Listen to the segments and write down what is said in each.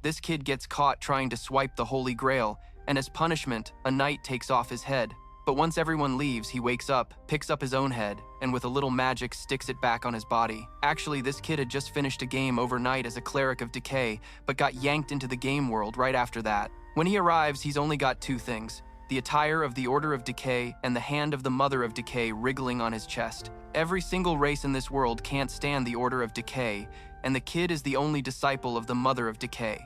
This kid gets caught trying to swipe the Holy Grail, and as punishment, a knight takes off his head. But once everyone leaves, he wakes up, picks up his own head, and with a little magic sticks it back on his body. Actually, this kid had just finished a game overnight as a Cleric of Decay, but got yanked into the game world right after that. When he arrives, he's only got two things: the attire of the Order of Decay and the hand of the Mother of Decay wriggling on his chest. Every single race in this world can't stand the Order of Decay, and the kid is the only disciple of the Mother of Decay.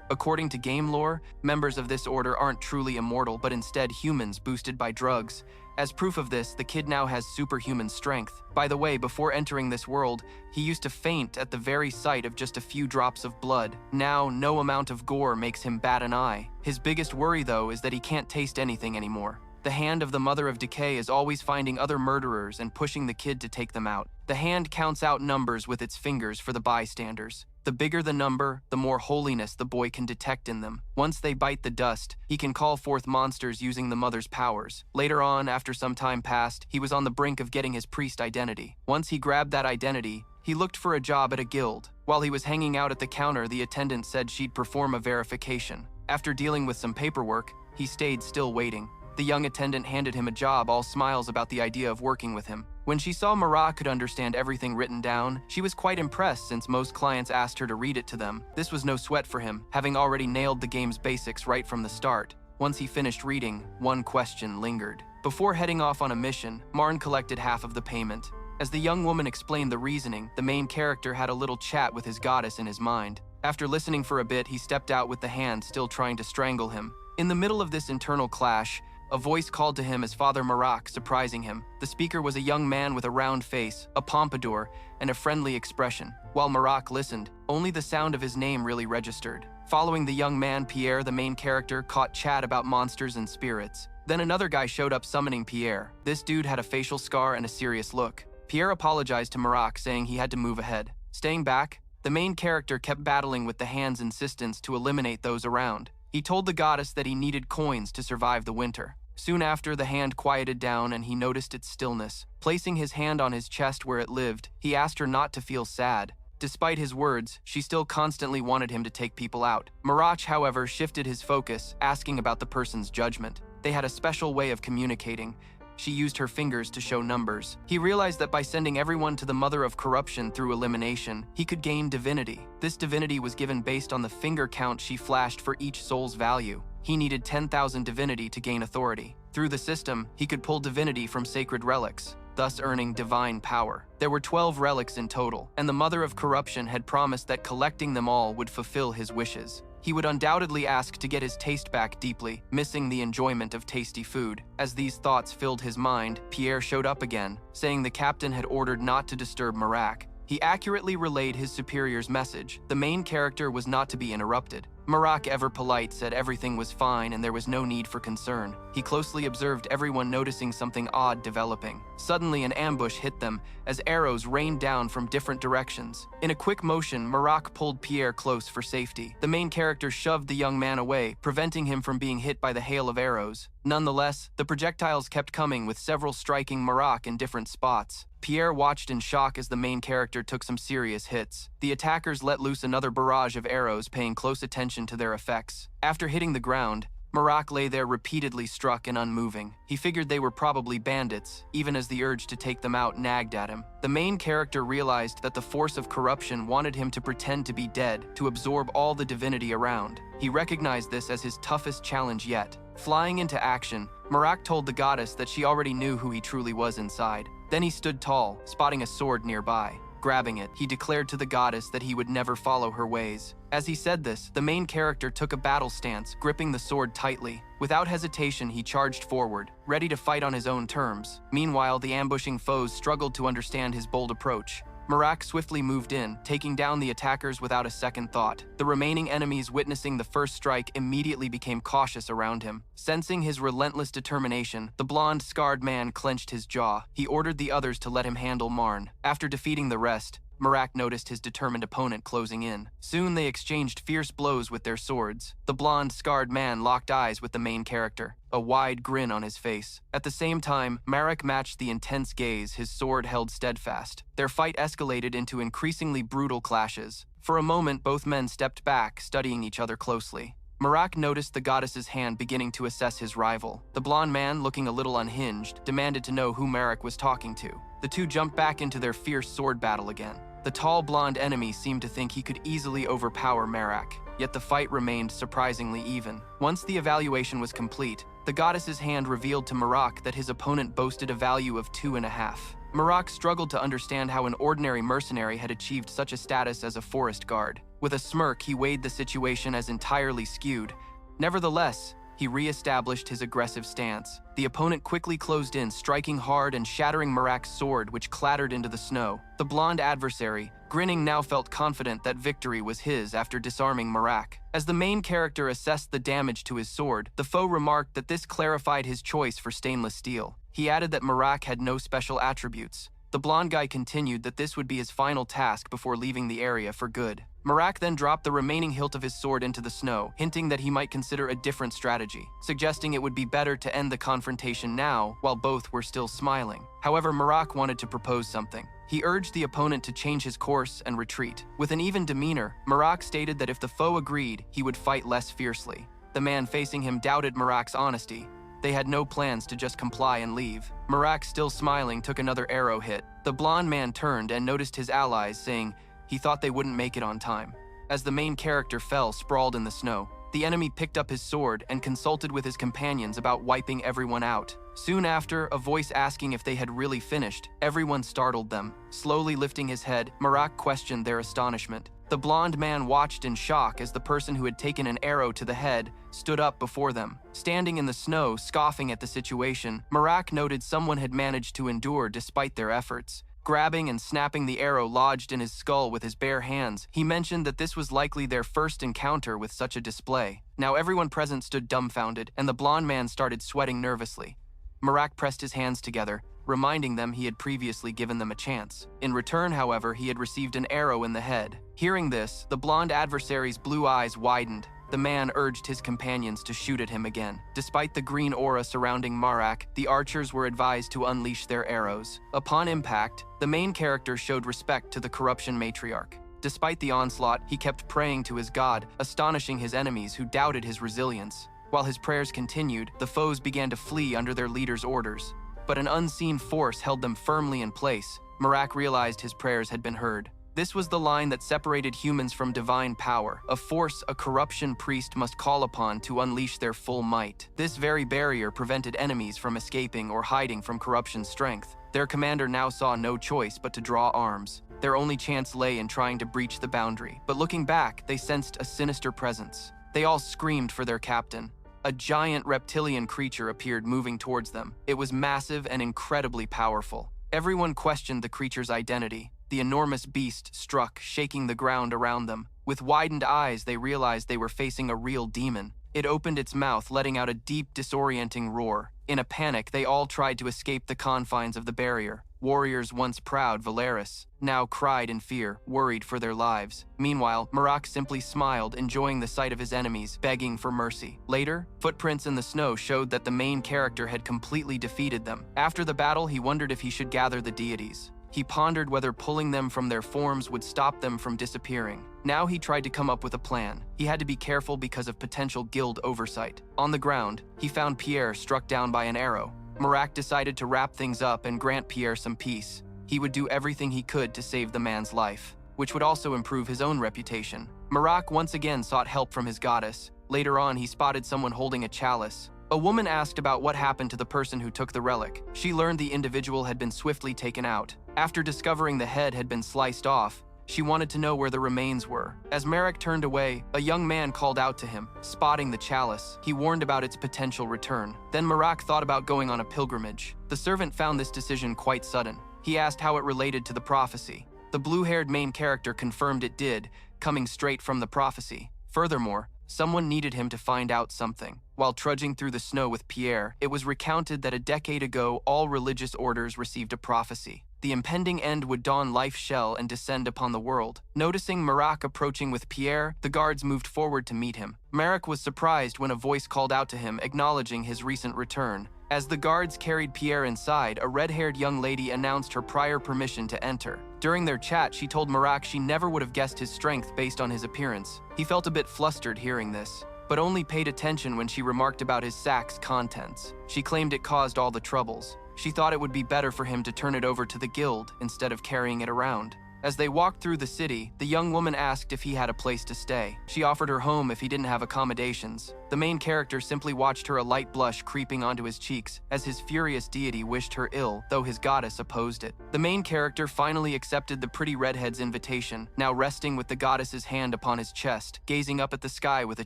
According to game lore, members of this order aren't truly immortal, but instead humans boosted by drugs. As proof of this, the kid now has superhuman strength. By the way, before entering this world, he used to faint at the very sight of just a few drops of blood. Now, no amount of gore makes him bat an eye. His biggest worry, though, is that he can't taste anything anymore. The hand of the Mother of Decay is always finding other murderers and pushing the kid to take them out. The hand counts out numbers with its fingers for the bystanders. The bigger the number, the more holiness the boy can detect in them. Once they bite the dust, he can call forth monsters using the mother's powers. Later on, after some time passed, he was on the brink of getting his priest identity. Once he grabbed that identity, he looked for a job at a guild. While he was hanging out at the counter, the attendant said she'd perform a verification. After dealing with some paperwork, he stayed still waiting. The young attendant handed him a job, all smiles about the idea of working with him. When she saw Manhwa could understand everything written down, she was quite impressed since most clients asked her to read it to them. This was no sweat for him, having already nailed the game's basics right from the start. Once he finished reading, one question lingered. Before heading off on a mission, Marn collected half of the payment. As the young woman explained the reasoning, the main character had a little chat with his goddess in his mind. After listening for a bit, he stepped out with the hand still trying to strangle him. In the middle of this internal clash, a voice called to him as Father Manhwa, surprising him. The speaker was a young man with a round face, a pompadour, and a friendly expression. While Manhwa listened, only the sound of his name really registered. Following the young man, Pierre, the main character, caught chat about monsters and spirits. Then another guy showed up summoning Pierre. This dude had a facial scar and a serious look. Pierre apologized to Manhwa, saying he had to move ahead. Staying back, the main character kept battling with the hand's insistence to eliminate those around. He told the goddess that he needed coins to survive the winter. Soon after, the hand quieted down and he noticed its stillness. Placing his hand on his chest where it lived, he asked her not to feel sad. Despite his words, she still constantly wanted him to take people out. Manhwa, however, shifted his focus, asking about the person's judgment. They had a special way of communicating. She used her fingers to show numbers. He realized that by sending everyone to the Mother of Corruption through elimination, he could gain divinity. This divinity was given based on the finger count she flashed for each soul's value. He needed 10,000 divinity to gain authority. Through the system, he could pull divinity from sacred relics, thus earning divine power. There were 12 relics in total, and the Mother of Corruption had promised that collecting them all would fulfill his wishes. He would undoubtedly ask to get his taste back deeply, missing the enjoyment of tasty food. As these thoughts filled his mind, Pierre showed up again, saying the captain had ordered not to disturb Manhwa. He accurately relayed his superior's message. The main character was not to be interrupted. Manhwa, ever polite, said everything was fine and there was no need for concern. He closely observed everyone noticing something odd developing. Suddenly, an ambush hit them as arrows rained down from different directions. In a quick motion, Manhwa pulled Pierre close for safety. The main character shoved the young man away, preventing him from being hit by the hail of arrows. Nonetheless, the projectiles kept coming, with several striking Manhwa in different spots. Pierre watched in shock as the main character took some serious hits. The attackers let loose another barrage of arrows, paying close attention to their effects. After hitting the ground, Manhwa lay there repeatedly struck and unmoving. He figured they were probably bandits, even as the urge to take them out nagged at him. The main character realized that the force of corruption wanted him to pretend to be dead, to absorb all the divinity around. He recognized this as his toughest challenge yet. Flying into action, Manhwa told the goddess that she already knew who he truly was inside. Then he stood tall, spotting a sword nearby. Grabbing it, he declared to the goddess that he would never follow her ways. As he said this, the main character took a battle stance, gripping the sword tightly. Without hesitation, he charged forward, ready to fight on his own terms. Meanwhile, the ambushing foes struggled to understand his bold approach. Manhwa swiftly moved in, taking down the attackers without a second thought. The remaining enemies, witnessing the first strike, immediately became cautious around him. Sensing his relentless determination, the blonde, scarred man clenched his jaw. He ordered the others to let him handle Marn. After defeating the rest, Marak noticed his determined opponent closing in. Soon they exchanged fierce blows with their swords. The blonde, scarred man locked eyes with the main character, a wide grin on his face. At the same time, Marak matched the intense gaze, his sword held steadfast. Their fight escalated into increasingly brutal clashes. For a moment, both men stepped back, studying each other closely. Marak noticed the goddess's hand beginning to assess his rival. The blonde man, looking a little unhinged, demanded to know who Marak was talking to. The two jumped back into their fierce sword battle again. The tall blonde enemy seemed to think he could easily overpower Marak, yet the fight remained surprisingly even. Once the evaluation was complete, the goddess's hand revealed to Marak that his opponent boasted a value of 2.5. Marak struggled to understand how an ordinary mercenary had achieved such a status as a forest guard. With a smirk, he weighed the situation as entirely skewed. Nevertheless, he re-established his aggressive stance. The opponent quickly closed in, striking hard and shattering Marak's sword, which clattered into the snow. The blonde adversary, grinning, now felt confident that victory was his after disarming Marak. As the main character assessed the damage to his sword, the foe remarked that this clarified his choice for stainless steel. He added that Marak had no special attributes. The blonde guy continued that this would be his final task before leaving the area for good. Marak then dropped the remaining hilt of his sword into the snow, hinting that he might consider a different strategy, suggesting it would be better to end the confrontation now while both were still smiling. However, Marak wanted to propose something. He urged the opponent to change his course and retreat. With an even demeanor, Marak stated that if the foe agreed, he would fight less fiercely. The man facing him doubted Marak's honesty. They had no plans to just comply and leave. Marak, still smiling, took another arrow hit. The blonde man turned and noticed his allies, saying he thought they wouldn't make it on time. As the main character fell sprawled in the snow, the enemy picked up his sword and consulted with his companions about wiping everyone out. Soon after, a voice asking if they had really finished. Everyone startled them. Slowly lifting his head, Marak questioned their astonishment. The blonde man watched in shock as the person who had taken an arrow to the head stood up before them. Standing in the snow, scoffing at the situation, Marak noted someone had managed to endure despite their efforts. Grabbing and snapping the arrow lodged in his skull with his bare hands, he mentioned that this was likely their first encounter with such a display. Now everyone present stood dumbfounded, and the blonde man started sweating nervously. Marak pressed his hands together, reminding them he had previously given them a chance. In return, however, he had received an arrow in the head. Hearing this, the blonde adversary's blue eyes widened. The man urged his companions to shoot at him again. Despite the green aura surrounding Marak, the archers were advised to unleash their arrows. Upon impact, the main character showed respect to the corruption matriarch. Despite the onslaught, he kept praying to his god, astonishing his enemies who doubted his resilience. While his prayers continued, the foes began to flee under their leader's orders. But an unseen force held them firmly in place. Marak realized his prayers had been heard. This was the line that separated humans from divine power, a force a corruption priest must call upon to unleash their full might. This very barrier prevented enemies from escaping or hiding from corruption's strength. Their commander now saw no choice but to draw arms. Their only chance lay in trying to breach the boundary. But looking back, they sensed a sinister presence. They all screamed for their captain. A giant reptilian creature appeared, moving towards them. It was massive and incredibly powerful. Everyone questioned the creature's identity. The enormous beast struck, shaking the ground around them. With widened eyes, they realized they were facing a real demon. It opened its mouth, letting out a deep, disorienting roar. In a panic, they all tried to escape the confines of the barrier. Warriors once proud, Valeris, now cried in fear, worried for their lives. Meanwhile, Marak simply smiled, enjoying the sight of his enemies, begging for mercy. Later, footprints in the snow showed that the main character had completely defeated them. After the battle, he wondered if he should gather the deities. He pondered whether pulling them from their forms would stop them from disappearing. Now he tried to come up with a plan. He had to be careful because of potential guild oversight. On the ground, he found Pierre struck down by an arrow. Marak decided to wrap things up and grant Pierre some peace. He would do everything he could to save the man's life, which would also improve his own reputation. Marak once again sought help from his goddess. Later on, he spotted someone holding a chalice. A woman asked about what happened to the person who took the relic. She learned the individual had been swiftly taken out. After discovering the head had been sliced off, she wanted to know where the remains were. As Marak turned away, a young man called out to him. Spotting the chalice, he warned about its potential return. Then Marak thought about going on a pilgrimage. The servant found this decision quite sudden. He asked how it related to the prophecy. The blue-haired main character confirmed it did, coming straight from the prophecy. Furthermore, someone needed him to find out something. While trudging through the snow with Pierre, it was recounted that a decade ago, all religious orders received a prophecy. the impending end would don life's shell and descend upon the world. Noticing Marak approaching with Pierre, the guards moved forward to meet him. Marak was surprised when a voice called out to him, acknowledging his recent return. As the guards carried Pierre inside, a red-haired young lady announced her prior permission to enter. During their chat, she told Marak she never would have guessed his strength based on his appearance. He felt a bit flustered hearing this, but only paid attention when she remarked about his sack's contents. She claimed it caused all the troubles. She thought it would be better for him to turn it over to the guild instead of carrying it around. As they walked through the city, the young woman asked if he had a place to stay. She offered her home if he didn't have accommodations. The main character simply watched her, a light blush creeping onto his cheeks as his furious deity wished her ill, though his goddess opposed it. The main character finally accepted the pretty redhead's invitation, now resting with the goddess's hand upon his chest, gazing up at the sky with a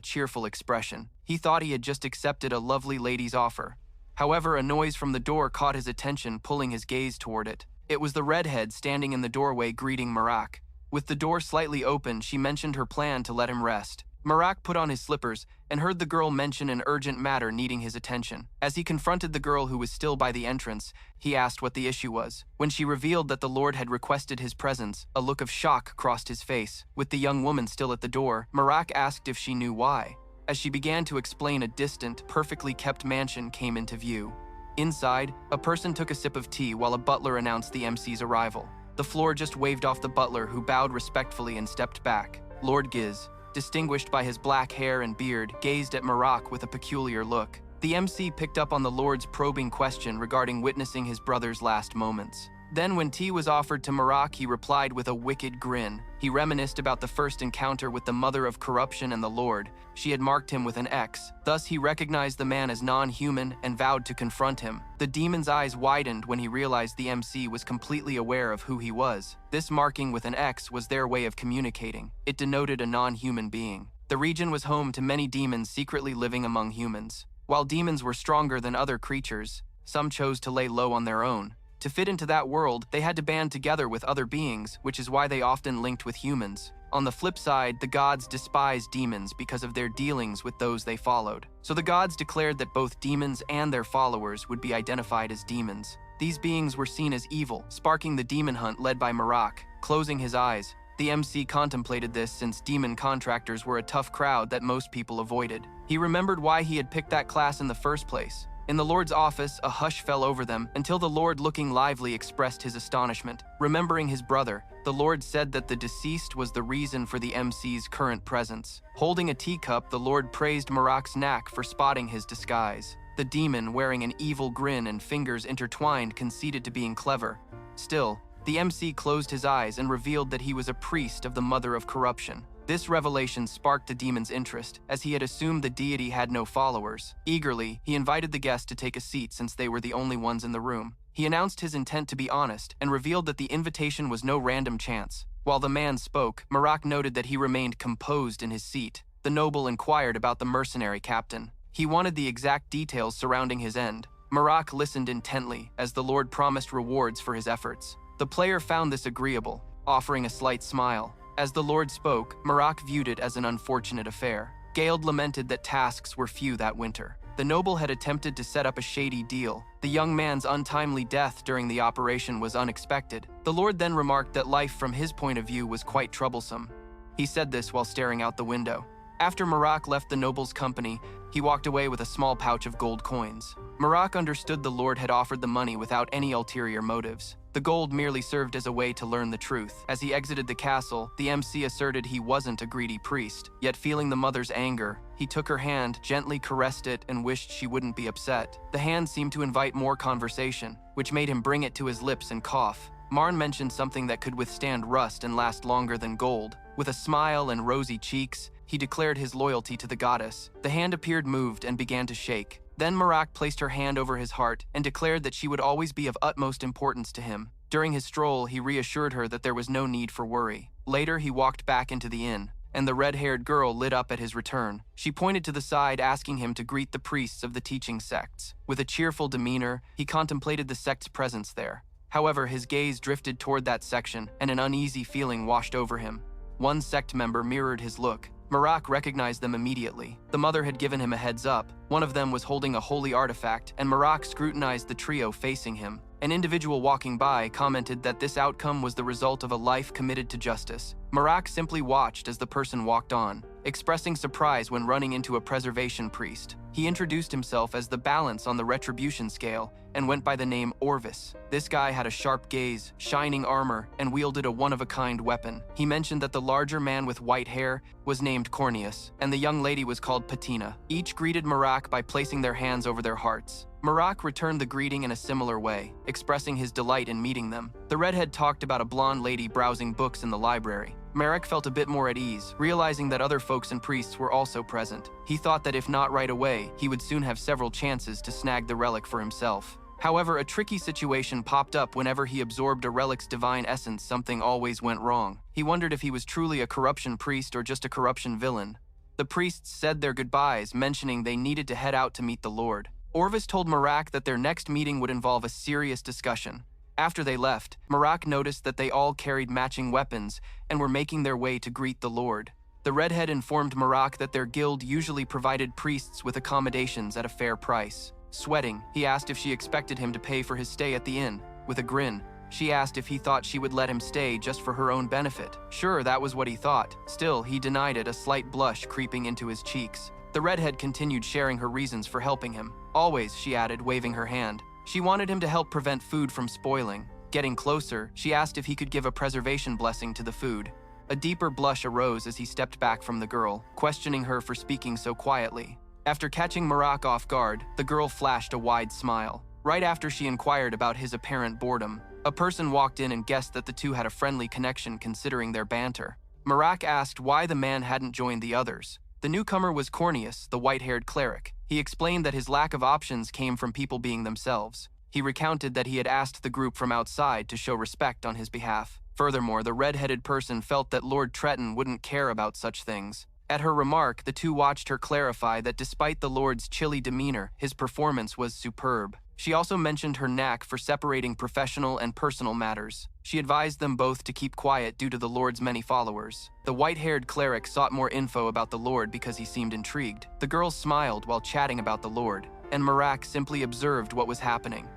cheerful expression. He thought he had just accepted a lovely lady's offer. However, a noise from the door caught his attention, pulling his gaze toward it. It was the redhead standing in the doorway greeting Marak. With the door slightly open, she mentioned her plan to let him rest. Marak put on his slippers and heard the girl mention an urgent matter needing his attention. As he confronted the girl who was still by the entrance, he asked what the issue was. When she revealed that the Lord had requested his presence, a look of shock crossed his face. With the young woman still at the door, Marak asked if she knew why. As she began to explain, a distant, perfectly kept mansion came into view. Inside, a person took a sip of tea while a butler announced the MC's arrival. The floor just waved off the butler, who bowed respectfully and stepped back. Lord Giz, distinguished by his black hair and beard, gazed at Marak with a peculiar look. The MC picked up on the Lord's probing question regarding witnessing his brother's last moments. Then when tea was offered to Marak, he replied with a wicked grin. He reminisced about the first encounter with the mother of corruption and the Lord. She had marked him with an X. Thus he recognized the man as non-human and vowed to confront him. The demon's eyes widened when he realized the MC was completely aware of who he was. This marking with an X was their way of communicating. It denoted a non-human being. The region was home to many demons secretly living among humans. While demons were stronger than other creatures, some chose to lay low on their own. To fit into that world, they had to band together with other beings, which is why they often linked with humans. On the flip side, the gods despised demons because of their dealings with those they followed. So the gods declared that both demons and their followers would be identified as demons. These beings were seen as evil, sparking the demon hunt led by Marak. Closing his eyes, the MC contemplated this, since demon contractors were a tough crowd that most people avoided. He remembered why he had picked that class in the first place. In the Lord's office, a hush fell over them until the Lord, looking lively, expressed his astonishment. Remembering his brother, the Lord said that the deceased was the reason for the MC's current presence. Holding a teacup, the Lord praised Marak's knack for spotting his disguise. The demon, wearing an evil grin and fingers intertwined, conceded to being clever. Still, the MC closed his eyes and revealed that he was a priest of the mother of corruption. This revelation sparked the demon's interest, as he had assumed the deity had no followers. Eagerly, he invited the guests to take a seat since they were the only ones in the room. He announced his intent to be honest and revealed that the invitation was no random chance. While the man spoke, Marak noted that he remained composed in his seat. The noble inquired about the mercenary captain. He wanted the exact details surrounding his end. Marak listened intently, as the Lord promised rewards for his efforts. The player found this agreeable, offering a slight smile. As the Lord spoke, Marak viewed it as an unfortunate affair. Gald lamented that tasks were few that winter. The noble had attempted to set up a shady deal. The young man's untimely death during the operation was unexpected. The Lord then remarked that life from his point of view was quite troublesome. He said this while staring out the window. After Marak left the noble's company, he walked away with a small pouch of gold coins. Marak understood the Lord had offered the money without any ulterior motives. The gold merely served as a way to learn the truth. As he exited the castle, the MC asserted he wasn't a greedy priest. Yet feeling the mother's anger, he took her hand, gently caressed it, and wished she wouldn't be upset. The hand seemed to invite more conversation, which made him bring it to his lips and cough. Marn mentioned something that could withstand rust and last longer than gold. With a smile and rosy cheeks, he declared his loyalty to the goddess. The hand appeared moved and began to shake. Then Marak placed her hand over his heart and declared that she would always be of utmost importance to him. During his stroll, he reassured her that there was no need for worry. Later, he walked back into the inn, and the red-haired girl lit up at his return. She pointed to the side, asking him to greet the priests of the teaching sects. With a cheerful demeanor, he contemplated the sect's presence there. However, his gaze drifted toward that section, and an uneasy feeling washed over him. One sect member mirrored his look. Marak recognized them immediately. The mother had given him a heads up. One of them was holding a holy artifact, and Marak scrutinized the trio facing him. An individual walking by commented that this outcome was the result of a life committed to justice. Marak simply watched as the person walked on, expressing surprise when running into a preservation priest. He introduced himself as the balance on the retribution scale and went by the name Orvis. This guy had a sharp gaze, shining armor, and wielded a one-of-a-kind weapon. He mentioned that the larger man with white hair was named Corneus, and the young lady was called Patina. Each greeted Marak by placing their hands over their hearts. Marak returned the greeting in a similar way, expressing his delight in meeting them. The redhead talked about a blonde lady browsing books in the library. Marak felt a bit more at ease, realizing that other folks and priests were also present. He thought that if not right away, he would soon have several chances to snag the relic for himself. However, a tricky situation popped up whenever he absorbed a relic's divine essence. Something always went wrong. He wondered if he was truly a corruption priest or just a corruption villain. The priests said their goodbyes, mentioning they needed to head out to meet the Lord. Orvis told Marak that their next meeting would involve a serious discussion. After they left, Marak noticed that they all carried matching weapons and were making their way to greet the Lord. The redhead informed Marak that their guild usually provided priests with accommodations at a fair price. Sweating, he asked if she expected him to pay for his stay at the inn. With a grin, she asked if he thought she would let him stay just for her own benefit. Sure, that was what he thought. Still, he denied it, a slight blush creeping into his cheeks. The redhead continued sharing her reasons for helping him. Always, she added, waving her hand. She wanted him to help prevent food from spoiling. Getting closer, she asked if he could give a preservation blessing to the food. A deeper blush arose as he stepped back from the girl, questioning her for speaking so quietly. After catching Marak off guard, the girl flashed a wide smile. Right after she inquired about his apparent boredom, a person walked in and guessed that the two had a friendly connection considering their banter. Marak asked why the man hadn't joined the others. The newcomer was Corneus, the white-haired cleric. He explained that his lack of options came from people being themselves. He recounted that he had asked the group from outside to show respect on his behalf. Furthermore, the red-headed person felt that Lord Tretton wouldn't care about such things. At her remark, the two watched her clarify that despite the Lord's chilly demeanor, his performance was superb. She also mentioned her knack for separating professional and personal matters. She advised them both to keep quiet due to the Lord's many followers. The white-haired cleric sought more info about the Lord because he seemed intrigued. The girls smiled while chatting about the Lord, and Marak simply observed what was happening.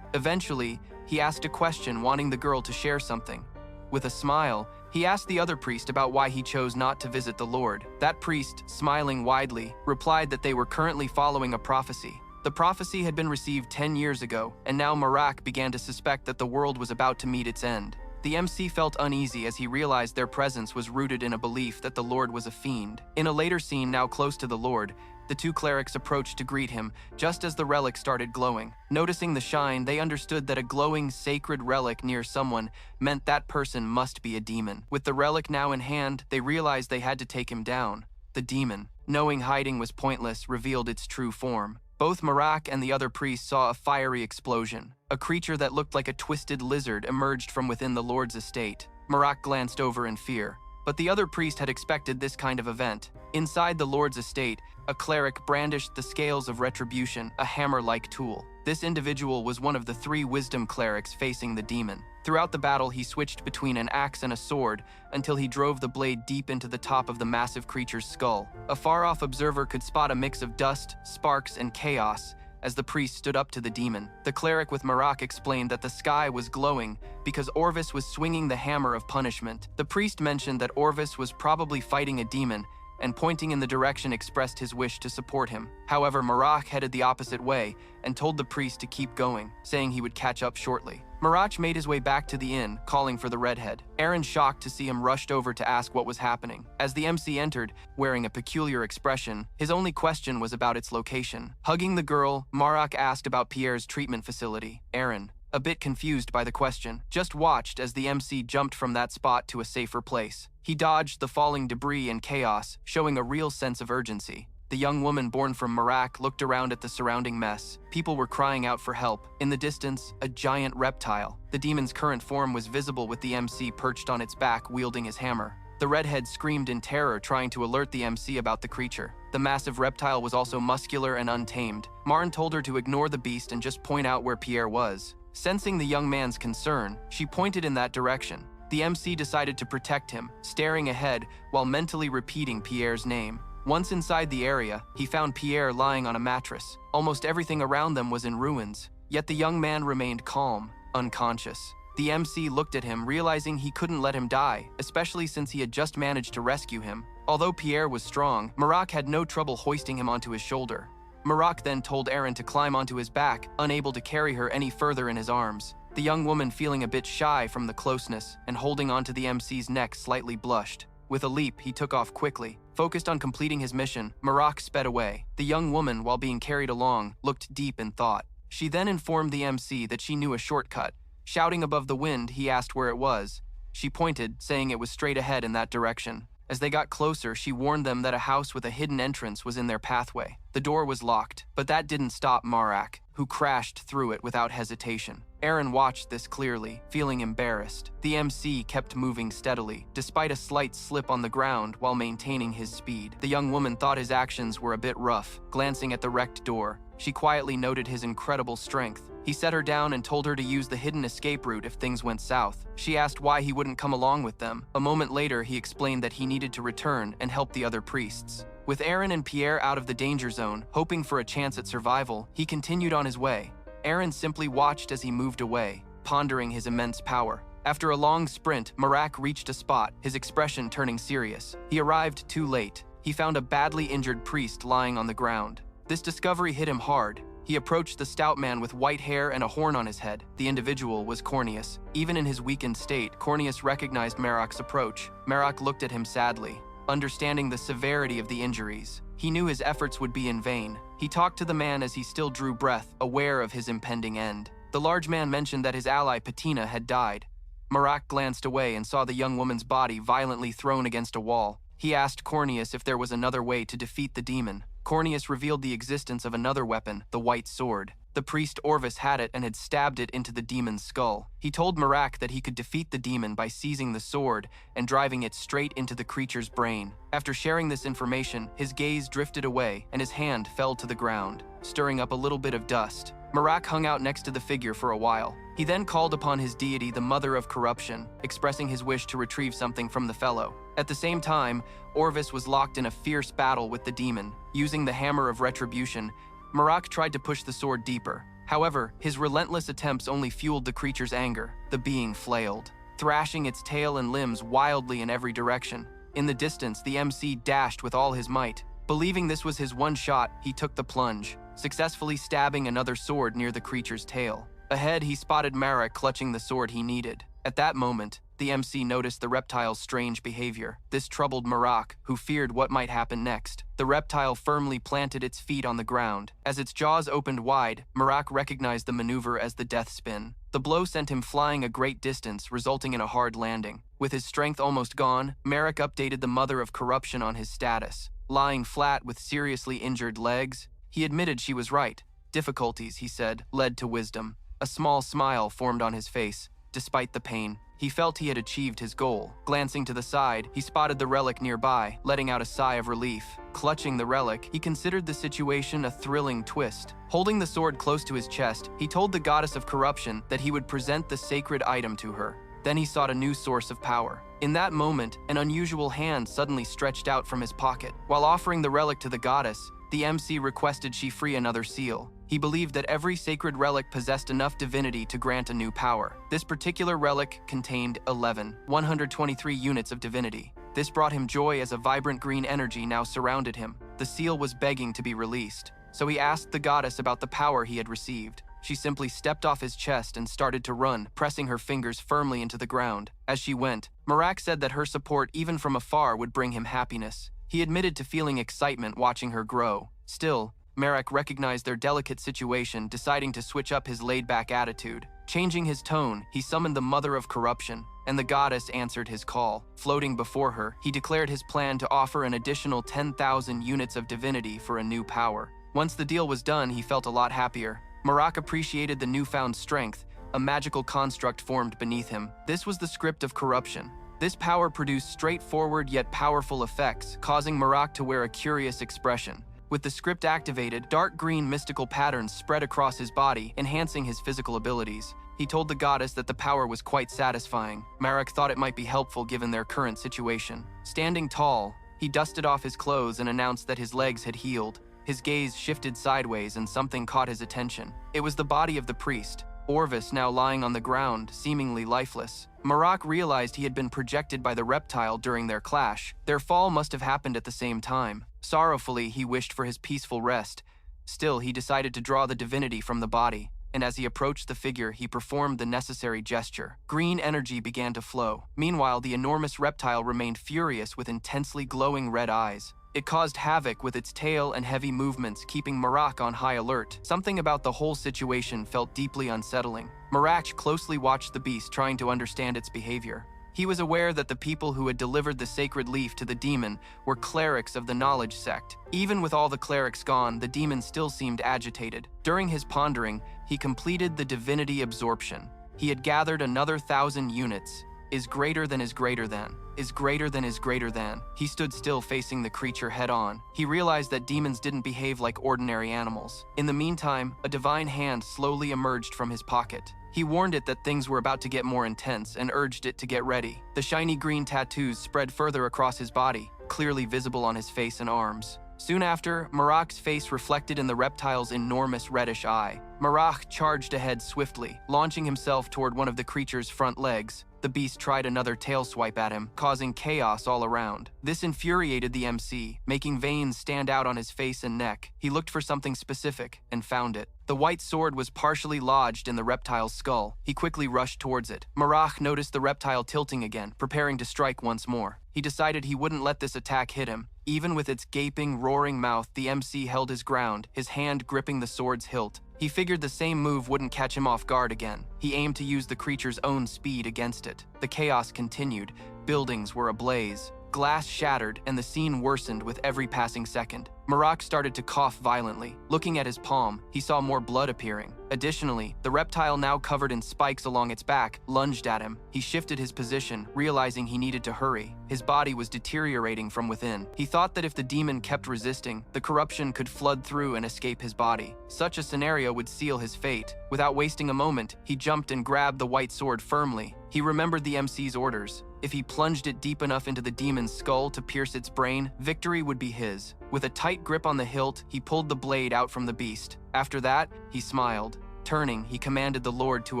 Eventually, he asked a question, wanting the girl to share something. With a smile, he asked the other priest about why he chose not to visit the Lord. That priest, smiling widely, replied that they were currently following a prophecy. The prophecy had been received 10 years ago, and now Marak began to suspect that the world was about to meet its end. The MC felt uneasy as he realized their presence was rooted in a belief that the Lord was a fiend. In a later scene now close to the Lord, the two clerics approached to greet him just as the relic started glowing. Noticing the shine, they understood that a glowing, sacred relic near someone meant that person must be a demon. With the relic now in hand, they realized they had to take him down. The demon, knowing hiding was pointless, revealed its true form. Both Marak and the other priest saw a fiery explosion. A creature that looked like a twisted lizard emerged from within the Lord's estate. Marak glanced over in fear, but the other priest had expected this kind of event. Inside the Lord's estate, a cleric brandished the scales of retribution, a hammer-like tool. This individual was one of the 3 wisdom clerics facing the demon. Throughout the battle, he switched between an axe and a sword until he drove the blade deep into the top of the massive creature's skull. A far-off observer could spot a mix of dust, sparks, and chaos as the priest stood up to the demon. The cleric with Marak explained that the sky was glowing because Orvis was swinging the hammer of punishment. The priest mentioned that Orvis was probably fighting a demon and pointing in the direction expressed his wish to support him. However, Marak headed the opposite way and told the priest to keep going, saying he would catch up shortly. Marak made his way back to the inn, calling for the redhead. Aaron, shocked to see him, rushed over to ask what was happening. As the MC entered, wearing a peculiar expression, his only question was about its location. Hugging the girl, Marak asked about Pierre's treatment facility. Aaron, a bit confused by the question, just watched as the MC jumped from that spot to a safer place. He dodged the falling debris and chaos, showing a real sense of urgency. The young woman born from Marak looked around at the surrounding mess. People were crying out for help. In the distance, a giant reptile. The demon's current form was visible with the MC perched on its back wielding his hammer. The redhead screamed in terror, trying to alert the MC about the creature. The massive reptile was also muscular and untamed. Martin told her to ignore the beast and just point out where Pierre was. Sensing the young man's concern, she pointed in that direction. The MC decided to protect him, staring ahead while mentally repeating Pierre's name. Once inside the area, he found Pierre lying on a mattress. Almost everything around them was in ruins, yet the young man remained calm, unconscious. The MC looked at him, realizing he couldn't let him die, especially since he had just managed to rescue him. Although Pierre was strong, Marak had no trouble hoisting him onto his shoulder. Marak then told Aaron to climb onto his back, unable to carry her any further in his arms. The young woman, feeling a bit shy from the closeness and holding onto the MC's neck, slightly blushed. With a leap, he took off quickly. Focused on completing his mission, Marak sped away. The young woman, while being carried along, looked deep in thought. She then informed the MC that she knew a shortcut. Shouting above the wind, he asked where it was. She pointed, saying it was straight ahead in that direction. As they got closer, she warned them that a house with a hidden entrance was in their pathway. The door was locked, but that didn't stop Marak, who crashed through it without hesitation. Aaron watched this clearly, feeling embarrassed. The MC kept moving steadily, despite a slight slip on the ground while maintaining his speed. The young woman thought his actions were a bit rough. Glancing at the wrecked door, she quietly noted his incredible strength. He set her down and told her to use the hidden escape route if things went south. She asked why he wouldn't come along with them. A moment later, he explained that he needed to return and help the other priests. With Aaron and Pierre out of the danger zone, hoping for a chance at survival, he continued on his way. Aaron simply watched as he moved away, pondering his immense power. After a long sprint, Marak reached a spot, his expression turning serious. He arrived too late. He found a badly injured priest lying on the ground. This discovery hit him hard. He approached the stout man with white hair and a horn on his head. The individual was Corneus. Even in his weakened state, Corneus recognized Marak's approach. Marak looked at him sadly, understanding the severity of the injuries. He knew his efforts would be in vain. He talked to the man as he still drew breath, aware of his impending end. The large man mentioned that his ally Patina had died. Marak glanced away and saw the young woman's body violently thrown against a wall. He asked Corneus if there was another way to defeat the demon. Corneus revealed the existence of another weapon, the white sword. The priest Orvis had it and had stabbed it into the demon's skull. He told Marak that he could defeat the demon by seizing the sword and driving it straight into the creature's brain. After sharing this information, his gaze drifted away and his hand fell to the ground, stirring up a little bit of dust. Marak hung out next to the figure for a while. He then called upon his deity, the Mother of Corruption, expressing his wish to retrieve something from the fellow. At the same time, Orvis was locked in a fierce battle with the demon. Using the Hammer of Retribution, Marak tried to push the sword deeper. However, his relentless attempts only fueled the creature's anger. The being flailed, thrashing its tail and limbs wildly in every direction. In the distance, the MC dashed with all his might. Believing this was his one shot, he took the plunge, successfully stabbing another sword near the creature's tail. Ahead, he spotted Marak clutching the sword he needed. At that moment, the MC noticed the reptile's strange behavior. This troubled Marak, who feared what might happen next. The reptile firmly planted its feet on the ground. As its jaws opened wide, Marak recognized the maneuver as the death spin. The blow sent him flying a great distance, resulting in a hard landing. With his strength almost gone, Marak updated the Mother of Corruption on his status. Lying flat with seriously injured legs, he admitted she was right. Difficulties, he said, led to wisdom. A small smile formed on his face. Despite the pain, he felt he had achieved his goal. Glancing to the side, he spotted the relic nearby, letting out a sigh of relief. Clutching the relic, he considered the situation a thrilling twist. Holding the sword close to his chest, he told the Goddess of Corruption that he would present the sacred item to her. Then he sought a new source of power. In that moment, an unusual hand suddenly stretched out from his pocket. While offering the relic to the goddess, the MC requested she free another seal. He believed that every sacred relic possessed enough divinity to grant a new power. This particular relic contained 123 units of divinity. This brought him joy as a vibrant green energy now surrounded him. The seal was begging to be released, so he asked the goddess about the power he had received. She simply stepped off his chest and started to run, pressing her fingers firmly into the ground. As she went, Marak said that her support even from afar would bring him happiness. He admitted to feeling excitement watching her grow. Still, Marak recognized their delicate situation, deciding to switch up his laid-back attitude. Changing his tone, he summoned the Mother of Corruption, and the goddess answered his call. Floating before her, he declared his plan to offer an additional 10,000 units of divinity for a new power. Once the deal was done, he felt a lot happier. Marak appreciated the newfound strength, a magical construct formed beneath him. This was the script of corruption. This power produced straightforward yet powerful effects, causing Marak to wear a curious expression. With the script activated, dark green mystical patterns spread across his body, enhancing his physical abilities. He told the goddess that the power was quite satisfying. Marak thought it might be helpful given their current situation. Standing tall, he dusted off his clothes and announced that his legs had healed. His gaze shifted sideways and something caught his attention. It was the body of the priest, Orvis, now lying on the ground, seemingly lifeless. Marak realized he had been projected by the reptile during their clash. Their fall must have happened at the same time. Sorrowfully, he wished for his peaceful rest. Still, he decided to draw the divinity from the body, and as he approached the figure, he performed the necessary gesture. Green energy began to flow. Meanwhile, the enormous reptile remained furious with intensely glowing red eyes. It caused havoc with its tail and heavy movements, keeping Marak on high alert. Something about the whole situation felt deeply unsettling. Marak closely watched the beast, trying to understand its behavior. He was aware that the people who had delivered the sacred leaf to the demon were clerics of the knowledge sect. Even with all the clerics gone, the demon still seemed agitated. During his pondering, he completed the divinity absorption. He had gathered another 1,000 units. Is greater than is greater than. Is greater than is greater than. He stood still, facing the creature head on. He realized that demons didn't behave like ordinary animals. In the meantime, a divine hand slowly emerged from his pocket. He warned it that things were about to get more intense and urged it to get ready. The shiny green tattoos spread further across his body, clearly visible on his face and arms. Soon after, Marak's face reflected in the reptile's enormous reddish eye. Marak charged ahead swiftly, launching himself toward one of the creature's front legs. The beast tried another tail swipe at him, causing chaos all around. This infuriated the MC, making veins stand out on his face and neck. He looked for something specific and found it. The white sword was partially lodged in the reptile's skull. He quickly rushed towards it. Marak noticed the reptile tilting again, preparing to strike once more. He decided he wouldn't let this attack hit him. Even with its gaping, roaring mouth, the MC held his ground, his hand gripping the sword's hilt. He figured the same move wouldn't catch him off guard again. He aimed to use the creature's own speed against it. The chaos continued. Buildings were ablaze. Glass shattered, and the scene worsened with every passing second. Marak started to cough violently. Looking at his palm, he saw more blood appearing. Additionally, the reptile, now covered in spikes along its back, lunged at him. He shifted his position, realizing he needed to hurry. His body was deteriorating from within. He thought that if the demon kept resisting, the corruption could flood through and escape his body. Such a scenario would seal his fate. Without wasting a moment, he jumped and grabbed the white sword firmly. He remembered the MC's orders. If he plunged it deep enough into the demon's skull to pierce its brain, victory would be his. With a tight grip on the hilt, he pulled the blade out from the beast. After that, he smiled. Turning, he commanded the Lord to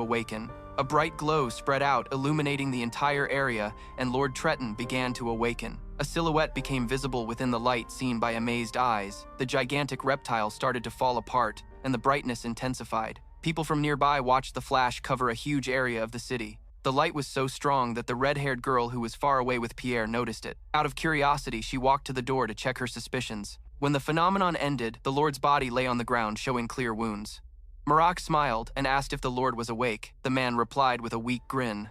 awaken. A bright glow spread out, illuminating the entire area, and Lord Tretton began to awaken. A silhouette became visible within the light seen by amazed eyes. The gigantic reptile started to fall apart, and the brightness intensified. People from nearby watched the flash cover a huge area of the city. The light was so strong that the red-haired girl who was far away with Pierre noticed it. Out of curiosity, she walked to the door to check her suspicions. When the phenomenon ended, the Lord's body lay on the ground, showing clear wounds. Marak smiled and asked if the Lord was awake. The man replied with a weak grin.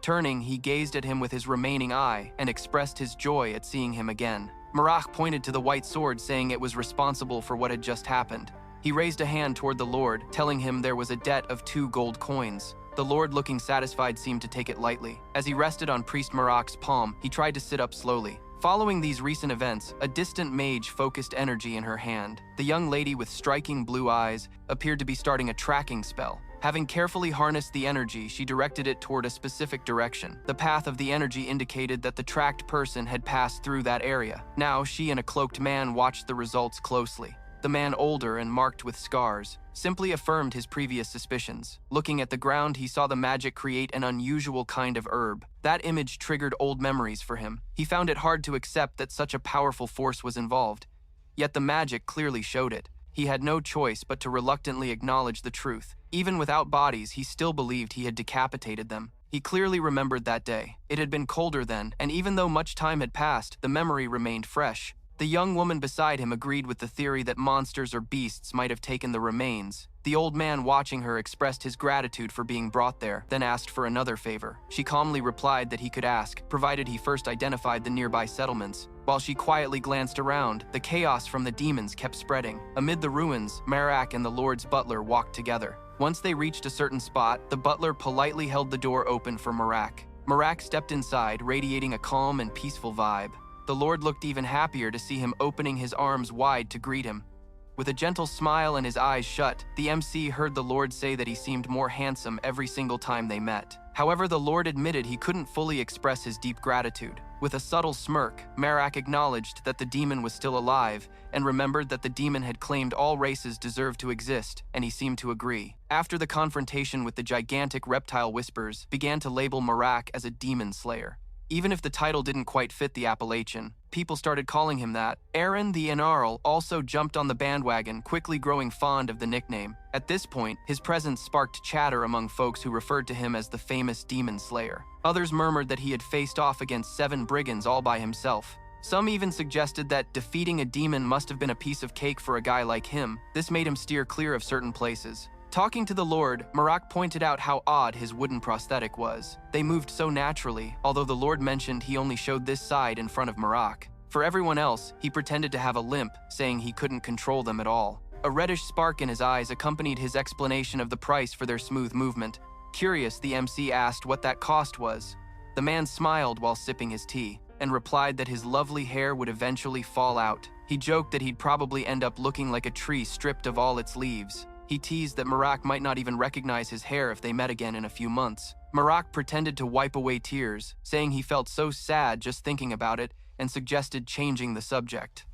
Turning, he gazed at him with his remaining eye and expressed his joy at seeing him again. Marak pointed to the white sword, saying it was responsible for what had just happened. He raised a hand toward the Lord, telling him there was a debt of 2 gold coins. The Lord, looking satisfied, seemed to take it lightly. As he rested on Priest Marak's palm, he tried to sit up slowly. Following these recent events, a distant mage focused energy in her hand. The young lady with striking blue eyes appeared to be starting a tracking spell. Having carefully harnessed the energy, she directed it toward a specific direction. The path of the energy indicated that the tracked person had passed through that area. Now, she and a cloaked man watched the results closely. The man, older and marked with scars, simply affirmed his previous suspicions. Looking at the ground, he saw the magic create an unusual kind of herb. That image triggered old memories for him. He found it hard to accept that such a powerful force was involved. Yet the magic clearly showed it. He had no choice but to reluctantly acknowledge the truth. Even without bodies, he still believed he had decapitated them. He clearly remembered that day. It had been colder then, and even though much time had passed, the memory remained fresh. The young woman beside him agreed with the theory that monsters or beasts might have taken the remains. The old man watching her expressed his gratitude for being brought there, then asked for another favor. She calmly replied that he could ask, provided he first identified the nearby settlements. While she quietly glanced around, the chaos from the demons kept spreading. Amid the ruins, Marak and the Lord's butler walked together. Once they reached a certain spot, the butler politely held the door open for Marak. Marak stepped inside, radiating a calm and peaceful vibe. The Lord looked even happier to see him, opening his arms wide to greet him. With a gentle smile and his eyes shut, the MC heard the Lord say that he seemed more handsome every single time they met. However, the Lord admitted he couldn't fully express his deep gratitude. With a subtle smirk, Marak acknowledged that the demon was still alive and remembered that the demon had claimed all races deserved to exist, and he seemed to agree. After the confrontation with the gigantic reptile whispers, began to label Marak as a demon slayer. Even if the title didn't quite fit the appellation, people started calling him that. Aaron the Inarl also jumped on the bandwagon, quickly growing fond of the nickname. At this point, his presence sparked chatter among folks who referred to him as the famous demon slayer. Others murmured that he had faced off against 7 brigands all by himself. Some even suggested that defeating a demon must have been a piece of cake for a guy like him. This made him steer clear of certain places. Talking to the Lord, Marak pointed out how odd his wooden prosthetic was. They moved so naturally, although the Lord mentioned he only showed this side in front of Marak. For everyone else, he pretended to have a limp, saying he couldn't control them at all. A reddish spark in his eyes accompanied his explanation of the price for their smooth movement. Curious, the MC asked what that cost was. The man smiled while sipping his tea, and replied that his lovely hair would eventually fall out. He joked that he'd probably end up looking like a tree stripped of all its leaves. He teased that Marak might not even recognize his hair if they met again in a few months. Marak pretended to wipe away tears, saying he felt so sad just thinking about it, and suggested changing the subject.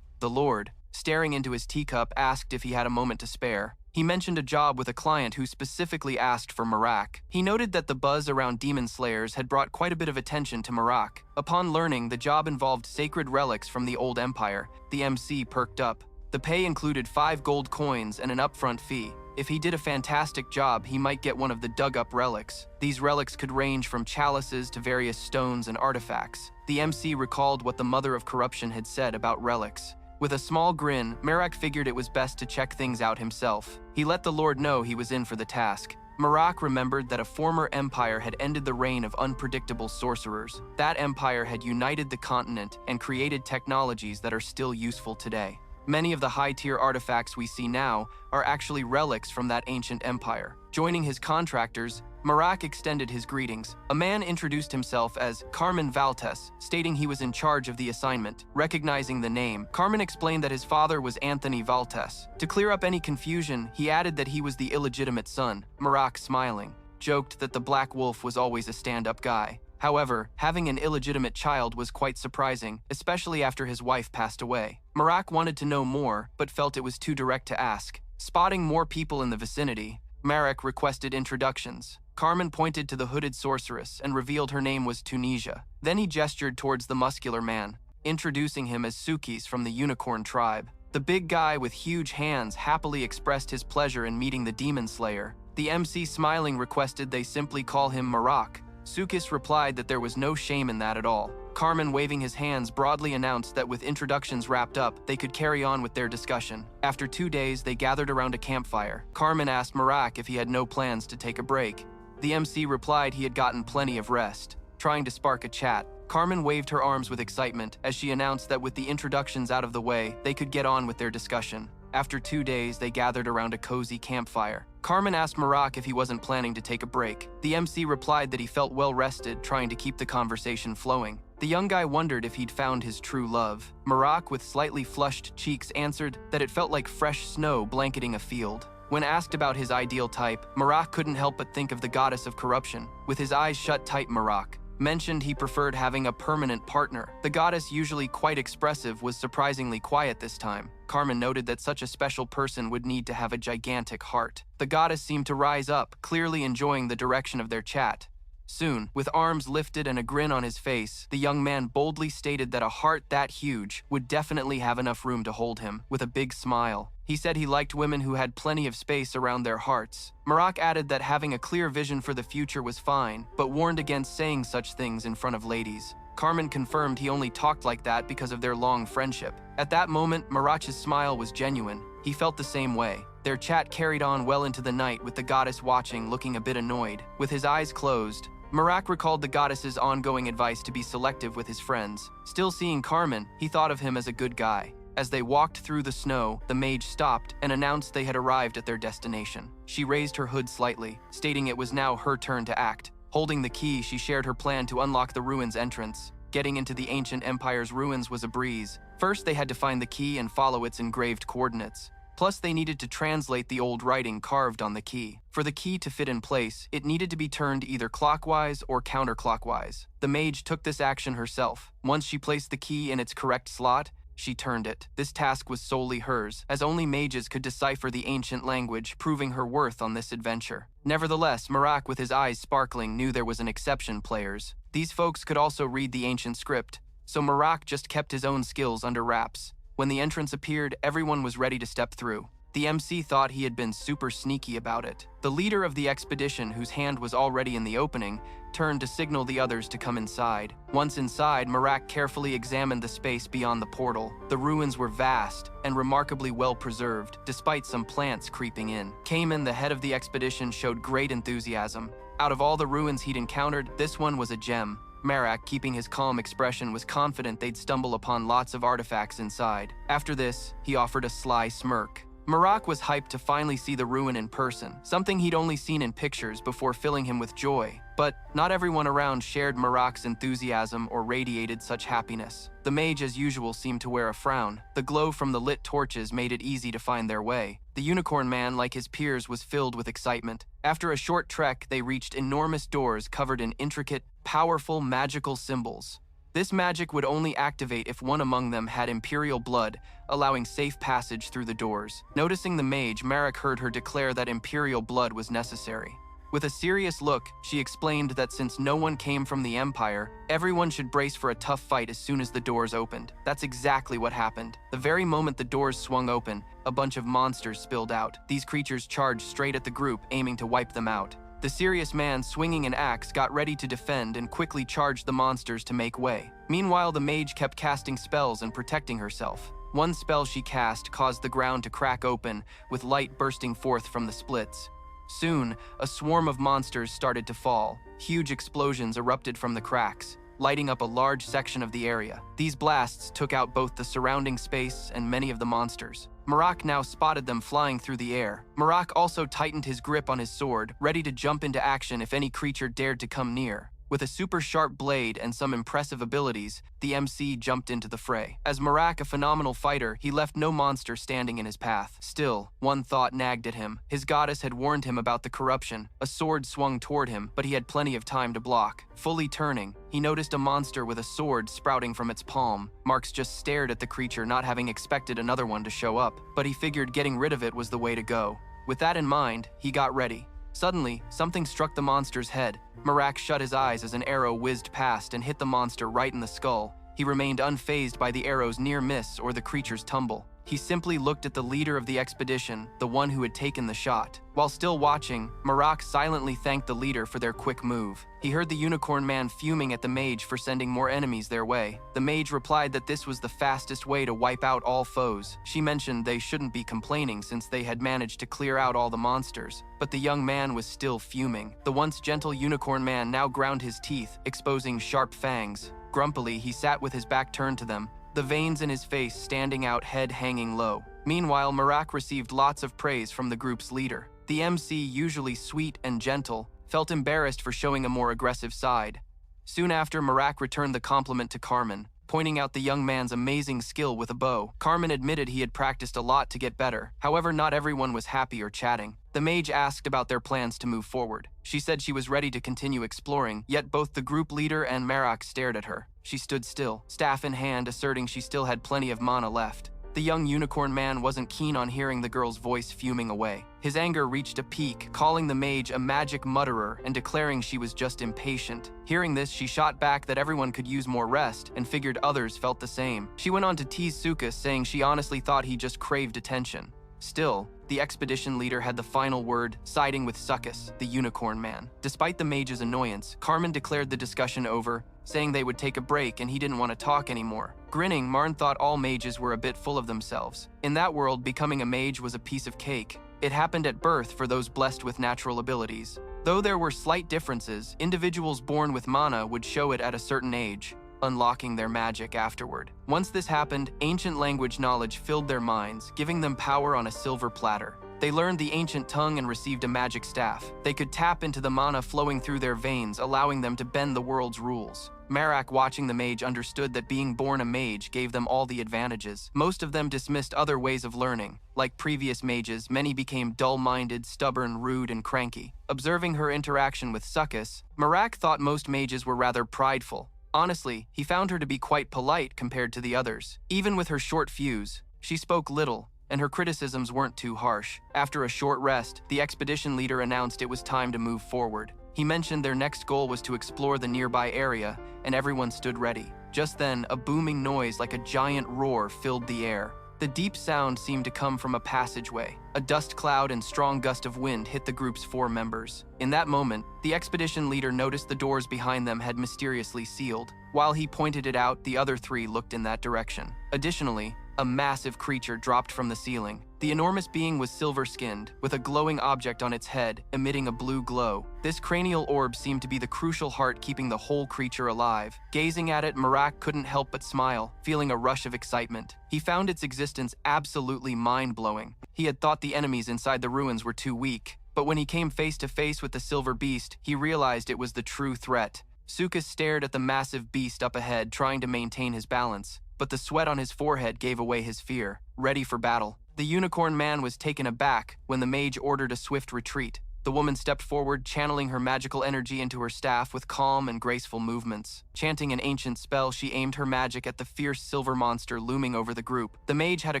The Lord, staring into his teacup, asked if he had a moment to spare. He mentioned a job with a client who specifically asked for Marak. He noted that the buzz around demon slayers had brought quite a bit of attention to Marak. Upon learning the job involved sacred relics from the old empire, the MC perked up. The pay included 5 gold coins and an upfront fee. If he did a fantastic job, he might get one of the dug-up relics. These relics could range from chalices to various stones and artifacts. The MC recalled what the mother of corruption had said about relics. With a small grin, Marak figured it was best to check things out himself. He let the Lord know he was in for the task. Marak remembered that a former empire had ended the reign of unpredictable sorcerers. That empire had united the continent and created technologies that are still useful today. Many of the high-tier artifacts we see now are actually relics from that ancient empire. Joining his contractors, Marak extended his greetings. A man introduced himself as Carmen Valtes, stating he was in charge of the assignment. Recognizing the name, Carmen explained that his father was Anthony Valtes. To clear up any confusion, he added that he was the illegitimate son. Marak, smiling, joked that the Black Wolf was always a stand-up guy. However, having an illegitimate child was quite surprising, especially after his wife passed away. Marak wanted to know more, but felt it was too direct to ask. Spotting more people in the vicinity, Marak requested introductions. Carmen pointed to the hooded sorceress and revealed her name was Tunisia. Then he gestured towards the muscular man, introducing him as Sukis from the Unicorn tribe. The big guy with huge hands happily expressed his pleasure in meeting the demon slayer. The MC, smiling, requested they simply call him Marak. Sukis replied that there was no shame in that at all. Carmen, waving his hands, broadly announced that with introductions wrapped up, they could carry on with their discussion. After 2 days, they gathered around a campfire. Carmen asked Marak if he had no plans to take a break. The MC replied he had gotten plenty of rest. Trying to spark a chat, Carmen waved her arms with excitement as she announced that with the introductions out of the way, they could get on with their discussion. After 2 days, they gathered around a cozy campfire. Carmen asked Marak if he wasn't planning to take a break. The MC replied that he felt well rested, trying to keep the conversation flowing. The young guy wondered if he'd found his true love. Marak, with slightly flushed cheeks, answered that it felt like fresh snow blanketing a field. When asked about his ideal type, Marak couldn't help but think of the goddess of corruption. With his eyes shut tight, Marak mentioned he preferred having a permanent partner. The goddess, usually quite expressive, was surprisingly quiet this time. Carmen noted that such a special person would need to have a gigantic heart. The goddess seemed to rise up, clearly enjoying the direction of their chat. Soon, with arms lifted and a grin on his face, the young man boldly stated that a heart that huge would definitely have enough room to hold him. With a big smile, he said he liked women who had plenty of space around their hearts. Marak added that having a clear vision for the future was fine, but warned against saying such things in front of ladies. Carmen confirmed he only talked like that because of their long friendship. At that moment, Marak's smile was genuine. He felt the same way. Their chat carried on well into the night, with the goddess watching, looking a bit annoyed. With his eyes closed, Marak recalled the goddess's ongoing advice to be selective with his friends. Still seeing Carmen, he thought of him as a good guy. As they walked through the snow, the mage stopped and announced they had arrived at their destination. She raised her hood slightly, stating it was now her turn to act. Holding the key, she shared her plan to unlock the ruins' entrance. Getting into the ancient empire's ruins was a breeze. First, they had to find the key and follow its engraved coordinates. Plus, they needed to translate the old writing carved on the key. For the key to fit in place, it needed to be turned either clockwise or counterclockwise. The mage took this action herself. Once she placed the key in its correct slot, she turned it. This task was solely hers, as only mages could decipher the ancient language, proving her worth on this adventure. Nevertheless, Marak, with his eyes sparkling, knew there was an exception, players. These folks could also read the ancient script, so Marak just kept his own skills under wraps. When the entrance appeared, everyone was ready to step through. The MC thought he had been super sneaky about it. The leader of the expedition, whose hand was already in the opening, turned to signal the others to come inside. Once inside, Marak carefully examined the space beyond the portal. The ruins were vast and remarkably well preserved, despite some plants creeping in. Cayman, the head of the expedition, showed great enthusiasm. Out of all the ruins he'd encountered, this one was a gem. Marak, keeping his calm expression, was confident they'd stumble upon lots of artifacts inside. After this, he offered a sly smirk. Marak was hyped to finally see the ruin in person, something he'd only seen in pictures before filling him with joy. But not everyone around shared Marak's enthusiasm or radiated such happiness. The mage, as usual, seemed to wear a frown. The glow from the lit torches made it easy to find their way. The unicorn man, like his peers, was filled with excitement. After a short trek, they reached enormous doors covered in intricate, powerful, magical symbols. This magic would only activate if one among them had imperial blood, allowing safe passage through the doors. Noticing the mage, Marak heard her declare that imperial blood was necessary. With a serious look, she explained that since no one came from the Empire, everyone should brace for a tough fight as soon as the doors opened. That's exactly what happened. The very moment the doors swung open, a bunch of monsters spilled out. These creatures charged straight at the group, aiming to wipe them out. The serious man, swinging an axe, got ready to defend and quickly charged the monsters to make way. Meanwhile, the mage kept casting spells and protecting herself. One spell she cast caused the ground to crack open, with light bursting forth from the splits. Soon, a swarm of monsters started to fall. Huge explosions erupted from the cracks, lighting up a large section of the area. These blasts took out both the surrounding space and many of the monsters. Marak now spotted them flying through the air. Marak also tightened his grip on his sword, ready to jump into action if any creature dared to come near. With a super sharp blade and some impressive abilities, the MC jumped into the fray. As Marak, a phenomenal fighter, he left no monster standing in his path. Still, one thought nagged at him. His goddess had warned him about the corruption. A sword swung toward him, but he had plenty of time to block. Fully turning, he noticed a monster with a sword sprouting from its palm. Marks just stared at the creature, not having expected another one to show up, but he figured getting rid of it was the way to go. With that in mind, he got ready. Suddenly, something struck the monster's head. Marak shut his eyes as an arrow whizzed past and hit the monster right in the skull. He remained unfazed by the arrow's near miss or the creature's tumble. He simply looked at the leader of the expedition, the one who had taken the shot. While still watching, Marak silently thanked the leader for their quick move. He heard the unicorn man fuming at the mage for sending more enemies their way. The mage replied that this was the fastest way to wipe out all foes. She mentioned they shouldn't be complaining since they had managed to clear out all the monsters. But the young man was still fuming. The once gentle unicorn man now ground his teeth, exposing sharp fangs. Grumpily, he sat with his back turned to them, the veins in his face standing out, head hanging low. Meanwhile, Marak received lots of praise from the group's leader. The MC, usually sweet and gentle, felt embarrassed for showing a more aggressive side. Soon after, Marak returned the compliment to Carmen, pointing out the young man's amazing skill with a bow. Carmen admitted he had practiced a lot to get better. However, not everyone was happy or chatting. The mage asked about their plans to move forward. She said she was ready to continue exploring, yet both the group leader and Marak stared at her. She stood still, staff in hand, asserting she still had plenty of mana left. The young unicorn man wasn't keen on hearing the girl's voice fuming away. His anger reached a peak, calling the mage a magic mutterer and declaring she was just impatient. Hearing this, she shot back that everyone could use more rest and figured others felt the same. She went on to tease Sukas, saying she honestly thought he just craved attention. Still, the expedition leader had the final word, siding with Sukas, the unicorn man. Despite the mage's annoyance, Carmen declared the discussion over, saying they would take a break and he didn't want to talk anymore. Grinning, Marn thought all mages were a bit full of themselves. In that world, becoming a mage was a piece of cake. It happened at birth for those blessed with natural abilities. Though there were slight differences, individuals born with mana would show it at a certain age, unlocking their magic afterward. Once this happened, ancient language knowledge filled their minds, giving them power on a silver platter. They learned the ancient tongue and received a magic staff. They could tap into the mana flowing through their veins, allowing them to bend the world's rules. Marak, watching the mage, understood that being born a mage gave them all the advantages. Most of them dismissed other ways of learning. Like previous mages, many became dull-minded, stubborn, rude, and cranky. Observing her interaction with Succus, Marak thought most mages were rather prideful. Honestly, he found her to be quite polite compared to the others. Even with her short fuse, she spoke little, and her criticisms weren't too harsh. After a short rest, the expedition leader announced it was time to move forward. He mentioned their next goal was to explore the nearby area, and everyone stood ready. Just then, a booming noise like a giant roar filled the air. The deep sound seemed to come from a passageway. A dust cloud and strong gust of wind hit the group's 4 members. In that moment, the expedition leader noticed the doors behind them had mysteriously sealed. While he pointed it out, the other 3 looked in that direction. Additionally, a massive creature dropped from the ceiling. The enormous being was silver-skinned, with a glowing object on its head, emitting a blue glow. This cranial orb seemed to be the crucial heart keeping the whole creature alive. Gazing at it, Marak couldn't help but smile, feeling a rush of excitement. He found its existence absolutely mind-blowing. He had thought the enemies inside the ruins were too weak, but when he came face to face with the silver beast, he realized it was the true threat. Succus stared at the massive beast up ahead, trying to maintain his balance. But the sweat on his forehead gave away his fear. Ready for battle, the unicorn man was taken aback when the mage ordered a swift retreat. The woman stepped forward, channeling her magical energy into her staff with calm and graceful movements. Chanting an ancient spell, she aimed her magic at the fierce silver monster looming over the group. The mage had a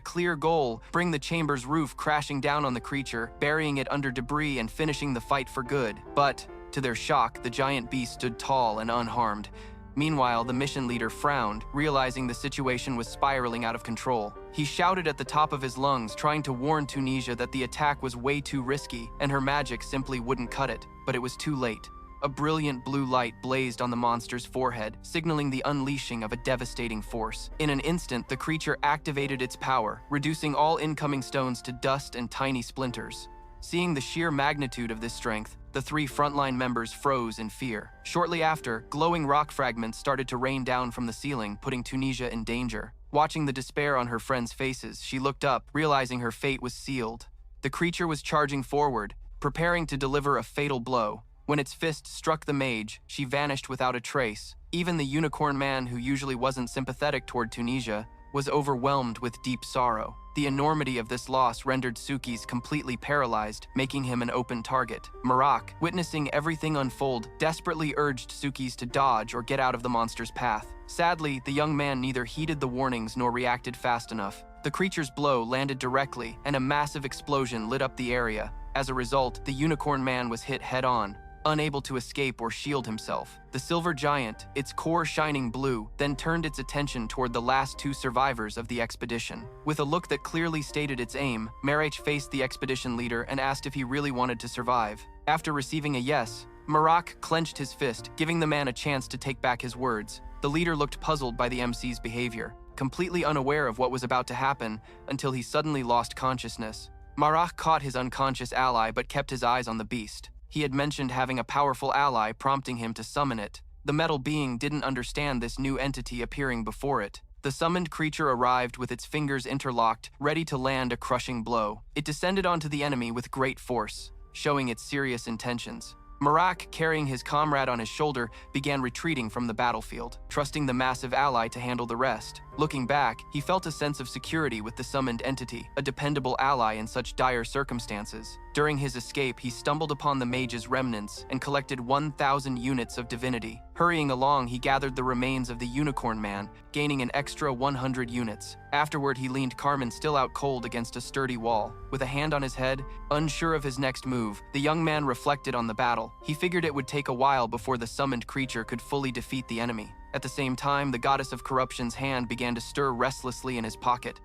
clear goal: bring the chamber's roof crashing down on the creature, burying it under debris and finishing the fight for good. But, to their shock, the giant beast stood tall and unharmed. Meanwhile, the mission leader frowned, realizing the situation was spiraling out of control. He shouted at the top of his lungs, trying to warn Tunisia that the attack was way too risky, and her magic simply wouldn't cut it. But it was too late. A brilliant blue light blazed on the monster's forehead, signaling the unleashing of a devastating force. In an instant, the creature activated its power, reducing all incoming stones to dust and tiny splinters. Seeing the sheer magnitude of this strength, the 3 frontline members froze in fear. Shortly after, glowing rock fragments started to rain down from the ceiling, putting Tunisia in danger. Watching the despair on her friends' faces, she looked up, realizing her fate was sealed. The creature was charging forward, preparing to deliver a fatal blow. When its fist struck the mage, she vanished without a trace. Even the unicorn man, who usually wasn't sympathetic toward Tunisia, was overwhelmed with deep sorrow. The enormity of this loss rendered Suki's completely paralyzed, making him an open target. Marak, witnessing everything unfold, desperately urged Suki's to dodge or get out of the monster's path. Sadly, the young man neither heeded the warnings nor reacted fast enough. The creature's blow landed directly, and a massive explosion lit up the area. As a result, the unicorn man was hit head-on, unable to escape or shield himself. The silver giant, its core shining blue, then turned its attention toward the last 2 survivors of the expedition. With a look that clearly stated its aim, Marach faced the expedition leader and asked if he really wanted to survive. After receiving a yes, Marak clenched his fist, giving the man a chance to take back his words. The leader looked puzzled by the MC's behavior, completely unaware of what was about to happen until he suddenly lost consciousness. Marak caught his unconscious ally but kept his eyes on the beast. He had mentioned having a powerful ally, prompting him to summon it. The metal being didn't understand this new entity appearing before it. The summoned creature arrived with its fingers interlocked, ready to land a crushing blow. It descended onto the enemy with great force, showing its serious intentions. Marak, carrying his comrade on his shoulder, began retreating from the battlefield, trusting the massive ally to handle the rest. Looking back, he felt a sense of security with the summoned entity, a dependable ally in such dire circumstances. During his escape, he stumbled upon the mage's remnants and collected 1,000 units of divinity. Hurrying along, he gathered the remains of the unicorn man, gaining an extra 100 units. Afterward, he leaned Carmen still out cold against a sturdy wall. With a hand on his head, unsure of his next move, the young man reflected on the battle. He figured it would take a while before the summoned creature could fully defeat the enemy. At the same time, the goddess of corruption's hand began to stir restlessly in his pocket.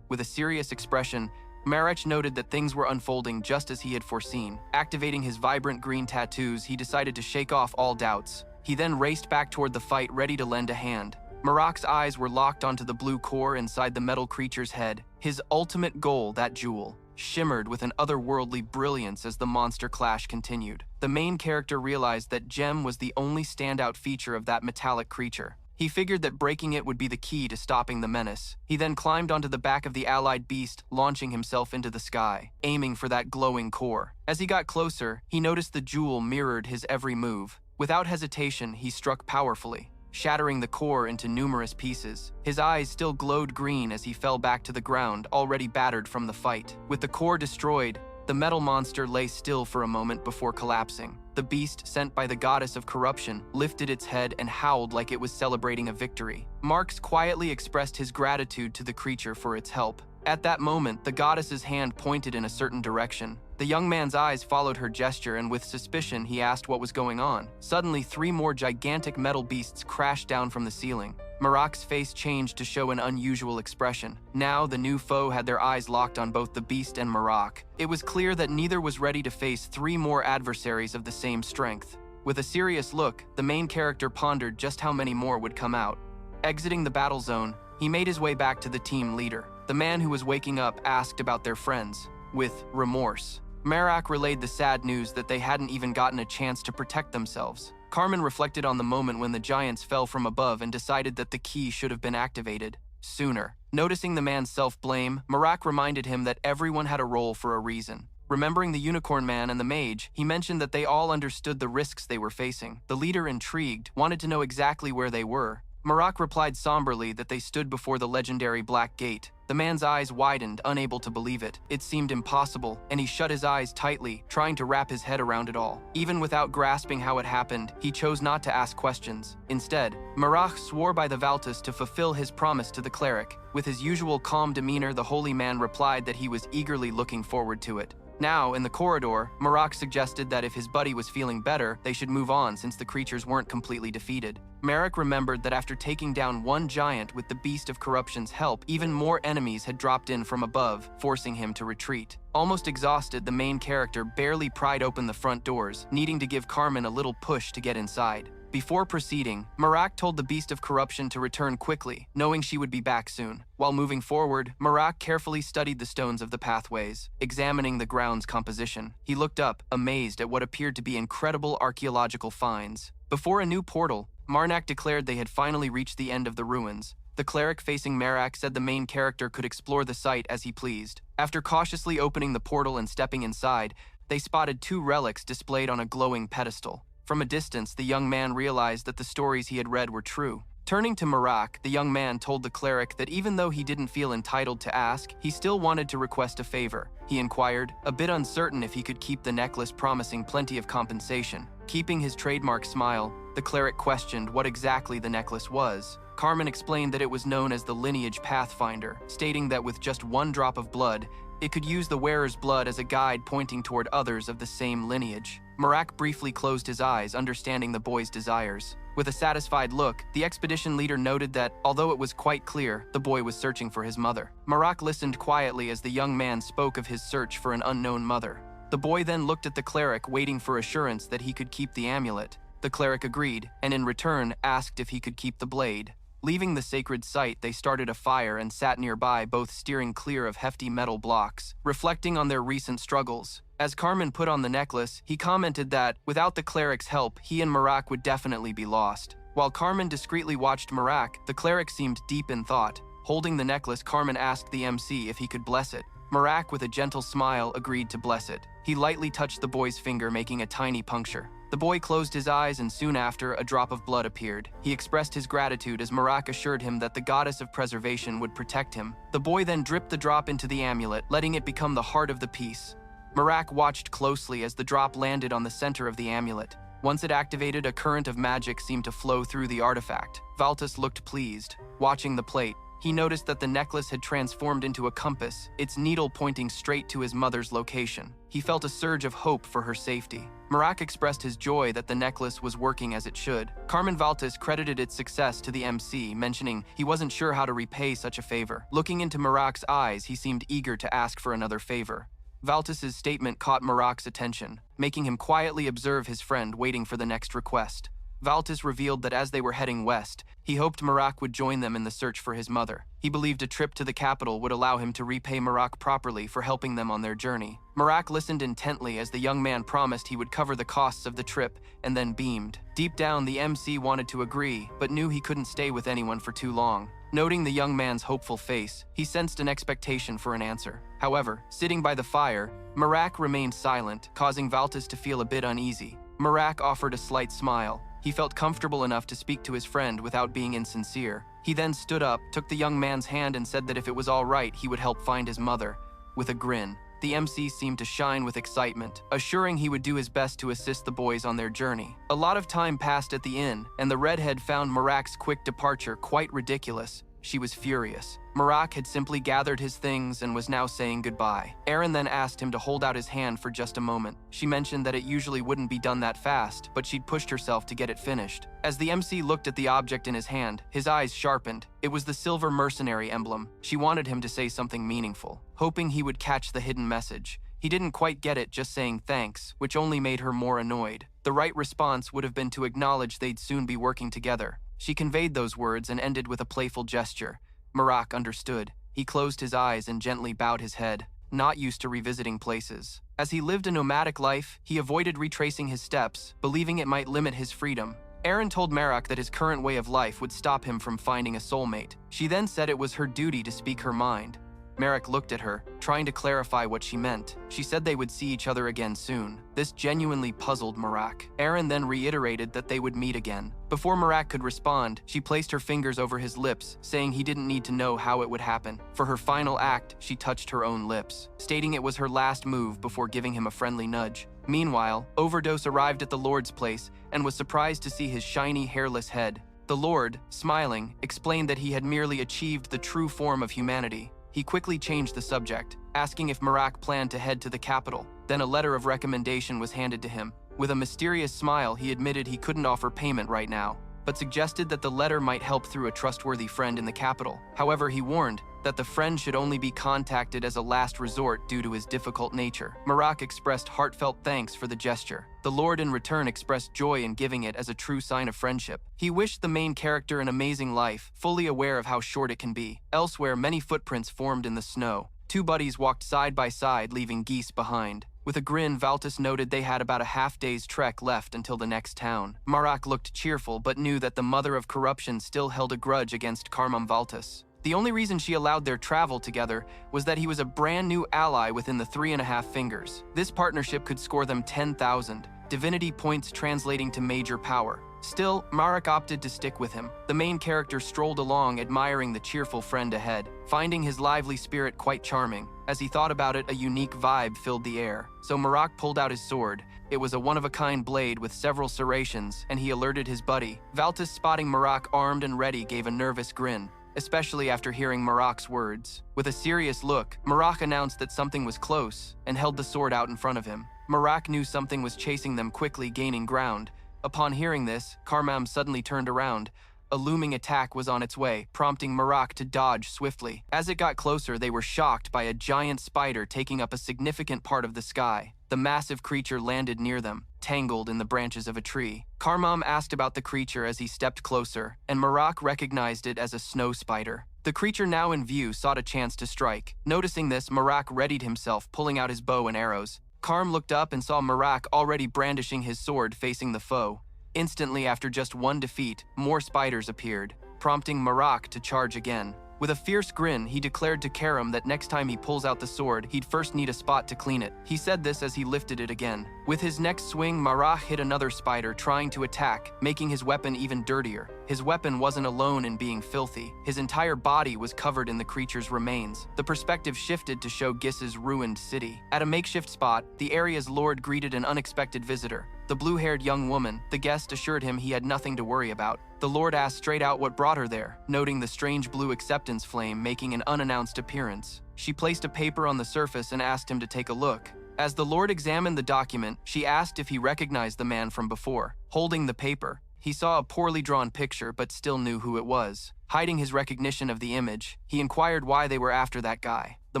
With a serious expression, Marach noted that things were unfolding just as he had foreseen. Activating his vibrant green tattoos, he decided to shake off all doubts. He then raced back toward the fight, ready to lend a hand. Marach's eyes were locked onto the blue core inside the metal creature's head. His ultimate goal, that jewel, shimmered with an otherworldly brilliance as the monster clash continued. The main character realized that gem was the only standout feature of that metallic creature. He figured that breaking it would be the key to stopping the menace. He then climbed onto the back of the allied beast, launching himself into the sky, aiming for that glowing core. As he got closer, he noticed the jewel mirrored his every move. Without hesitation, he struck powerfully. shattering the core into numerous pieces. His eyes still glowed green as he fell back to the ground, already battered from the fight. With the core destroyed, the metal monster lay still for a moment before collapsing. The beast, sent by the goddess of corruption, lifted its head and howled like it was celebrating a victory. Marx quietly expressed his gratitude to the creature for its help. At that moment, the goddess's hand pointed in a certain direction. The young man's eyes followed her gesture, and with suspicion, he asked what was going on. Suddenly, 3 more gigantic metal beasts crashed down from the ceiling. Marak's face changed to show an unusual expression. Now, the new foe had their eyes locked on both the beast and Marak. It was clear that neither was ready to face 3 more adversaries of the same strength. With a serious look, the main character pondered just how many more would come out. Exiting the battle zone, he made his way back to the team leader. The man who was waking up asked about their friends, with remorse. Marak relayed the sad news that they hadn't even gotten a chance to protect themselves. Carmen reflected on the moment when the giants fell from above and decided that the key should have been activated sooner. Noticing the man's self-blame, Marak reminded him that everyone had a role for a reason. Remembering the Unicorn Man and the Mage, he mentioned that they all understood the risks they were facing. The leader, intrigued, wanted to know exactly where they were. Marak replied somberly that they stood before the legendary Black Gate. The man's eyes widened, unable to believe it. It seemed impossible, and he shut his eyes tightly, trying to wrap his head around it all. Even without grasping how it happened, he chose not to ask questions. Instead, Marak swore by the Valtus to fulfill his promise to the cleric. With his usual calm demeanor, the holy man replied that he was eagerly looking forward to it. Now, in the corridor, Marak suggested that if his buddy was feeling better, they should move on since the creatures weren't completely defeated. Marak remembered that after taking down one giant with the Beast of Corruption's help, even more enemies had dropped in from above, forcing him to retreat. Almost exhausted, the main character barely pried open the front doors, needing to give Carmen a little push to get inside. Before proceeding, Marak told the Beast of Corruption to return quickly, knowing she would be back soon. While moving forward, Marak carefully studied the stones of the pathways, examining the ground's composition. He looked up, amazed at what appeared to be incredible archaeological finds. Before a new portal, Marnak declared they had finally reached the end of the ruins. The cleric facing Marak said the main character could explore the site as he pleased. After cautiously opening the portal and stepping inside, they spotted 2 relics displayed on a glowing pedestal. From a distance, the young man realized that the stories he had read were true. Turning to Marak, the young man told the cleric that even though he didn't feel entitled to ask, he still wanted to request a favor. He inquired, a bit uncertain if he could keep the necklace, promising plenty of compensation. Keeping his trademark smile, the cleric questioned what exactly the necklace was. Carmen explained that it was known as the Lineage Pathfinder, stating that with just 1 drop of blood, it could use the wearer's blood as a guide pointing toward others of the same lineage. Marak briefly closed his eyes, understanding the boy's desires. With a satisfied look, the expedition leader noted that, although it was quite clear, the boy was searching for his mother. Marak listened quietly as the young man spoke of his search for an unknown mother. The boy then looked at the cleric, waiting for assurance that he could keep the amulet. The cleric agreed, and in return asked if he could keep the blade. Leaving the sacred site, they started a fire and sat nearby, both steering clear of hefty metal blocks, reflecting on their recent struggles. As Carmen put on the necklace, he commented that, without the cleric's help, he and Marak would definitely be lost. While Carmen discreetly watched Marak, the cleric seemed deep in thought. Holding the necklace, Carmen asked the MC if he could bless it. Marak, with a gentle smile, agreed to bless it. He lightly touched the boy's finger, making a tiny puncture. The boy closed his eyes, and soon after, a drop of blood appeared. He expressed his gratitude as Marak assured him that the goddess of preservation would protect him. The boy then dripped the drop into the amulet, letting it become the heart of the piece. Marak watched closely as the drop landed on the center of the amulet. Once it activated, a current of magic seemed to flow through the artifact. Valtus looked pleased. Watching the plate, he noticed that the necklace had transformed into a compass, its needle pointing straight to his mother's location. He felt a surge of hope for her safety. Marak expressed his joy that the necklace was working as it should. Carmen Valtus credited its success to the MC, mentioning he wasn't sure how to repay such a favor. Looking into Marak's eyes, he seemed eager to ask for another favor. Valtus's statement caught Marak's attention, making him quietly observe his friend waiting for the next request. Valtus revealed that as they were heading west, he hoped Marak would join them in the search for his mother. He believed a trip to the capital would allow him to repay Marak properly for helping them on their journey. Marak listened intently as the young man promised he would cover the costs of the trip, and then beamed. Deep down, the MC wanted to agree, but knew he couldn't stay with anyone for too long. Noting the young man's hopeful face, he sensed an expectation for an answer. However, sitting by the fire, Marak remained silent, causing Valtus to feel a bit uneasy. Marak offered a slight smile. He felt comfortable enough to speak to his friend without being insincere. He then stood up, took the young man's hand and said that if it was all right, he would help find his mother. With a grin, the MC seemed to shine with excitement, assuring he would do his best to assist the boys on their journey. A lot of time passed at the inn, and the redhead found Marak's quick departure quite ridiculous. She was furious. Marak had simply gathered his things and was now saying goodbye. Aaron then asked him to hold out his hand for just a moment. She mentioned that it usually wouldn't be done that fast, but she'd pushed herself to get it finished. As the MC looked at the object in his hand, his eyes sharpened. It was the silver mercenary emblem. She wanted him to say something meaningful, hoping he would catch the hidden message. He didn't quite get it, just saying thanks, which only made her more annoyed. The right response would have been to acknowledge they'd soon be working together. She conveyed those words and ended with a playful gesture. Marak understood. He closed his eyes and gently bowed his head, not used to revisiting places. As he lived a nomadic life, he avoided retracing his steps, believing it might limit his freedom. Aaron told Marak that his current way of life would stop him from finding a soulmate. She then said it was her duty to speak her mind. Marak looked at her, trying to clarify what she meant. She said they would see each other again soon. This genuinely puzzled Marak. Aaron then reiterated that they would meet again. Before Marak could respond, she placed her fingers over his lips, saying he didn't need to know how it would happen. For her final act, she touched her own lips, stating it was her last move before giving him a friendly nudge. Meanwhile, Overdose arrived at the Lord's place and was surprised to see his shiny, hairless head. The Lord, smiling, explained that he had merely achieved the true form of humanity. He quickly changed the subject, asking if Marak planned to head to the capital. Then a letter of recommendation was handed to him. With a mysterious smile, he admitted he couldn't offer payment right now, but suggested that the letter might help through a trustworthy friend in the capital. However, he warned that the friend should only be contacted as a last resort due to his difficult nature. Marak expressed heartfelt thanks for the gesture. The Lord in return expressed joy in giving it as a true sign of friendship. He wished the main character an amazing life, fully aware of how short it can be. Elsewhere, many footprints formed in the snow. Two buddies walked side by side, leaving geese behind. With a grin, Valtis noted they had about a half-day's trek left until the next town. Marak looked cheerful, but knew that the mother of corruption still held a grudge against Karmam Valtis. The only reason she allowed their travel together was that he was a brand new ally within the 3.5 fingers. This partnership could score them 10,000 divinity points, translating to major power. Still, Marak opted to stick with him. The main character strolled along, admiring the cheerful friend ahead, finding his lively spirit quite charming. As he thought about it, a unique vibe filled the air. So Marak pulled out his sword. It was a one-of-a-kind blade with several serrations, and he alerted his buddy. Valtis, spotting Marak armed and ready, gave a nervous grin, especially after hearing Marak's words. With a serious look, Marak announced that something was close and held the sword out in front of him. Marak knew something was chasing them, quickly gaining ground. Upon hearing this, Karmam suddenly turned around. A looming attack was on its way, prompting Marak to dodge swiftly. As it got closer, they were shocked by a giant spider taking up a significant part of the sky. The massive creature landed near them, tangled in the branches of a tree. Karmam asked about the creature as he stepped closer, and Marak recognized it as a snow spider. The creature now in view sought a chance to strike. Noticing this, Marak readied himself, pulling out his bow and arrows. Karm looked up and saw Marak already brandishing his sword facing the foe. Instantly, after just one defeat, more spiders appeared, prompting Marak to charge again. With a fierce grin, he declared to Karam that next time he pulls out the sword, he'd first need a spot to clean it. He said this as he lifted it again. With his next swing, Marak hit another spider, trying to attack, making his weapon even dirtier. His weapon wasn't alone in being filthy. His entire body was covered in the creature's remains. The perspective shifted to show Gis's ruined city. At a makeshift spot, the area's lord greeted an unexpected visitor. The blue-haired young woman. The guest assured him he had nothing to worry about. The lord asked straight out what brought her there, noting the strange blue acceptance flame making an unannounced appearance. She placed a paper on the surface and asked him to take a look. As the lord examined the document, she asked if he recognized the man from before. Holding the paper, he saw a poorly drawn picture but still knew who it was. Hiding his recognition of the image, he inquired why they were after that guy. The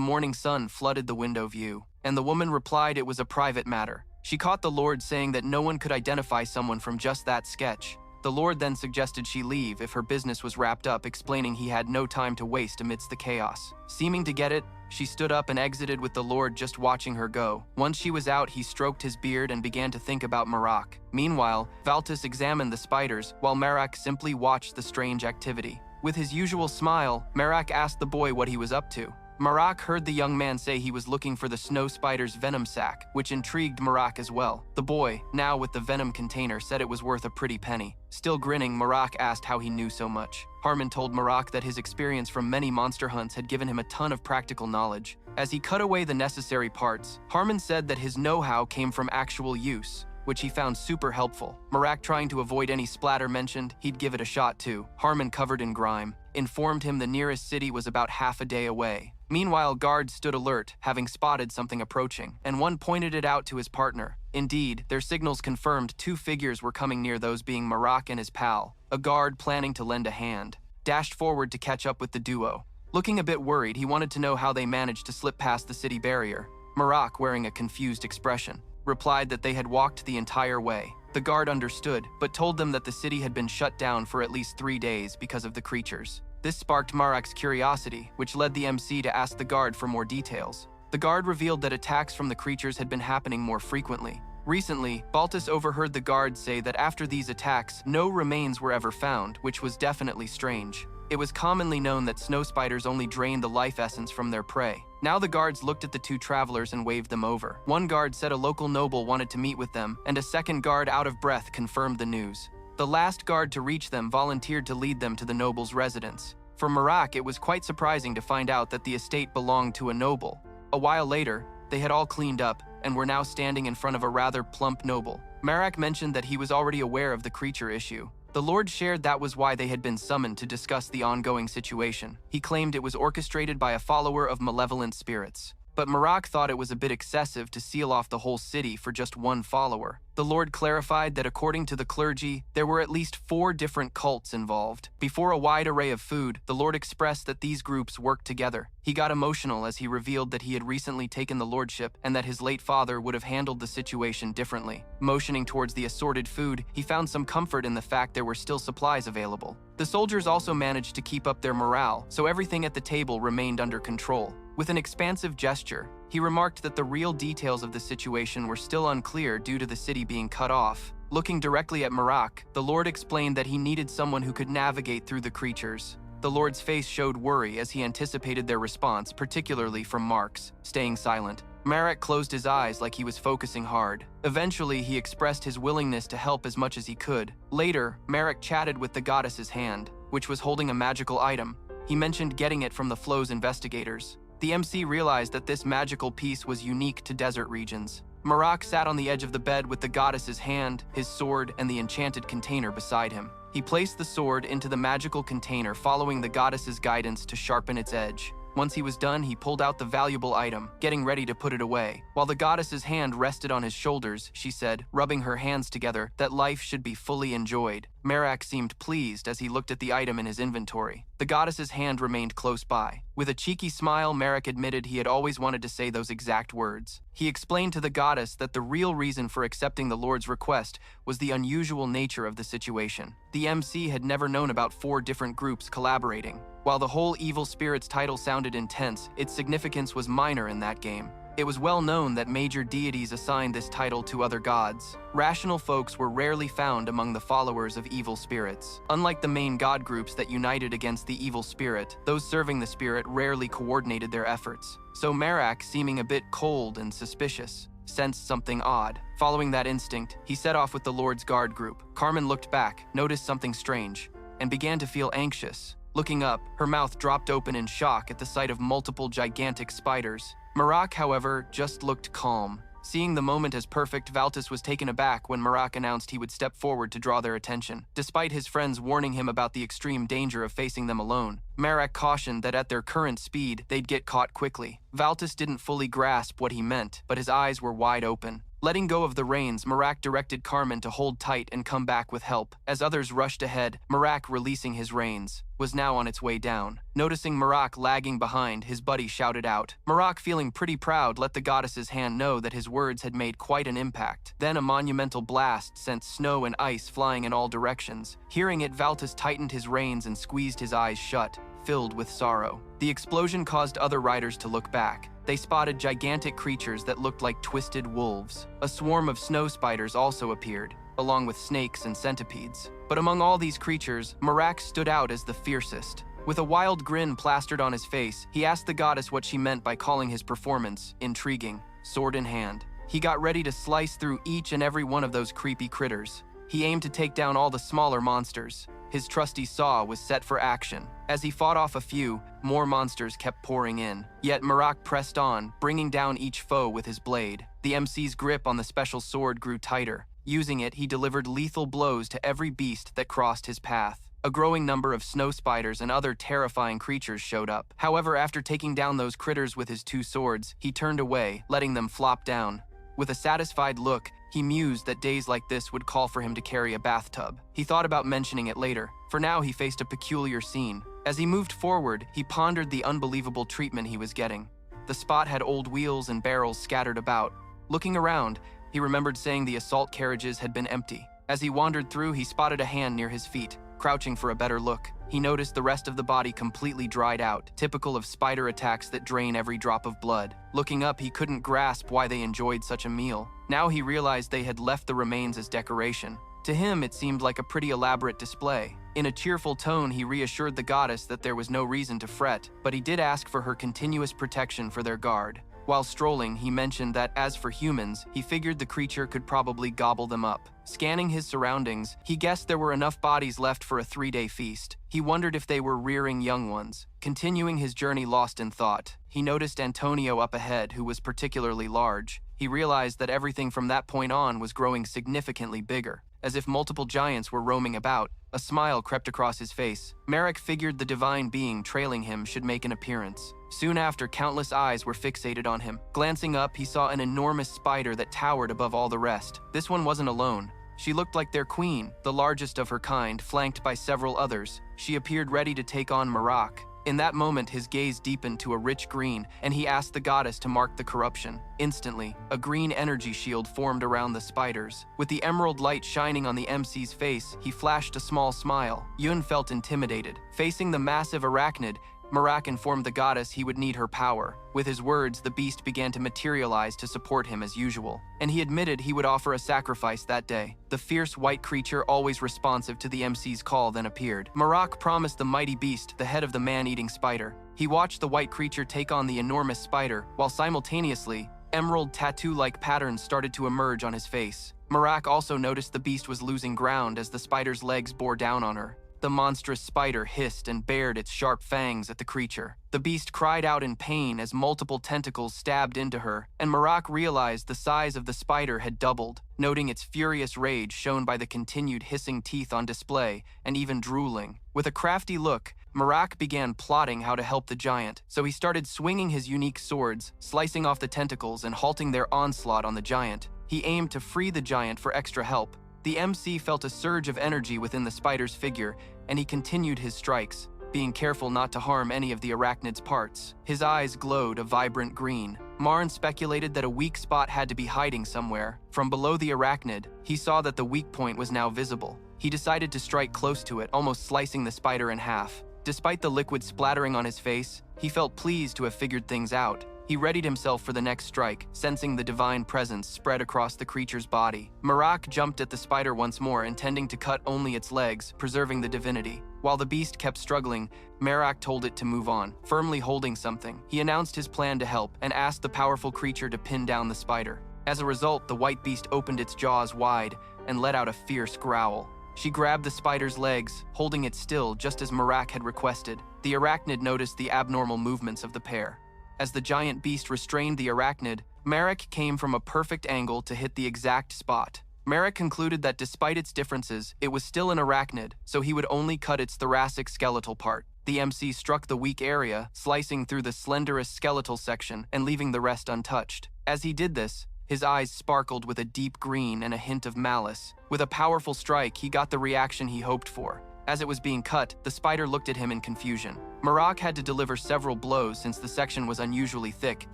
morning sun flooded the window view, and the woman replied it was a private matter. She caught the lord saying that no one could identify someone from just that sketch. The lord then suggested she leave if her business was wrapped up, explaining he had no time to waste amidst the chaos. Seeming to get it, she stood up and exited with the lord just watching her go. Once she was out, he stroked his beard and began to think about Marak. Meanwhile, Valtis examined the spiders, while Marak simply watched the strange activity. With his usual smile, Marak asked the boy what he was up to. Marak heard the young man say he was looking for the snow spider's venom sac, which intrigued Marak as well. The boy, now with the venom container, said it was worth a pretty penny. Still grinning, Marak asked how he knew so much. Harmon told Marak that his experience from many monster hunts had given him a ton of practical knowledge. As he cut away the necessary parts, Harmon said that his know-how came from actual use, which he found super helpful. Marak, trying to avoid any splatter mentioned, he'd give it a shot too. Harmon, covered in grime, informed him the nearest city was about half a day away. Meanwhile, guards stood alert, having spotted something approaching, and one pointed it out to his partner. Indeed, their signals confirmed 2 figures were coming near, those being Marak and his pal. A guard, planning to lend a hand, dashed forward to catch up with the duo. Looking a bit worried, he wanted to know how they managed to slip past the city barrier. Marak, wearing a confused expression, replied that they had walked the entire way. The guard understood, but told them that the city had been shut down for at least 3 days because of the creatures. This sparked Marak's curiosity, which led the MC to ask the guard for more details. The guard revealed that attacks from the creatures had been happening more frequently. Recently, Baltus overheard the guard say that after these attacks, no remains were ever found, which was definitely strange. It was commonly known that snow spiders only drain the life essence from their prey. Now the guards looked at the 2 travelers and waved them over. One guard said a local noble wanted to meet with them, and a second guard, out of breath, confirmed the news. The last guard to reach them volunteered to lead them to the noble's residence. For Marak, it was quite surprising to find out that the estate belonged to a noble. A while later, they had all cleaned up and were now standing in front of a rather plump noble. Marak mentioned that he was already aware of the creature issue. The Lord shared that was why they had been summoned to discuss the ongoing situation. He claimed it was orchestrated by a follower of malevolent spirits. But Marak thought it was a bit excessive to seal off the whole city for just one follower. The Lord clarified that according to the clergy, there were at least 4 different cults involved. Before a wide array of food, the Lord expressed that these groups worked together. He got emotional as he revealed that he had recently taken the lordship and that his late father would have handled the situation differently. Motioning towards the assorted food, he found some comfort in the fact there were still supplies available. The soldiers also managed to keep up their morale, so everything at the table remained under control. With an expansive gesture, he remarked that the real details of the situation were still unclear due to the city being cut off. Looking directly at Marak, the Lord explained that he needed someone who could navigate through the creatures. The Lord's face showed worry as he anticipated their response, particularly from Mark's. Staying silent, Marak closed his eyes like he was focusing hard. Eventually, he expressed his willingness to help as much as he could. Later, Marak chatted with the goddess's hand, which was holding a magical item. He mentioned getting it from the Flow's investigators. The MC realized that this magical piece was unique to desert regions. Marak sat on the edge of the bed with the goddess's hand, his sword, and the enchanted container beside him. He placed the sword into the magical container, following the goddess's guidance to sharpen its edge. Once he was done, he pulled out the valuable item, getting ready to put it away. While the goddess's hand rested on his shoulders, she said, rubbing her hands together, that life should be fully enjoyed. Marak seemed pleased as he looked at the item in his inventory. The goddess's hand remained close by. With a cheeky smile, Marak admitted he had always wanted to say those exact words. He explained to the goddess that the real reason for accepting the Lord's request was the unusual nature of the situation. The MC had never known about 4 different groups collaborating. While the whole evil spirit's title sounded intense, its significance was minor in that game. It was well known that major deities assigned this title to other gods. Rational folks were rarely found among the followers of evil spirits. Unlike the main god groups that united against the evil spirit, those serving the spirit rarely coordinated their efforts. So Marak, seeming a bit cold and suspicious, sensed something odd. Following that instinct, he set off with the Lord's guard group. Carmen looked back, noticed something strange, and began to feel anxious. Looking up, her mouth dropped open in shock at the sight of multiple gigantic spiders. Marak, however, just looked calm. Seeing the moment as perfect, Baltus was taken aback when Marak announced he would step forward to draw their attention. Despite his friends warning him about the extreme danger of facing them alone, Marak cautioned that at their current speed, they'd get caught quickly. Baltus didn't fully grasp what he meant, but his eyes were wide open. Letting go of the reins, Marak directed Carmen to hold tight and come back with help. As others rushed ahead, Marak, releasing his reins, was now on its way down. Noticing Marak lagging behind, his buddy shouted out. Marak, feeling pretty proud, let the goddess's hand know that his words had made quite an impact. Then a monumental blast sent snow and ice flying in all directions. Hearing it, Baltus tightened his reins and squeezed his eyes shut, filled with sorrow. The explosion caused other riders to look back. They spotted gigantic creatures that looked like twisted wolves. A swarm of snow spiders also appeared, along with snakes and centipedes. But among all these creatures, Marak stood out as the fiercest. With a wild grin plastered on his face, he asked the goddess what she meant by calling his performance intriguing, sword in hand. He got ready to slice through each and every one of those creepy critters. He aimed to take down all the smaller monsters. His trusty saw was set for action. As he fought off a few, more monsters kept pouring in. Yet Marak pressed on, bringing down each foe with his blade. The MC's grip on the special sword grew tighter. Using it, he delivered lethal blows to every beast that crossed his path. A growing number of snow spiders and other terrifying creatures showed up. However, after taking down those critters with his two swords, he turned away, letting them flop down. With a satisfied look, he mused that days like this would call for him to carry a bathtub. He thought about mentioning it later. For now, he faced a peculiar scene. As he moved forward, he pondered the unbelievable treatment he was getting. The spot had old wheels and barrels scattered about. Looking around, he remembered saying the assault carriages had been empty. As he wandered through, he spotted a hand near his feet. Crouching for a better look, he noticed the rest of the body completely dried out, typical of spider attacks that drain every drop of blood. Looking up, he couldn't grasp why they enjoyed such a meal. Now he realized they had left the remains as decoration. To him, it seemed like a pretty elaborate display. In a cheerful tone, he reassured the goddess that there was no reason to fret, but he did ask for her continuous protection for their guard. While strolling, he mentioned that as for humans, he figured the creature could probably gobble them up. Scanning his surroundings, he guessed there were enough bodies left for a 3-day feast. He wondered if they were rearing young ones. Continuing his journey lost in thought, he noticed Antonio up ahead, who was particularly large. He realized that everything from that point on was growing significantly bigger. As if multiple giants were roaming about, a smile crept across his face. Marek figured the divine being trailing him should make an appearance. Soon after, countless eyes were fixated on him. Glancing up, he saw an enormous spider that towered above all the rest. This one wasn't alone. She looked like their queen, the largest of her kind, flanked by several others. She appeared ready to take on Marak. In that moment, his gaze deepened to a rich green, and he asked the goddess to mark the corruption. Instantly, a green energy shield formed around the spiders. With the emerald light shining on the MC's face, he flashed a small smile. Yun felt intimidated. Facing the massive arachnid, Marak informed the goddess he would need her power. With his words, the beast began to materialize to support him as usual, and he admitted he would offer a sacrifice that day. The fierce white creature, always responsive to the MC's call, then appeared. Marak promised the mighty beast the head of the man-eating spider. He watched the white creature take on the enormous spider, while simultaneously, emerald tattoo-like patterns started to emerge on his face. Marak also noticed the beast was losing ground as the spider's legs bore down on her. The monstrous spider hissed and bared its sharp fangs at the creature. The beast cried out in pain as multiple tentacles stabbed into her, and Marak realized the size of the spider had doubled, noting its furious rage shown by the continued hissing teeth on display and even drooling. With a crafty look, Marak began plotting how to help the giant, so he started swinging his unique swords, slicing off the tentacles and halting their onslaught on the giant. He aimed to free the giant for extra help. The MC felt a surge of energy within the spider's figure, and he continued his strikes, being careful not to harm any of the arachnid's parts. His eyes glowed a vibrant green. Marn speculated that a weak spot had to be hiding somewhere. From below the arachnid, he saw that the weak point was now visible. He decided to strike close to it, almost slicing the spider in half. Despite the liquid splattering on his face, he felt pleased to have figured things out. He readied himself for the next strike, sensing the divine presence spread across the creature's body. Marak jumped at the spider once more, intending to cut only its legs, preserving the divinity. While the beast kept struggling, Marak told it to move on, firmly holding something. He announced his plan to help and asked the powerful creature to pin down the spider. As a result, the white beast opened its jaws wide and let out a fierce growl. She grabbed the spider's legs, holding it still just as Marak had requested. The arachnid noticed the abnormal movements of the pair. As the giant beast restrained the arachnid, Marek came from a perfect angle to hit the exact spot. Marek concluded that despite its differences, it was still an arachnid, so he would only cut its thoracic skeletal part. The MC struck the weak area, slicing through the slenderest skeletal section and leaving the rest untouched. As he did this, his eyes sparkled with a deep green and a hint of malice. With a powerful strike, he got the reaction he hoped for. As it was being cut, the spider looked at him in confusion. Marak had to deliver several blows since the section was unusually thick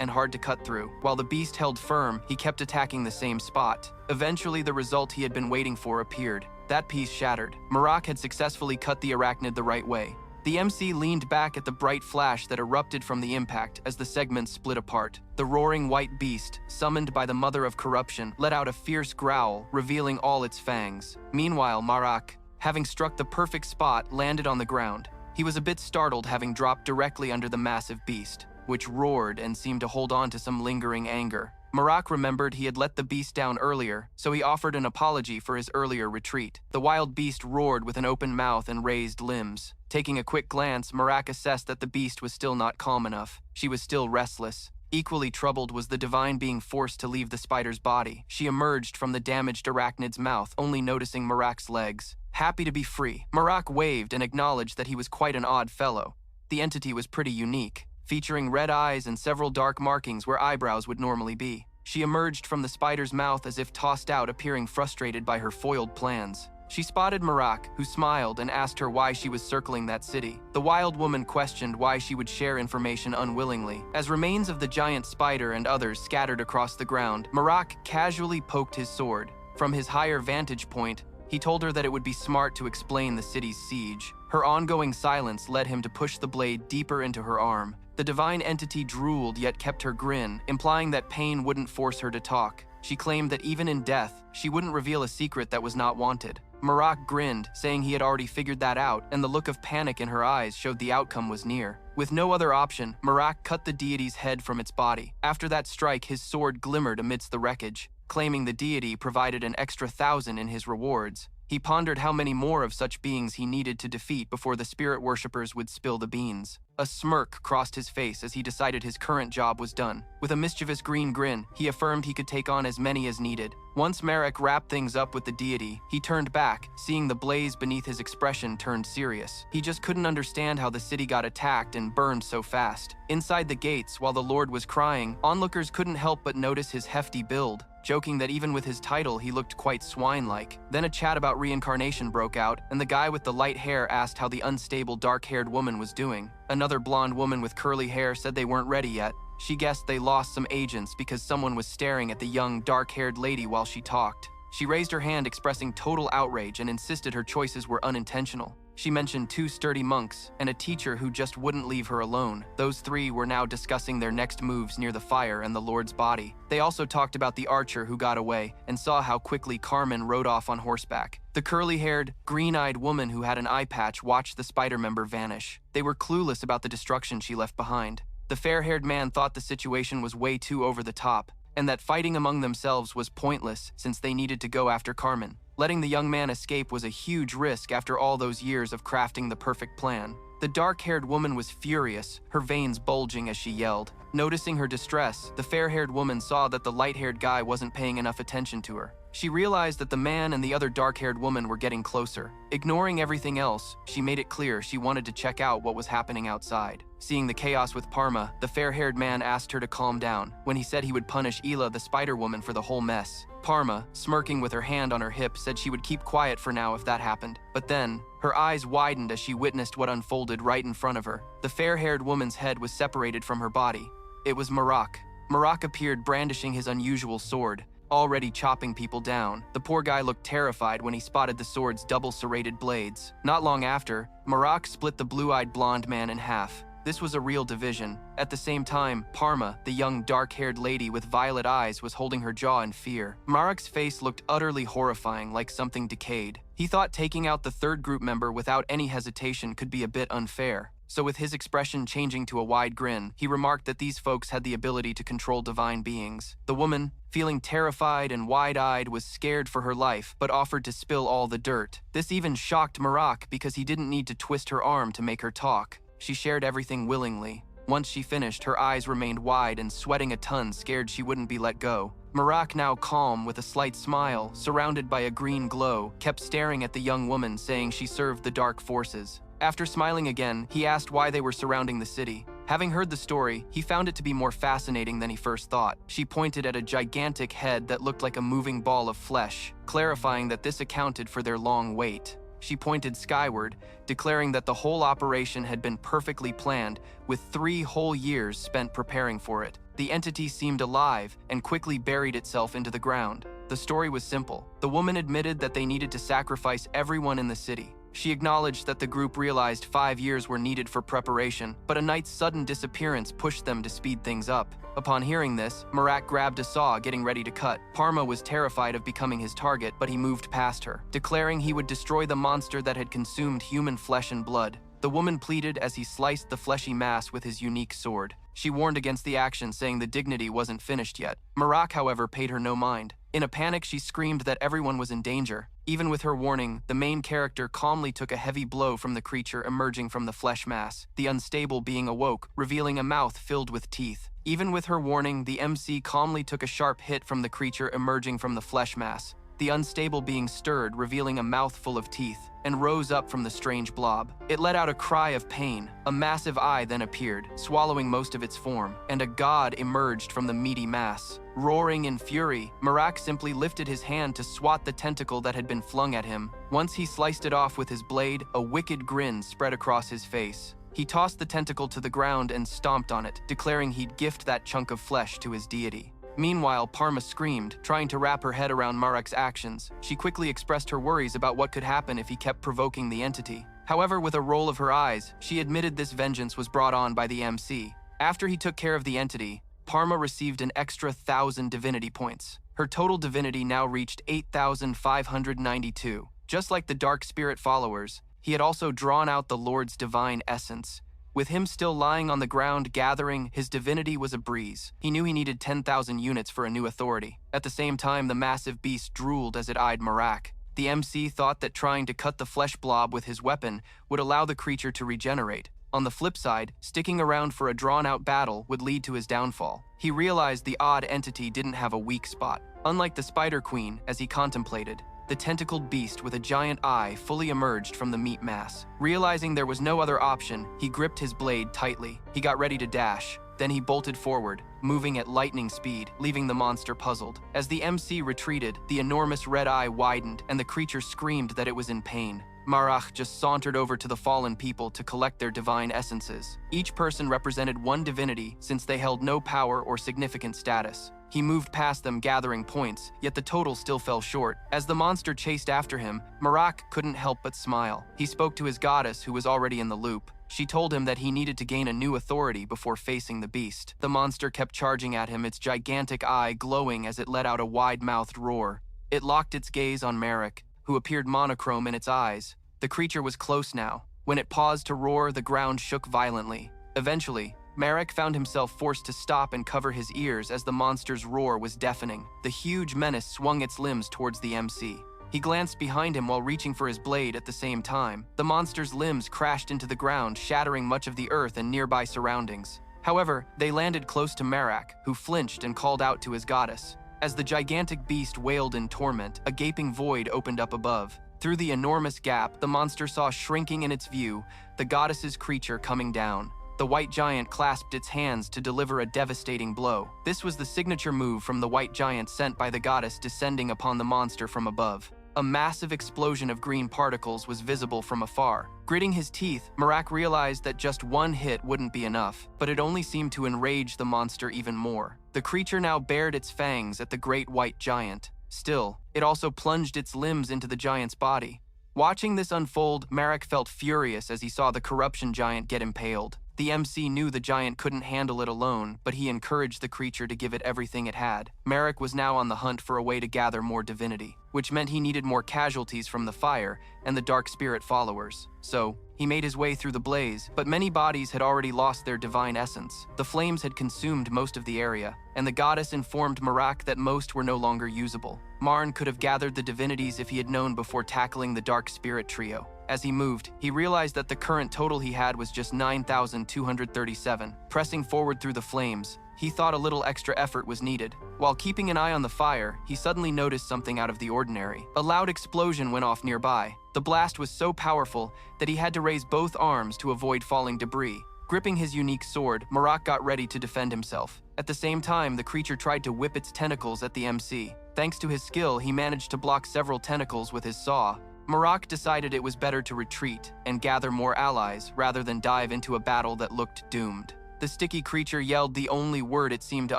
and hard to cut through. While the beast held firm, he kept attacking the same spot. Eventually, the result he had been waiting for appeared. That piece shattered. Marak had successfully cut the arachnid the right way. The MC leaned back at the bright flash that erupted from the impact as the segments split apart. The roaring white beast, summoned by the mother of corruption, let out a fierce growl, revealing all its fangs. Meanwhile, Marak, having struck the perfect spot, landed on the ground. He was a bit startled, having dropped directly under the massive beast, which roared and seemed to hold on to some lingering anger. Marak remembered he had let the beast down earlier, so he offered an apology for his earlier retreat. The wild beast roared with an open mouth and raised limbs. Taking a quick glance, Marak assessed that the beast was still not calm enough. She was still restless. Equally troubled was the divine being forced to leave the spider's body. She emerged from the damaged arachnid's mouth, only noticing Marak's legs. Happy to be free, Marak waved and acknowledged that he was quite an odd fellow. The entity was pretty unique, featuring red eyes and several dark markings where eyebrows would normally be. She emerged from the spider's mouth as if tossed out, appearing frustrated by her foiled plans. She spotted Marak, who smiled and asked her why she was circling that city. The wild woman questioned why she would share information unwillingly. As remains of the giant spider and others scattered across the ground, Marak casually poked his sword. From his higher vantage point, he told her that it would be smart to explain the city's siege. Her ongoing silence led him to push the blade deeper into her arm. The divine entity drooled yet kept her grin, implying that pain wouldn't force her to talk. She claimed that even in death, she wouldn't reveal a secret that was not wanted. Marak grinned, saying he had already figured that out, and the look of panic in her eyes showed the outcome was near. With no other option, Marak cut the deity's head from its body. After that strike, his sword glimmered amidst the wreckage. Claiming the deity provided an extra 1,000 in his rewards, he pondered how many more of such beings he needed to defeat before the spirit worshippers would spill the beans. A smirk crossed his face as he decided his current job was done. With a mischievous green grin, he affirmed he could take on as many as needed. Once Marek wrapped things up with the deity, he turned back, seeing the blaze beneath his expression turned serious. He just couldn't understand how the city got attacked and burned so fast. Inside the gates, while the Lord was crying, onlookers couldn't help but notice his hefty build, joking that even with his title he looked quite swine-like. Then a chat about reincarnation broke out, and the guy with the light hair asked how the unstable dark-haired woman was doing. Another blonde woman with curly hair said they weren't ready yet. She guessed they lost some agents because someone was staring at the young, dark-haired lady while she talked. She raised her hand, expressing total outrage, and insisted her choices were unintentional. She mentioned 2 sturdy monks and a teacher who just wouldn't leave her alone. Those 3 were now discussing their next moves near the fire and the Lord's body. They also talked about the archer who got away and saw how quickly Carmen rode off on horseback. The curly-haired, green-eyed woman who had an eye patch watched the spider member vanish. They were clueless about the destruction she left behind. The fair-haired man thought the situation was way too over the top, and that fighting among themselves was pointless since they needed to go after Carmen. Letting the young man escape was a huge risk after all those years of crafting the perfect plan. The dark-haired woman was furious, her veins bulging as she yelled. Noticing her distress, the fair-haired woman saw that the light-haired guy wasn't paying enough attention to her. She realized that the man and the other dark-haired woman were getting closer. Ignoring everything else, she made it clear she wanted to check out what was happening outside. Seeing the chaos with Parma, the fair-haired man asked her to calm down, when he said he would punish Ila, the spider-woman, for the whole mess. Parma, smirking with her hand on her hip, said she would keep quiet for now if that happened. But then, her eyes widened as she witnessed what unfolded right in front of her. The fair-haired woman's head was separated from her body. It was Marak. Marak appeared brandishing his unusual sword, already chopping people down. The poor guy looked terrified when he spotted the sword's double serrated blades. Not long after, Marak split the blue-eyed blonde man in half. This was a real division. At the same time, Parma, the young dark-haired lady with violet eyes, was holding her jaw in fear. Marak's face looked utterly horrifying, like something decayed. He thought taking out the 3rd group member without any hesitation could be a bit unfair. So with his expression changing to a wide grin, he remarked that these folks had the ability to control divine beings. The woman, feeling terrified and wide-eyed, was scared for her life, but offered to spill all the dirt. This even shocked Marak because he didn't need to twist her arm to make her talk. She shared everything willingly. Once she finished, her eyes remained wide and sweating a ton, scared she wouldn't be let go. Marak, now calm with a slight smile, surrounded by a green glow, kept staring at the young woman, saying she served the dark forces. After smiling again, he asked why they were surrounding the city. Having heard the story, he found it to be more fascinating than he first thought. She pointed at a gigantic head that looked like a moving ball of flesh, clarifying that this accounted for their long wait. She pointed skyward, declaring that the whole operation had been perfectly planned, with 3 whole years spent preparing for it. The entity seemed alive and quickly buried itself into the ground. The story was simple. The woman admitted that they needed to sacrifice everyone in the city. She acknowledged that the group realized 5 years were needed for preparation, but a night's sudden disappearance pushed them to speed things up. Upon hearing this, Marak grabbed a saw, getting ready to cut. Parma was terrified of becoming his target, but he moved past her, declaring he would destroy the monster that had consumed human flesh and blood. The woman pleaded as he sliced the fleshy mass with his unique sword. She warned against the action, saying the dignity wasn't finished yet. Marak, however, paid her no mind. In a panic, she screamed that everyone was in danger. Even with her warning, the main character calmly took a heavy blow from the creature emerging from the flesh mass. The unstable being awoke, revealing a mouth filled with teeth. Even with her warning, the MC calmly took a sharp hit from the creature emerging from the flesh mass. The unstable being stirred, revealing a mouth full of teeth, and rose up from the strange blob. It let out a cry of pain. A massive eye then appeared, swallowing most of its form, and a god emerged from the meaty mass. Roaring in fury, Marak simply lifted his hand to swat the tentacle that had been flung at him. Once he sliced it off with his blade, a wicked grin spread across his face. He tossed the tentacle to the ground and stomped on it, declaring he'd gift that chunk of flesh to his deity. Meanwhile, Parma screamed, trying to wrap her head around Marak's actions. She quickly expressed her worries about what could happen if he kept provoking the entity. However, with a roll of her eyes, she admitted this vengeance was brought on by the MC. After he took care of the entity, Parma received an extra 1,000 divinity points. Her total divinity now reached 8,592. Just like the Dark Spirit followers, he had also drawn out the Lord's divine essence. With him still lying on the ground gathering, his divinity was a breeze. He knew he needed 10,000 units for a new authority. At the same time, the massive beast drooled as it eyed Marak. The MC thought that trying to cut the flesh blob with his weapon would allow the creature to regenerate. On the flip side, sticking around for a drawn-out battle would lead to his downfall. He realized the odd entity didn't have a weak spot. Unlike the Spider Queen, as he contemplated, the tentacled beast with a giant eye fully emerged from the meat mass. Realizing there was no other option, he gripped his blade tightly. He got ready to dash. Then he bolted forward, moving at lightning speed, leaving the monster puzzled. As the MC retreated, the enormous red eye widened, and the creature screamed that it was in pain. Marak just sauntered over to the fallen people to collect their divine essences. Each person represented one divinity since they held no power or significant status. He moved past them gathering points, yet the total still fell short. As the monster chased after him, Marak couldn't help but smile. He spoke to his goddess, who was already in the loop. She told him that he needed to gain a new authority before facing the beast. The monster kept charging at him, its gigantic eye glowing as it let out a wide-mouthed roar. It locked its gaze on Marak, who appeared monochrome in its eyes. The creature was close now. When it paused to roar, the ground shook violently. Eventually, Marak found himself forced to stop and cover his ears as the monster's roar was deafening. The huge menace swung its limbs towards the MC. He glanced behind him while reaching for his blade at the same time. The monster's limbs crashed into the ground, shattering much of the earth and nearby surroundings. However, they landed close to Marak, who flinched and called out to his goddess. As the gigantic beast wailed in torment, a gaping void opened up above. Through the enormous gap, the monster saw shrinking in its view the goddess's creature coming down. The white giant clasped its hands to deliver a devastating blow. This was the signature move from the white giant sent by the goddess descending upon the monster from above. A massive explosion of green particles was visible from afar. Gritting his teeth, Marak realized that just one hit wouldn't be enough, but it only seemed to enrage the monster even more. The creature now bared its fangs at the great white giant. Still, it also plunged its limbs into the giant's body. Watching this unfold, Marak felt furious as he saw the corruption giant get impaled. The MC knew the giant couldn't handle it alone, but he encouraged the creature to give it everything it had. Marak was now on the hunt for a way to gather more divinity, which meant he needed more casualties from the fire and the Dark Spirit followers. So, he made his way through the blaze, but many bodies had already lost their divine essence. The flames had consumed most of the area, and the goddess informed Marak that most were no longer usable. Marn could have gathered the divinities if he had known before tackling the Dark Spirit trio. As he moved, he realized that the current total he had was just 9,237. Pressing forward through the flames, he thought a little extra effort was needed. While keeping an eye on the fire, he suddenly noticed something out of the ordinary. A loud explosion went off nearby. The blast was so powerful that he had to raise both arms to avoid falling debris. Gripping his unique sword, Marak got ready to defend himself. At the same time, the creature tried to whip its tentacles at the MC. Thanks to his skill, he managed to block several tentacles with his saw. Marak decided it was better to retreat and gather more allies rather than dive into a battle that looked doomed. The sticky creature yelled the only word it seemed to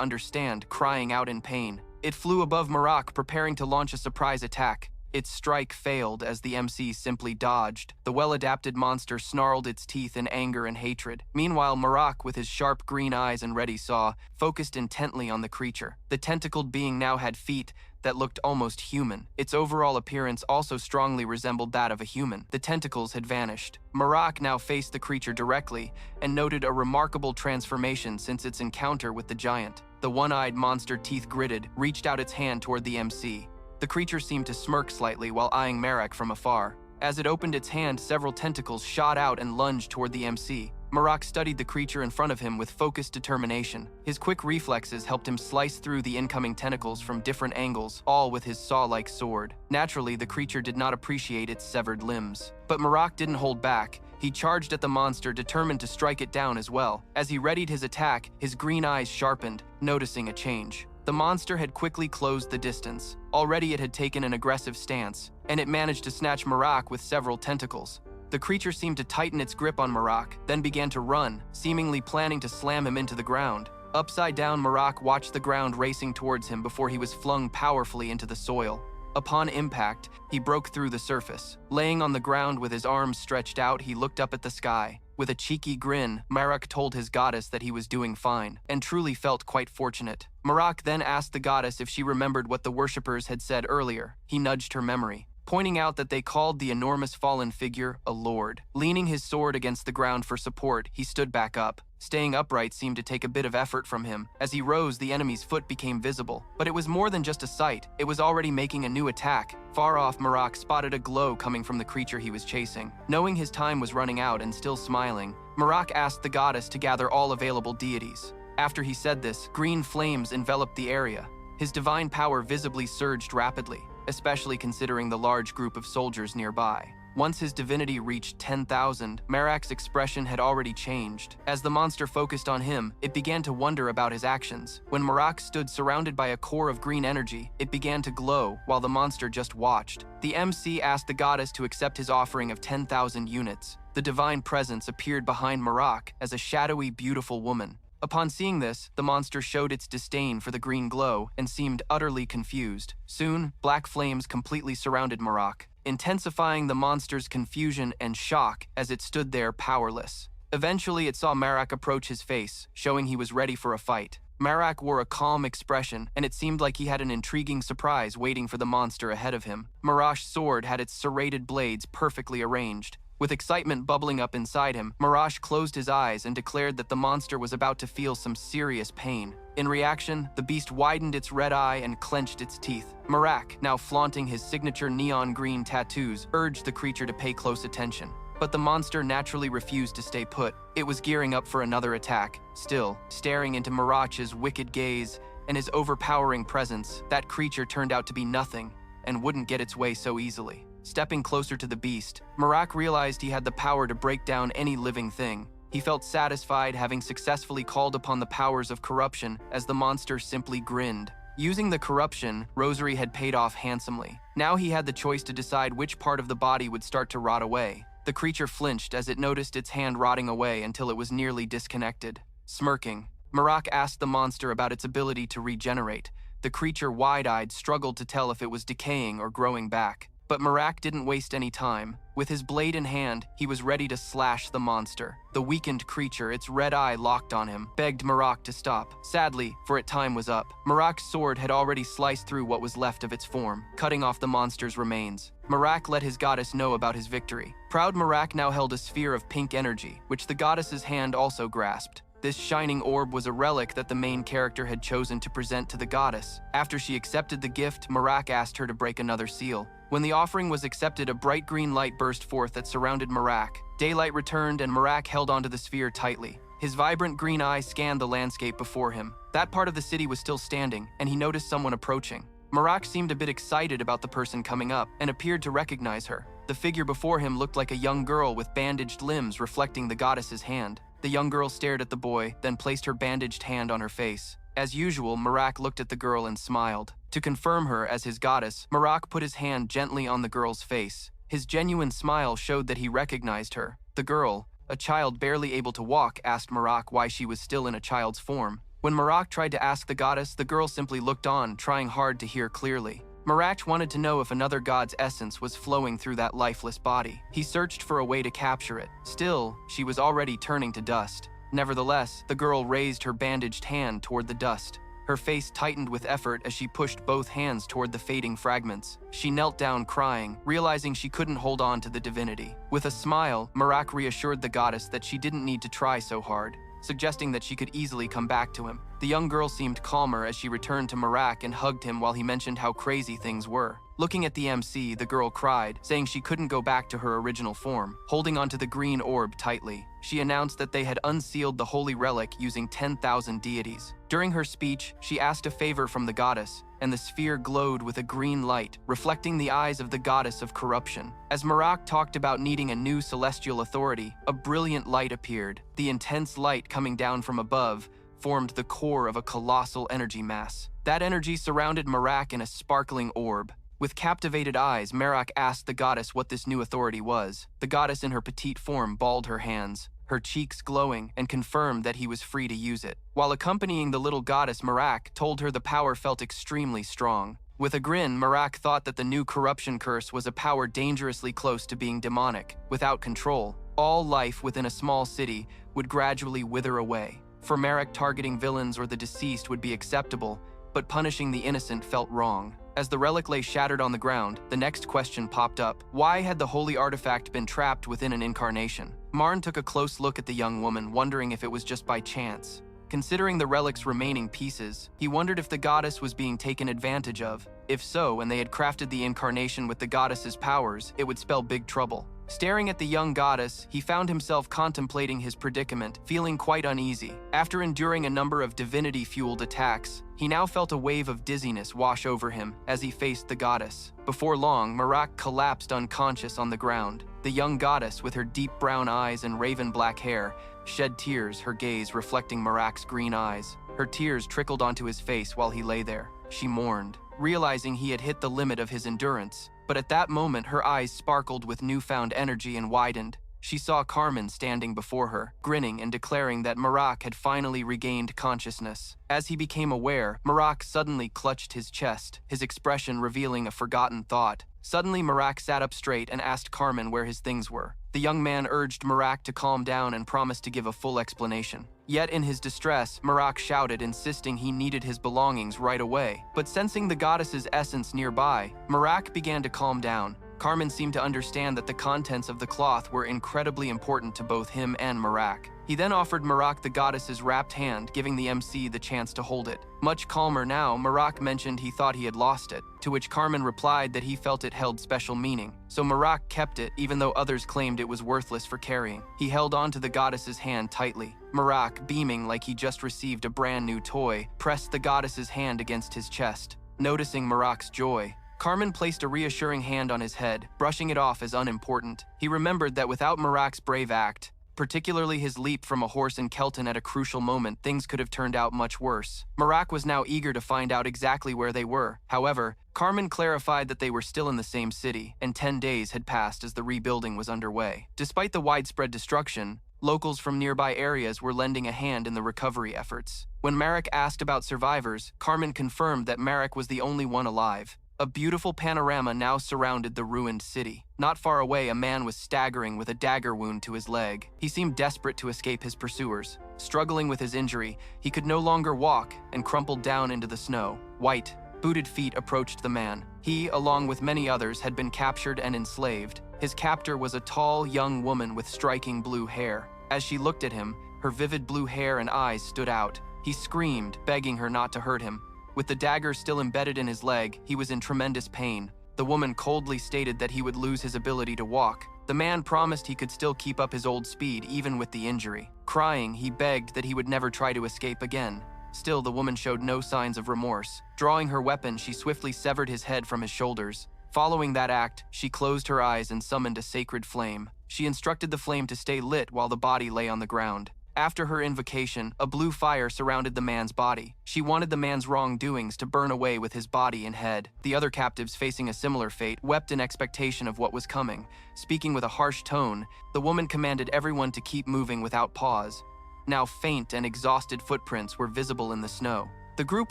understand, crying out in pain. It flew above Marak, preparing to launch a surprise attack. Its strike failed as the MC simply dodged. The well-adapted monster snarled its teeth in anger and hatred. Meanwhile, Marak, with his sharp green eyes and ready saw, focused intently on the creature. The tentacled being now had feet that looked almost human. Its overall appearance also strongly resembled that of a human. The tentacles had vanished. Marak now faced the creature directly and noted a remarkable transformation since its encounter with the giant. The one-eyed monster, teeth gritted, reached out its hand toward the MC. The creature seemed to smirk slightly while eyeing Marak from afar. As it opened its hand, several tentacles shot out and lunged toward the MC. Marak studied the creature in front of him with focused determination. His quick reflexes helped him slice through the incoming tentacles from different angles, all with his saw-like sword. Naturally, the creature did not appreciate its severed limbs. But Marak didn't hold back. He charged at the monster, determined to strike it down as well. As he readied his attack, his green eyes sharpened, noticing a change. The monster had quickly closed the distance. Already it had taken an aggressive stance, and it managed to snatch Marak with several tentacles. The creature seemed to tighten its grip on Marak, then began to run, seemingly planning to slam him into the ground. Upside down, Marak watched the ground racing towards him before he was flung powerfully into the soil. Upon impact, he broke through the surface. Laying on the ground with his arms stretched out, he looked up at the sky. With a cheeky grin, Marak told his goddess that he was doing fine, and truly felt quite fortunate. Marak then asked the goddess if she remembered what the worshippers had said earlier. He nudged her memory, pointing out that they called the enormous fallen figure a lord. Leaning his sword against the ground for support, he stood back up. Staying upright seemed to take a bit of effort from him. As he rose, the enemy's foot became visible. But it was more than just a sight. It was already making a new attack. Far off, Marak spotted a glow coming from the creature he was chasing. Knowing his time was running out and still smiling, Marak asked the goddess to gather all available deities. After he said this, green flames enveloped the area. His divine power visibly surged rapidly, especially considering the large group of soldiers nearby. Once his divinity reached 10,000, Marak's expression had already changed. As the monster focused on him, it began to wonder about his actions. When Marak stood surrounded by a core of green energy, it began to glow, while the monster just watched. The MC asked the goddess to accept his offering of 10,000 units. The divine presence appeared behind Marak as a shadowy, beautiful woman. Upon seeing this, the monster showed its disdain for the green glow and seemed utterly confused. Soon, black flames completely surrounded Marak, intensifying the monster's confusion and shock as it stood there powerless. Eventually, it saw Marak approach his face, showing he was ready for a fight. Marak wore a calm expression, and it seemed like he had an intriguing surprise waiting for the monster ahead of him. Marak's sword had its serrated blades perfectly arranged. With excitement bubbling up inside him, Marash closed his eyes and declared that the monster was about to feel some serious pain. In reaction, the beast widened its red eye and clenched its teeth. Marak, now flaunting his signature neon green tattoos, urged the creature to pay close attention. But the monster naturally refused to stay put. It was gearing up for another attack. Still, staring into Marach's wicked gaze and his overpowering presence, that creature turned out to be nothing and wouldn't get its way so easily. Stepping closer to the beast, Marak realized he had the power to break down any living thing. He felt satisfied having successfully called upon the powers of corruption as the monster simply grinned. Using the corruption, Rosary had paid off handsomely. Now he had the choice to decide which part of the body would start to rot away. The creature flinched as it noticed its hand rotting away until it was nearly disconnected. Smirking, Marak asked the monster about its ability to regenerate. The creature, wide-eyed, struggled to tell if it was decaying or growing back. But Marak didn't waste any time. With his blade in hand, he was ready to slash the monster. The weakened creature, its red eye locked on him, begged Marak to stop. Sadly, for its time was up. Marak's sword had already sliced through what was left of its form, cutting off the monster's remains. Marak let his goddess know about his victory. Proud Marak now held a sphere of pink energy, which the goddess's hand also grasped. This shining orb was a relic that the main character had chosen to present to the goddess. After she accepted the gift, Marak asked her to break another seal. When the offering was accepted, a bright green light burst forth that surrounded Marak. Daylight returned and Marak held onto the sphere tightly. His vibrant green eye scanned the landscape before him. That part of the city was still standing, and he noticed someone approaching. Marak seemed a bit excited about the person coming up and appeared to recognize her. The figure before him looked like a young girl with bandaged limbs reflecting the goddess's hand. The young girl stared at the boy, then placed her bandaged hand on her face. As usual, Marak looked at the girl and smiled. To confirm her as his goddess, Marak put his hand gently on the girl's face. His genuine smile showed that he recognized her. The girl, a child barely able to walk, asked Marak why she was still in a child's form. When Marak tried to ask the goddess, the girl simply looked on, trying hard to hear clearly. Marak wanted to know if another god's essence was flowing through that lifeless body. He searched for a way to capture it. Still, she was already turning to dust. Nevertheless, the girl raised her bandaged hand toward the dust. Her face tightened with effort as she pushed both hands toward the fading fragments. She knelt down crying, realizing she couldn't hold on to the divinity. With a smile, Marak reassured the goddess that she didn't need to try so hard, suggesting that she could easily come back to him. The young girl seemed calmer as she returned to Marak and hugged him while he mentioned how crazy things were. Looking at the MC, the girl cried, saying she couldn't go back to her original form. Holding onto the green orb tightly, she announced that they had unsealed the holy relic using 10,000 deities. During her speech, she asked a favor from the goddess, and the sphere glowed with a green light, reflecting the eyes of the goddess of corruption. As Marak talked about needing a new celestial authority, a brilliant light appeared. The intense light coming down from above formed the core of a colossal energy mass. That energy surrounded Marak in a sparkling orb. With captivated eyes, Marak asked the goddess what this new authority was. The goddess in her petite form balled her hands, her cheeks glowing, and confirmed that he was free to use it. While accompanying the little goddess, Marak told her the power felt extremely strong. With a grin, Marak thought that the new corruption curse was a power dangerously close to being demonic. Without control, all life within a small city would gradually wither away. For Marak, targeting villains or the deceased would be acceptable, but punishing the innocent felt wrong. As the relic lay shattered on the ground, the next question popped up. Why had the holy artifact been trapped within an incarnation? Marn took a close look at the young woman, wondering if it was just by chance. Considering the relic's remaining pieces, he wondered if the goddess was being taken advantage of. If so, and they had crafted the incarnation with the goddess's powers, it would spell big trouble. Staring at the young goddess, he found himself contemplating his predicament, feeling quite uneasy. After enduring a number of divinity-fueled attacks, he now felt a wave of dizziness wash over him as he faced the goddess. Before long, Marak collapsed unconscious on the ground. The young goddess, with her deep brown eyes and raven black hair, shed tears, her gaze reflecting Marak's green eyes. Her tears trickled onto his face while he lay there. She mourned, realizing he had hit the limit of his endurance. But at that moment, her eyes sparkled with newfound energy and widened. She saw Carmen standing before her, grinning and declaring that Marak had finally regained consciousness. As he became aware, Marak suddenly clutched his chest, his expression revealing a forgotten thought. Suddenly, Marak sat up straight and asked Carmen where his things were. The young man urged Marak to calm down and promised to give a full explanation. Yet in his distress, Marak shouted, insisting he needed his belongings right away. But sensing the goddess's essence nearby, Marak began to calm down. Carmen seemed to understand that the contents of the cloth were incredibly important to both him and Marak. He then offered Marak the goddess's wrapped hand, giving the MC the chance to hold it. Much calmer now, Marak mentioned he thought he had lost it, to which Carmen replied that he felt it held special meaning. So Marak kept it, even though others claimed it was worthless for carrying. He held onto the goddess's hand tightly. Marak, beaming like he just received a brand new toy, pressed the goddess's hand against his chest. Noticing Marak's joy, Carmen placed a reassuring hand on his head, brushing it off as unimportant. He remembered that without Marak's brave act, particularly his leap from a horse in Kelton at a crucial moment, things could have turned out much worse. Marak was now eager to find out exactly where they were. However, Carmen clarified that they were still in the same city, and 10 days had passed as the rebuilding was underway. Despite the widespread destruction, locals from nearby areas were lending a hand in the recovery efforts. When Marak asked about survivors, Carmen confirmed that Marak was the only one alive. A beautiful panorama now surrounded the ruined city. Not far away, a man was staggering with a dagger wound to his leg. He seemed desperate to escape his pursuers. Struggling with his injury, he could no longer walk and crumpled down into the snow. White, booted feet approached the man. He, along with many others, had been captured and enslaved. His captor was a tall, young woman with striking blue hair. As she looked at him, her vivid blue hair and eyes stood out. He screamed, begging her not to hurt him. With the dagger still embedded in his leg, he was in tremendous pain. The woman coldly stated that he would lose his ability to walk. The man promised he could still keep up his old speed even with the injury. Crying, he begged that he would never try to escape again. Still, the woman showed no signs of remorse. Drawing her weapon, she swiftly severed his head from his shoulders. Following that act, she closed her eyes and summoned a sacred flame. She instructed the flame to stay lit while the body lay on the ground. After her invocation, a blue fire surrounded the man's body. She wanted the man's wrongdoings to burn away with his body and head. The other captives, facing a similar fate, wept in expectation of what was coming. Speaking with a harsh tone, the woman commanded everyone to keep moving without pause. Now faint and exhausted footprints were visible in the snow. The group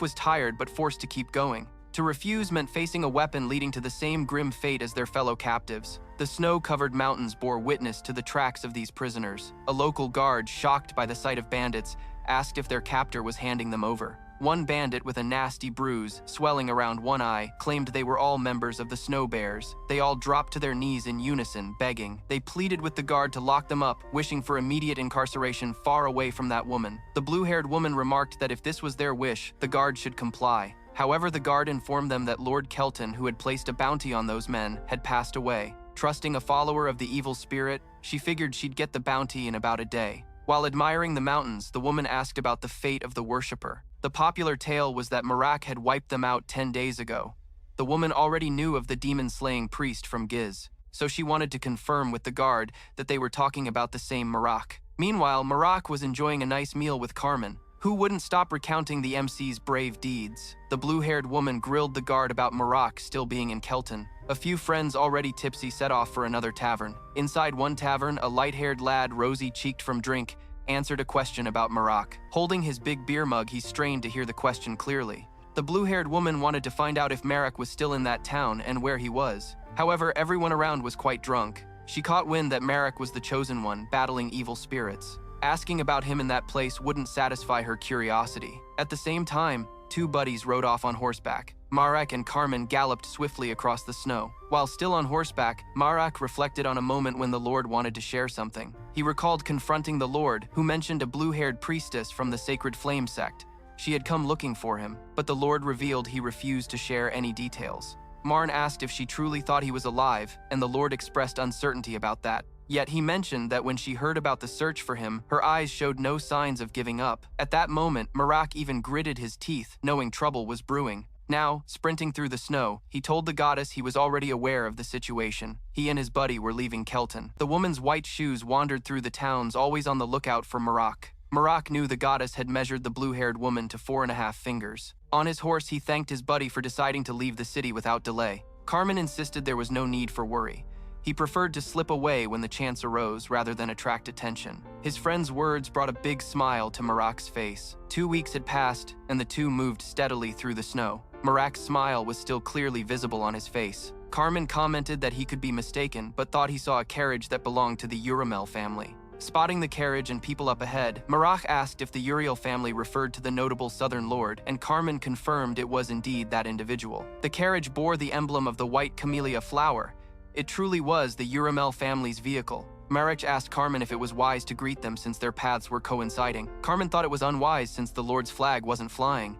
was tired but forced to keep going. To refuse meant facing a weapon leading to the same grim fate as their fellow captives. The snow-covered mountains bore witness to the tracks of these prisoners. A local guard, shocked by the sight of bandits, asked if their captor was handing them over. One bandit with a nasty bruise, swelling around one eye, claimed they were all members of the Snow Bears. They all dropped to their knees in unison, begging. They pleaded with the guard to lock them up, wishing for immediate incarceration far away from that woman. The blue-haired woman remarked that if this was their wish, the guard should comply. However, the guard informed them that Lord Kelton, who had placed a bounty on those men, had passed away. Trusting a follower of the evil spirit, she figured she'd get the bounty in about a day. While admiring the mountains, the woman asked about the fate of the worshipper. The popular tale was that Marak had wiped them out 10 days ago. The woman already knew of the demon-slaying priest from Giz, so she wanted to confirm with the guard that they were talking about the same Marak. Meanwhile, Marak was enjoying a nice meal with Carmen, who wouldn't stop recounting the MC's brave deeds. The blue-haired woman grilled the guard about Marak still being in Kelton. A few friends already tipsy set off for another tavern. Inside one tavern, a light-haired lad, rosy-cheeked from drink, answered a question about Marak. Holding his big beer mug, he strained to hear the question clearly. The blue-haired woman wanted to find out if Marak was still in that town and where he was. However, everyone around was quite drunk. She caught wind that Marak was the chosen one, battling evil spirits. Asking about him in that place wouldn't satisfy her curiosity. At the same time, two buddies rode off on horseback. Marak and Carmen galloped swiftly across the snow. While still on horseback, Marak reflected on a moment when the Lord wanted to share something. He recalled confronting the Lord, who mentioned a blue-haired priestess from the Sacred Flame sect. She had come looking for him, but the Lord revealed he refused to share any details. Marn asked if she truly thought he was alive, and the Lord expressed uncertainty about that. Yet he mentioned that when she heard about the search for him, her eyes showed no signs of giving up. At that moment, Marak even gritted his teeth, knowing trouble was brewing. Now, sprinting through the snow, he told the goddess he was already aware of the situation. He and his buddy were leaving Kelton. The woman's white shoes wandered through the towns, always on the lookout for Marak. Marak knew the goddess had measured the blue-haired woman to 4.5 fingers. On his horse, he thanked his buddy for deciding to leave the city without delay. Carmen insisted there was no need for worry. He preferred to slip away when the chance arose rather than attract attention. His friend's words brought a big smile to Marak's face. 2 weeks had passed, and the two moved steadily through the snow. Marak's smile was still clearly visible on his face. Carmen commented that he could be mistaken, but thought he saw a carriage that belonged to the Uramel family. Spotting the carriage and people up ahead, Marak asked if the Uriel family referred to the notable southern lord, and Carmen confirmed it was indeed that individual. The carriage bore the emblem of the white camellia flower. It truly was the Uramel family's vehicle. Marak asked Carmen if it was wise to greet them since their paths were coinciding. Carmen thought it was unwise since the Lord's flag wasn't flying.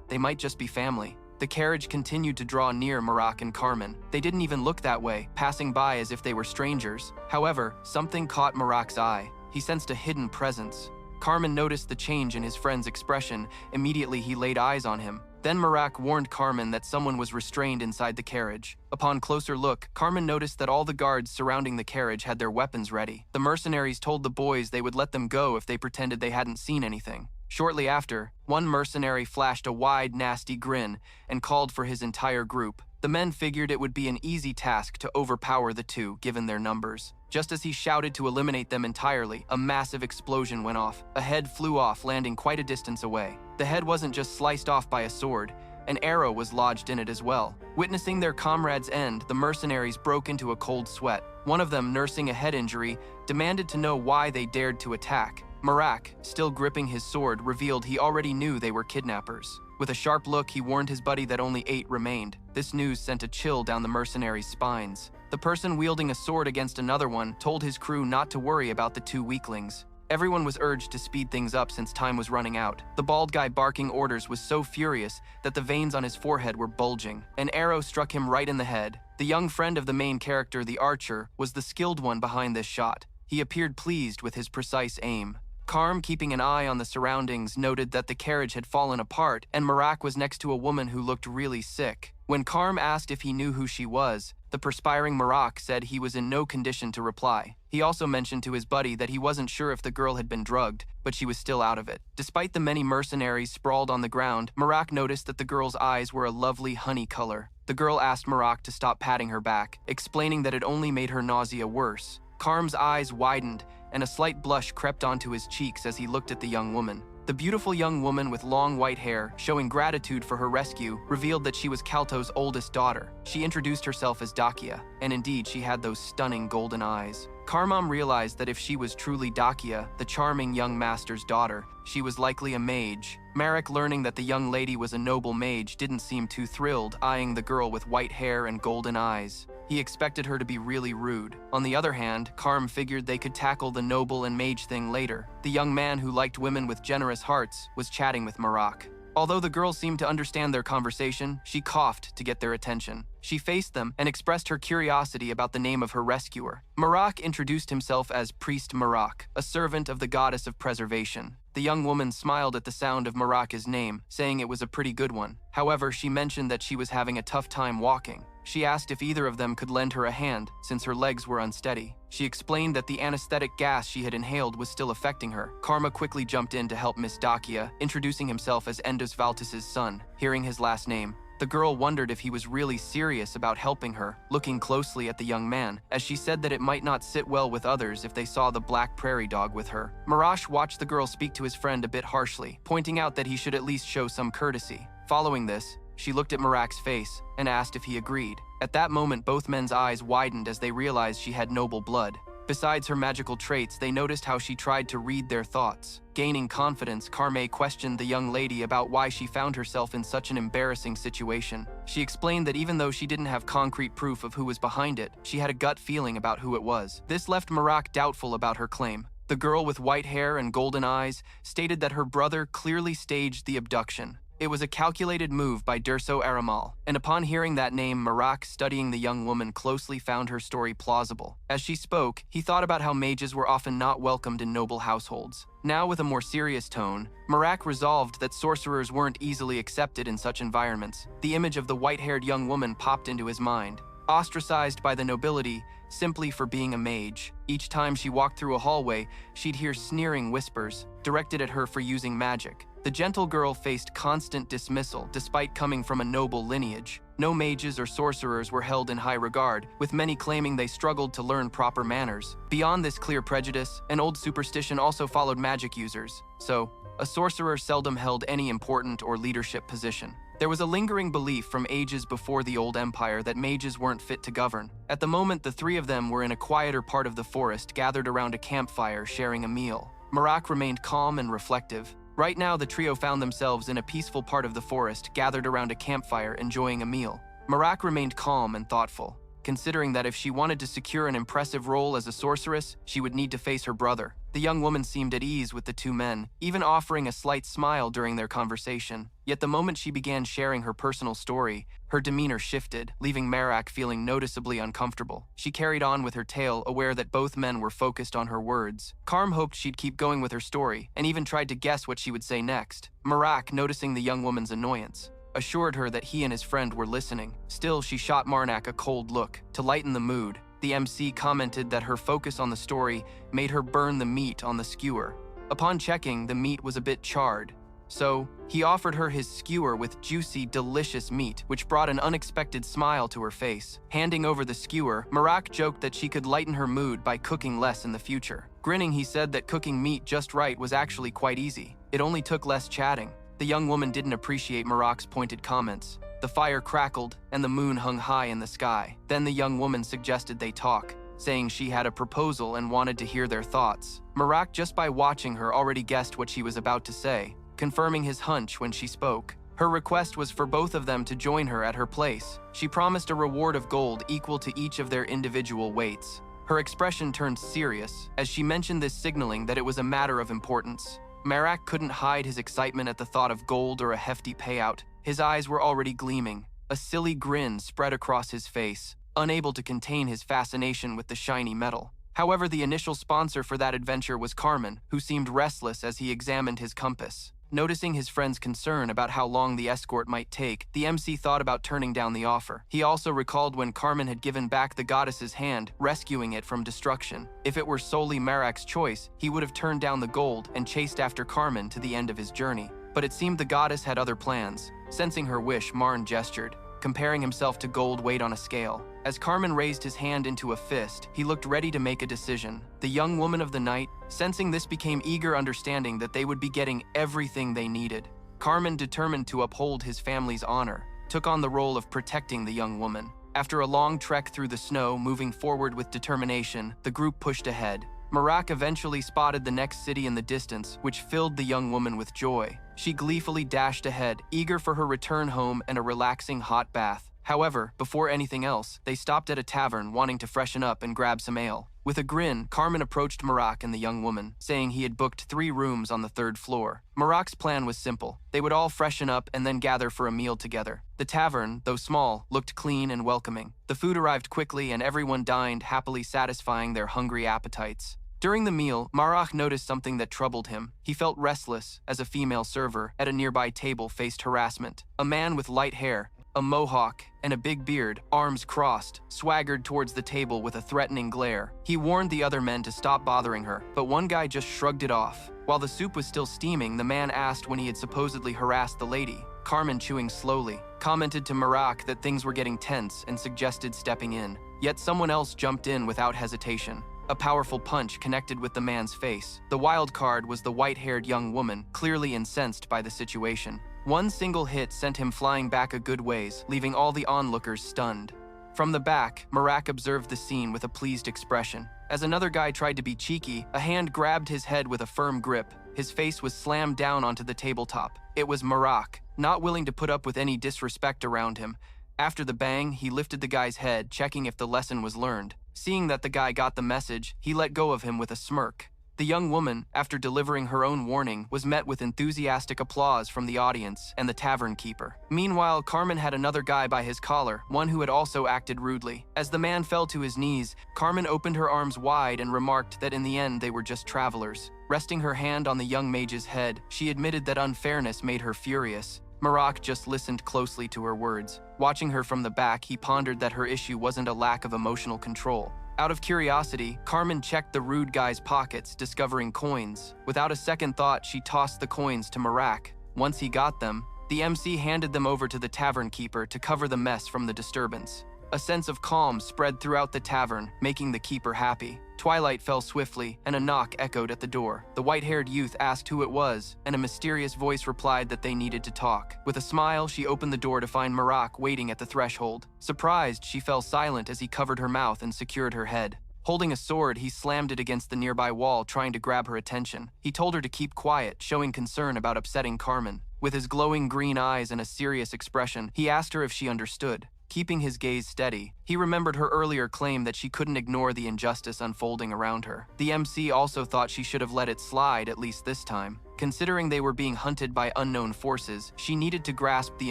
They might just be family. The carriage continued to draw near Marak and Carmen. They didn't even look that way, passing by as if they were strangers. However, something caught Marak's eye. He sensed a hidden presence. Carmen noticed the change in his friend's expression. Immediately, he laid eyes on him. Then Marak warned Carmen that someone was restrained inside the carriage. Upon closer look, Carmen noticed that all the guards surrounding the carriage had their weapons ready. The mercenaries told the boys they would let them go if they pretended they hadn't seen anything. Shortly after, one mercenary flashed a wide, nasty grin and called for his entire group. The men figured it would be an easy task to overpower the two, given their numbers. Just as he shouted to eliminate them entirely, a massive explosion went off. A head flew off, landing quite a distance away. The head wasn't just sliced off by a sword. An arrow was lodged in it as well. Witnessing their comrade's end, the mercenaries broke into a cold sweat. One of them, nursing a head injury, demanded to know why they dared to attack. Marak, still gripping his sword, revealed he already knew they were kidnappers. With a sharp look, he warned his buddy that only 8 remained. This news sent a chill down the mercenaries' spines. The person wielding a sword against another one told his crew not to worry about the 2 weaklings. Everyone was urged to speed things up since time was running out. The bald guy barking orders was so furious that the veins on his forehead were bulging. An arrow struck him right in the head. The young friend of the main character, the archer, was the skilled one behind this shot. He appeared pleased with his precise aim. Carm, keeping an eye on the surroundings, noted that the carriage had fallen apart and Marak was next to a woman who looked really sick. When Carm asked if he knew who she was, the perspiring Marak said he was in no condition to reply. He also mentioned to his buddy that he wasn't sure if the girl had been drugged, but she was still out of it. Despite the many mercenaries sprawled on the ground, Marak noticed that the girl's eyes were a lovely honey color. The girl asked Marak to stop patting her back, explaining that it only made her nausea worse. Carm's eyes widened, and a slight blush crept onto his cheeks as he looked at the young woman. The beautiful young woman with long white hair, showing gratitude for her rescue, revealed that she was Kalto's oldest daughter. She introduced herself as Dakia, and indeed she had those stunning golden eyes. Karmam realized that if she was truly Dakia, the charming young master's daughter, she was likely a mage. Marek, learning that the young lady was a noble mage, didn't seem too thrilled, eyeing the girl with white hair and golden eyes. He expected her to be really rude. On the other hand, Karm figured they could tackle the noble and mage thing later. The young man who liked women with generous hearts was chatting with Marak. Although the girl seemed to understand their conversation, she coughed to get their attention. She faced them and expressed her curiosity about the name of her rescuer. Marak introduced himself as Priest Marak, a servant of the goddess of preservation. The young woman smiled at the sound of Marak's name, saying it was a pretty good one. However, she mentioned that she was having a tough time walking. She asked if either of them could lend her a hand, since her legs were unsteady. She explained that the anesthetic gas she had inhaled was still affecting her. Karma quickly jumped in to help Miss Dakia, introducing himself as Endos Valtis's son. Hearing his last name, the girl wondered if he was really serious about helping her, looking closely at the young man, as she said that it might not sit well with others if they saw the black prairie dog with her. Marash watched the girl speak to his friend a bit harshly, pointing out that he should at least show some courtesy. Following this, she looked at Marak's face and asked if he agreed. At that moment, both men's eyes widened as they realized she had noble blood. Besides her magical traits, they noticed how she tried to read their thoughts. Gaining confidence, Karme questioned the young lady about why she found herself in such an embarrassing situation. She explained that even though she didn't have concrete proof of who was behind it, she had a gut feeling about who it was. This left Marak doubtful about her claim. The girl with white hair and golden eyes stated that her brother clearly staged the abduction. It was a calculated move by Durso Aramal, and upon hearing that name, Marak, studying the young woman closely, found her story plausible. As she spoke, he thought about how mages were often not welcomed in noble households. Now, with a more serious tone, Marak resolved that sorcerers weren't easily accepted in such environments. The image of the white-haired young woman popped into his mind. Ostracized by the nobility simply for being a mage. Each time she walked through a hallway, she'd hear sneering whispers directed at her for using magic. The gentle girl faced constant dismissal despite coming from a noble lineage. No mages or sorcerers were held in high regard, with many claiming they struggled to learn proper manners. Beyond this clear prejudice, an old superstition also followed magic users. So, a sorcerer seldom held any important or leadership position. There was a lingering belief from ages before the Old Empire that mages weren't fit to govern. At the moment, the three of them were in a quieter part of the forest, gathered around a campfire, sharing a meal. Marak remained calm and reflective. Right now, the trio found themselves in a peaceful part of the forest, gathered around a campfire, enjoying a meal. Marak remained calm and thoughtful, considering that if she wanted to secure an impressive role as a sorceress, she would need to face her brother. The young woman seemed at ease with the two men, even offering a slight smile during their conversation. Yet the moment she began sharing her personal story, her demeanor shifted, leaving Marak feeling noticeably uncomfortable. She carried on with her tale, aware that both men were focused on her words. Karm hoped she'd keep going with her story, and even tried to guess what she would say next. Marak, noticing the young woman's annoyance, assured her that he and his friend were listening. Still, she shot Marnak a cold look. To lighten the mood, the MC commented that her focus on the story made her burn the meat on the skewer. Upon checking, the meat was a bit charred. So, he offered her his skewer with juicy, delicious meat, which brought an unexpected smile to her face. Handing over the skewer, Marak joked that she could lighten her mood by cooking less in the future. Grinning, he said that cooking meat just right was actually quite easy. It only took less chatting. The young woman didn't appreciate Marak's pointed comments. The fire crackled, and the moon hung high in the sky. Then the young woman suggested they talk, saying she had a proposal and wanted to hear their thoughts. Marak, just by watching her, already guessed what she was about to say, confirming his hunch when she spoke. Her request was for both of them to join her at her place. She promised a reward of gold equal to each of their individual weights. Her expression turned serious as she mentioned this, signaling that it was a matter of importance. Marak couldn't hide his excitement at the thought of gold or a hefty payout. His eyes were already gleaming. A silly grin spread across his face, unable to contain his fascination with the shiny metal. However, the initial sponsor for that adventure was Carmen, who seemed restless as he examined his compass. Noticing his friend's concern about how long the escort might take, the MC thought about turning down the offer. He also recalled when Carmen had given back the goddess's hand, rescuing it from destruction. If it were solely Marak's choice, he would have turned down the gold and chased after Carmen to the end of his journey. But it seemed the goddess had other plans. Sensing her wish, Marn gestured. comparing himself to gold weighed on a scale. As Carmen raised his hand into a fist, he looked ready to make a decision. The young woman of the night, sensing this, became eager, understanding that they would be getting everything they needed. Carmen, determined to uphold his family's honor, took on the role of protecting the young woman. After a long trek through the snow, moving forward with determination, the group pushed ahead. Marak eventually spotted the next city in the distance, which filled the young woman with joy. She gleefully dashed ahead, eager for her return home and a relaxing hot bath. However, before anything else, they stopped at a tavern, wanting to freshen up and grab some ale. With a grin, Carmen approached Marak and the young woman, saying he had booked 3 rooms on the 3rd floor. Marak's plan was simple. They would all freshen up and then gather for a meal together. The tavern, though small, looked clean and welcoming. The food arrived quickly and everyone dined, happily satisfying their hungry appetites. During the meal, Marak noticed something that troubled him. He felt restless as a female server at a nearby table faced harassment. A man with light hair, a mohawk, and a big beard, arms crossed, swaggered towards the table with a threatening glare. He warned the other men to stop bothering her, but one guy just shrugged it off. While the soup was still steaming, the man asked when he had supposedly harassed the lady. Carmen, chewing slowly, commented to Marak that things were getting tense and suggested stepping in. Yet someone else jumped in without hesitation. A powerful punch connected with the man's face. The wild card was the white-haired young woman, clearly incensed by the situation. One single hit sent him flying back a good ways, leaving all the onlookers stunned. From the back, Marak observed the scene with a pleased expression. As another guy tried to be cheeky, a hand grabbed his head with a firm grip. His face was slammed down onto the tabletop. It was Marak, not willing to put up with any disrespect around him. After the bang, he lifted the guy's head, checking if the lesson was learned. Seeing that the guy got the message, he let go of him with a smirk. The young woman, after delivering her own warning, was met with enthusiastic applause from the audience and the tavern keeper. Meanwhile, Carmen had another guy by his collar, one who had also acted rudely. As the man fell to his knees, Carmen opened her arms wide and remarked that in the end they were just travelers. Resting her hand on the young mage's head, she admitted that unfairness made her furious. Marak just listened closely to her words. Watching her from the back, he pondered that her issue wasn't a lack of emotional control. Out of curiosity, Carmen checked the rude guy's pockets, discovering coins. Without a second thought, she tossed the coins to Marak. Once he got them, the MC handed them over to the tavern keeper to cover the mess from the disturbance. A sense of calm spread throughout the tavern, making the keeper happy. Twilight fell swiftly, and a knock echoed at the door. The white-haired youth asked who it was, and a mysterious voice replied that they needed to talk. With a smile, she opened the door to find Marak waiting at the threshold. Surprised, she fell silent as he covered her mouth and secured her head. Holding a sword, he slammed it against the nearby wall, trying to grab her attention. He told her to keep quiet, showing concern about upsetting Carmen. With his glowing green eyes and a serious expression, he asked her if she understood. Keeping his gaze steady, he remembered her earlier claim that she couldn't ignore the injustice unfolding around her. The MC also thought she should have let it slide, at least this time. Considering they were being hunted by unknown forces, she needed to grasp the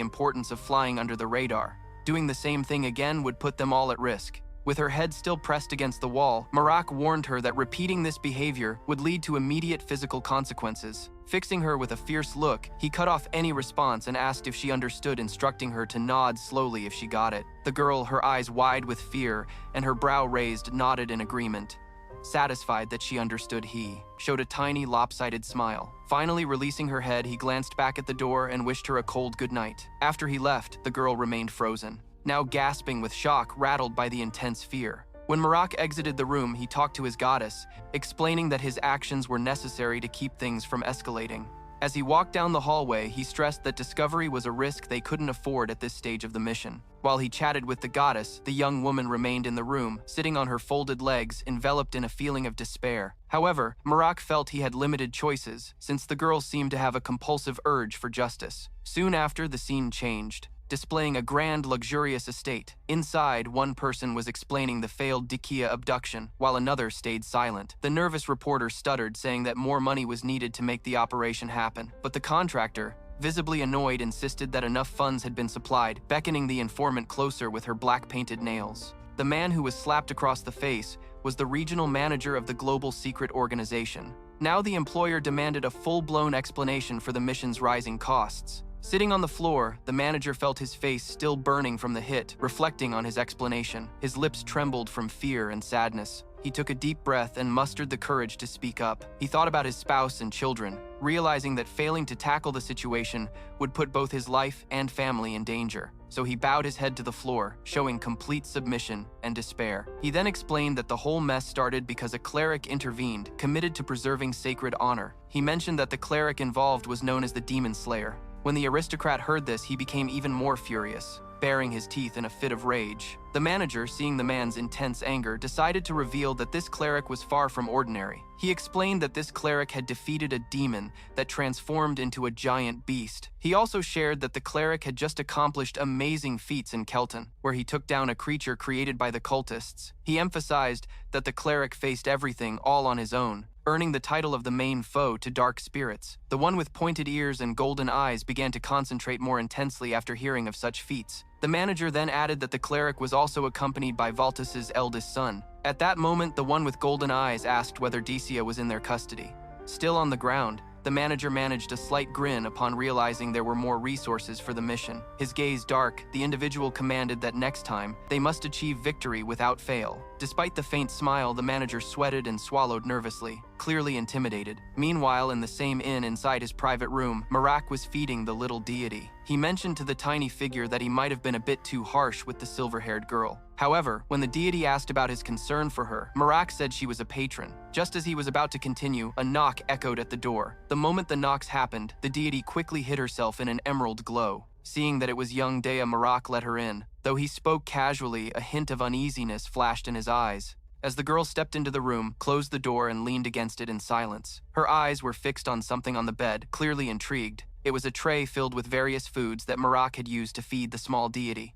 importance of flying under the radar. Doing the same thing again would put them all at risk. With her head still pressed against the wall, Marak warned her that repeating this behavior would lead to immediate physical consequences. Fixing her with a fierce look, he cut off any response and asked if she understood, instructing her to nod slowly if she got it. The girl, her eyes wide with fear and her brow raised, nodded in agreement. Satisfied that she understood, he showed a tiny, lopsided smile. Finally releasing her head, he glanced back at the door and wished her a cold goodnight. After he left, the girl remained frozen, now gasping with shock, rattled by the intense fear. When Marak exited the room, he talked to his goddess, explaining that his actions were necessary to keep things from escalating. As he walked down the hallway, he stressed that discovery was a risk they couldn't afford at this stage of the mission. While he chatted with the goddess, the young woman remained in the room, sitting on her folded legs, enveloped in a feeling of despair. However, Marak felt he had limited choices, since the girl seemed to have a compulsive urge for justice. Soon after, the scene changed, displaying a grand, luxurious estate. Inside, one person was explaining the failed Decay abduction, while another stayed silent. The nervous reporter stuttered, saying that more money was needed to make the operation happen, but the contractor, visibly annoyed, insisted that enough funds had been supplied, beckoning the informant closer with her black-painted nails. The man who was slapped across the face was the regional manager of the global secret organization. Now the employer demanded a full-blown explanation for the mission's rising costs. Sitting on the floor, the manager felt his face still burning from the hit, reflecting on his explanation. His lips trembled from fear and sadness. He took a deep breath and mustered the courage to speak up. He thought about his spouse and children, realizing that failing to tackle the situation would put both his life and family in danger. so he bowed his head to the floor, showing complete submission and despair. He then explained that the whole mess started because a cleric intervened, committed to preserving sacred honor. He mentioned that the cleric involved was known as the Demon Slayer. When the aristocrat heard this, he became even more furious, baring his teeth in a fit of rage. The manager, seeing the man's intense anger, decided to reveal that this cleric was far from ordinary. He explained that this cleric had defeated a demon that transformed into a giant beast. He also shared that the cleric had just accomplished amazing feats in Kelton, where he took down a creature created by the cultists. He emphasized that the cleric faced everything all on his own, earning the title of the main foe to dark spirits. The one with pointed ears and golden eyes began to concentrate more intensely after hearing of such feats. The manager then added that the cleric was also accompanied by Valtus's eldest son. At that moment, the one with golden eyes asked whether Decia was in their custody. Still on the ground, the manager managed a slight grin upon realizing there were more resources for the mission. His gaze dark, the individual commanded that next time, they must achieve victory without fail. Despite the faint smile, the manager sweated and swallowed nervously, clearly intimidated. Meanwhile, in the same inn inside his private room, Marak was feeding the little deity. He mentioned to the tiny figure that he might have been a bit too harsh with the silver-haired girl. However, when the deity asked about his concern for her, Marak said she was a patron. Just as he was about to continue, a knock echoed at the door. The moment the knocks happened, the deity quickly hid herself in an emerald glow. Seeing that it was young Dea, Marak let her in. Though he spoke casually, a hint of uneasiness flashed in his eyes. As the girl stepped into the room, closed the door, and leaned against it in silence. Her eyes were fixed on something on the bed, clearly intrigued. It was a tray filled with various foods that Marak had used to feed the small deity.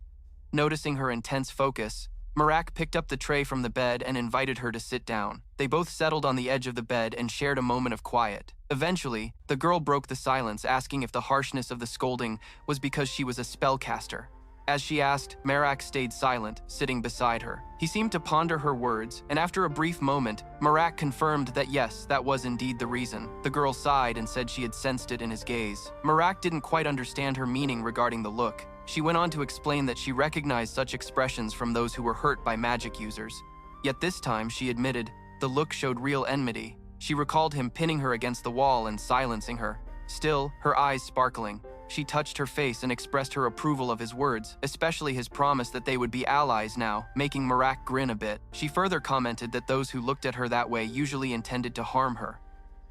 Noticing her intense focus, Marak picked up the tray from the bed and invited her to sit down. They both settled on the edge of the bed and shared a moment of quiet. Eventually, the girl broke the silence, asking if the harshness of the scolding was because she was a spellcaster. As she asked, Marak stayed silent, sitting beside her. He seemed to ponder her words, and after a brief moment, Marak confirmed that yes, that was indeed the reason. The girl sighed and said she had sensed it in his gaze. Marak didn't quite understand her meaning regarding the look. She went on to explain that she recognized such expressions from those who were hurt by magic users. Yet this time, she admitted, the look showed real enmity. She recalled him pinning her against the wall and silencing her. Still, her eyes sparkling, she touched her face and expressed her approval of his words, especially his promise that they would be allies now, making Marak grin a bit. She further commented that those who looked at her that way usually intended to harm her.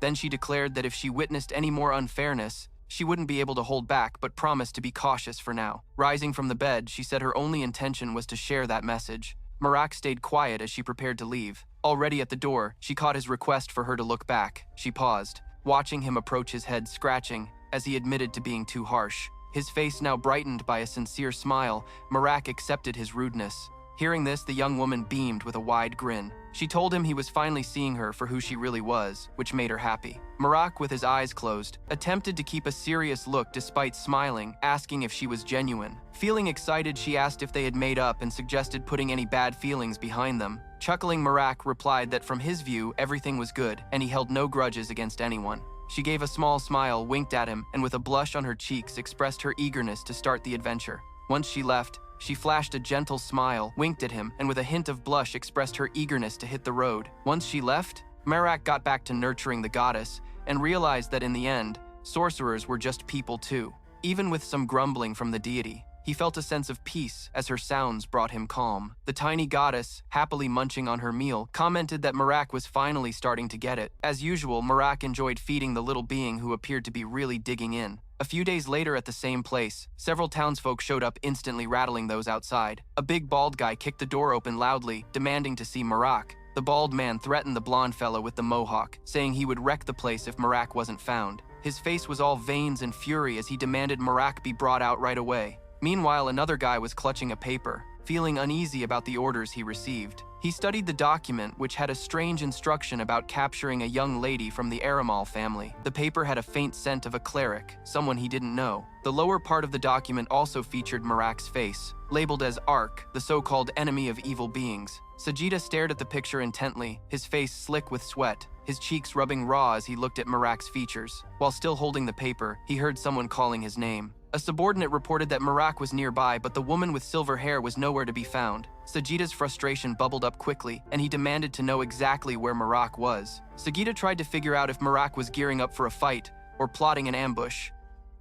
Then she declared that if she witnessed any more unfairness, she wouldn't be able to hold back, but promised to be cautious for now. Rising from the bed, she said her only intention was to share that message. Marak stayed quiet as she prepared to leave. Already at the door, she caught his request for her to look back. She paused, watching him approach his head, scratching, as he admitted to being too harsh. His face now brightened by a sincere smile, Marak accepted his rudeness. Hearing this, the young woman beamed with a wide grin. She told him he was finally seeing her for who she really was, which made her happy. Marak, with his eyes closed, attempted to keep a serious look despite smiling, asking if she was genuine. Feeling excited, she asked if they had made up and suggested putting any bad feelings behind them. Chuckling, Marak replied that from his view, everything was good, and he held no grudges against anyone. She gave a small smile, winked at him, and with a blush on her cheeks expressed her eagerness to start the adventure. Once she left, she flashed a gentle smile, winked at him, and with a hint of blush expressed her eagerness to hit the road. Once she left, Marak got back to nurturing the goddess and realized that in the end, sorcerers were just people too. Even with some grumbling from the deity, he felt a sense of peace as her sounds brought him calm. The tiny goddess, happily munching on her meal, commented that Marak was finally starting to get it. As usual, Marak enjoyed feeding the little being who appeared to be really digging in. A few days later at the same place, several townsfolk showed up, instantly rattling those outside. A big bald guy kicked the door open loudly, demanding to see Marak. The bald man threatened the blonde fellow with the mohawk, saying he would wreck the place if Marak wasn't found. His face was all veins and fury as he demanded Marak be brought out right away. Meanwhile, another guy was clutching a paper, feeling uneasy about the orders he received. He studied the document, which had a strange instruction about capturing a young lady from the Aramal family. The paper had a faint scent of a cleric, someone he didn't know. The lower part of the document also featured Marak's face, labeled as Ark, the so-called enemy of evil beings. Sajida stared at the picture intently, his face slick with sweat, his cheeks rubbing raw as he looked at Marak's features. While still holding the paper, he heard someone calling his name. A subordinate reported that Marak was nearby, but the woman with silver hair was nowhere to be found. Sajida's frustration bubbled up quickly, and he demanded to know exactly where Marak was. Sagita tried to figure out if Marak was gearing up for a fight or plotting an ambush.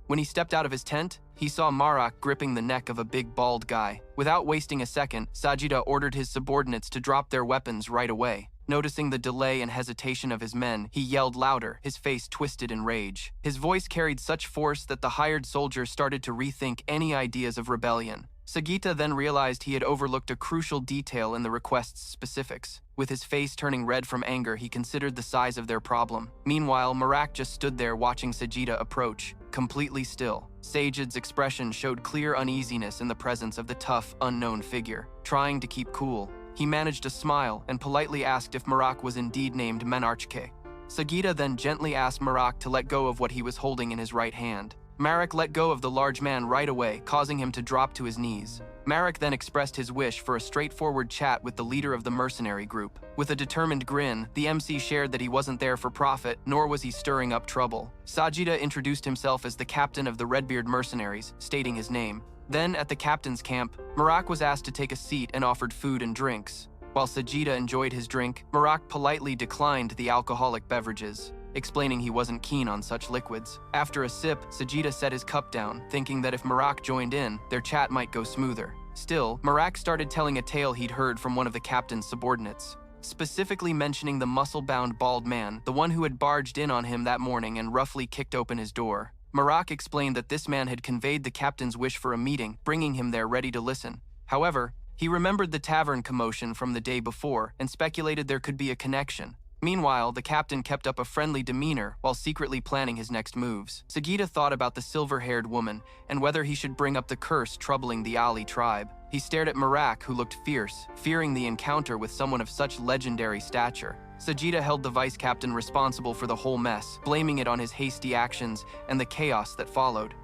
When he stepped out of his tent, he saw Marak gripping the neck of a big bald guy. Without wasting a second, Sajida ordered his subordinates to drop their weapons right away. Noticing the delay and hesitation of his men, he yelled louder, his face twisted in rage. His voice carried such force that the hired soldier started to rethink any ideas of rebellion. Sagita then realized he had overlooked a crucial detail in the request's specifics. With his face turning red from anger, he considered the size of their problem. Meanwhile, Marak just stood there watching Sajida approach, completely still. Sajid's expression showed clear uneasiness in the presence of the tough, unknown figure. Trying to keep cool, he managed a smile and politely asked if Marak was indeed named Menarchke. Sagita then gently asked Marak to let go of what he was holding in his right hand. Marak let go of the large man right away, causing him to drop to his knees. Marak then expressed his wish for a straightforward chat with the leader of the mercenary group. With a determined grin, the MC shared that he wasn't there for profit, nor was he stirring up trouble. Sajida introduced himself as the captain of the Redbeard mercenaries, stating his name. Then, at the captain's camp, Marak was asked to take a seat and offered food and drinks. While Sajida enjoyed his drink, Marak politely declined the alcoholic beverages, explaining he wasn't keen on such liquids. After a sip, Sajida set his cup down, thinking that if Marak joined in, their chat might go smoother. Still, Marak started telling a tale he'd heard from one of the captain's subordinates, specifically mentioning the muscle-bound bald man, the one who had barged in on him that morning and roughly kicked open his door. Marak explained that this man had conveyed the captain's wish for a meeting, bringing him there ready to listen. However, he remembered the tavern commotion from the day before and speculated there could be a connection. Meanwhile, the captain kept up a friendly demeanor while secretly planning his next moves. Sagita thought about the silver-haired woman and whether he should bring up the curse troubling the Ali tribe. He stared at Marak, who looked fierce, fearing the encounter with someone of such legendary stature. Sajida held the vice captain responsible for the whole mess, blaming it on his hasty actions and the chaos that followed.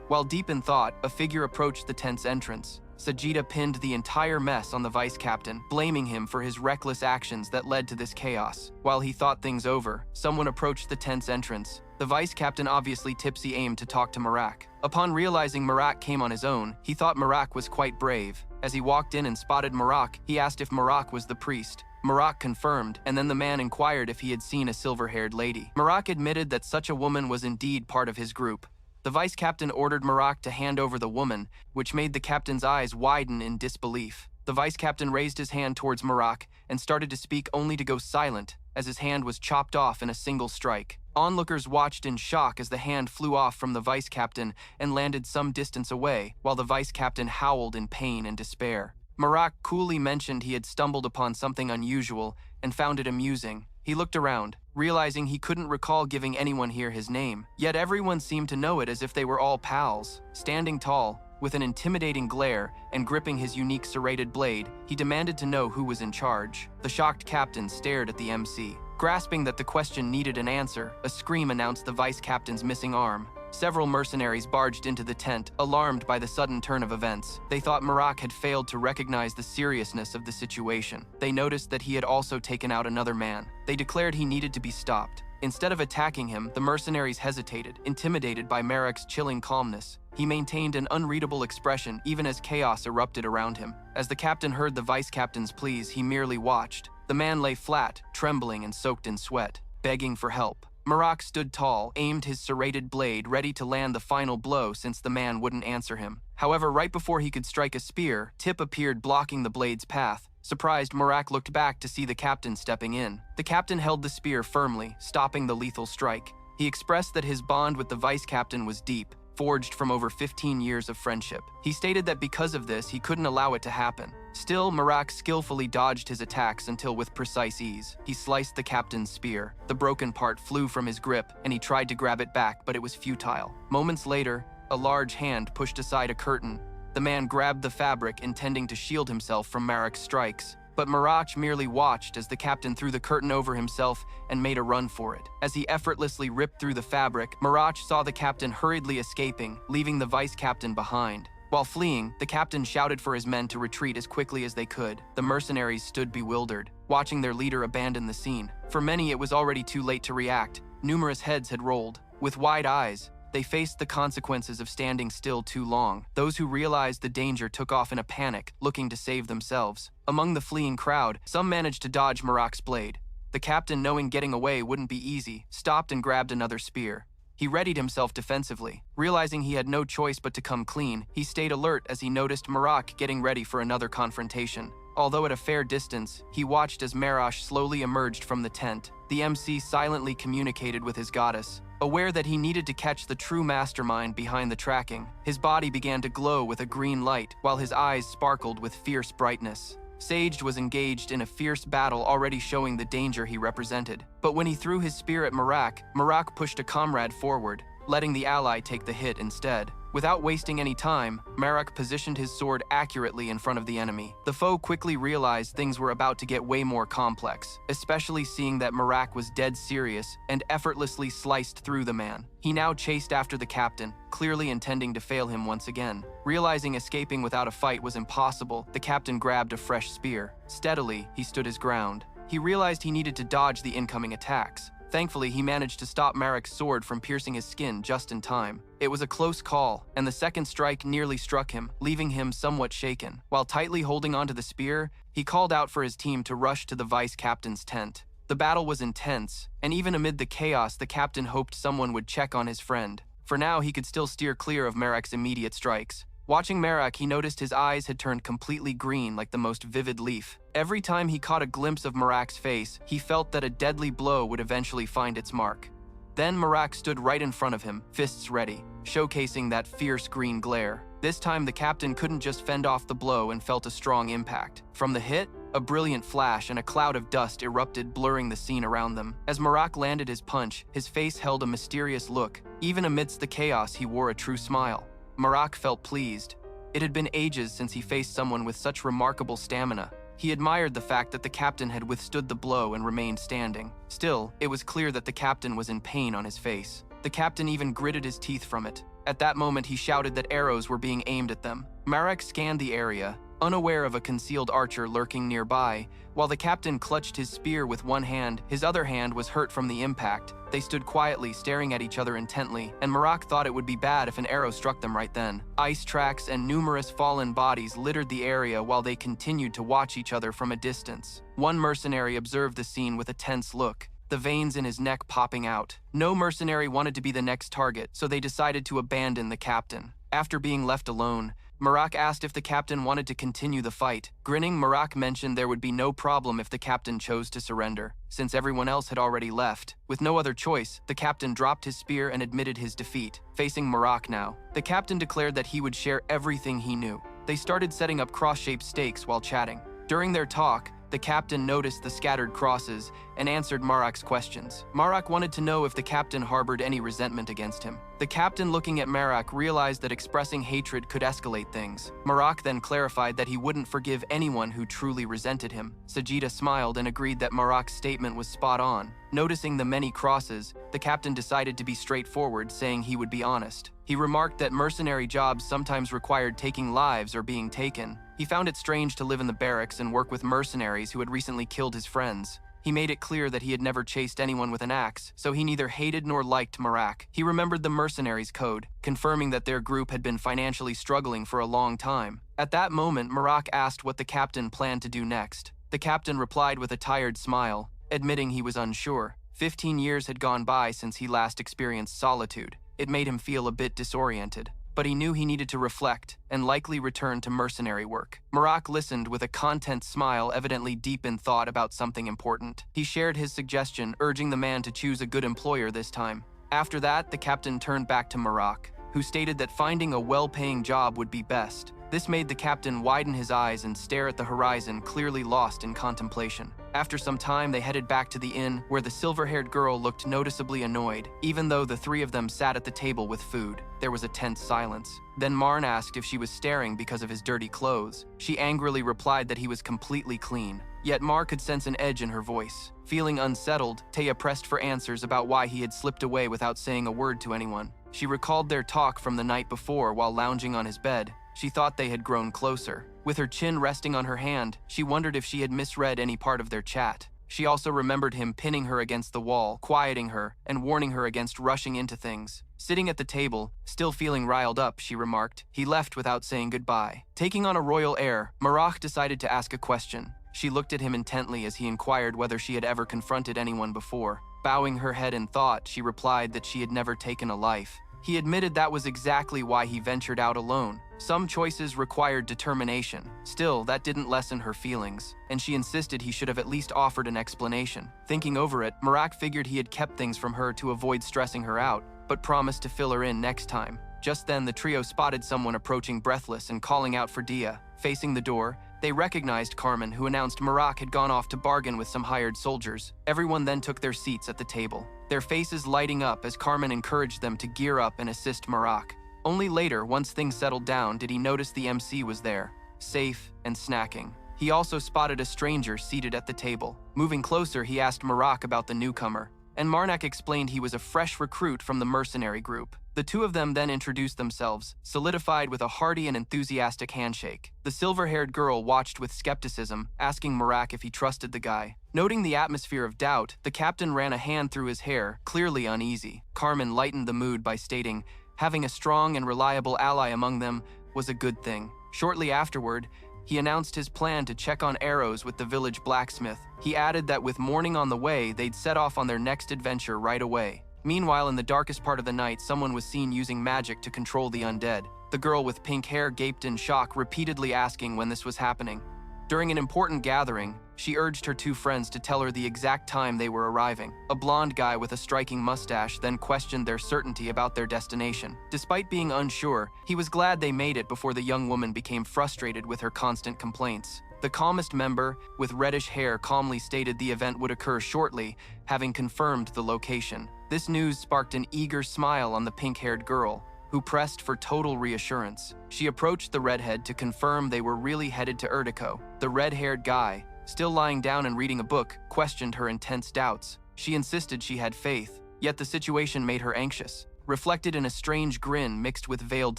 While deep in thought, a figure approached the tent's entrance. Sajida pinned the entire mess on the vice captain, blaming him for his reckless actions that led to this chaos. While he thought things over, someone approached the tent's entrance. The vice captain obviously tipsy aimed to talk to Marak. Upon realizing Marak came on his own, he thought Marak was quite brave. As he walked in and spotted Marak, he asked if Marak was the priest. Marak confirmed, and then the man inquired if he had seen a silver-haired lady. Marak admitted that such a woman was indeed part of his group. The vice captain ordered Marak to hand over the woman, which made the captain's eyes widen in disbelief. The vice captain raised his hand towards Marak and started to speak only to go silent, as his hand was chopped off in a single strike. Onlookers watched in shock as the hand flew off from the vice captain and landed some distance away, while the vice captain howled in pain and despair. Marak coolly mentioned he had stumbled upon something unusual and found it amusing. He looked around, realizing he couldn't recall giving anyone here his name, yet everyone seemed to know it as if they were all pals. Standing tall, with an intimidating glare and gripping his unique serrated blade, he demanded to know who was in charge. The shocked captain stared at the MC. Grasping that the question needed an answer, a scream announced the vice captain's missing arm. Several mercenaries barged into the tent, alarmed by the sudden turn of events. They thought Marak had failed to recognize the seriousness of the situation. They noticed that he had also taken out another man. They declared he needed to be stopped. Instead of attacking him, the mercenaries hesitated, intimidated by Marak's chilling calmness. He maintained an unreadable expression even as chaos erupted around him. As the captain heard the vice captain's pleas, he merely watched. The man lay flat, trembling and soaked in sweat, begging for help. Marak stood tall, aimed his serrated blade, ready to land the final blow since the man wouldn't answer him. However, right before he could strike a spear, Tip appeared blocking the blade's path. Surprised, Marak looked back to see the captain stepping in. The captain held the spear firmly, stopping the lethal strike. He expressed that his bond with the vice captain was deep, forged from over 15 years of friendship. He stated that because of this, he couldn't allow it to happen. Still, Marak skillfully dodged his attacks until with precise ease, he sliced the captain's spear. The broken part flew from his grip, and he tried to grab it back, but it was futile. Moments later, a large hand pushed aside a curtain. The man grabbed the fabric, intending to shield himself from Marak's strikes. But Marak merely watched as the captain threw the curtain over himself and made a run for it. As he effortlessly ripped through the fabric, Marak saw the captain hurriedly escaping, leaving the vice captain behind. While fleeing, the captain shouted for his men to retreat as quickly as they could. The mercenaries stood bewildered, watching their leader abandon the scene. For many, it was already too late to react. Numerous heads had rolled. With wide eyes, they faced the consequences of standing still too long. Those who realized the danger took off in a panic, looking to save themselves. Among the fleeing crowd, some managed to dodge Marak's blade. The captain, knowing getting away wouldn't be easy, stopped and grabbed another spear. He readied himself defensively. Realizing he had no choice but to come clean, he stayed alert as he noticed Marak getting ready for another confrontation. Although at a fair distance, he watched as Marash slowly emerged from the tent. The MC silently communicated with his goddess. Aware that he needed to catch the true mastermind behind the tracking, his body began to glow with a green light, while his eyes sparkled with fierce brightness. Sage was engaged in a fierce battle, already showing the danger he represented. But when he threw his spear at Marak pushed a comrade forward, letting the ally take the hit instead. Without wasting any time, Marak positioned his sword accurately in front of the enemy. The foe quickly realized things were about to get way more complex, especially seeing that Marak was dead serious and effortlessly sliced through the man. He now chased after the captain, clearly intending to fail him once again. Realizing escaping without a fight was impossible, the captain grabbed a fresh spear. Steadily, he stood his ground. He realized he needed to dodge the incoming attacks. Thankfully, he managed to stop Marak's sword from piercing his skin just in time. It was a close call, and the second strike nearly struck him, leaving him somewhat shaken. While tightly holding onto the spear, he called out for his team to rush to the vice-captain's tent. The battle was intense, and even amid the chaos, the captain hoped someone would check on his friend. For now, he could still steer clear of Marak's immediate strikes. Watching Marak, he noticed his eyes had turned completely green like the most vivid leaf. Every time he caught a glimpse of Marak's face, he felt that a deadly blow would eventually find its mark. Then Marak stood right in front of him, fists ready, showcasing that fierce green glare. This time the captain couldn't just fend off the blow and felt a strong impact. From the hit, a brilliant flash and a cloud of dust erupted, blurring the scene around them. As Marak landed his punch, his face held a mysterious look. Even amidst the chaos, he wore a true smile. Marak felt pleased. It had been ages since he faced someone with such remarkable stamina. He admired the fact that the captain had withstood the blow and remained standing. Still, it was clear that the captain was in pain on his face. The captain even gritted his teeth from it. At that moment, he shouted that arrows were being aimed at them. Marak scanned the area, unaware of a concealed archer lurking nearby. While the captain clutched his spear with one hand, his other hand was hurt from the impact. They stood quietly, staring at each other intently, and Marak thought it would be bad if an arrow struck them right then. Ice tracks and numerous fallen bodies littered the area while they continued to watch each other from a distance. One mercenary observed the scene with a tense look, the veins in his neck popping out. No mercenary wanted to be the next target, so they decided to abandon the captain. After being left alone, Marak asked if the captain wanted to continue the fight. Grinning, Marak mentioned there would be no problem if the captain chose to surrender, since everyone else had already left. With no other choice, the captain dropped his spear and admitted his defeat. Facing Marak now, the captain declared that he would share everything he knew. They started setting up cross-shaped stakes while chatting. During their talk, the captain noticed the scattered crosses and answered Marak's questions. Marak wanted to know if the captain harbored any resentment against him. The captain, looking at Marak, realized that expressing hatred could escalate things. Marak then clarified that he wouldn't forgive anyone who truly resented him. Sajida smiled and agreed that Marak's statement was spot on. Noticing the many crosses, the captain decided to be straightforward, saying he would be honest. He remarked that mercenary jobs sometimes required taking lives or being taken. He found it strange to live in the barracks and work with mercenaries who had recently killed his friends. He made it clear that he had never chased anyone with an axe, so he neither hated nor liked Marak. He remembered the mercenaries' code, confirming that their group had been financially struggling for a long time. At that moment, Marak asked what the captain planned to do next. The captain replied with a tired smile, admitting he was unsure. 15 years had gone by since he last experienced solitude. It made him feel a bit disoriented, but he knew he needed to reflect and likely return to mercenary work. Marak listened with a content smile, evidently deep in thought about something important. He shared his suggestion, urging the man to choose a good employer this time. After that, the captain turned back to Marak, who stated that finding a well-paying job would be best. This made the captain widen his eyes and stare at the horizon, clearly lost in contemplation. After some time, they headed back to the inn, where the silver-haired girl looked noticeably annoyed. Even though the three of them sat at the table with food, there was a tense silence. Then Marn asked if she was staring because of his dirty clothes. She angrily replied that he was completely clean. Yet Mar could sense an edge in her voice. Feeling unsettled, Taya pressed for answers about why he had slipped away without saying a word to anyone. She recalled their talk from the night before while lounging on his bed. She thought they had grown closer. With her chin resting on her hand, she wondered if she had misread any part of their chat. She also remembered him pinning her against the wall, quieting her, and warning her against rushing into things. Sitting at the table, still feeling riled up, she remarked, he left without saying goodbye. Taking on a royal air, Marak decided to ask a question. She looked at him intently as he inquired whether she had ever confronted anyone before. Bowing her head in thought, she replied that she had never taken a life. He admitted that was exactly why he ventured out alone. Some choices required determination. Still, that didn't lessen her feelings, and she insisted he should have at least offered an explanation. Thinking over it, Marak figured he had kept things from her to avoid stressing her out, but promised to fill her in next time. Just then, the trio spotted someone approaching breathless and calling out for Dia. Facing the door, they recognized Carmen, who announced Marak had gone off to bargain with some hired soldiers. Everyone then took their seats at the table, their faces lighting up as Carmen encouraged them to gear up and assist Marak. Only later, once things settled down, did he notice the MC was there, safe and snacking. He also spotted a stranger seated at the table. Moving closer, he asked Marak about the newcomer, and Marnak explained he was a fresh recruit from the mercenary group. The two of them then introduced themselves, solidified with a hearty and enthusiastic handshake. The silver-haired girl watched with skepticism, asking Marak if he trusted the guy. Noting the atmosphere of doubt, the captain ran a hand through his hair, clearly uneasy. Carmen lightened the mood by stating, having a strong and reliable ally among them was a good thing. Shortly afterward, he announced his plan to check on arrows with the village blacksmith. He added that with morning on the way, they'd set off on their next adventure right away. Meanwhile, in the darkest part of the night, someone was seen using magic to control the undead. The girl with pink hair gaped in shock, repeatedly asking when this was happening. During an important gathering, she urged her two friends to tell her the exact time they were arriving. A blonde guy with a striking mustache then questioned their certainty about their destination. Despite being unsure, he was glad they made it before the young woman became frustrated with her constant complaints. The calmest member, with reddish hair, calmly stated the event would occur shortly, having confirmed the location. This news sparked an eager smile on the pink-haired girl, who pressed for total reassurance. She approached the redhead to confirm they were really headed to Urtico. The red-haired guy, still lying down and reading a book, questioned her intense doubts. She insisted she had faith, yet the situation made her anxious. Reflected in a strange grin mixed with veiled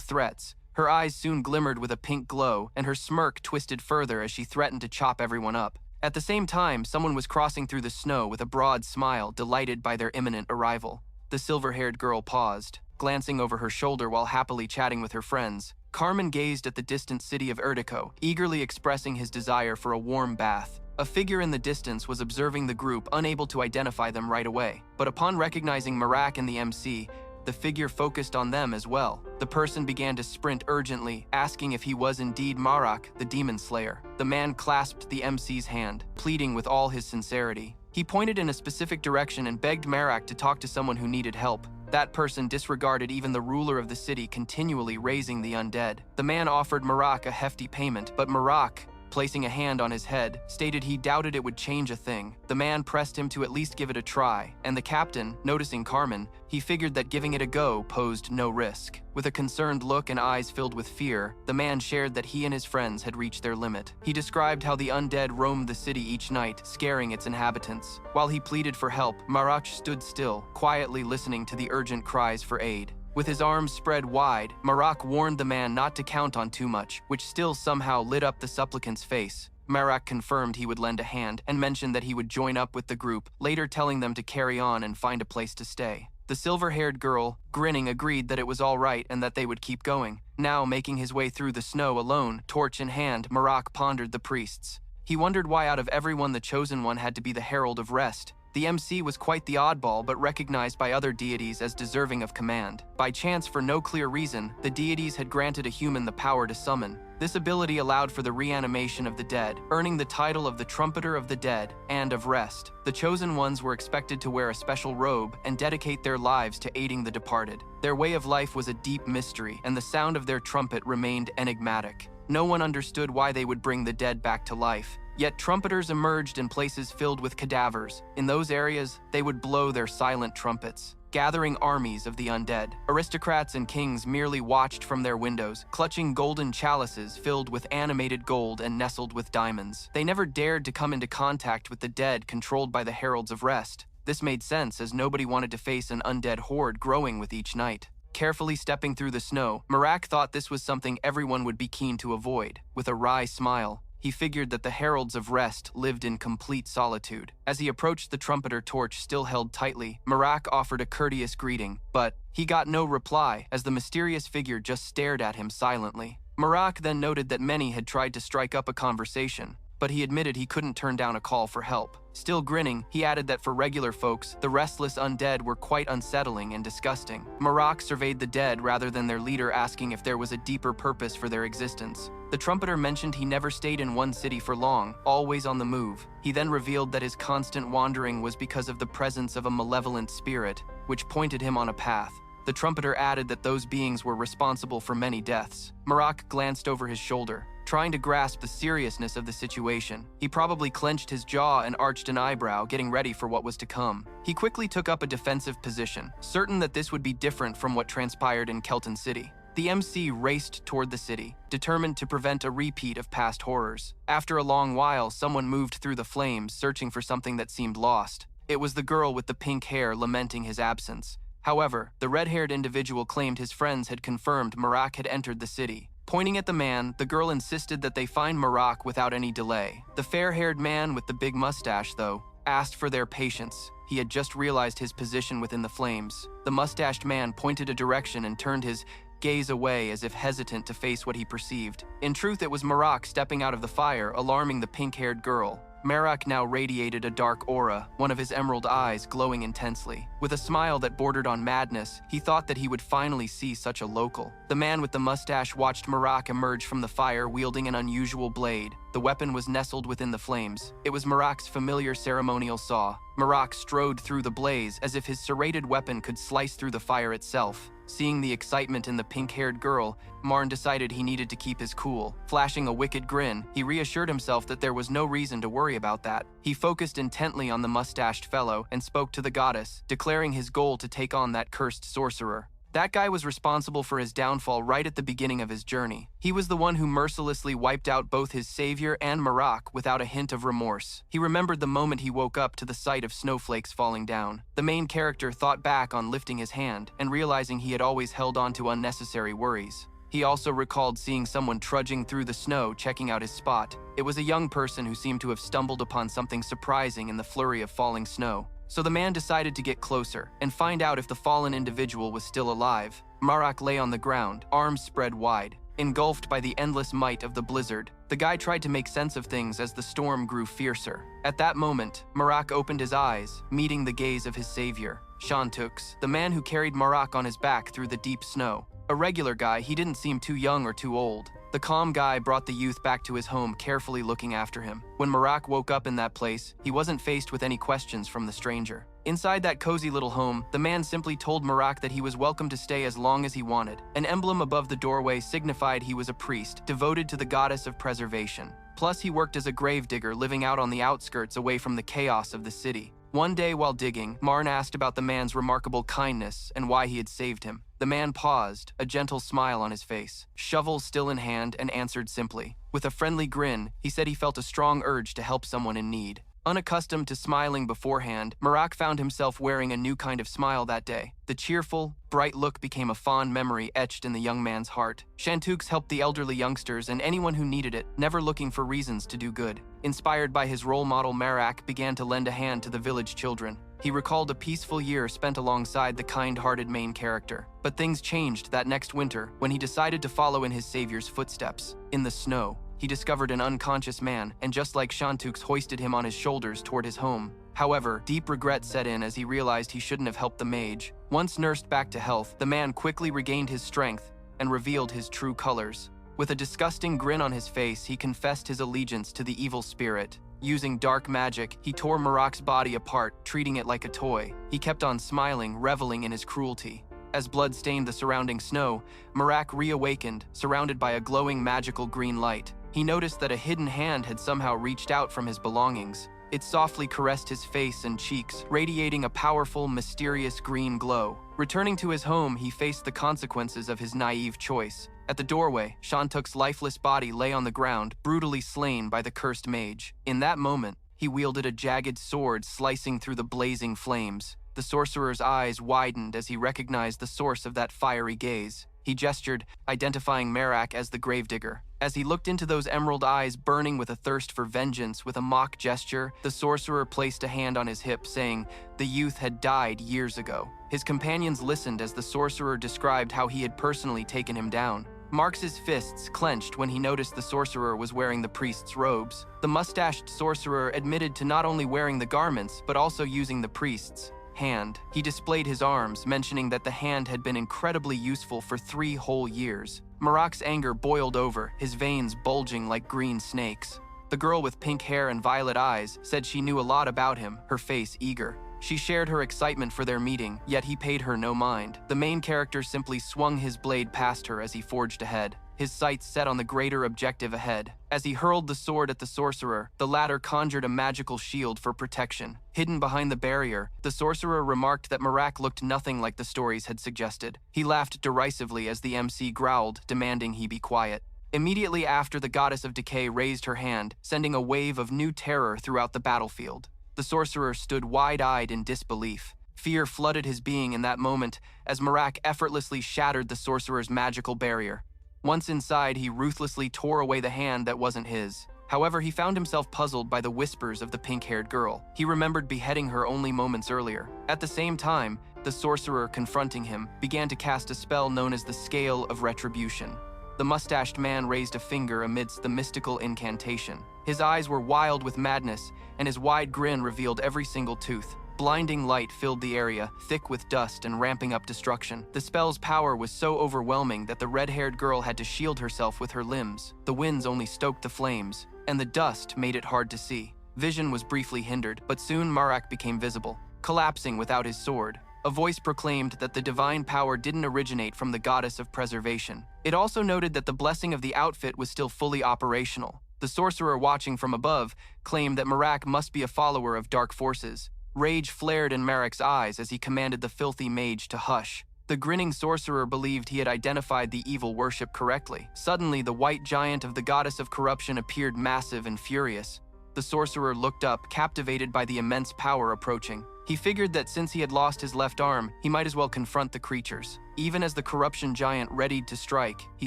threats, her eyes soon glimmered with a pink glow, and her smirk twisted further as she threatened to chop everyone up. At the same time, someone was crossing through the snow with a broad smile, delighted by their imminent arrival. The silver-haired girl paused, glancing over her shoulder while happily chatting with her friends. Carmen gazed at the distant city of Urtico, eagerly expressing his desire for a warm bath. A figure in the distance was observing the group, unable to identify them right away. But upon recognizing Marak and the MC, the figure focused on them as well. The person began to sprint urgently, asking if he was indeed Marak, the demon slayer. The man clasped the MC's hand, pleading with all his sincerity. He pointed in a specific direction and begged Marak to talk to someone who needed help. That person disregarded even the ruler of the city, continually raising the undead. The man offered Marak a hefty payment, but Marak, placing a hand on his head, stated he doubted it would change a thing. The man pressed him to at least give it a try, and the captain, noticing Carmen, he figured that giving it a go posed no risk. With a concerned look and eyes filled with fear, the man shared that he and his friends had reached their limit. He described how the undead roamed the city each night, scaring its inhabitants. While he pleaded for help, Marak stood still, quietly listening to the urgent cries for aid. With his arms spread wide, Marak warned the man not to count on too much, which still somehow lit up the supplicant's face. Marak confirmed he would lend a hand and mentioned that he would join up with the group, later telling them to carry on and find a place to stay. The silver-haired girl, grinning, agreed that it was all right and that they would keep going. Now, making his way through the snow alone, torch in hand, Marak pondered the priests. He wondered why out of everyone the chosen one had to be the herald of rest. The MC was quite the oddball, but recognized by other deities as deserving of command. By chance, for no clear reason, the deities had granted a human the power to summon. This ability allowed for the reanimation of the dead, earning the title of the Trumpeter of the Dead and of Rest. The chosen ones were expected to wear a special robe and dedicate their lives to aiding the departed. Their way of life was a deep mystery, and the sound of their trumpet remained enigmatic. No one understood why they would bring the dead back to life. Yet trumpeters emerged in places filled with cadavers. In those areas, they would blow their silent trumpets, gathering armies of the undead. Aristocrats and kings merely watched from their windows, clutching golden chalices filled with animated gold and nestled with diamonds. They never dared to come into contact with the dead controlled by the heralds of rest. This made sense, as nobody wanted to face an undead horde growing with each night. Carefully stepping through the snow, Marak thought this was something everyone would be keen to avoid. With a wry smile, he figured that the heralds of rest lived in complete solitude. As he approached the trumpeter torch still held tightly, Marak offered a courteous greeting, but he got no reply as the mysterious figure just stared at him silently. Marak then noted that many had tried to strike up a conversation, but he admitted he couldn't turn down a call for help. Still grinning, he added that for regular folks, the restless undead were quite unsettling and disgusting. Marak surveyed the dead rather than their leader, asking if there was a deeper purpose for their existence. The trumpeter mentioned he never stayed in one city for long, always on the move. He then revealed that his constant wandering was because of the presence of a malevolent spirit, which pointed him on a path. The trumpeter added that those beings were responsible for many deaths. Marak glanced over his shoulder, trying to grasp the seriousness of the situation. He probably clenched his jaw and arched an eyebrow, getting ready for what was to come. He quickly took up a defensive position, certain that this would be different from what transpired in Kelton City. The MC raced toward the city, determined to prevent a repeat of past horrors. After a long while, someone moved through the flames, searching for something that seemed lost. It was the girl with the pink hair, lamenting his absence. However, the red-haired individual claimed his friends had confirmed Marak had entered the city. Pointing at the man, the girl insisted that they find Marak without any delay. The fair-haired man with the big mustache, though, asked for their patience. He had just realized his position within the flames. The mustached man pointed a direction and turned his gaze away as if hesitant to face what he perceived. In truth, it was Marak stepping out of the fire, alarming the pink-haired girl. Marak now radiated a dark aura, one of his emerald eyes glowing intensely. With a smile that bordered on madness, he thought that he would finally see such a local. The man with the mustache watched Marak emerge from the fire wielding an unusual blade. The weapon was nestled within the flames. It was Marak's familiar ceremonial saw. Marak strode through the blaze as if his serrated weapon could slice through the fire itself. Seeing the excitement in the pink-haired girl, Marn decided he needed to keep his cool. Flashing a wicked grin, he reassured himself that there was no reason to worry about that. He focused intently on the mustached fellow and spoke to the goddess, declaring his goal to take on that cursed sorcerer. That guy was responsible for his downfall right at the beginning of his journey. He was the one who mercilessly wiped out both his savior and Marak without a hint of remorse. He remembered the moment he woke up to the sight of snowflakes falling down. The main character thought back on lifting his hand and realizing he had always held on to unnecessary worries. He also recalled seeing someone trudging through the snow, checking out his spot. It was a young person who seemed to have stumbled upon something surprising in the flurry of falling snow. So the man decided to get closer and find out if the fallen individual was still alive. Marak lay on the ground, arms spread wide, engulfed by the endless might of the blizzard. The guy tried to make sense of things as the storm grew fiercer. At that moment, Marak opened his eyes, meeting the gaze of his savior, Shantux, the man who carried Marak on his back through the deep snow. A regular guy, he didn't seem too young or too old. The calm guy brought the youth back to his home, carefully looking after him. When Marak woke up in that place, he wasn't faced with any questions from the stranger. Inside that cozy little home, the man simply told Marak that he was welcome to stay as long as he wanted. An emblem above the doorway signified he was a priest, devoted to the goddess of preservation. Plus, he worked as a gravedigger, living out on the outskirts away from the chaos of the city. One day while digging, Marn asked about the man's remarkable kindness and why he had saved him. The man paused, a gentle smile on his face, shovel still in hand, and answered simply. With a friendly grin, he said he felt a strong urge to help someone in need. Unaccustomed to smiling beforehand, Marak found himself wearing a new kind of smile that day. The cheerful, bright look became a fond memory etched in the young man's heart. Shantux helped the elderly youngsters and anyone who needed it, never looking for reasons to do good. Inspired by his role model, Marak began to lend a hand to the village children. He recalled a peaceful year spent alongside the kind-hearted main character. But things changed that next winter when he decided to follow in his savior's footsteps. In the snow, he discovered an unconscious man, and just like Shantux, hoisted him on his shoulders toward his home. However, deep regret set in as he realized he shouldn't have helped the mage. Once nursed back to health, the man quickly regained his strength and revealed his true colors. With a disgusting grin on his face, he confessed his allegiance to the evil spirit. Using dark magic, he tore Marak's body apart, treating it like a toy. He kept on smiling, reveling in his cruelty. As blood stained the surrounding snow, Marak reawakened, surrounded by a glowing magical green light. He noticed that a hidden hand had somehow reached out from his belongings. It softly caressed his face and cheeks, radiating a powerful, mysterious green glow. Returning to his home, he faced the consequences of his naive choice. At the doorway, Shantuk's lifeless body lay on the ground, brutally slain by the cursed mage. In that moment, he wielded a jagged sword slicing through the blazing flames. The sorcerer's eyes widened as he recognized the source of that fiery gaze. He gestured, identifying Marak as the gravedigger. As he looked into those emerald eyes burning with a thirst for vengeance, with a mock gesture, the sorcerer placed a hand on his hip, saying the youth had died years ago. His companions listened as the sorcerer described how he had personally taken him down. Marx's fists clenched when he noticed the sorcerer was wearing the priest's robes. The mustached sorcerer admitted to not only wearing the garments, but also using the priest's hand. He displayed his arms, mentioning that the hand had been incredibly useful for 3 whole years. Marak's anger boiled over, his veins bulging like green snakes. The girl with pink hair and violet eyes said she knew a lot about him, her face eager. She shared her excitement for their meeting, yet he paid her no mind. The main character simply swung his blade past her as he forged ahead, his sights set on the greater objective ahead. As he hurled the sword at the sorcerer, the latter conjured a magical shield for protection. Hidden behind the barrier, the sorcerer remarked that Marak looked nothing like the stories had suggested. He laughed derisively as the MC growled, demanding he be quiet. Immediately after, the goddess of decay raised her hand, sending a wave of new terror throughout the battlefield. The sorcerer stood wide-eyed in disbelief. Fear flooded his being in that moment as Marak effortlessly shattered the sorcerer's magical barrier. Once inside, he ruthlessly tore away the hand that wasn't his. However, he found himself puzzled by the whispers of the pink-haired girl. He remembered beheading her only moments earlier. At the same time, the sorcerer confronting him began to cast a spell known as the Scale of Retribution. The mustached man raised a finger amidst the mystical incantation. His eyes were wild with madness, and his wide grin revealed every single tooth. Blinding light filled the area, thick with dust and ramping up destruction. The spell's power was so overwhelming that the red-haired girl had to shield herself with her limbs. The winds only stoked the flames, and the dust made it hard to see. Vision was briefly hindered, but soon Marak became visible, collapsing without his sword. A voice proclaimed that the divine power didn't originate from the goddess of preservation. It also noted that the blessing of the outfit was still fully operational. The sorcerer watching from above claimed that Marak must be a follower of dark forces. Rage flared in Marak's eyes as he commanded the filthy mage to hush. The grinning sorcerer believed he had identified the evil worship correctly. Suddenly, the white giant of the goddess of corruption appeared massive and furious. The sorcerer looked up, captivated by the immense power approaching. He figured that since he had lost his left arm, he might as well confront the creatures. Even as the corruption giant readied to strike, he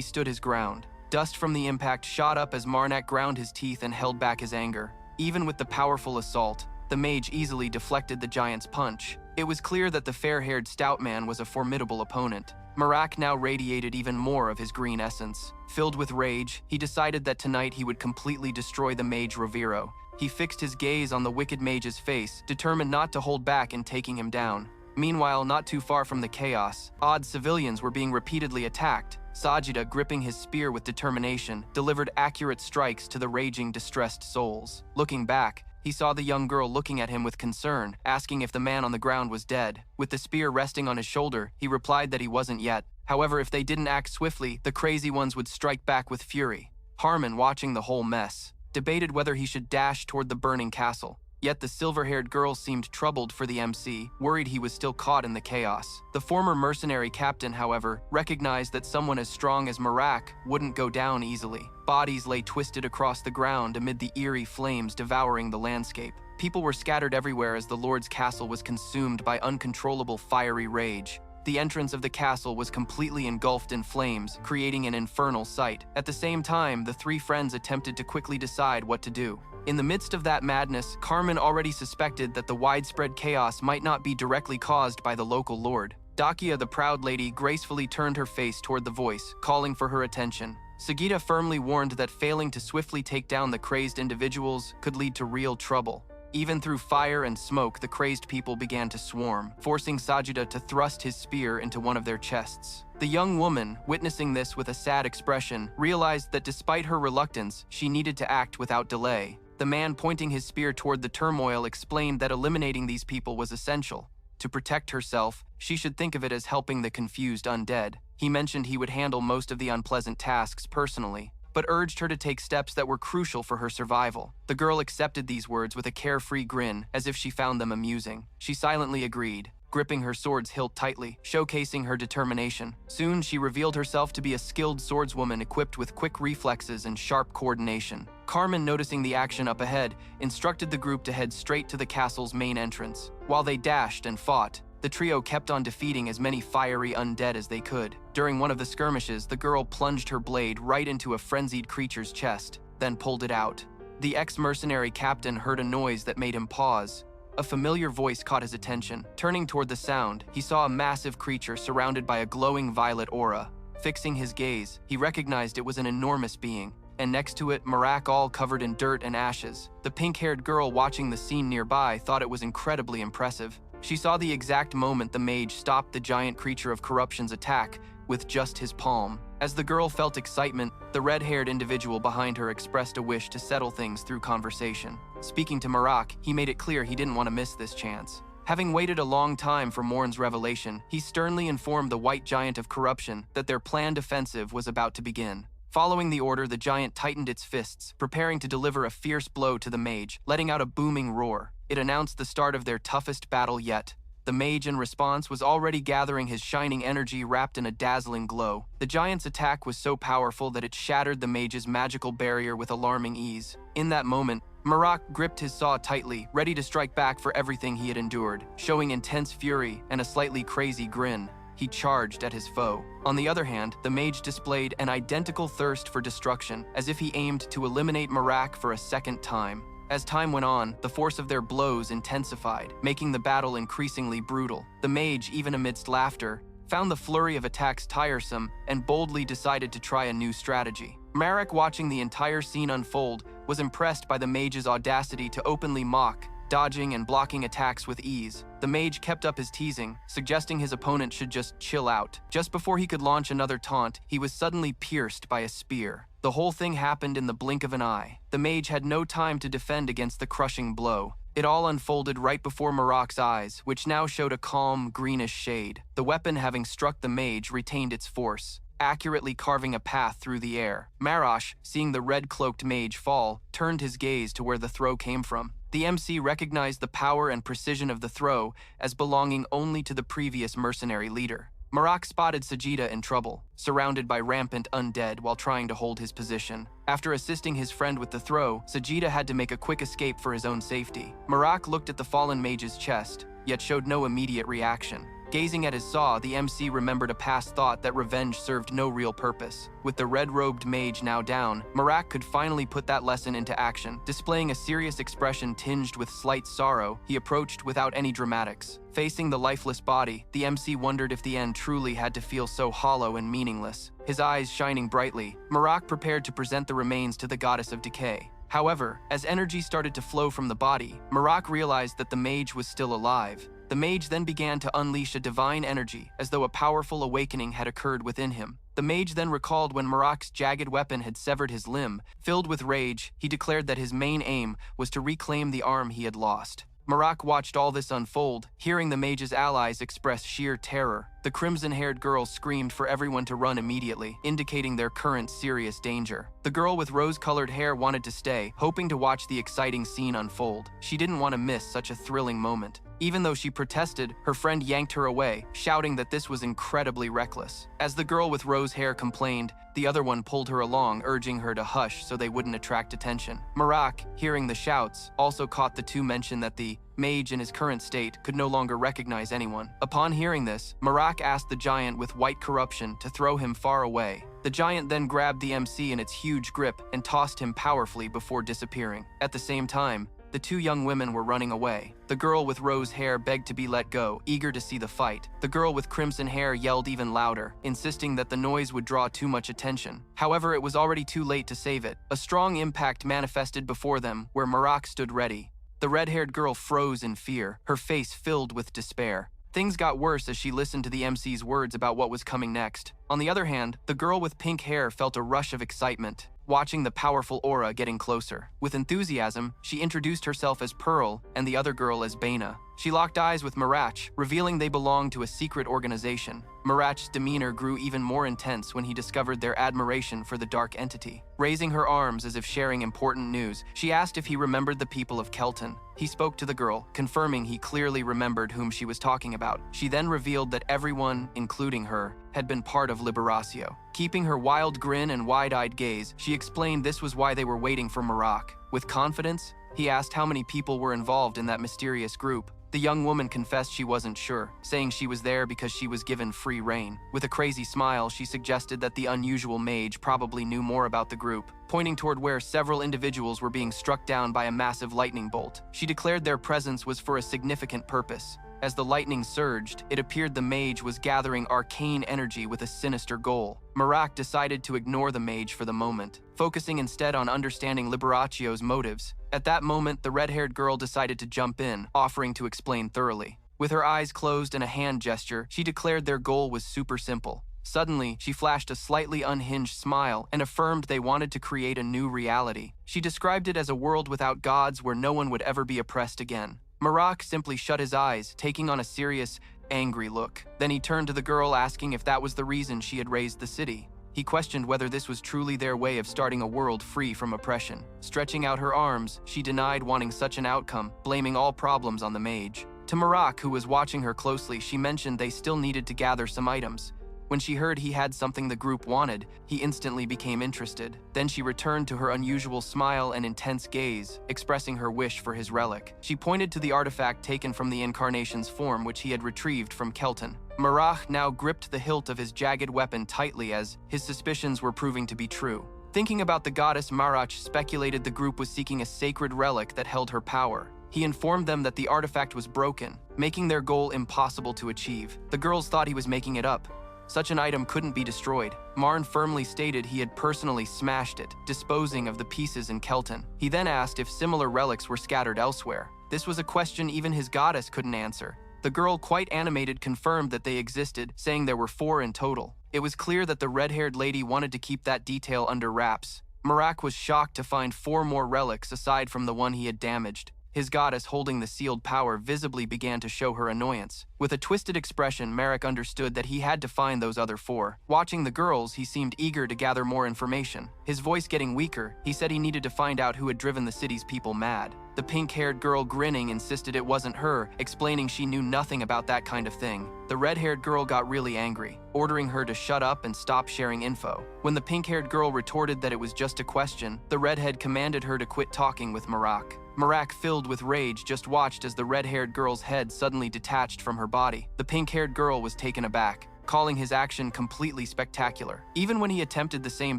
stood his ground. Dust from the impact shot up as Marnak ground his teeth and held back his anger. Even with the powerful assault, the mage easily deflected the giant's punch. It was clear that the fair-haired stout man was a formidable opponent. Marak now radiated even more of his green essence. Filled with rage, he decided that tonight he would completely destroy the mage Roviro. He fixed his gaze on the wicked mage's face, determined not to hold back in taking him down. Meanwhile, not too far from the chaos, odd civilians were being repeatedly attacked. Sajida, gripping his spear with determination, delivered accurate strikes to the raging, distressed souls. Looking back, he saw the young girl looking at him with concern, asking if the man on the ground was dead. With the spear resting on his shoulder, he replied that he wasn't yet. However, if they didn't act swiftly, the crazy ones would strike back with fury. Harmon, watching the whole mess, debated whether he should dash toward the burning castle. Yet the silver-haired girl seemed troubled for the MC, worried he was still caught in the chaos. The former mercenary captain, however, recognized that someone as strong as Marak wouldn't go down easily. Bodies lay twisted across the ground amid the eerie flames devouring the landscape. People were scattered everywhere as the Lord's castle was consumed by uncontrollable fiery rage. The entrance of the castle was completely engulfed in flames, creating an infernal sight. At the same time, the three friends attempted to quickly decide what to do. In the midst of that madness, Carmen already suspected that the widespread chaos might not be directly caused by the local lord. Dakia, the proud lady, gracefully turned her face toward the voice, calling for her attention. Sagita firmly warned that failing to swiftly take down the crazed individuals could lead to real trouble. Even through fire and smoke, the crazed people began to swarm, forcing Sajida to thrust his spear into one of their chests. The young woman, witnessing this with a sad expression, realized that despite her reluctance, she needed to act without delay. The man pointing his spear toward the turmoil explained that eliminating these people was essential. To protect herself, she should think of it as helping the confused undead. He mentioned he would handle most of the unpleasant tasks personally, but urged her to take steps that were crucial for her survival. The girl accepted these words with a carefree grin, as if she found them amusing. She silently agreed, gripping her sword's hilt tightly, showcasing her determination. Soon, she revealed herself to be a skilled swordswoman equipped with quick reflexes and sharp coordination. Carmen, noticing the action up ahead, instructed the group to head straight to the castle's main entrance. While they dashed and fought, the trio kept on defeating as many fiery undead as they could. During one of the skirmishes, the girl plunged her blade right into a frenzied creature's chest, then pulled it out. The ex-mercenary captain heard a noise that made him pause. A familiar voice caught his attention. Turning toward the sound, he saw a massive creature surrounded by a glowing violet aura. Fixing his gaze, he recognized it was an enormous being, and next to it, Marak all covered in dirt and ashes. The pink-haired girl watching the scene nearby thought it was incredibly impressive. She saw the exact moment the mage stopped the giant creature of corruption's attack with just his palm. As the girl felt excitement, the red-haired individual behind her expressed a wish to settle things through conversation. Speaking to Marak, he made it clear he didn't want to miss this chance. Having waited a long time for Morn's revelation, he sternly informed the white giant of corruption that their planned offensive was about to begin. Following the order, the giant tightened its fists, preparing to deliver a fierce blow to the mage, letting out a booming roar. It announced the start of their toughest battle yet. The mage, in response, was already gathering his shining energy wrapped in a dazzling glow. The giant's attack was so powerful that it shattered the mage's magical barrier with alarming ease. In that moment, Marak gripped his saw tightly, ready to strike back for everything he had endured. Showing intense fury and a slightly crazy grin, he charged at his foe. On the other hand, the mage displayed an identical thirst for destruction, as if he aimed to eliminate Marak for a second time. As time went on, the force of their blows intensified, making the battle increasingly brutal. The mage, even amidst laughter, found the flurry of attacks tiresome and boldly decided to try a new strategy. Marak, watching the entire scene unfold, was impressed by the mage's audacity to openly mock, dodging and blocking attacks with ease. The mage kept up his teasing, suggesting his opponent should just chill out. Just before he could launch another taunt, he was suddenly pierced by a spear. The whole thing happened in the blink of an eye. The mage had no time to defend against the crushing blow. It all unfolded right before Marak's eyes, which now showed a calm, greenish shade. The weapon, having struck the mage, retained its force, accurately carving a path through the air. Marash, seeing the red-cloaked mage fall, turned his gaze to where the throw came from. The MC recognized the power and precision of the throw as belonging only to the previous mercenary leader. Marak spotted Sajida in trouble, surrounded by rampant undead while trying to hold his position. After assisting his friend with the throw, Sajida had to make a quick escape for his own safety. Marak looked at the fallen mage's chest, yet showed no immediate reaction. Gazing at his saw, the MC remembered a past thought that revenge served no real purpose. With the red-robed mage now down, Marak could finally put that lesson into action. Displaying a serious expression tinged with slight sorrow, he approached without any dramatics. Facing the lifeless body, the MC wondered if the end truly had to feel so hollow and meaningless. His eyes shining brightly, Marak prepared to present the remains to the goddess of decay. However, as energy started to flow from the body, Marak realized that the mage was still alive. The mage then began to unleash a divine energy, as though a powerful awakening had occurred within him. The mage then recalled when Marak's jagged weapon had severed his limb. Filled with rage, he declared that his main aim was to reclaim the arm he had lost. Marak watched all this unfold, hearing the mage's allies express sheer terror. The crimson-haired girl screamed for everyone to run immediately, indicating their current serious danger. The girl with rose-colored hair wanted to stay, hoping to watch the exciting scene unfold. She didn't want to miss such a thrilling moment. Even though she protested, her friend yanked her away, shouting that this was incredibly reckless. As the girl with rose hair complained, the other one pulled her along, urging her to hush so they wouldn't attract attention. Marak, hearing the shouts, also caught the two mention that the mage in his current state could no longer recognize anyone. Upon hearing this, Marak asked the giant with white corruption to throw him far away. The giant then grabbed the MC in its huge grip and tossed him powerfully before disappearing. At the same time, the two young women were running away. The girl with rose hair begged to be let go, eager to see the fight. The girl with crimson hair yelled even louder, insisting that the noise would draw too much attention. However, it was already too late to save it. A strong impact manifested before them, where Marak stood ready. The red-haired girl froze in fear, her face filled with despair. Things got worse as she listened to the MC's words about what was coming next. On the other hand, the girl with pink hair felt a rush of excitement, watching the powerful aura getting closer. With enthusiasm, she introduced herself as Pearl and the other girl as Baina. She locked eyes with Marach, revealing they belonged to a secret organization. Marach's demeanor grew even more intense when he discovered their admiration for the dark entity. Raising her arms as if sharing important news, she asked if he remembered the people of Kelton. He spoke to the girl, confirming he clearly remembered whom she was talking about. She then revealed that everyone, including her, had been part of Liberatio. Keeping her wild grin and wide-eyed gaze, she explained this was why they were waiting for Marach. With confidence, he asked how many people were involved in that mysterious group. The young woman confessed she wasn't sure, saying she was there because she was given free rein. With a crazy smile, she suggested that the unusual mage probably knew more about the group, pointing toward where several individuals were being struck down by a massive lightning bolt. She declared their presence was for a significant purpose. As the lightning surged, it appeared the mage was gathering arcane energy with a sinister goal. Marak decided to ignore the mage for the moment, focusing instead on understanding Liberacio's motives. At that moment, the red-haired girl decided to jump in, offering to explain thoroughly. With her eyes closed and a hand gesture, she declared their goal was super simple. Suddenly, she flashed a slightly unhinged smile and affirmed they wanted to create a new reality. She described it as a world without gods where no one would ever be oppressed again. Marak simply shut his eyes, taking on a serious, angry look. Then he turned to the girl, asking if that was the reason she had raised the city. He questioned whether this was truly their way of starting a world free from oppression. Stretching out her arms, she denied wanting such an outcome, blaming all problems on the mage. To Marak, who was watching her closely, she mentioned they still needed to gather some items. When she heard he had something the group wanted, he instantly became interested. Then she returned to her unusual smile and intense gaze, expressing her wish for his relic. She pointed to the artifact taken from the incarnation's form, which he had retrieved from Kelton. Marak now gripped the hilt of his jagged weapon tightly as his suspicions were proving to be true. Thinking about the goddess, Marach speculated the group was seeking a sacred relic that held her power. He informed them that the artifact was broken, making their goal impossible to achieve. The girls thought he was making it up. Such an item couldn't be destroyed. Marn firmly stated he had personally smashed it, disposing of the pieces in Kelton. He then asked if similar relics were scattered elsewhere. This was a question even his goddess couldn't answer. The girl, quite animated, confirmed that they existed, saying there were 4 in total. It was clear that the red-haired lady wanted to keep that detail under wraps. Marak was shocked to find 4 more relics aside from the one he had damaged. His goddess, holding the sealed power, visibly began to show her annoyance. With a twisted expression, Marek understood that he had to find those other 4. Watching the girls, he seemed eager to gather more information. His voice getting weaker, he said he needed to find out who had driven the city's people mad. The pink-haired girl, grinning, insisted it wasn't her, explaining she knew nothing about that kind of thing. The red-haired girl got really angry, ordering her to shut up and stop sharing info. When the pink-haired girl retorted that it was just a question, the redhead commanded her to quit talking with Marak. Marak, filled with rage, just watched as the red-haired girl's head suddenly detached from her body. The pink-haired girl was taken aback, calling his action completely spectacular. Even when he attempted the same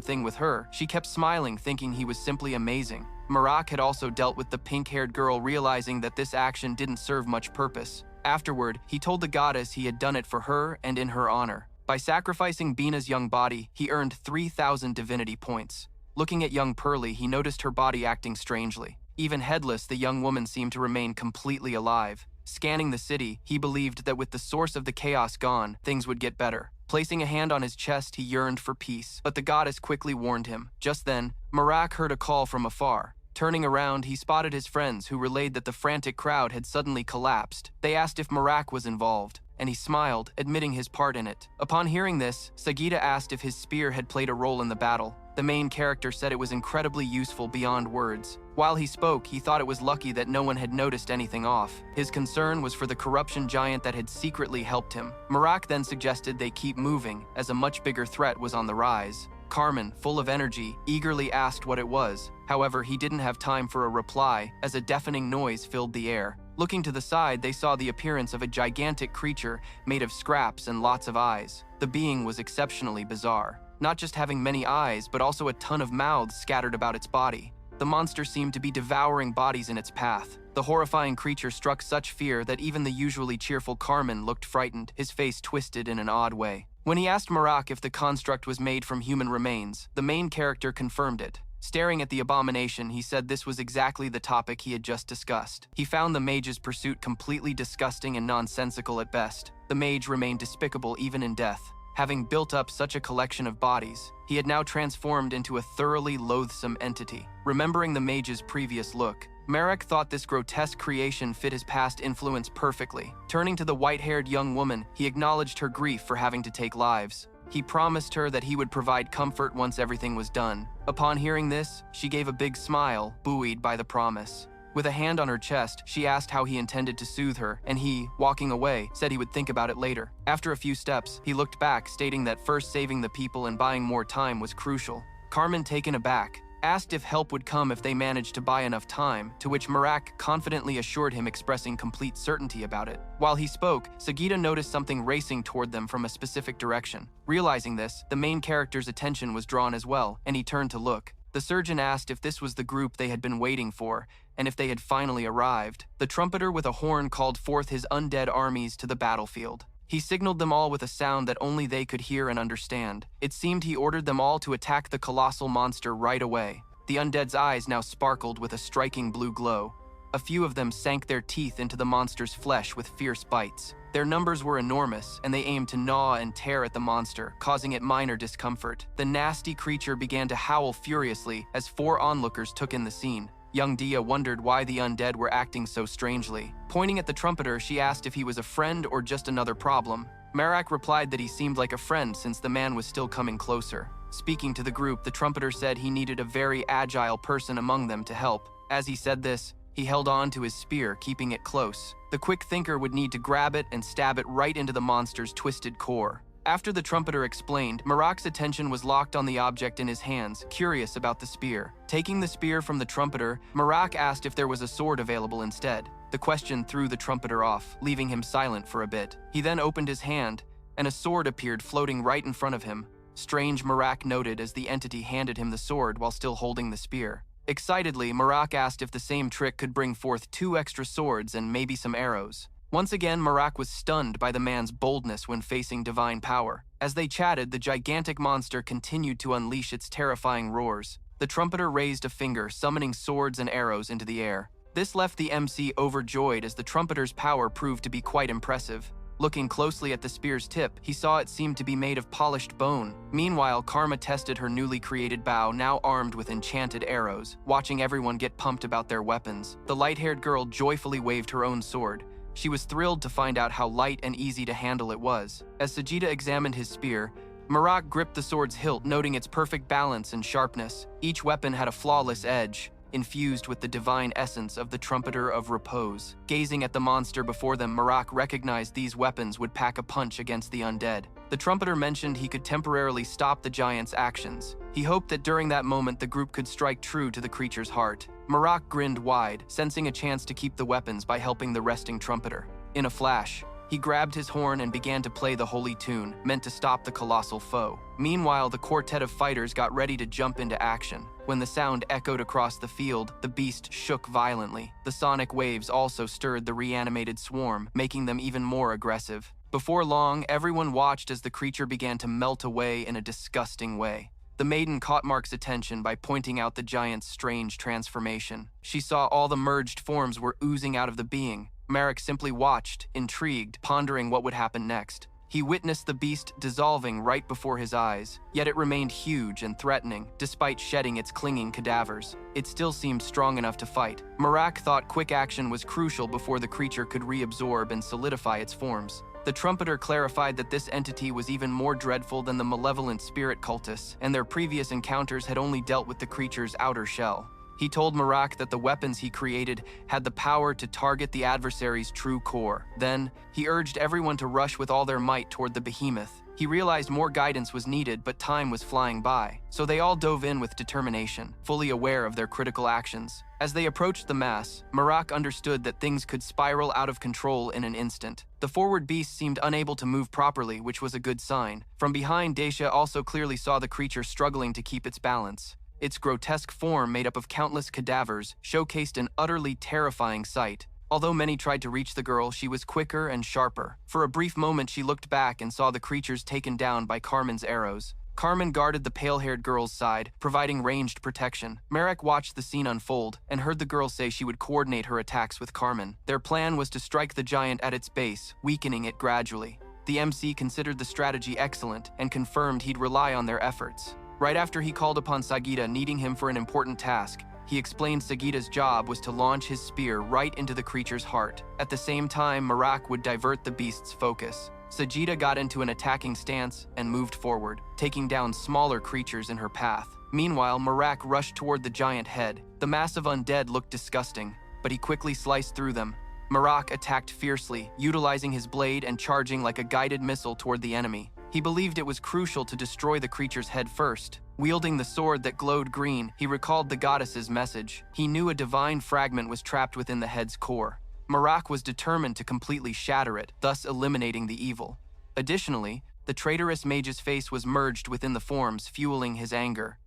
thing with her, she kept smiling, thinking he was simply amazing. Marak had also dealt with the pink-haired girl, realizing that this action didn't serve much purpose. Afterward, he told the goddess he had done it for her and in her honor. By sacrificing Bina's young body, he earned 3,000 divinity points. Looking at young Pearly, he noticed her body acting strangely. Even headless, the young woman seemed to remain completely alive. Scanning the city, he believed that with the source of the chaos gone, things would get better. Placing a hand on his chest, he yearned for peace, but the goddess quickly warned him. Just then, Marak heard a call from afar. Turning around, he spotted his friends, who relayed that the frantic crowd had suddenly collapsed. They asked if Marak was involved, and he smiled, admitting his part in it. Upon hearing this, Sagita asked if his spear had played a role in the battle. The main character said it was incredibly useful beyond words. While he spoke, he thought it was lucky that no one had noticed anything off. His concern was for the corruption giant that had secretly helped him. Marak then suggested they keep moving, as a much bigger threat was on the rise. Carmen, full of energy, eagerly asked what it was. However, he didn't have time for a reply, as a deafening noise filled the air. Looking to the side, they saw the appearance of a gigantic creature made of scraps and lots of eyes. The being was exceptionally bizarre, not just having many eyes, but also a ton of mouths scattered about its body. The monster seemed to be devouring bodies in its path. The horrifying creature struck such fear that even the usually cheerful Carmen looked frightened, his face twisted in an odd way. When he asked Marak if the construct was made from human remains, the main character confirmed it. Staring at the abomination, he said this was exactly the topic he had just discussed. He found the mage's pursuit completely disgusting and nonsensical at best. The mage remained despicable even in death. Having built up such a collection of bodies, he had now transformed into a thoroughly loathsome entity. Remembering the mage's previous look, Marek thought this grotesque creation fit his past influence perfectly. Turning to the white-haired young woman, he acknowledged her grief for having to take lives. He promised her that he would provide comfort once everything was done. Upon hearing this, she gave a big smile, buoyed by the promise. With a hand on her chest, she asked how he intended to soothe her, and he, walking away, said he would think about it later. After a few steps, he looked back, stating that first saving the people and buying more time was crucial. Carmen, taken aback, asked if help would come if they managed to buy enough time, to which Marak confidently assured him, expressing complete certainty about it. While he spoke, Sagita noticed something racing toward them from a specific direction. Realizing this, the main character's attention was drawn as well, and he turned to look. The surgeon asked if this was the group they had been waiting for, and if they had finally arrived. The trumpeter with a horn called forth his undead armies to the battlefield. He signaled them all with a sound that only they could hear and understand. It seemed he ordered them all to attack the colossal monster right away. The undead's eyes now sparkled with a striking blue glow. A few of them sank their teeth into the monster's flesh with fierce bites. Their numbers were enormous, and they aimed to gnaw and tear at the monster, causing it minor discomfort. The nasty creature began to howl furiously as 4 onlookers took in the scene. Young Dia wondered why the undead were acting so strangely. Pointing at the trumpeter, she asked if he was a friend or just another problem. Marak replied that he seemed like a friend since the man was still coming closer. Speaking to the group, the trumpeter said he needed a very agile person among them to help. As he said this, he held on to his spear, keeping it close. The quick thinker would need to grab it and stab it right into the monster's twisted core. After the trumpeter explained, Marak's attention was locked on the object in his hands, curious about the spear. Taking the spear from the trumpeter, Marak asked if there was a sword available instead. The question threw the trumpeter off, leaving him silent for a bit. He then opened his hand, and a sword appeared floating right in front of him. Strange, Marak noted as the entity handed him the sword while still holding the spear. Excitedly, Marak asked if the same trick could bring forth 2 extra swords and maybe some arrows. Once again, Marak was stunned by the man's boldness when facing divine power. As they chatted, the gigantic monster continued to unleash its terrifying roars. The trumpeter raised a finger, summoning swords and arrows into the air. This left the MC overjoyed as the trumpeter's power proved to be quite impressive. Looking closely at the spear's tip, he saw it seemed to be made of polished bone. Meanwhile, Karma tested her newly created bow, now armed with enchanted arrows. Watching everyone get pumped about their weapons, the light-haired girl joyfully waved her own sword. She was thrilled to find out how light and easy to handle it was. As Sajida examined his spear, Marak gripped the sword's hilt, noting its perfect balance and sharpness. Each weapon had a flawless edge, infused with the divine essence of the Trumpeter of Repose. Gazing at the monster before them, Marak recognized these weapons would pack a punch against the undead. The Trumpeter mentioned he could temporarily stop the giant's actions. He hoped that during that moment the group could strike true to the creature's heart. Marak grinned wide, sensing a chance to keep the weapons by helping the resting Trumpeter. In a flash, he grabbed his horn and began to play the holy tune, meant to stop the colossal foe. Meanwhile, the quartet of fighters got ready to jump into action. When the sound echoed across the field, the beast shook violently. The sonic waves also stirred the reanimated swarm, making them even more aggressive. Before long, everyone watched as the creature began to melt away in a disgusting way. The maiden caught Mark's attention by pointing out the giant's strange transformation. She saw all the merged forms were oozing out of the being. Marek simply watched, intrigued, pondering what would happen next. He witnessed the beast dissolving right before his eyes, yet it remained huge and threatening, despite shedding its clinging cadavers. It still seemed strong enough to fight. Marak thought quick action was crucial before the creature could reabsorb and solidify its forms. The Trumpeter clarified that this entity was even more dreadful than the malevolent spirit cultists, and their previous encounters had only dealt with the creature's outer shell. He told Marak that the weapons he created had the power to target the adversary's true core. Then, he urged everyone to rush with all their might toward the behemoth. He realized more guidance was needed, but time was flying by, so they all dove in with determination, fully aware of their critical actions. As they approached the mass, Marak understood that things could spiral out of control in an instant. The forward beast seemed unable to move properly, which was a good sign. From behind, Dacia also clearly saw the creature struggling to keep its balance. Its grotesque form, made up of countless cadavers, showcased an utterly terrifying sight. Although many tried to reach the girl, she was quicker and sharper. For a brief moment, she looked back and saw the creatures taken down by Carmen's arrows. Carmen guarded the pale-haired girl's side, providing ranged protection. Marek watched the scene unfold and heard the girl say she would coordinate her attacks with Carmen. Their plan was to strike the giant at its base, weakening it gradually. The MC considered the strategy excellent and confirmed he'd rely on their efforts. Right after he called upon Sagita, needing him for an important task, he explained Sagita's job was to launch his spear right into the creature's heart. At the same time, Marak would divert the beast's focus. Sagita got into an attacking stance and moved forward, taking down smaller creatures in her path. Meanwhile, Marak rushed toward the giant head. The mass of undead looked disgusting, but he quickly sliced through them. Marak attacked fiercely, utilizing his blade and charging like a guided missile toward the enemy. He believed it was crucial to destroy the creature's head first. Wielding the sword that glowed green, he recalled the goddess's message. He knew a divine fragment was trapped within the head's core. Marak was determined to completely shatter it, thus eliminating the evil. Additionally, the traitorous mage's face was merged within the forms, fueling his anger.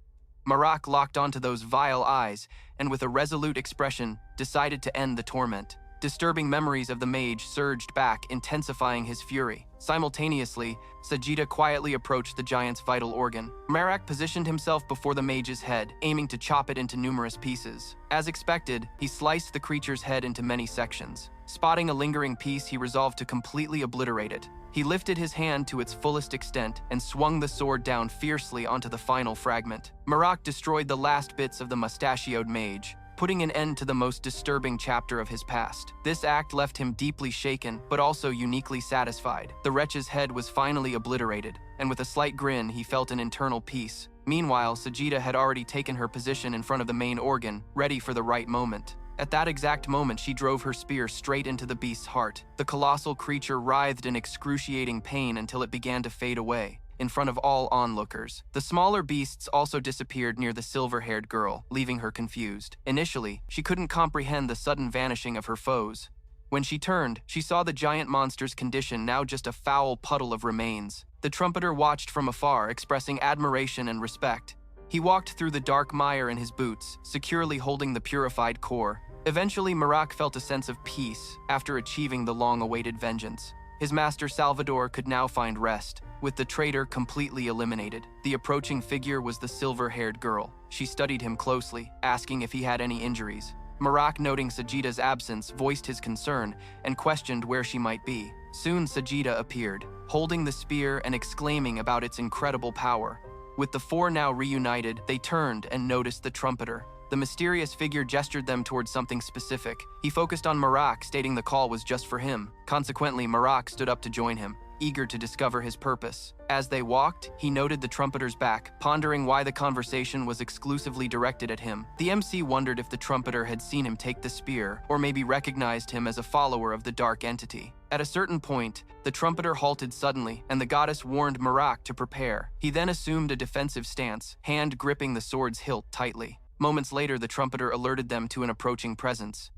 Marak locked onto those vile eyes and with a resolute expression decided to end the torment. Disturbing memories of the mage surged back, intensifying his fury. Simultaneously, Sajida quietly approached the giant's vital organ. Marak positioned himself before the mage's head, aiming to chop it into numerous pieces. As expected, he sliced the creature's head into many sections. Spotting a lingering piece, he resolved to completely obliterate it. He lifted his hand to its fullest extent and swung the sword down fiercely onto the final fragment. Marak destroyed the last bits of the mustachioed mage, putting an end to the most disturbing chapter of his past. This act left him deeply shaken, but also uniquely satisfied. The wretch's head was finally obliterated, and with a slight grin, he felt an internal peace. Meanwhile, Sajida had already taken her position in front of the main organ, ready for the right moment. At that exact moment, she drove her spear straight into the beast's heart. The colossal creature writhed in excruciating pain until it began to fade away, in front of all onlookers. The smaller beasts also disappeared near the silver-haired girl, leaving her confused. Initially, she couldn't comprehend the sudden vanishing of her foes. When she turned, she saw the giant monster's condition, now just a foul puddle of remains. The trumpeter watched from afar, expressing admiration and respect. He walked through the dark mire in his boots, securely holding the purified core. Eventually, Marak felt a sense of peace after achieving the long-awaited vengeance. His master Salvador could now find rest, with the traitor completely eliminated. The approaching figure was the silver-haired girl. She studied him closely, asking if he had any injuries. Marak, noting Sajida's absence, voiced his concern and questioned where she might be. Soon Sajida appeared, holding the spear and exclaiming about its incredible power. With the four now reunited, they turned and noticed the trumpeter. The mysterious figure gestured them towards something specific. He focused on Marak, stating the call was just for him. Consequently, Marak stood up to join him, eager to discover his purpose. As they walked, he noted the trumpeter's back, pondering why the conversation was exclusively directed at him. The MC wondered if the trumpeter had seen him take the spear, or maybe recognized him as a follower of the dark entity. At a certain point, the trumpeter halted suddenly, and the goddess warned Marak to prepare. He then assumed a defensive stance, hand gripping the sword's hilt tightly. Moments later, the trumpeter alerted them to an approaching presence.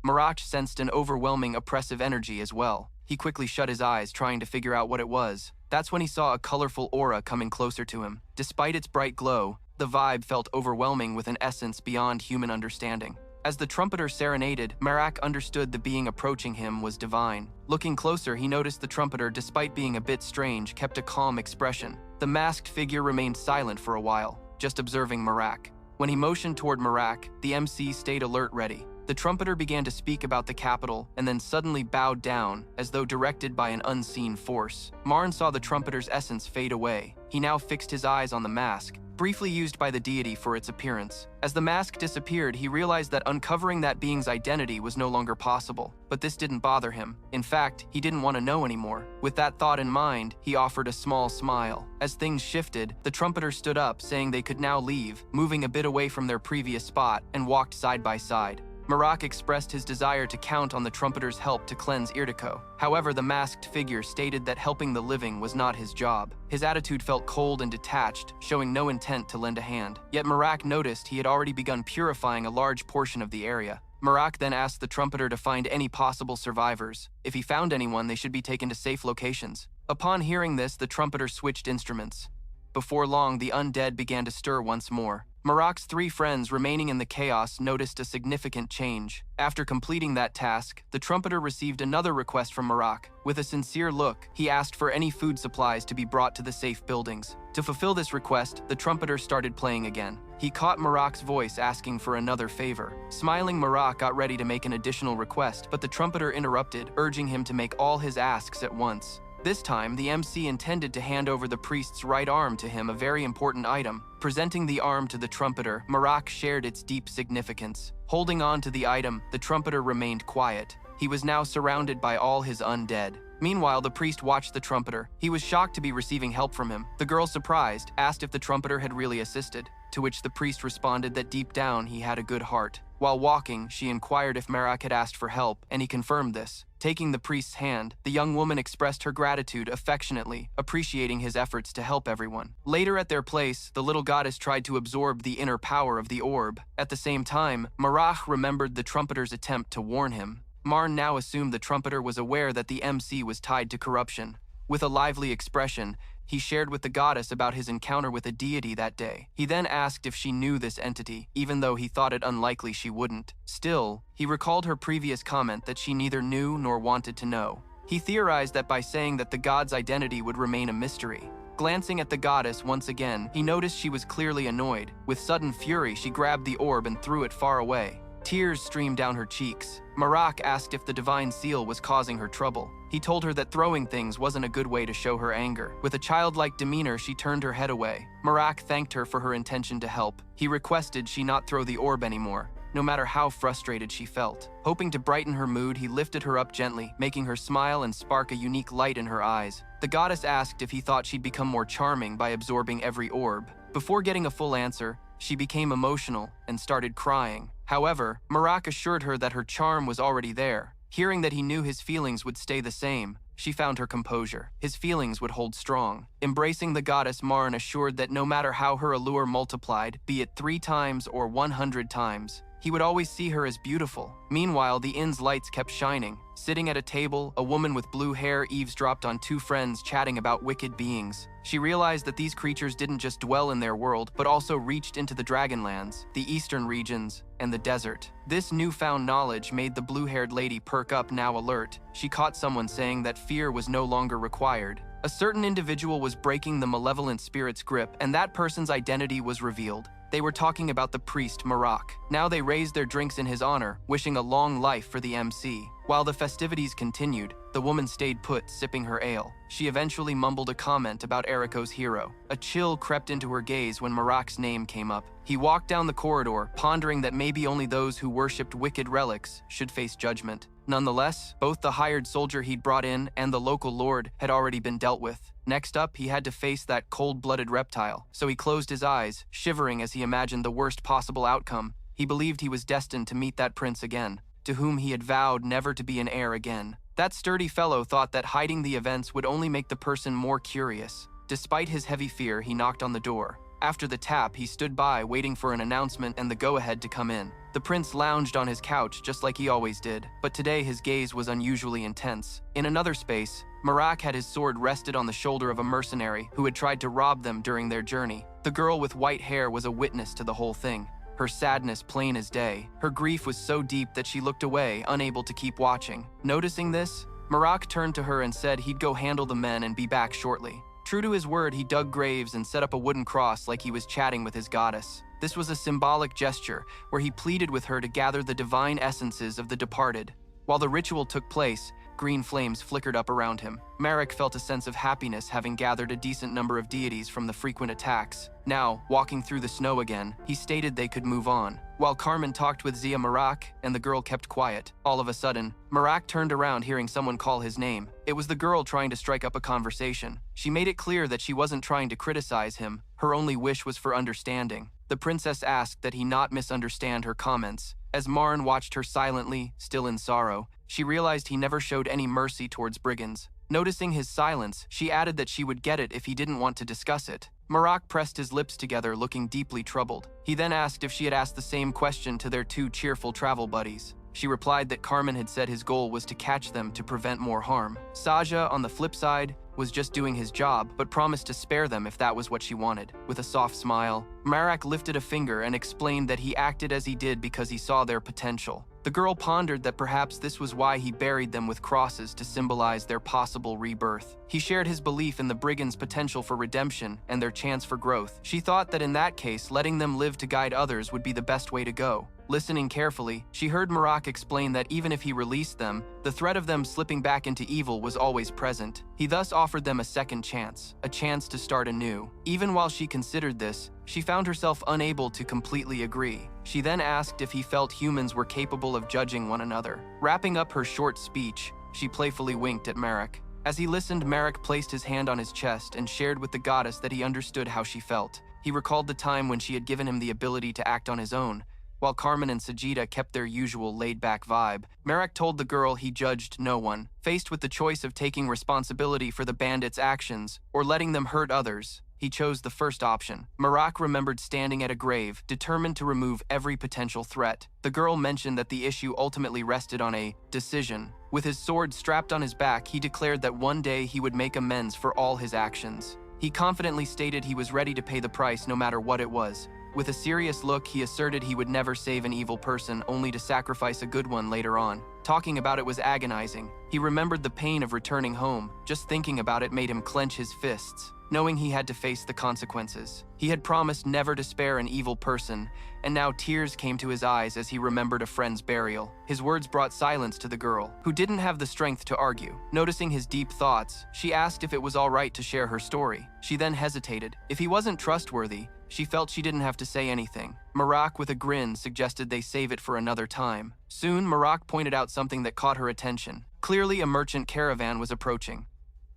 Marak sensed an overwhelming oppressive energy as well. He quickly shut his eyes, trying to figure out what it was. That's when he saw a colorful aura coming closer to him. Despite its bright glow, the vibe felt overwhelming with an essence beyond human understanding. As the trumpeter serenaded, Marak understood the being approaching him was divine. Looking closer, he noticed the trumpeter, despite being a bit strange, kept a calm expression. The masked figure remained silent for a while, just observing Marak. When he motioned toward Marak, the MC stayed alert, ready. The trumpeter began to speak about the capital and then suddenly bowed down, as though directed by an unseen force. Marn saw the trumpeter's essence fade away. He now fixed his eyes on the mask, briefly used by the deity for its appearance. As the mask disappeared, he realized that uncovering that being's identity was no longer possible. But this didn't bother him. In fact, he didn't want to know anymore. With that thought in mind, he offered a small smile. As things shifted, the trumpeter stood up, saying they could now leave, moving a bit away from their previous spot, and walked side by side. Marak expressed his desire to count on the trumpeter's help to cleanse Irtico. However, the masked figure stated that helping the living was not his job. His attitude felt cold and detached, showing no intent to lend a hand. Yet Marak noticed he had already begun purifying a large portion of the area. Marak then asked the trumpeter to find any possible survivors. If he found anyone, they should be taken to safe locations. Upon hearing this, the trumpeter switched instruments. Before long, the undead began to stir once more. Marak's three friends remaining in the chaos noticed a significant change. After completing that task, the trumpeter received another request from Marak. With a sincere look, he asked for any food supplies to be brought to the safe buildings. To fulfill this request, the trumpeter started playing again. He caught Marak's voice asking for another favor. Smiling, Marak got ready to make an additional request, but the trumpeter interrupted, urging him to make all his asks at once. This time, the MC intended to hand over the priest's right arm to him, a very important item. Presenting the arm to the trumpeter, Marak shared its deep significance. Holding on to the item, the trumpeter remained quiet. He was now surrounded by all his undead. Meanwhile, the priest watched the trumpeter. He was shocked to be receiving help from him. The girl, surprised, asked if the trumpeter had really assisted, to which the priest responded that deep down he had a good heart. While walking, she inquired if Marak had asked for help, and he confirmed this. Taking the priest's hand, the young woman expressed her gratitude affectionately, appreciating his efforts to help everyone. Later at their place, the little goddess tried to absorb the inner power of the orb. At the same time, Marak remembered the trumpeter's attempt to warn him. Marn now assumed the trumpeter was aware that the MC was tied to corruption. With a lively expression, He shared with the goddess about his encounter with a deity that day. He then asked if she knew this entity, even though he thought it unlikely she wouldn't. Still, he recalled her previous comment that she neither knew nor wanted to know. He theorized that by saying that the god's identity would remain a mystery. Glancing at the goddess once again, he noticed she was clearly annoyed. With sudden fury, she grabbed the orb and threw it far away. Tears streamed down her cheeks. Marak asked if the divine seal was causing her trouble. He told her that throwing things wasn't a good way to show her anger. With a childlike demeanor, she turned her head away. Marak thanked her for her intention to help. He requested she not throw the orb anymore, no matter how frustrated she felt. Hoping to brighten her mood, he lifted her up gently, making her smile and spark a unique light in her eyes. The goddess asked if he thought she'd become more charming by absorbing every orb. Before getting a full answer, she became emotional and started crying. However, Marak assured her that her charm was already there. Hearing that he knew his feelings would stay the same, she found her composure. His feelings would hold strong. Embracing the goddess, Marin assured that no matter how her allure multiplied, be it 3 times or 100 times, he would always see her as beautiful. Meanwhile, the inn's lights kept shining. Sitting at a table, a woman with blue hair eavesdropped on 2 friends chatting about wicked beings. She realized that these creatures didn't just dwell in their world, but also reached into the Dragonlands, the eastern regions, and the desert. This newfound knowledge made the blue-haired lady perk up, now alert. She caught someone saying that fear was no longer required. A certain individual was breaking the malevolent spirit's grip, and that person's identity was revealed. They were talking about the priest Marak. Now they raised their drinks in his honor, wishing a long life for the MC. While the festivities continued, the woman stayed put, sipping her ale. She eventually mumbled a comment about Eriko's hero. A chill crept into her gaze when Marak's name came up. He walked down the corridor, pondering that maybe only those who worshipped wicked relics should face judgment. Nonetheless, both the hired soldier he'd brought in and the local lord had already been dealt with. Next up, he had to face that cold-blooded reptile, so he closed his eyes, shivering as he imagined the worst possible outcome. He believed he was destined to meet that prince again, to whom he had vowed never to be an heir again. That sturdy fellow thought that hiding the events would only make the person more curious. Despite his heavy fear, he knocked on the door. After the tap, he stood by, waiting for an announcement and the go-ahead to come in. The prince lounged on his couch just like he always did, but today his gaze was unusually intense. In another space, Marak had his sword rested on the shoulder of a mercenary who had tried to rob them during their journey. The girl with white hair was a witness to the whole thing. Her sadness plain as day. Her grief was so deep that she looked away, unable to keep watching. Noticing this, Marak turned to her and said he'd go handle the men and be back shortly. True to his word, he dug graves and set up a wooden cross like he was chatting with his goddess. This was a symbolic gesture where he pleaded with her to gather the divine essences of the departed. While the ritual took place, green flames flickered up around him. Marak felt a sense of happiness having gathered a decent number of deities from the frequent attacks. Now, walking through the snow again, he stated they could move on. While Carmen talked with Zia Marak and the girl kept quiet, all of a sudden, Marak turned around hearing someone call his name. It was the girl trying to strike up a conversation. She made it clear that she wasn't trying to criticize him. Her only wish was for understanding. The princess asked that he not misunderstand her comments. As Marin watched her silently, still in sorrow, she realized he never showed any mercy towards brigands. Noticing his silence, she added that she would get it if he didn't want to discuss it. Marak pressed his lips together, looking deeply troubled. He then asked if she had asked the same question to their 2 cheerful travel buddies. She replied that Carmen had said his goal was to catch them to prevent more harm. Saja, on the flip side, was just doing his job, but promised to spare them if that was what she wanted. With a soft smile, Marak lifted a finger and explained that he acted as he did because he saw their potential. The girl pondered that perhaps this was why he buried them with crosses to symbolize their possible rebirth. He shared his belief in the brigands' potential for redemption and their chance for growth. She thought that in that case, letting them live to guide others would be the best way to go. Listening carefully, she heard Marak explain that even if he released them, the threat of them slipping back into evil was always present. He thus offered them a second chance, a chance to start anew. Even while she considered this, she found herself unable to completely agree. She then asked if he felt humans were capable of judging one another. Wrapping up her short speech, she playfully winked at Marak. As he listened, Marak placed his hand on his chest and shared with the goddess that he understood how she felt. He recalled the time when she had given him the ability to act on his own. While Carmen and Sajida kept their usual laid-back vibe, Marak told the girl he judged no one. Faced with the choice of taking responsibility for the bandits' actions or letting them hurt others, he chose the first option. Marak remembered standing at a grave, determined to remove every potential threat. The girl mentioned that the issue ultimately rested on a decision. With his sword strapped on his back, he declared that one day he would make amends for all his actions. He confidently stated he was ready to pay the price no matter what it was. With a serious look, he asserted he would never save an evil person only to sacrifice a good one later on. Talking about it was agonizing. He remembered the pain of returning home. Just thinking about it made him clench his fists, knowing he had to face the consequences. He had promised never to spare an evil person, and now tears came to his eyes as he remembered a friend's burial. His words brought silence to the girl, who didn't have the strength to argue. Noticing his deep thoughts, she asked if it was all right to share her story. She then hesitated. If he wasn't trustworthy, she felt she didn't have to say anything. Marak, with a grin, suggested they save it for another time. Soon, Marak pointed out something that caught her attention. Clearly, a merchant caravan was approaching.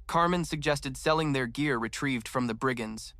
Carmen suggested selling their gear retrieved from the brigands.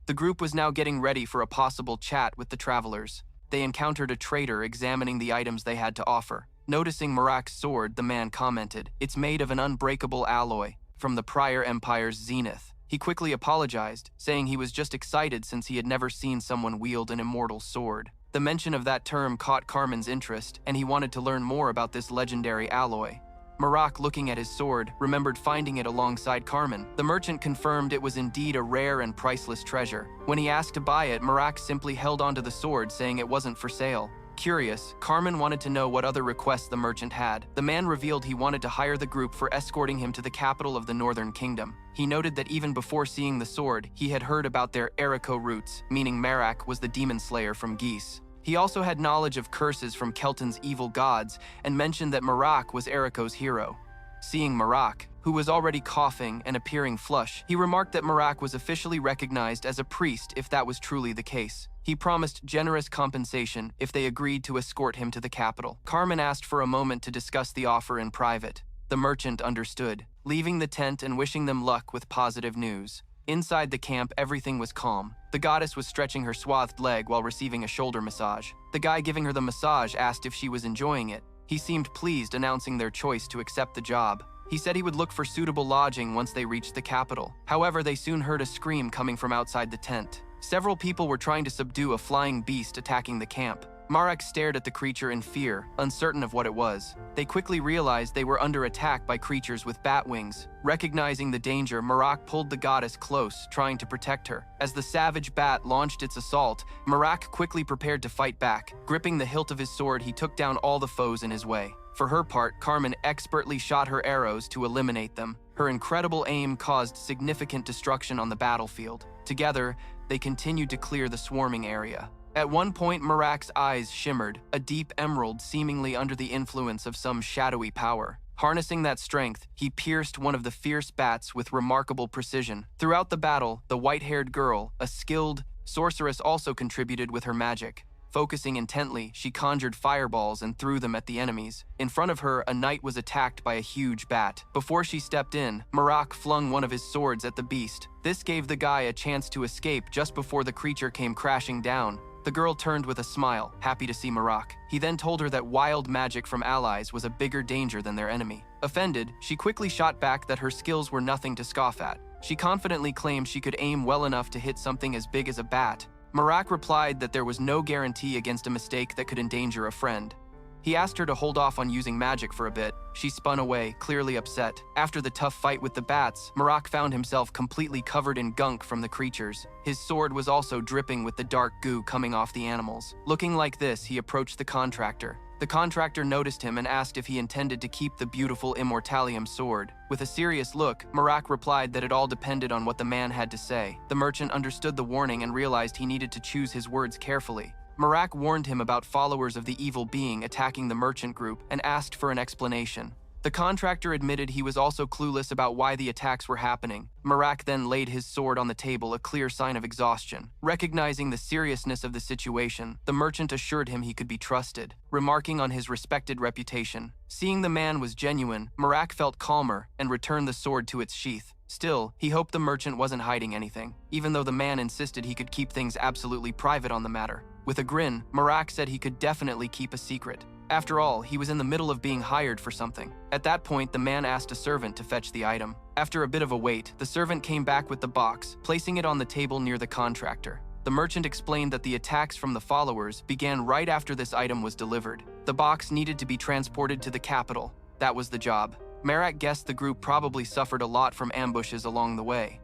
The group was now getting ready for a possible chat with the travelers. They encountered a trader examining the items they had to offer. Noticing Marak's sword, the man commented, "It's made of an unbreakable alloy from the prior empire's zenith." He quickly apologized, saying he was just excited since he had never seen someone wield an immortal sword. The mention of that term caught Carmen's interest, and he wanted to learn more about this legendary alloy. Marak, looking at his sword, remembered finding it alongside Carmen. The merchant confirmed it was indeed a rare and priceless treasure. When he asked to buy it, Marak simply held onto the sword, saying it wasn't for sale. Curious, Carmen wanted to know what other requests the merchant had. The man revealed he wanted to hire the group for escorting him to the capital of the Northern Kingdom. He noted that even before seeing the sword, he had heard about their Eriko roots, meaning Marak was the demon slayer from Geese. He also had knowledge of curses from Kelton's evil gods and mentioned that Marak was Eriko's hero. Seeing Marak, who was already coughing and appearing flush, he remarked that Marak was officially recognized as a priest if that was truly the case. He promised generous compensation if they agreed to escort him to the capital. Carmen asked for a moment to discuss the offer in private. The merchant understood, leaving the tent and wishing them luck with positive news. Inside the camp, everything was calm. The goddess was stretching her swathed leg while receiving a shoulder massage. The guy giving her the massage asked if she was enjoying it. He seemed pleased, announcing their choice to accept the job. He said he would look for suitable lodging once they reached the capital. However, they soon heard a scream coming from outside the tent. Several people were trying to subdue a flying beast attacking the camp. Marak stared at the creature in fear, uncertain of what it was. They quickly realized they were under attack by creatures with bat wings. Recognizing the danger, Marak pulled the goddess close, trying to protect her. As the savage bat launched its assault, Marak quickly prepared to fight back. Gripping the hilt of his sword, he took down all the foes in his way. For her part, Carmen expertly shot her arrows to eliminate them. Her incredible aim caused significant destruction on the battlefield. Together, they continued to clear the swarming area. At one point, Marak's eyes shimmered, a deep emerald seemingly under the influence of some shadowy power. Harnessing that strength, he pierced one of the fierce bats with remarkable precision. Throughout the battle, the white-haired girl, a skilled sorceress, also contributed with her magic. Focusing intently, she conjured fireballs and threw them at the enemies. In front of her, a knight was attacked by a huge bat. Before she stepped in, Marak flung one of his swords at the beast. This gave the guy a chance to escape just before the creature came crashing down. The girl turned with a smile, happy to see Marak. He then told her that wild magic from allies was a bigger danger than their enemy. Offended, she quickly shot back that her skills were nothing to scoff at. She confidently claimed she could aim well enough to hit something as big as a bat. Marak replied that there was no guarantee against a mistake that could endanger a friend. He asked her to hold off on using magic for a bit. She spun away, clearly upset. After the tough fight with the bats, Marak found himself completely covered in gunk from the creatures. His sword was also dripping with the dark goo coming off the animals. Looking like this, he approached the contractor. The contractor noticed him and asked if he intended to keep the beautiful Immortalium sword. With a serious look, Marak replied that it all depended on what the man had to say. The merchant understood the warning and realized he needed to choose his words carefully. Marak warned him about followers of the evil being attacking the merchant group and asked for an explanation. The contractor admitted he was also clueless about why the attacks were happening. Marak then laid his sword on the table, a clear sign of exhaustion. Recognizing the seriousness of the situation, the merchant assured him he could be trusted, remarking on his respected reputation. Seeing the man was genuine, Marak felt calmer and returned the sword to its sheath. Still, he hoped the merchant wasn't hiding anything, even though the man insisted he could keep things absolutely private on the matter. With a grin, Marak said he could definitely keep a secret. After all, he was in the middle of being hired for something. At that point, the man asked a servant to fetch the item. After a bit of a wait, the servant came back with the box, placing it on the table near the contractor. The merchant explained that the attacks from the followers began right after this item was delivered. The box needed to be transported to the capital. That was the job. Marak guessed the group probably suffered a lot from ambushes along the way.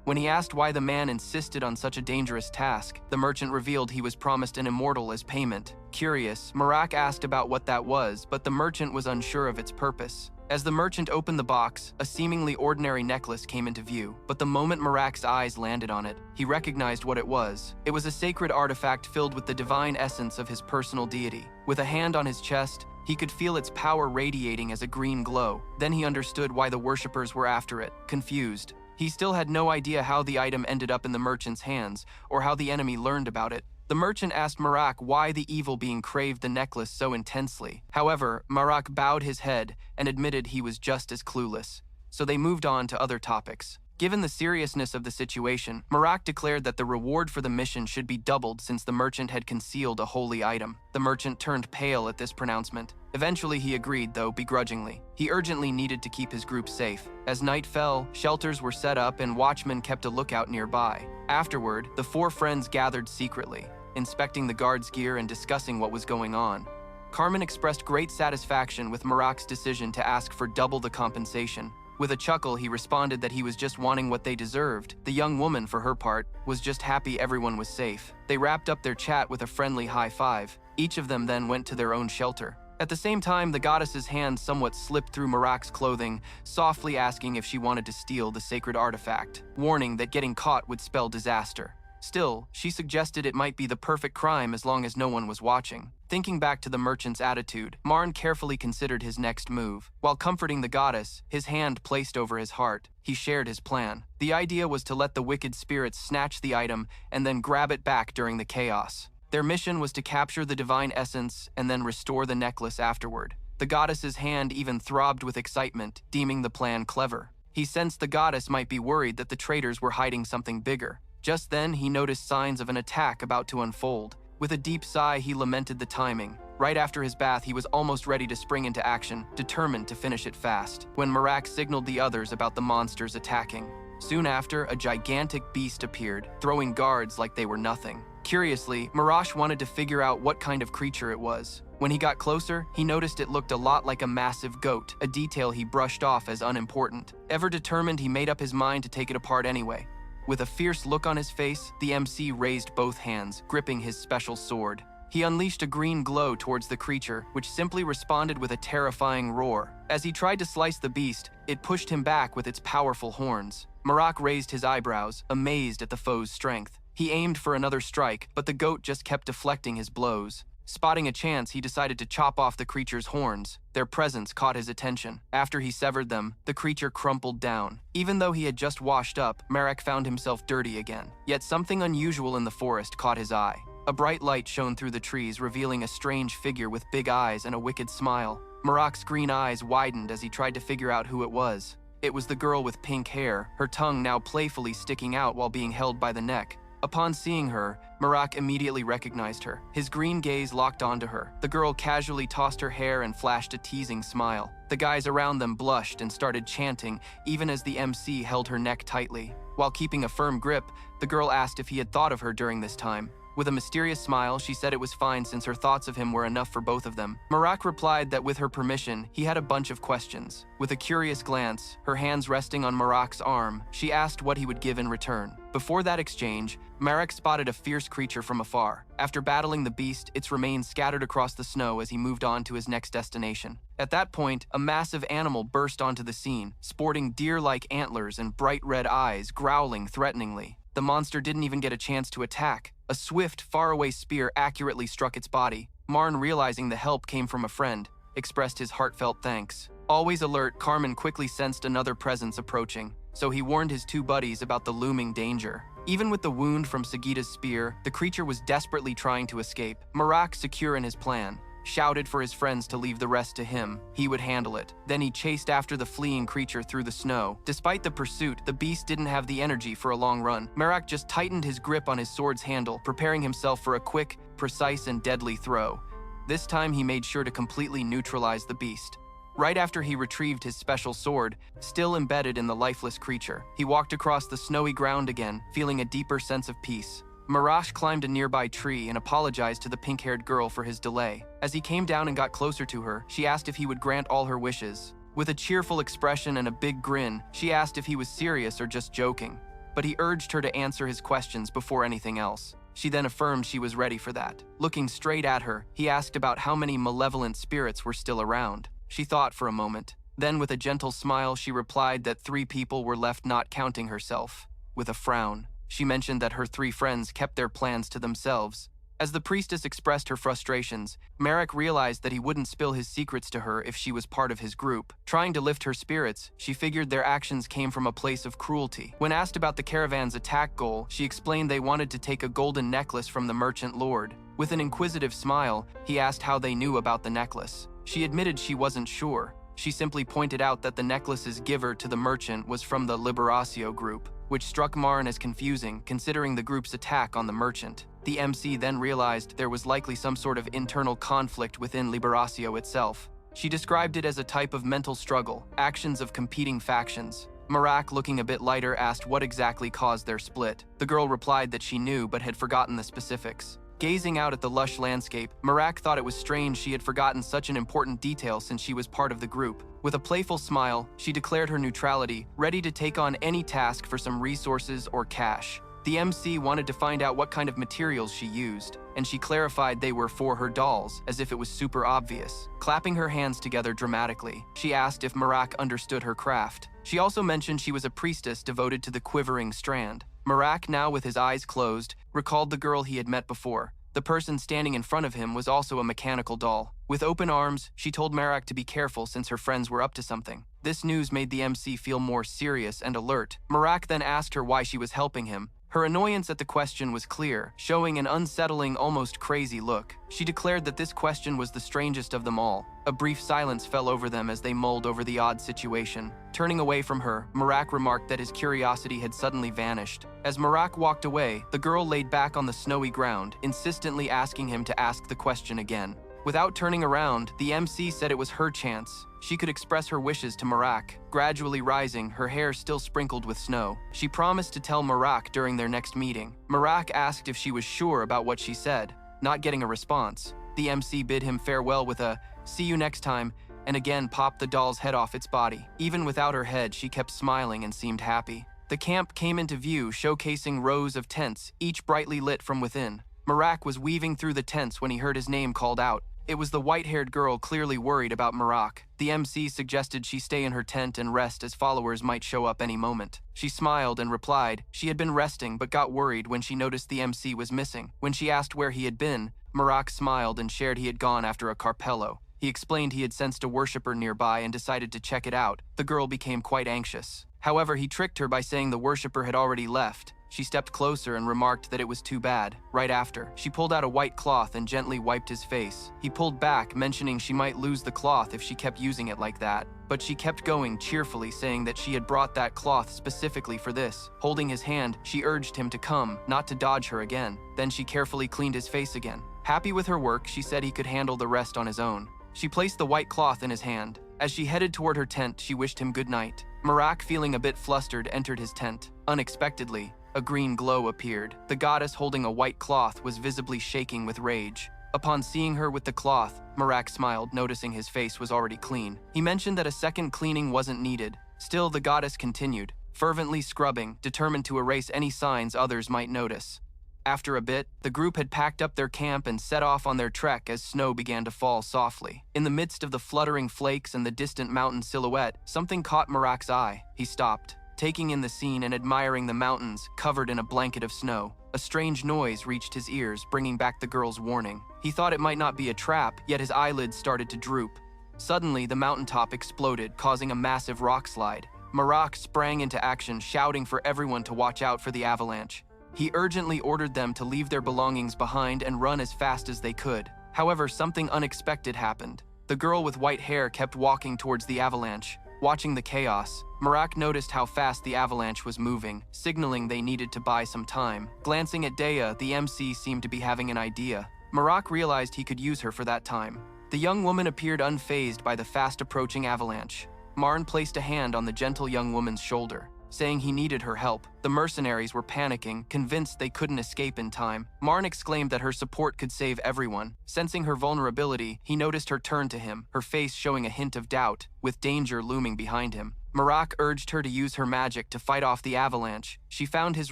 When he asked why the man insisted on such a dangerous task, the merchant revealed he was promised an immortal as payment. Curious, Marak asked about what that was, but the merchant was unsure of its purpose. As the merchant opened the box, a seemingly ordinary necklace came into view, but the moment Marak's eyes landed on it, he recognized what it was. It was a sacred artifact filled with the divine essence of his personal deity. With a hand on his chest, he could feel its power radiating as a green glow. Then he understood why the worshippers were after it, confused. He still had no idea how the item ended up in the merchant's hands, or how the enemy learned about it. The merchant asked Marak why the evil being craved the necklace so intensely. However, Marak bowed his head and admitted he was just as clueless. So they moved on to other topics. Given the seriousness of the situation, Marak declared that the reward for the mission should be doubled since the merchant had concealed a holy item. The merchant turned pale at this pronouncement. Eventually he agreed, though begrudgingly. He urgently needed to keep his group safe. As night fell, shelters were set up and watchmen kept a lookout nearby. Afterward, the four friends gathered secretly, inspecting the guards' gear and discussing what was going on. Carmen expressed great satisfaction with Marak's decision to ask for double the compensation. With a chuckle, he responded that he was just wanting what they deserved. The young woman, for her part, was just happy everyone was safe. They wrapped up their chat with a friendly high five. Each of them then went to their own shelter. At the same time, the goddess's hand somewhat slipped through Marak's clothing, softly asking if she wanted to steal the sacred artifact, warning that getting caught would spell disaster. Still, she suggested it might be the perfect crime as long as no one was watching. Thinking back to the merchant's attitude, Marn carefully considered his next move. While comforting the goddess, his hand placed over his heart, he shared his plan. The idea was to let the wicked spirits snatch the item and then grab it back during the chaos. Their mission was to capture the divine essence and then restore the necklace afterward. The goddess's hand even throbbed with excitement, deeming the plan clever. He sensed the goddess might be worried that the traitors were hiding something bigger. Just then, he noticed signs of an attack about to unfold. With a deep sigh, he lamented the timing. Right after his bath, he was almost ready to spring into action, determined to finish it fast, when Marak signaled the others about the monsters attacking. Soon after, a gigantic beast appeared, throwing guards like they were nothing. Curiously, Marash wanted to figure out what kind of creature it was. When he got closer, he noticed it looked a lot like a massive goat, a detail he brushed off as unimportant. Ever determined, he made up his mind to take it apart anyway. With a fierce look on his face, the MC raised both hands, gripping his special sword. He unleashed a green glow towards the creature, which simply responded with a terrifying roar. As he tried to slice the beast, it pushed him back with its powerful horns. Marak raised his eyebrows, amazed at the foe's strength. He aimed for another strike, but the goat just kept deflecting his blows. Spotting a chance, he decided to chop off the creature's horns. Their presence caught his attention. After he severed them, the creature crumpled down. Even though he had just washed up, Marak found himself dirty again. Yet something unusual in the forest caught his eye. A bright light shone through the trees, revealing a strange figure with big eyes and a wicked smile. Marak's green eyes widened as he tried to figure out who it was. It was the girl with pink hair, her tongue now playfully sticking out while being held by the neck. Upon seeing her, Marak immediately recognized her. His green gaze locked onto her. The girl casually tossed her hair and flashed a teasing smile. The guys around them blushed and started chanting, even as the MC held her neck tightly. While keeping a firm grip, the girl asked if he had thought of her during this time. With a mysterious smile, she said it was fine since her thoughts of him were enough for both of them. Marak replied that with her permission, he had a bunch of questions. With a curious glance, her hands resting on Marak's arm, she asked what he would give in return. Before that exchange, Marak spotted a fierce creature from afar. After battling the beast, its remains scattered across the snow as he moved on to his next destination. At that point, a massive animal burst onto the scene, sporting deer-like antlers and bright red eyes, growling threateningly. The monster didn't even get a chance to attack. A swift, faraway spear accurately struck its body. Marn, realizing the help came from a friend, expressed his heartfelt thanks. Always alert, Carmen quickly sensed another presence approaching, so he warned his two buddies about the looming danger. Even with the wound from Sagita's spear, the creature was desperately trying to escape. Marak, secure in his plan, shouted for his friends to leave the rest to him. He would handle it. Then he chased after the fleeing creature through the snow. Despite the pursuit, the beast didn't have the energy for a long run. Marak just tightened his grip on his sword's handle, preparing himself for a quick, precise, and deadly throw. This time he made sure to completely neutralize the beast. Right after he retrieved his special sword, still embedded in the lifeless creature, he walked across the snowy ground again, feeling a deeper sense of peace. Marash climbed a nearby tree and apologized to the pink-haired girl for his delay. As he came down and got closer to her, she asked if he would grant all her wishes. With a cheerful expression and a big grin, she asked if he was serious or just joking. but he urged her to answer his questions before anything else. She then affirmed she was ready for that. Looking straight at her, he asked about how many malevolent spirits were still around. She thought for a moment. Then, with a gentle smile, she replied that 3 people were left, not counting herself. With a frown, she mentioned that her 3 friends kept their plans to themselves. As the priestess expressed her frustrations, Marek realized that he wouldn't spill his secrets to her if she was part of his group. Trying to lift her spirits, she figured their actions came from a place of cruelty. When asked about the caravan's attack goal, she explained they wanted to take a golden necklace from the merchant lord. With an inquisitive smile, he asked how they knew about the necklace. She admitted she wasn't sure. She simply pointed out that the necklace's giver to the merchant was from the Liberatio group, which struck Marn as confusing considering the group's attack on the merchant. The MC then realized there was likely some sort of internal conflict within Liberatio itself. She described it as a type of mental struggle, actions of competing factions. Marek, looking a bit lighter, asked what exactly caused their split. The girl replied that she knew but had forgotten the specifics. Gazing out at the lush landscape, Marek thought it was strange she had forgotten such an important detail since she was part of the group. With a playful smile, she declared her neutrality, ready to take on any task for some resources or cash. The MC wanted to find out what kind of materials she used, and she clarified they were for her dolls, as if it was super obvious. Clapping her hands together dramatically, she asked if Marek understood her craft. She also mentioned she was a priestess devoted to the quivering strand. Marek, now with his eyes closed, recalled the girl he had met before. The person standing in front of him was also a mechanical doll. With open arms, she told Marek to be careful since her friends were up to something. This news made the MC feel more serious and alert. Marek then asked her why she was helping him. Her annoyance at the question was clear, showing an unsettling, almost crazy look. She declared that this question was the strangest of them all. A brief silence fell over them as they mulled over the odd situation. Turning away from her, Marek remarked that his curiosity had suddenly vanished. As Marek walked away, the girl laid back on the snowy ground, insistently asking him to ask the question again. Without turning around, the MC said it was her chance. She could express her wishes to Marek. Gradually rising, her hair still sprinkled with snow. She promised to tell Marek during their next meeting. Marek asked if she was sure about what she said. Not getting a response, the MC bid him farewell with a "see you next time," and again popped the doll's head off its body. Even without her head, she kept smiling and seemed happy. The camp came into view, showcasing rows of tents, each brightly lit from within. Marek was weaving through the tents when he heard his name called out. It was the white-haired girl, clearly worried about Marek. The MC suggested she stay in her tent and rest as followers might show up any moment. She smiled and replied she had been resting but got worried when she noticed the MC was missing. When she asked where he had been, Marek smiled and shared he had gone after a carpello. He explained he had sensed a worshipper nearby and decided to check it out. The girl became quite anxious. However, he tricked her by saying the worshipper had already left. She stepped closer and remarked that it was too bad. Right after, she pulled out a white cloth and gently wiped his face. He pulled back, mentioning she might lose the cloth if she kept using it like that. But she kept going cheerfully, saying that she had brought that cloth specifically for this. Holding his hand, she urged him to come, not to dodge her again. Then she carefully cleaned his face again. Happy with her work, she said he could handle the rest on his own. She placed the white cloth in his hand. As she headed toward her tent, she wished him good night. Marek, feeling a bit flustered, entered his tent. Unexpectedly, a green glow appeared. The goddess holding a white cloth was visibly shaking with rage. Upon seeing her with the cloth, Marek smiled, noticing his face was already clean. He mentioned that a second cleaning wasn't needed. Still, the goddess continued, fervently scrubbing, determined to erase any signs others might notice. After a bit, the group had packed up their camp and set off on their trek as snow began to fall softly. In the midst of the fluttering flakes and the distant mountain silhouette, something caught Marek's eye. He stopped, taking in the scene and admiring the mountains covered in a blanket of snow. A strange noise reached his ears, bringing back the girl's warning. He thought it might not be a trap, yet his eyelids started to droop. Suddenly, the mountaintop exploded, causing a massive rock slide. Marek sprang into action, shouting for everyone to watch out for the avalanche. He urgently ordered them to leave their belongings behind and run as fast as they could. However, something unexpected happened. The girl with white hair kept walking towards the avalanche. Watching the chaos, Marek noticed how fast the avalanche was moving, signaling they needed to buy some time. Glancing at Dea, the MC seemed to be having an idea. Marek realized he could use her for that time. The young woman appeared unfazed by the fast-approaching avalanche. Marn placed a hand on the gentle young woman's shoulder, saying he needed her help. The mercenaries were panicking, convinced they couldn't escape in time. Marn exclaimed that her support could save everyone. Sensing her vulnerability, he noticed her turn to him, her face showing a hint of doubt, with danger looming behind him. Marak urged her to use her magic to fight off the avalanche. She found his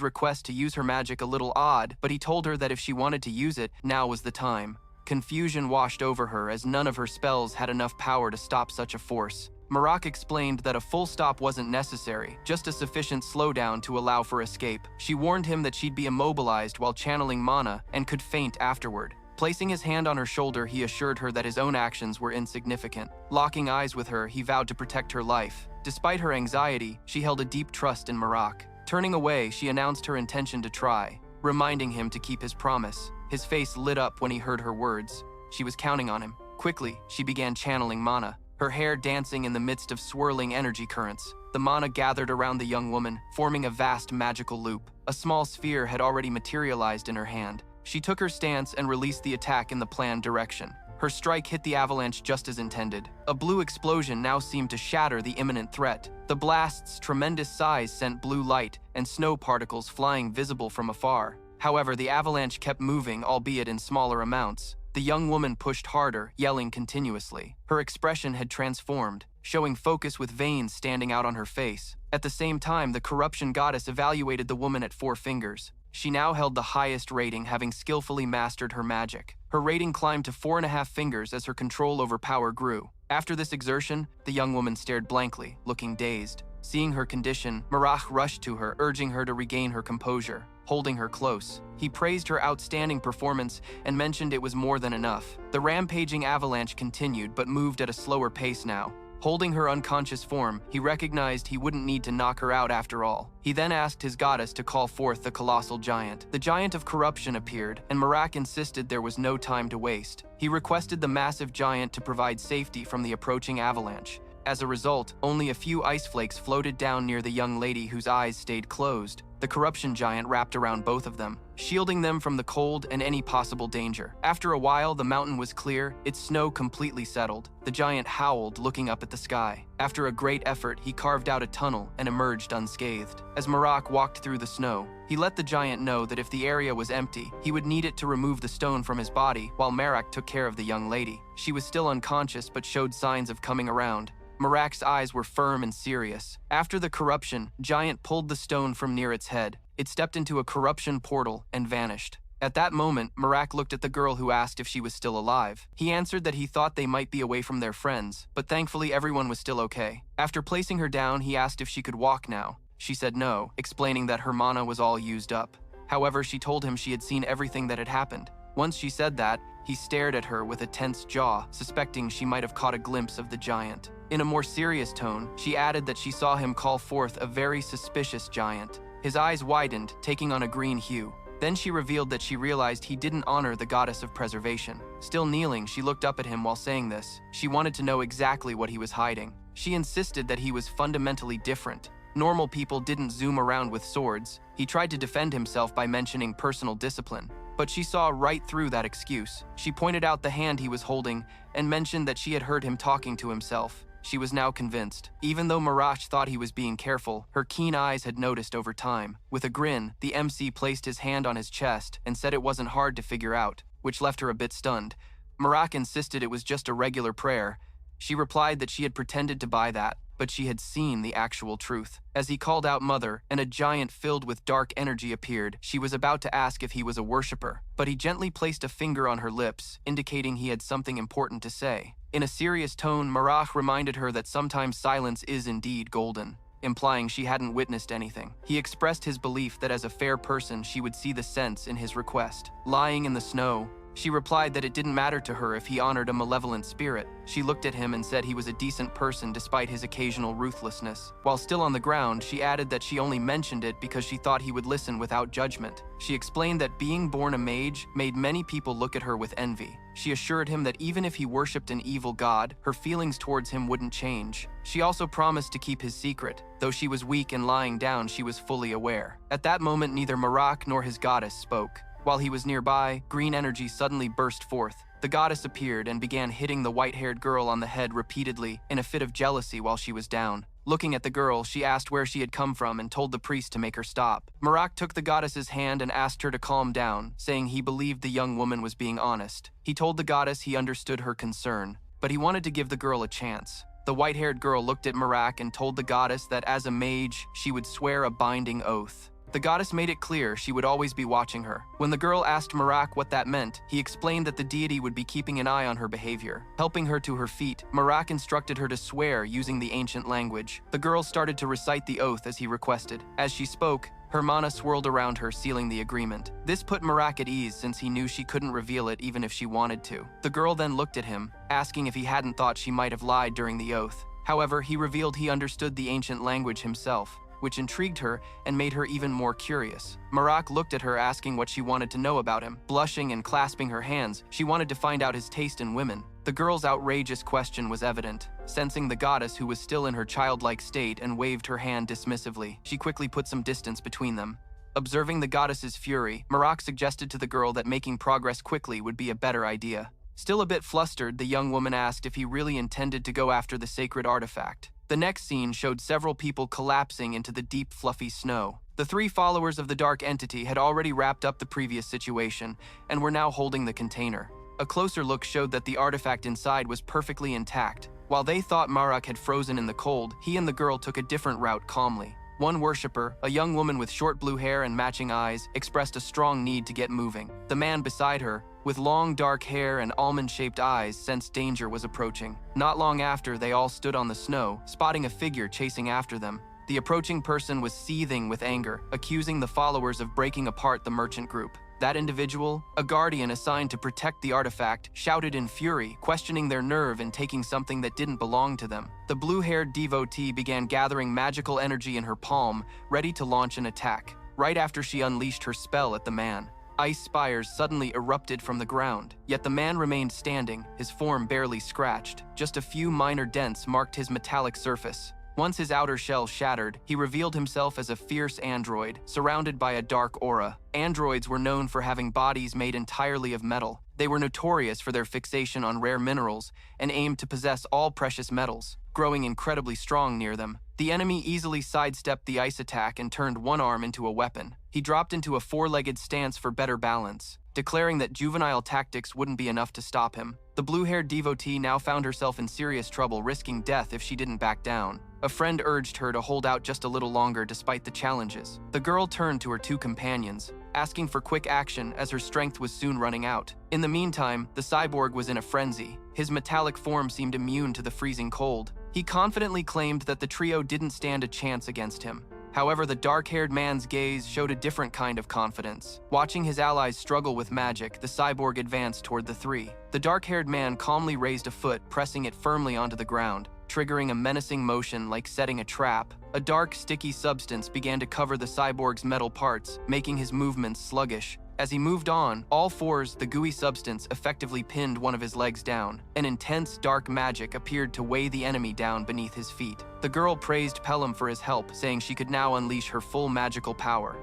request to use her magic a little odd, but he told her that if she wanted to use it, now was the time. Confusion washed over her as none of her spells had enough power to stop such a force. Marak explained that a full stop wasn't necessary, just a sufficient slowdown to allow for escape. She warned him that she'd be immobilized while channeling mana and could faint afterward. Placing his hand on her shoulder, he assured her that his own actions were insignificant. Locking eyes with her, he vowed to protect her life. Despite her anxiety, she held a deep trust in Marak. Turning away, she announced her intention to try, reminding him to keep his promise. His face lit up when he heard her words. She was counting on him. Quickly, she began channeling mana, her hair dancing in the midst of swirling energy currents. The mana gathered around the young woman, forming a vast magical loop. A small sphere had already materialized in her hand. She took her stance and released the attack in the planned direction. Her strike hit the avalanche just as intended. A blue explosion now seemed to shatter the imminent threat. The blast's tremendous size sent blue light and snow particles flying visible from afar. However, the avalanche kept moving, albeit in smaller amounts. The young woman pushed harder, yelling continuously. Her expression had transformed, showing focus with veins standing out on her face. At the same time, the corruption goddess evaluated the woman at 4 fingers. She now held the highest rating, having skillfully mastered her magic. Her rating climbed to 4.5 fingers as her control over power grew. After this exertion, the young woman stared blankly, looking dazed. Seeing her condition, Marak rushed to her, urging her to regain her composure. Holding her close, he praised her outstanding performance and mentioned it was more than enough. The rampaging avalanche continued but moved at a slower pace now. Holding her unconscious form, he recognized he wouldn't need to knock her out after all. He then asked his goddess to call forth the colossal giant. The giant of corruption appeared, and Marak insisted there was no time to waste. He requested the massive giant to provide safety from the approaching avalanche. As a result, only a few ice flakes floated down near the young lady whose eyes stayed closed. The corruption giant wrapped around both of them, shielding them from the cold and any possible danger. After a while, the mountain was clear, its snow completely settled. The giant howled, looking up at the sky. After a great effort, he carved out a tunnel and emerged unscathed. As Marak walked through the snow, he let the giant know that if the area was empty, he would need it to remove the stone from his body, while Marak took care of the young lady. She was still unconscious but showed signs of coming around. Marak's eyes were firm and serious. After the corruption, Giant pulled the stone from near its head. It stepped into a corruption portal and vanished. At that moment, Marak looked at the girl who asked if she was still alive. He answered that he thought they might be away from their friends, but thankfully everyone was still okay. After placing her down, he asked if she could walk now. She said no, explaining that her mana was all used up. However, she told him she had seen everything that had happened. Once she said that, he stared at her with a tense jaw, suspecting she might have caught a glimpse of the giant. In a more serious tone, she added that she saw him call forth a very suspicious giant. His eyes widened, taking on a green hue. Then she revealed that she realized he didn't honor the goddess of preservation. Still kneeling, she looked up at him while saying this. She wanted to know exactly what he was hiding. She insisted that he was fundamentally different. Normal people didn't zoom around with swords. He tried to defend himself by mentioning personal discipline. But she saw right through that excuse. She pointed out the hand he was holding and mentioned that she had heard him talking to himself. She was now convinced. Even though Mirage thought he was being careful, her keen eyes had noticed over time. With a grin, the MC placed his hand on his chest and said it wasn't hard to figure out, which left her a bit stunned. Marak insisted it was just a regular prayer. She replied that she had pretended to buy that, but she had seen the actual truth. As he called out Mother, and a giant filled with dark energy appeared, she was about to ask if he was a worshipper, but he gently placed a finger on her lips, indicating he had something important to say. In a serious tone, Marach reminded her that sometimes silence is indeed golden, implying she hadn't witnessed anything. He expressed his belief that as a fair person she would see the sense in his request. Lying in the snow, she replied that it didn't matter to her if he honored a malevolent spirit. She looked at him and said he was a decent person despite his occasional ruthlessness. While still on the ground, she added that she only mentioned it because she thought he would listen without judgment. She explained that being born a mage made many people look at her with envy. She assured him that even if he worshipped an evil god, her feelings towards him wouldn't change. She also promised to keep his secret. Though she was weak and lying down, she was fully aware. At that moment, neither Marak nor his goddess spoke. While he was nearby, green energy suddenly burst forth. The goddess appeared and began hitting the white-haired girl on the head repeatedly in a fit of jealousy while she was down. Looking at the girl, she asked where she had come from and told the priest to make her stop. Marak took the goddess's hand and asked her to calm down, saying he believed the young woman was being honest. He told the goddess he understood her concern, but he wanted to give the girl a chance. The white-haired girl looked at Marak and told the goddess that as a mage, she would swear a binding oath. The goddess made it clear she would always be watching her. When the girl asked Marak what that meant, he explained that the deity would be keeping an eye on her behavior. Helping her to her feet, Marak instructed her to swear using the ancient language. The girl started to recite the oath as he requested. As she spoke, her mana swirled around her, sealing the agreement. This put Marak at ease since he knew she couldn't reveal it even if she wanted to. The girl then looked at him, asking if he hadn't thought she might have lied during the oath. However, he revealed he understood the ancient language himself, which intrigued her and made her even more curious. Marak looked at her, asking what she wanted to know about him. Blushing and clasping her hands, she wanted to find out his taste in women. The girl's outrageous question was evident. Sensing the goddess, who was still in her childlike state and waved her hand dismissively, she quickly put some distance between them. Observing the goddess's fury, Marak suggested to the girl that making progress quickly would be a better idea. Still a bit flustered, the young woman asked if he really intended to go after the sacred artifact. The next scene showed several people collapsing into the deep, fluffy snow. The 3 followers of the dark entity had already wrapped up the previous situation and were now holding the container. A closer look showed that the artifact inside was perfectly intact. While they thought Marak had frozen in the cold, he and the girl took a different route calmly. One worshipper, a young woman with short blue hair and matching eyes, expressed a strong need to get moving. The man beside her, with long dark hair and almond-shaped eyes, sensed danger was approaching. Not long after, they all stood on the snow, spotting a figure chasing after them. The approaching person was seething with anger, accusing the followers of breaking apart the merchant group. That individual, a guardian assigned to protect the artifact, shouted in fury, questioning their nerve in taking something that didn't belong to them. The blue-haired devotee began gathering magical energy in her palm, ready to launch an attack. Right after she unleashed her spell at the man, ice spires suddenly erupted from the ground. Yet the man remained standing, his form barely scratched. Just a few minor dents marked his metallic surface. Once his outer shell shattered, he revealed himself as a fierce android, surrounded by a dark aura. Androids were known for having bodies made entirely of metal. They were notorious for their fixation on rare minerals and aimed to possess all precious metals, growing incredibly strong near them. The enemy easily sidestepped the ice attack and turned one arm into a weapon. He dropped into a 4-legged stance for better balance, declaring that juvenile tactics wouldn't be enough to stop him. The blue-haired devotee now found herself in serious trouble, risking death if she didn't back down. A friend urged her to hold out just a little longer despite the challenges. The girl turned to her 2 companions, asking for quick action as her strength was soon running out. In the meantime, the cyborg was in a frenzy. His metallic form seemed immune to the freezing cold. He confidently claimed that the trio didn't stand a chance against him. However, the dark-haired man's gaze showed a different kind of confidence. Watching his allies struggle with magic, the cyborg advanced toward the 3. The dark-haired man calmly raised a foot, pressing it firmly onto the ground, triggering a menacing motion like setting a trap. A dark, sticky substance began to cover the cyborg's metal parts, making his movements sluggish. As he moved on, all fours, the gooey substance effectively pinned one of his legs down. An intense, dark magic appeared to weigh the enemy down beneath his feet. The girl praised Pelham for his help, saying she could now unleash her full magical power.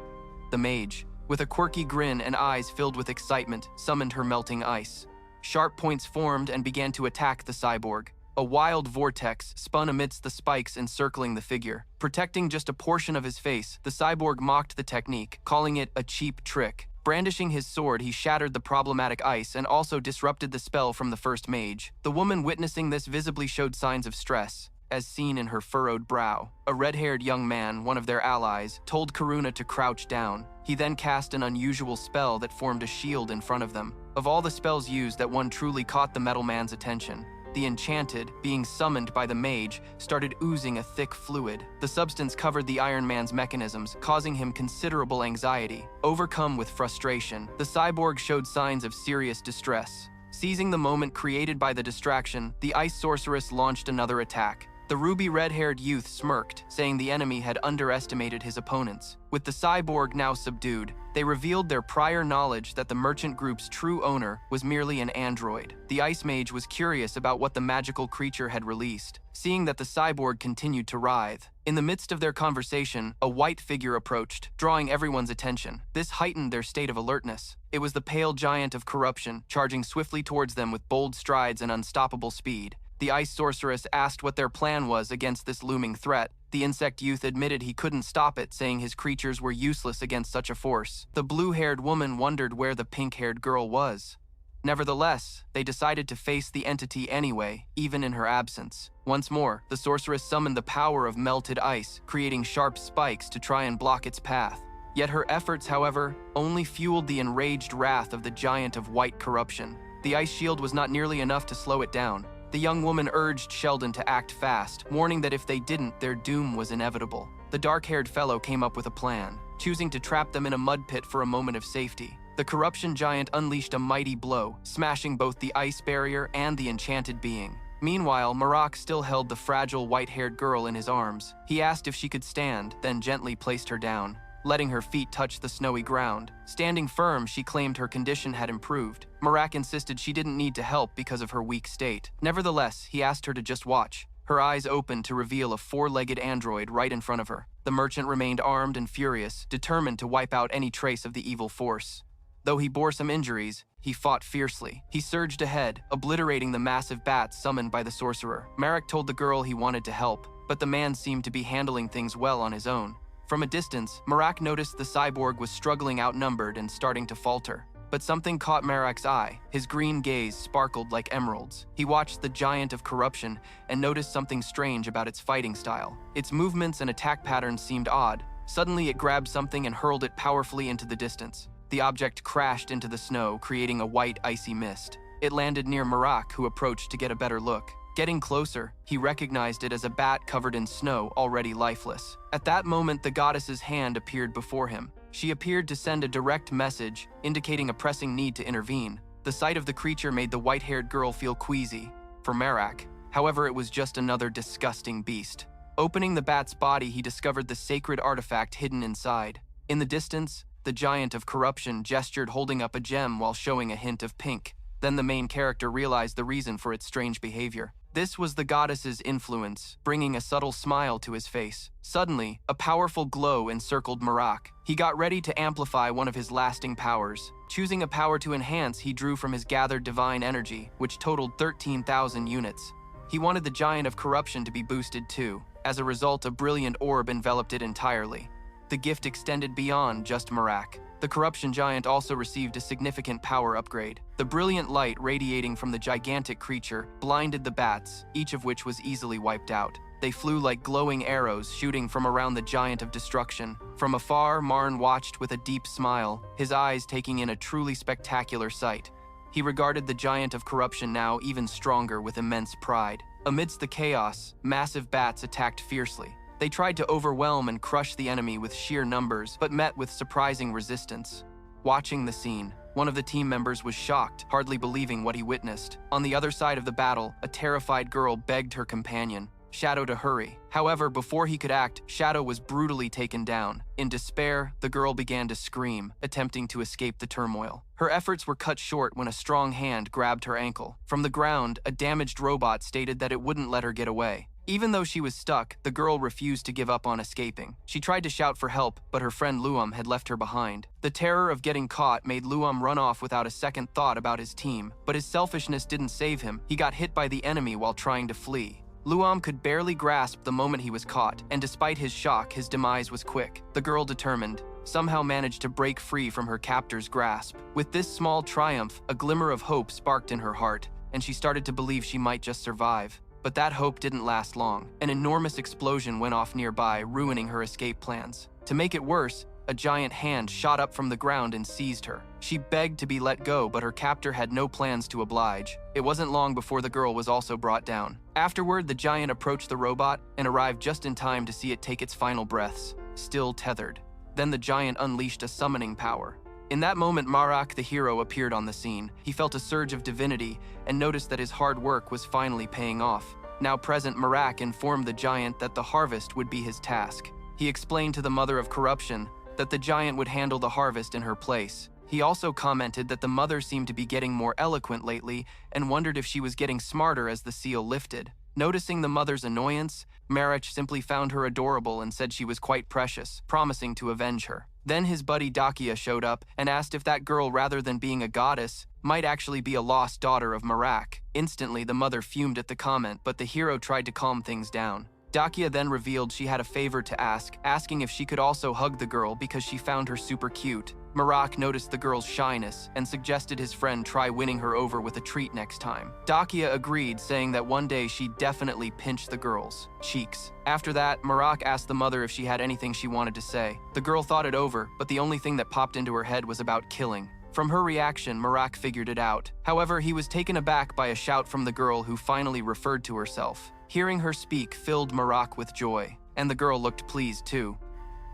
The mage, with a quirky grin and eyes filled with excitement, summoned her melting ice. Sharp points formed and began to attack the cyborg. A wild vortex spun amidst the spikes encircling the figure. Protecting just a portion of his face, the cyborg mocked the technique, calling it a cheap trick. Brandishing his sword, he shattered the problematic ice and also disrupted the spell from the first mage. The woman witnessing this visibly showed signs of stress, as seen in her furrowed brow. A red-haired young man, one of their allies, told Karuna to crouch down. He then cast an unusual spell that formed a shield in front of them. Of all the spells used, that one truly caught the metal man's attention. The enchanted, being summoned by the mage, started oozing a thick fluid. The substance covered the Iron Man's mechanisms, causing him considerable anxiety. Overcome with frustration, the cyborg showed signs of serious distress. Seizing the moment created by the distraction, the ice sorceress launched another attack. The ruby red-haired youth smirked, saying the enemy had underestimated his opponents. With the cyborg now subdued, they revealed their prior knowledge that the merchant group's true owner was merely an android. The ice mage was curious about what the magical creature had released, seeing that the cyborg continued to writhe. In the midst of their conversation, a white figure approached, drawing everyone's attention. This heightened their state of alertness. It was the pale giant of corruption, charging swiftly towards them with bold strides and unstoppable speed. The ice sorceress asked what their plan was against this looming threat. The insect youth admitted he couldn't stop it, saying his creatures were useless against such a force. The blue-haired woman wondered where the pink-haired girl was. Nevertheless, they decided to face the entity anyway, even in her absence. Once more, the sorceress summoned the power of melted ice, creating sharp spikes to try and block its path. Yet her efforts, however, only fueled the enraged wrath of the giant of white corruption. The ice shield was not nearly enough to slow it down. The young woman urged Sheldon to act fast, warning that if they didn't, their doom was inevitable. The dark-haired fellow came up with a plan, choosing to trap them in a mud pit for a moment of safety. The corruption giant unleashed a mighty blow, smashing both the ice barrier and the enchanted being. Meanwhile, Marak still held the fragile white-haired girl in his arms. He asked if she could stand, then gently placed her down, letting her feet touch the snowy ground. Standing firm, she claimed her condition had improved. Marak insisted she didn't need to help because of her weak state. Nevertheless, he asked her to just watch. Her eyes opened to reveal a four-legged android right in front of her. The merchant remained armed and furious, determined to wipe out any trace of the evil force. Though he bore some injuries, he fought fiercely. He surged ahead, obliterating the massive bats summoned by the sorcerer. Marak told the girl he wanted to help, but the man seemed to be handling things well on his own. From a distance, Marak noticed the cyborg was struggling outnumbered and starting to falter. But something caught Marak's eye. His green gaze sparkled like emeralds. He watched the giant of corruption and noticed something strange about its fighting style. Its movements and attack patterns seemed odd. Suddenly, it grabbed something and hurled it powerfully into the distance. The object crashed into the snow, creating a white, icy mist. It landed near Marak, who approached to get a better look. Getting closer, he recognized it as a bat covered in snow, already lifeless. At that moment, the goddess's hand appeared before him. She appeared to send a direct message, indicating a pressing need to intervene. The sight of the creature made the white-haired girl feel queasy. For Marak, however, it was just another disgusting beast. Opening the bat's body, he discovered the sacred artifact hidden inside. In the distance, the giant of corruption gestured, holding up a gem while showing a hint of pink. Then the main character realized the reason for its strange behavior. This was the goddess's influence, bringing a subtle smile to his face. Suddenly, a powerful glow encircled Marak. He got ready to amplify one of his lasting powers. Choosing a power to enhance, he drew from his gathered divine energy, which totaled 13,000 units. He wanted the giant of corruption to be boosted too. As a result, a brilliant orb enveloped it entirely. The gift extended beyond just Marak. The corruption giant also received a significant power upgrade. The brilliant light radiating from the gigantic creature blinded the bats, each of which was easily wiped out. They flew like glowing arrows shooting from around the giant of destruction. From afar, Marn watched with a deep smile, his eyes taking in a truly spectacular sight. He regarded the giant of corruption now even stronger with immense pride. Amidst the chaos, massive bats attacked fiercely. They tried to overwhelm and crush the enemy with sheer numbers, but met with surprising resistance. Watching the scene, one of the team members was shocked, hardly believing what he witnessed. On the other side of the battle, a terrified girl begged her companion, Shadow, to hurry. However, before he could act, Shadow was brutally taken down. In despair, the girl began to scream, attempting to escape the turmoil. Her efforts were cut short when a strong hand grabbed her ankle. From the ground, a damaged robot stated that it wouldn't let her get away. Even though she was stuck, the girl refused to give up on escaping. She tried to shout for help, but her friend Luam had left her behind. The terror of getting caught made Luam run off without a second thought about his team, but his selfishness didn't save him. He got hit by the enemy while trying to flee. Luam could barely grasp the moment he was caught, and despite his shock, his demise was quick. The girl, determined, somehow managed to break free from her captor's grasp. With this small triumph, a glimmer of hope sparked in her heart, and she started to believe she might just survive. But that hope didn't last long. An enormous explosion went off nearby, ruining her escape plans. To make it worse, a giant hand shot up from the ground and seized her. She begged to be let go, but her captor had no plans to oblige. It wasn't long before the girl was also brought down. Afterward, the giant approached the robot and arrived just in time to see it take its final breaths, still tethered. Then the giant unleashed a summoning power. In that moment, Marak, the hero, appeared on the scene. He felt a surge of divinity and noticed that his hard work was finally paying off. Now present, Marak informed the giant that the harvest would be his task. He explained to the mother of corruption that the giant would handle the harvest in her place. He also commented that the mother seemed to be getting more eloquent lately and wondered if she was getting smarter as the seal lifted. Noticing the mother's annoyance, Marach simply found her adorable and said she was quite precious, promising to avenge her. Then his buddy Dakia showed up and asked if that girl, rather than being a goddess, might actually be a lost daughter of Marak. Instantly, the mother fumed at the comment, but the hero tried to calm things down. Dakia then revealed she had a favor to ask, asking if she could also hug the girl because she found her super cute. Marak noticed the girl's shyness and suggested his friend try winning her over with a treat next time. Dakia agreed, saying that one day she'd definitely pinch the girl's cheeks. After that, Marak asked the mother if she had anything she wanted to say. The girl thought it over, but the only thing that popped into her head was about killing. From her reaction, Marak figured it out. However, he was taken aback by a shout from the girl who finally referred to herself. Hearing her speak filled Marak with joy, and the girl looked pleased too.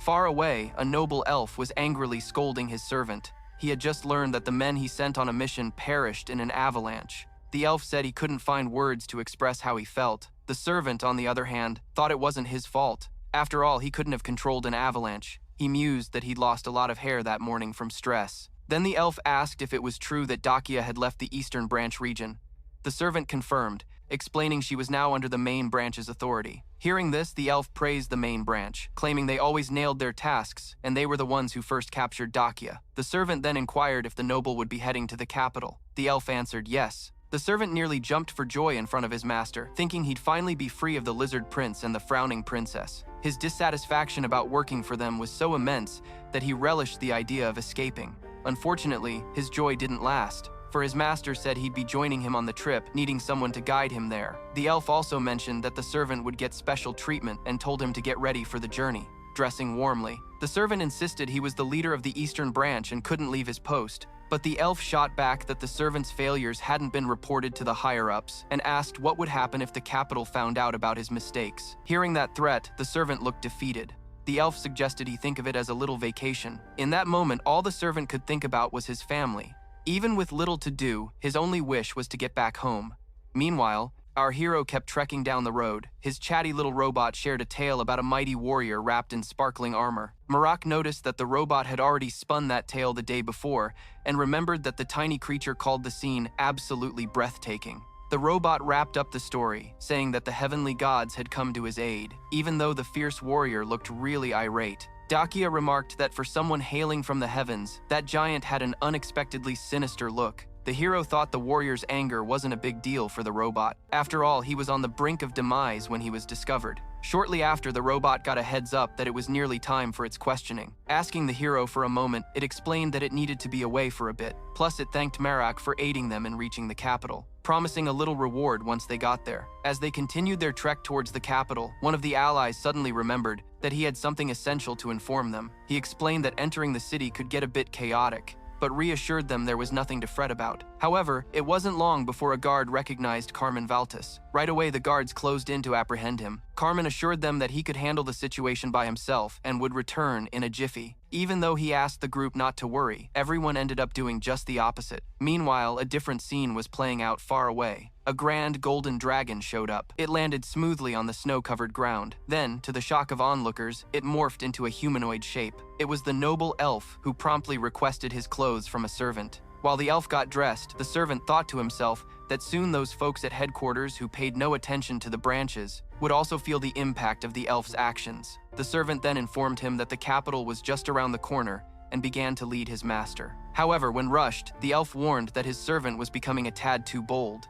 Far away, a noble elf was angrily scolding his servant. He had just learned that the men he sent on a mission perished in an avalanche. The elf said he couldn't find words to express how he felt. The servant, on the other hand, thought it wasn't his fault. After all, he couldn't have controlled an avalanche. He mused that he'd lost a lot of hair that morning from stress. Then the elf asked if it was true that Dakia had left the Eastern Branch region. The servant confirmed, explaining she was now under the main branch's authority. Hearing this, the elf praised the main branch, claiming they always nailed their tasks, and they were the ones who first captured Dakia. The servant then inquired if the noble would be heading to the capital. The elf answered yes. The servant nearly jumped for joy in front of his master, thinking he'd finally be free of the lizard prince and the frowning princess. His dissatisfaction about working for them was so immense that he relished the idea of escaping. Unfortunately, his joy didn't last, for his master said he'd be joining him on the trip, needing someone to guide him there. The elf also mentioned that the servant would get special treatment and told him to get ready for the journey, dressing warmly. The servant insisted he was the leader of the Eastern Branch and couldn't leave his post, but the elf shot back that the servant's failures hadn't been reported to the higher-ups and asked what would happen if the capital found out about his mistakes. Hearing that threat, the servant looked defeated. The elf suggested he think of it as a little vacation. In that moment, all the servant could think about was his family. Even with little to do, his only wish was to get back home. Meanwhile, our hero kept trekking down the road. His chatty little robot shared a tale about a mighty warrior wrapped in sparkling armor. Marak noticed that the robot had already spun that tale the day before and remembered that the tiny creature called the scene absolutely breathtaking. The robot wrapped up the story, saying that the heavenly gods had come to his aid, even though the fierce warrior looked really irate. Dakia remarked that for someone hailing from the heavens, that giant had an unexpectedly sinister look. The hero thought the warrior's anger wasn't a big deal for the robot. After all, he was on the brink of demise when he was discovered. Shortly after, the robot got a heads up that it was nearly time for its questioning. Asking the hero for a moment, it explained that it needed to be away for a bit. Plus, it thanked Marak for aiding them in reaching the capital, promising a little reward once they got there. As they continued their trek towards the capital, one of the allies suddenly remembered that he had something essential to inform them. He explained that entering the city could get a bit chaotic, but reassured them there was nothing to fret about. However, it wasn't long before a guard recognized Carmen Valtis. Right away, the guards closed in to apprehend him. Carmen assured them that he could handle the situation by himself and would return in a jiffy. Even though he asked the group not to worry, everyone ended up doing just the opposite. Meanwhile, a different scene was playing out far away. A grand golden dragon showed up. It landed smoothly on the snow-covered ground. Then, to the shock of onlookers, it morphed into a humanoid shape. It was the noble elf who promptly requested his clothes from a servant. While the elf got dressed, the servant thought to himself that soon those folks at headquarters who paid no attention to the branches would also feel the impact of the elf's actions. The servant then informed him that the capital was just around the corner and began to lead his master. However, when rushed, the elf warned that his servant was becoming a tad too bold.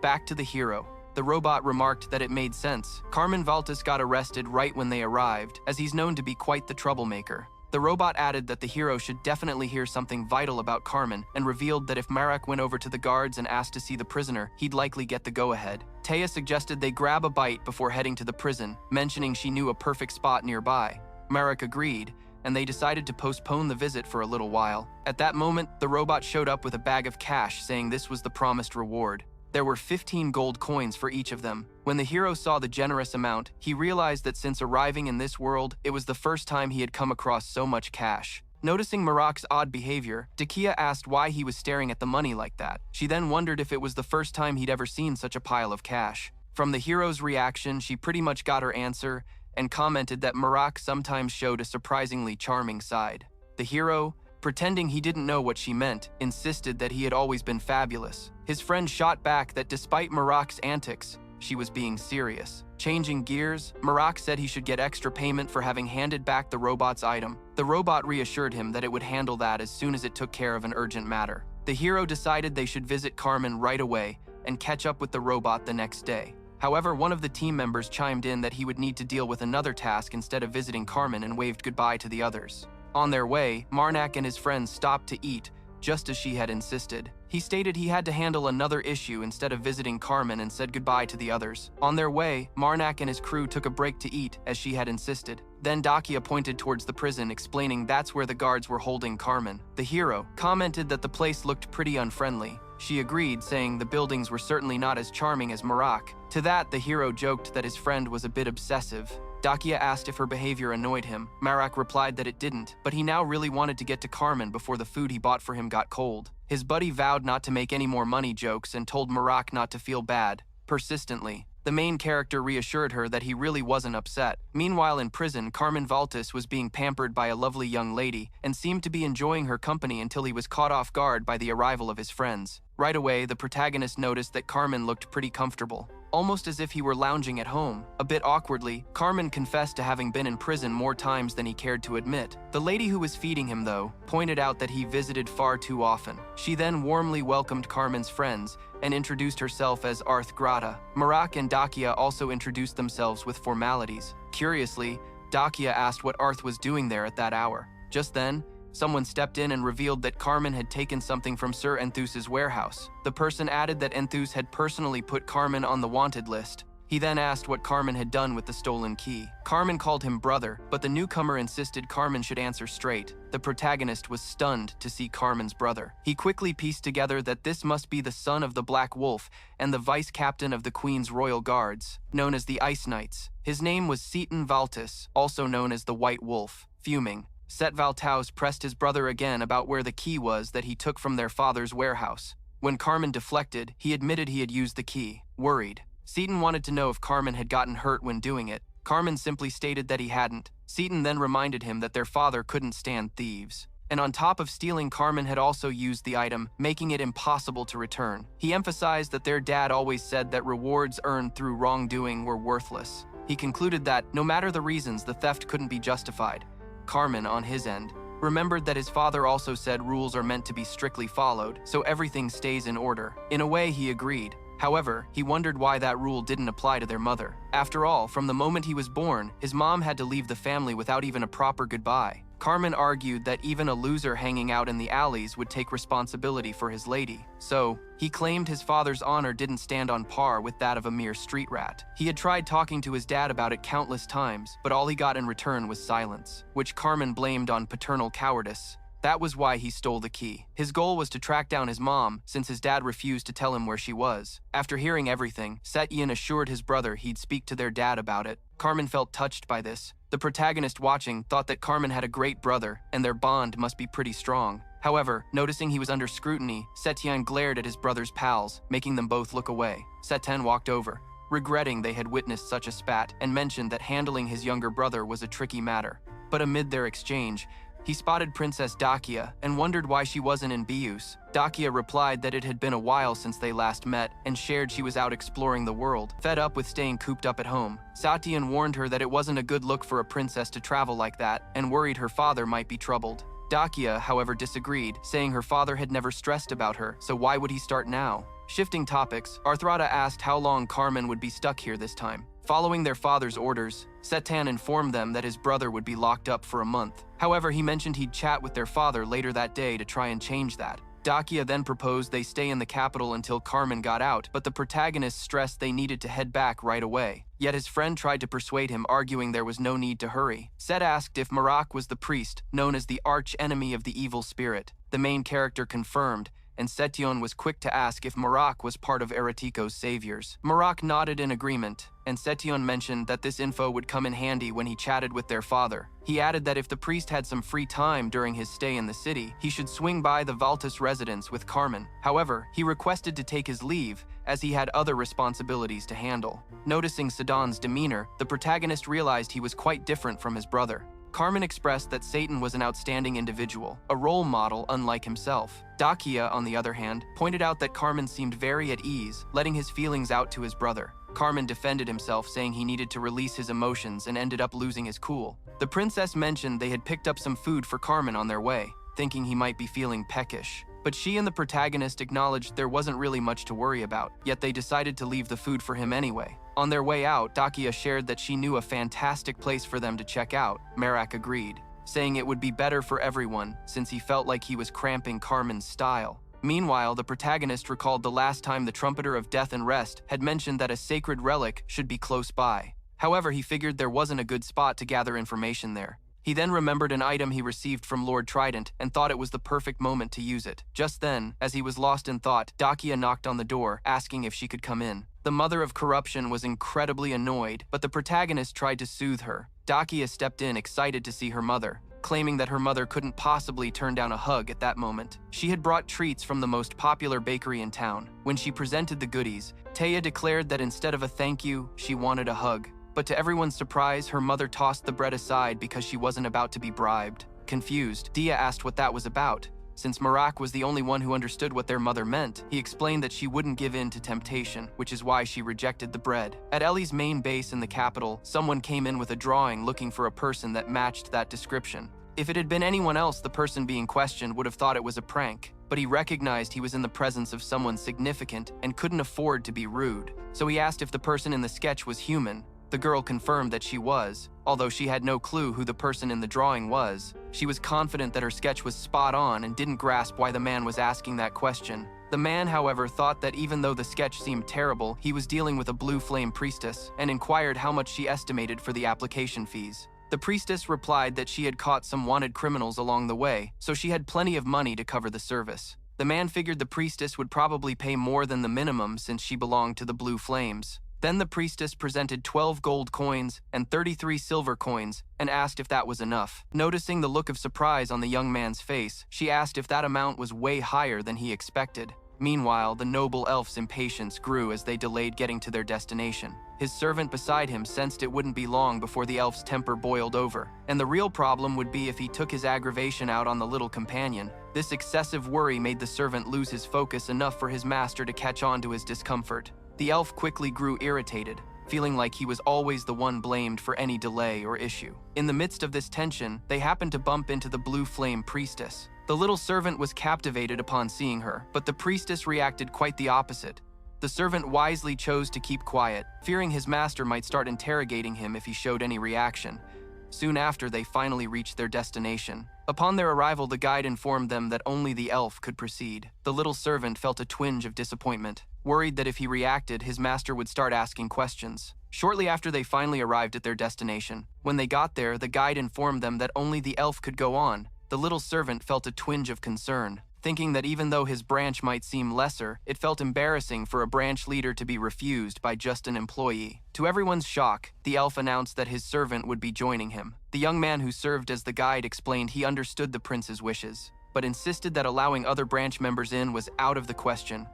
Back to the hero. The robot remarked that it made sense. Carmen Valtis got arrested right when they arrived, as he's known to be quite the troublemaker. The robot added that the hero should definitely hear something vital about Carmen and revealed that if Marak went over to the guards and asked to see the prisoner, he'd likely get the go-ahead. Taya suggested they grab a bite before heading to the prison, mentioning she knew a perfect spot nearby. Marak agreed, and they decided to postpone the visit for a little while. At that moment, the robot showed up with a bag of cash, saying this was the promised reward. There were 15 gold coins for each of them. When the hero saw the generous amount, he realized that since arriving in this world, it was the first time he had come across so much cash. Noticing Marak's odd behavior, Dakia asked why he was staring at the money like that. She then wondered if it was the first time he'd ever seen such a pile of cash. From the hero's reaction, she pretty much got her answer and commented that Marak sometimes showed a surprisingly charming side. The hero, pretending he didn't know what she meant, insisted that he had always been fabulous. His friend shot back that despite Marak's antics, she was being serious. Changing gears, Marak said he should get extra payment for having handed back the robot's item. The robot reassured him that it would handle that as soon as it took care of an urgent matter. The hero decided they should visit Carmen right away and catch up with the robot the next day. However, one of the team members chimed in that he would need to deal with another task instead of visiting Carmen and waved goodbye to the others. On their way, Marnak and his friends stopped to eat, just as she had insisted. He stated he had to handle another issue instead of visiting Carmen and said goodbye to the others. On their way, Marnak and his crew took a break to eat, as she had insisted. Then Dakia pointed towards the prison, explaining that's where the guards were holding Carmen. The hero commented that the place looked pretty unfriendly. She agreed, saying the buildings were certainly not as charming as Marak. To that, the hero joked that his friend was a bit obsessive. Dakia asked if her behavior annoyed him. Marak replied that it didn't, but he now really wanted to get to Carmen before the food he bought for him got cold. His buddy vowed not to make any more money jokes and told Marak not to feel bad, persistently. The main character reassured her that he really wasn't upset. Meanwhile, in prison, Carmen Valtis was being pampered by a lovely young lady and seemed to be enjoying her company until he was caught off guard by the arrival of his friends. Right away, the protagonist noticed that Carmen looked pretty comfortable, almost as if he were lounging at home. A bit awkwardly, Carmen confessed to having been in prison more times than he cared to admit. The lady who was feeding him, though, pointed out that he visited far too often. She then warmly welcomed Carmen's friends and introduced herself as Arth Grata. Marak and Dakia also introduced themselves with formalities. Curiously, Dakia asked what Arth was doing there at that hour. Just then, someone stepped in and revealed that Carmen had taken something from Sir Enthus's warehouse. The person added that Enthus had personally put Carmen on the wanted list. He then asked what Carmen had done with the stolen key. Carmen called him brother, but the newcomer insisted Carmen should answer straight. The protagonist was stunned to see Carmen's brother. He quickly pieced together that this must be the son of the Black Wolf and the vice-captain of the Queen's Royal Guards, known as the Ice Knights. His name was Seton Valtis, also known as the White Wolf. Fuming, Set Valtaus pressed his brother again about where the key was that he took from their father's warehouse. When Carmen deflected, he admitted he had used the key. Worried, Seton wanted to know if Carmen had gotten hurt when doing it. Carmen simply stated that he hadn't. Seton then reminded him that their father couldn't stand thieves. And on top of stealing, Carmen had also used the item, making it impossible to return. He emphasized that their dad always said that rewards earned through wrongdoing were worthless. He concluded that, no matter the reasons, the theft couldn't be justified. Carmen, on his end, remembered that his father also said rules are meant to be strictly followed, so everything stays in order. In a way, he agreed. However, he wondered why that rule didn't apply to their mother. After all, from the moment he was born, his mom had to leave the family without even a proper goodbye. Carmen argued that even a loser hanging out in the alleys would take responsibility for his lady. So, he claimed his father's honor didn't stand on par with that of a mere street rat. He had tried talking to his dad about it countless times, but all he got in return was silence, which Carmen blamed on paternal cowardice. That was why he stole the key. His goal was to track down his mom, since his dad refused to tell him where she was. After hearing everything, Setien assured his brother he'd speak to their dad about it. Carmen felt touched by this. The protagonist watching thought that Carmen had a great brother, and their bond must be pretty strong. However, noticing he was under scrutiny, Setien glared at his brother's pals, making them both look away. Setien walked over, regretting they had witnessed such a spat, and mentioned that handling his younger brother was a tricky matter. But amid their exchange, he spotted Princess Dakia and wondered why she wasn't in Bius. Dakia replied that it had been a while since they last met and shared she was out exploring the world, fed up with staying cooped up at home. Satien warned her that it wasn't a good look for a princess to travel like that and worried her father might be troubled. Dakia, however, disagreed, saying her father had never stressed about her, so why would he start now? Shifting topics, Arthrata asked how long Carmen would be stuck here this time. Following their father's orders, Setan informed them that his brother would be locked up for a month. However, he mentioned he'd chat with their father later that day to try and change that. Dakia then proposed they stay in the capital until Carmen got out, but the protagonist stressed they needed to head back right away. Yet his friend tried to persuade him, arguing there was no need to hurry. Set asked if Marak was the priest, known as the arch-enemy of the evil spirit. The main character confirmed, and Setion was quick to ask if Marak was part of Eretiko's saviors. Marak nodded in agreement, and Setion mentioned that this info would come in handy when he chatted with their father. He added that if the priest had some free time during his stay in the city, he should swing by the Valtis residence with Carmen. However, he requested to take his leave, as he had other responsibilities to handle. Noticing Sedan's demeanor, the protagonist realized he was quite different from his brother. Carmen expressed that Satan was an outstanding individual, a role model unlike himself. Dakia, on the other hand, pointed out that Carmen seemed very at ease, letting his feelings out to his brother. Carmen defended himself, saying he needed to release his emotions and ended up losing his cool. The princess mentioned they had picked up some food for Carmen on their way, thinking he might be feeling peckish. But she and the protagonist acknowledged there wasn't really much to worry about, yet they decided to leave the food for him anyway. On their way out, Dakia shared that she knew a fantastic place for them to check out. Marak agreed, saying it would be better for everyone since he felt like he was cramping Carmen's style. Meanwhile, the protagonist recalled the last time the Trumpeter of Death and Rest had mentioned that a sacred relic should be close by. However, he figured there wasn't a good spot to gather information there. He then remembered an item he received from Lord Trident and thought it was the perfect moment to use it. Just then, as he was lost in thought, Dakia knocked on the door, asking if she could come in. The Mother of Corruption was incredibly annoyed, but the protagonist tried to soothe her. Dakia stepped in, excited to see her mother, claiming that her mother couldn't possibly turn down a hug at that moment. She had brought treats from the most popular bakery in town. When she presented the goodies, Taya declared that instead of a thank you, she wanted a hug. But to everyone's surprise, her mother tossed the bread aside because she wasn't about to be bribed. Confused, Dia asked what that was about. Since Marak was the only one who understood what their mother meant, he explained that she wouldn't give in to temptation, which is why she rejected the bread. At Ellie's main base in the capital, someone came in with a drawing looking for a person that matched that description. If it had been anyone else, the person being questioned would have thought it was a prank, but he recognized he was in the presence of someone significant and couldn't afford to be rude. So he asked if the person in the sketch was human. The girl confirmed that she was. Although she had no clue who the person in the drawing was, she was confident that her sketch was spot on and didn't grasp why the man was asking that question. The man, however, thought that even though the sketch seemed terrible, he was dealing with a blue flame priestess and inquired how much she estimated for the application fees. The priestess replied that she had caught some wanted criminals along the way, so she had plenty of money to cover the service. The man figured the priestess would probably pay more than the minimum since she belonged to the blue flames. Then the priestess presented 12 gold coins and 33 silver coins and asked if that was enough. Noticing the look of surprise on the young man's face, she asked if that amount was way higher than he expected. Meanwhile, the noble elf's impatience grew as they delayed getting to their destination. His servant beside him sensed it wouldn't be long before the elf's temper boiled over, and the real problem would be if he took his aggravation out on the little companion. This excessive worry made the servant lose his focus enough for his master to catch on to his discomfort. The elf quickly grew irritated, feeling like he was always the one blamed for any delay or issue. In the midst of this tension, they happened to bump into the blue flame priestess. The little servant was captivated upon seeing her, but the priestess reacted quite the opposite. The servant wisely chose to keep quiet, fearing his master might start interrogating him if he showed any reaction. Soon after, they finally reached their destination. Upon their arrival, the guide informed them that only the elf could proceed. The little servant felt a twinge of disappointment, worried that if he reacted, his master would start asking questions. Shortly after they finally arrived at their destination, when they got there, the guide informed them that only the elf could go on. The little servant felt a twinge of concern, thinking that even though his branch might seem lesser, it felt embarrassing for a branch leader to be refused by just an employee. To everyone's shock, the elf announced that his servant would be joining him. The young man who served as the guide explained he understood the prince's wishes, but insisted that allowing other branch members in was out of the question.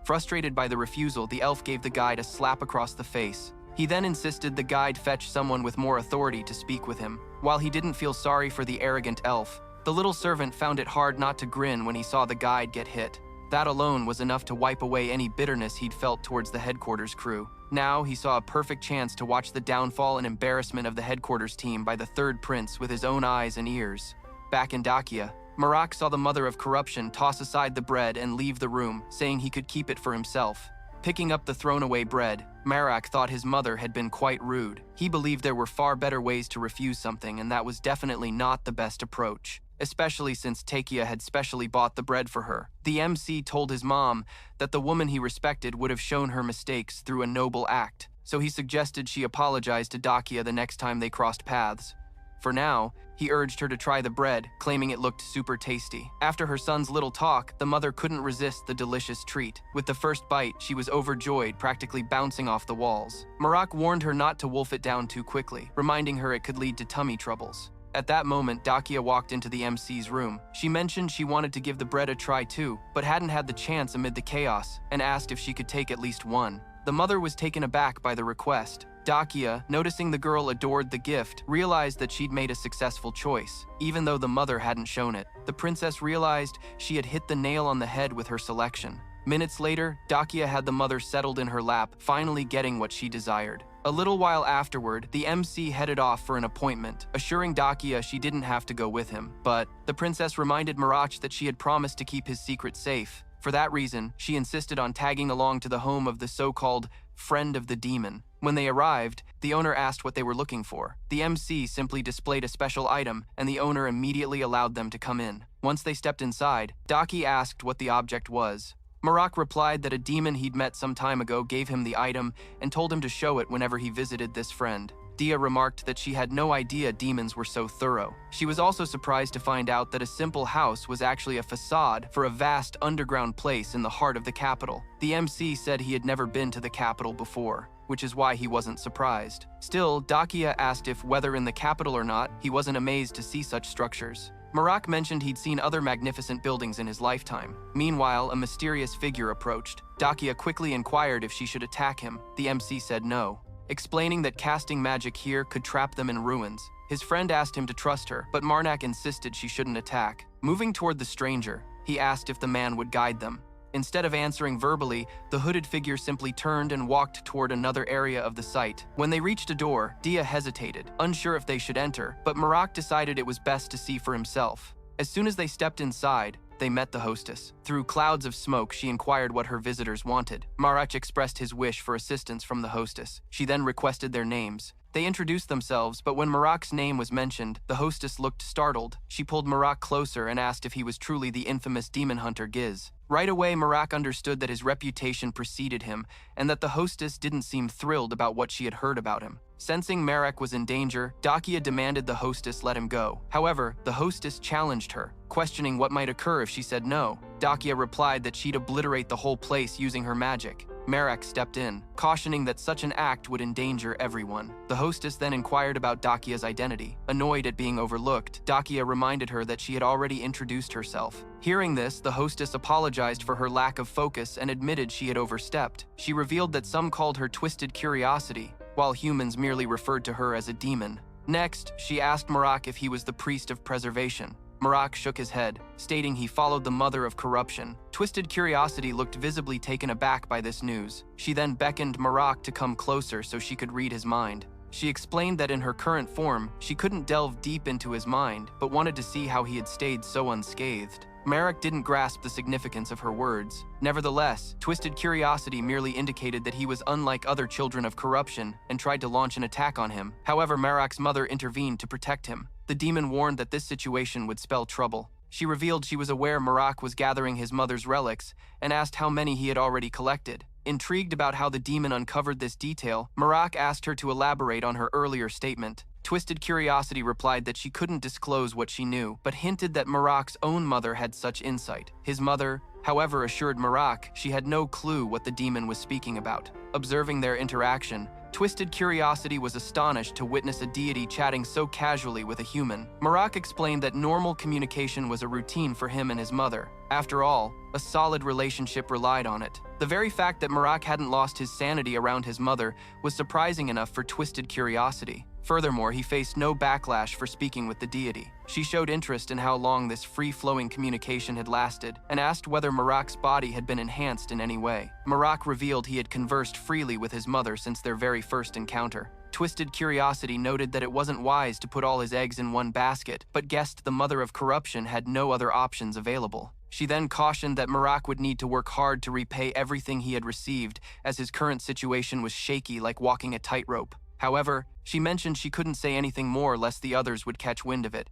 Frustrated by the refusal, the elf gave the guide a slap across the face. He then insisted the guide fetch someone with more authority to speak with him. While he didn't feel sorry for the arrogant elf, the little servant found it hard not to grin when he saw the guide get hit. That alone was enough to wipe away any bitterness he'd felt towards the headquarters crew. Now he saw a perfect chance to watch the downfall and embarrassment of the headquarters team by the third prince with his own eyes and ears. Back in Dakia, Marak saw the Mother of Corruption toss aside the bread and leave the room, saying he could keep it for himself. Picking up the thrown-away bread, Marak thought his mother had been quite rude. He believed there were far better ways to refuse something, and that was definitely not the best approach, especially since Takia had specially bought the bread for her. The MC told his mom that the woman he respected would have shown her mistakes through a noble act, so he suggested she apologize to Dakia the next time they crossed paths. For now, he urged her to try the bread, claiming it looked super tasty. After her son's little talk, the mother couldn't resist the delicious treat. With the first bite, she was overjoyed, practically bouncing off the walls. Marak warned her not to wolf it down too quickly, reminding her it could lead to tummy troubles. At that moment, Dakia walked into the MC's room. She mentioned she wanted to give the bread a try too, but hadn't had the chance amid the chaos, and asked if she could take at least one. The mother was taken aback by the request. Dakia, noticing the girl adored the gift, realized that she'd made a successful choice, even though the mother hadn't shown it. The princess realized she had hit the nail on the head with her selection. Minutes later, Dakia had the mother settled in her lap, finally getting what she desired. A little while afterward, the MC headed off for an appointment, assuring Dakia she didn't have to go with him. But the princess reminded Mirach that she had promised to keep his secret safe. For that reason, she insisted on tagging along to the home of the so-called Friend of the Demon. When they arrived, the owner asked what they were looking for. The MC simply displayed a special item, and the owner immediately allowed them to come in. Once they stepped inside, Daki asked what the object was. Marak replied that a demon he'd met some time ago gave him the item and told him to show it whenever he visited this friend. Dia remarked that she had no idea demons were so thorough. She was also surprised to find out that a simple house was actually a facade for a vast underground place in the heart of the capital. The MC said he had never been to the capital before, which is why he wasn't surprised. Still, Dakia asked if, whether in the capital or not, he wasn't amazed to see such structures. Marak mentioned he'd seen other magnificent buildings in his lifetime. Meanwhile, a mysterious figure approached. Dakia quickly inquired if she should attack him. The MC said no, explaining that casting magic here could trap them in ruins. His friend asked him to trust her, but Marnak insisted she shouldn't attack. Moving toward the stranger, he asked if the man would guide them. Instead of answering verbally, the hooded figure simply turned and walked toward another area of the site. When they reached a door, Dia hesitated, unsure if they should enter, but Marak decided it was best to see for himself. As soon as they stepped inside, they met the hostess. Through clouds of smoke, she inquired what her visitors wanted. Marak expressed his wish for assistance from the hostess. She then requested their names. They introduced themselves, but when Marak's name was mentioned, the hostess looked startled. She pulled Marak closer and asked if he was truly the infamous demon hunter Giz. Right away, Marak understood that his reputation preceded him, and that the hostess didn't seem thrilled about what she had heard about him. Sensing Marak was in danger, Dakia demanded the hostess let him go. However, the hostess challenged her, questioning what might occur if she said no. Dakia replied that she'd obliterate the whole place using her magic. Marak stepped in, cautioning that such an act would endanger everyone. The hostess then inquired about Dakia's identity. Annoyed at being overlooked, Dakia reminded her that she had already introduced herself. Hearing this, the hostess apologized for her lack of focus and admitted she had overstepped. She revealed that some called her Twisted Curiosity, while humans merely referred to her as a demon. Next, she asked Marak if he was the priest of preservation. Marak shook his head, stating he followed the mother of corruption. Twisted Curiosity looked visibly taken aback by this news. She then beckoned Marak to come closer so she could read his mind. She explained that in her current form, she couldn't delve deep into his mind, but wanted to see how he had stayed so unscathed. Marak didn't grasp the significance of her words. Nevertheless, Twisted Curiosity merely indicated that he was unlike other children of corruption and tried to launch an attack on him. However, Marak's mother intervened to protect him. The demon warned that this situation would spell trouble. She revealed she was aware Marak was gathering his mother's relics and asked how many he had already collected. Intrigued about how the demon uncovered this detail, Marak asked her to elaborate on her earlier statement. Twisted Curiosity replied that she couldn't disclose what she knew, but hinted that Marak's own mother had such insight. His mother, however, assured Marak she had no clue what the demon was speaking about. Observing their interaction, Twisted Curiosity was astonished to witness a deity chatting so casually with a human. Marak explained that normal communication was a routine for him and his mother. After all, a solid relationship relied on it. The very fact that Marak hadn't lost his sanity around his mother was surprising enough for Twisted Curiosity. Furthermore, he faced no backlash for speaking with the deity. She showed interest in how long this free-flowing communication had lasted, and asked whether Marak's body had been enhanced in any way. Marak revealed he had conversed freely with his mother since their very first encounter. Twisted Curiosity noted that it wasn't wise to put all his eggs in one basket, but guessed the mother of corruption had no other options available. She then cautioned that Marak would need to work hard to repay everything he had received, as his current situation was shaky like walking a tightrope. However, she mentioned she couldn't say anything more lest the others would catch wind of it.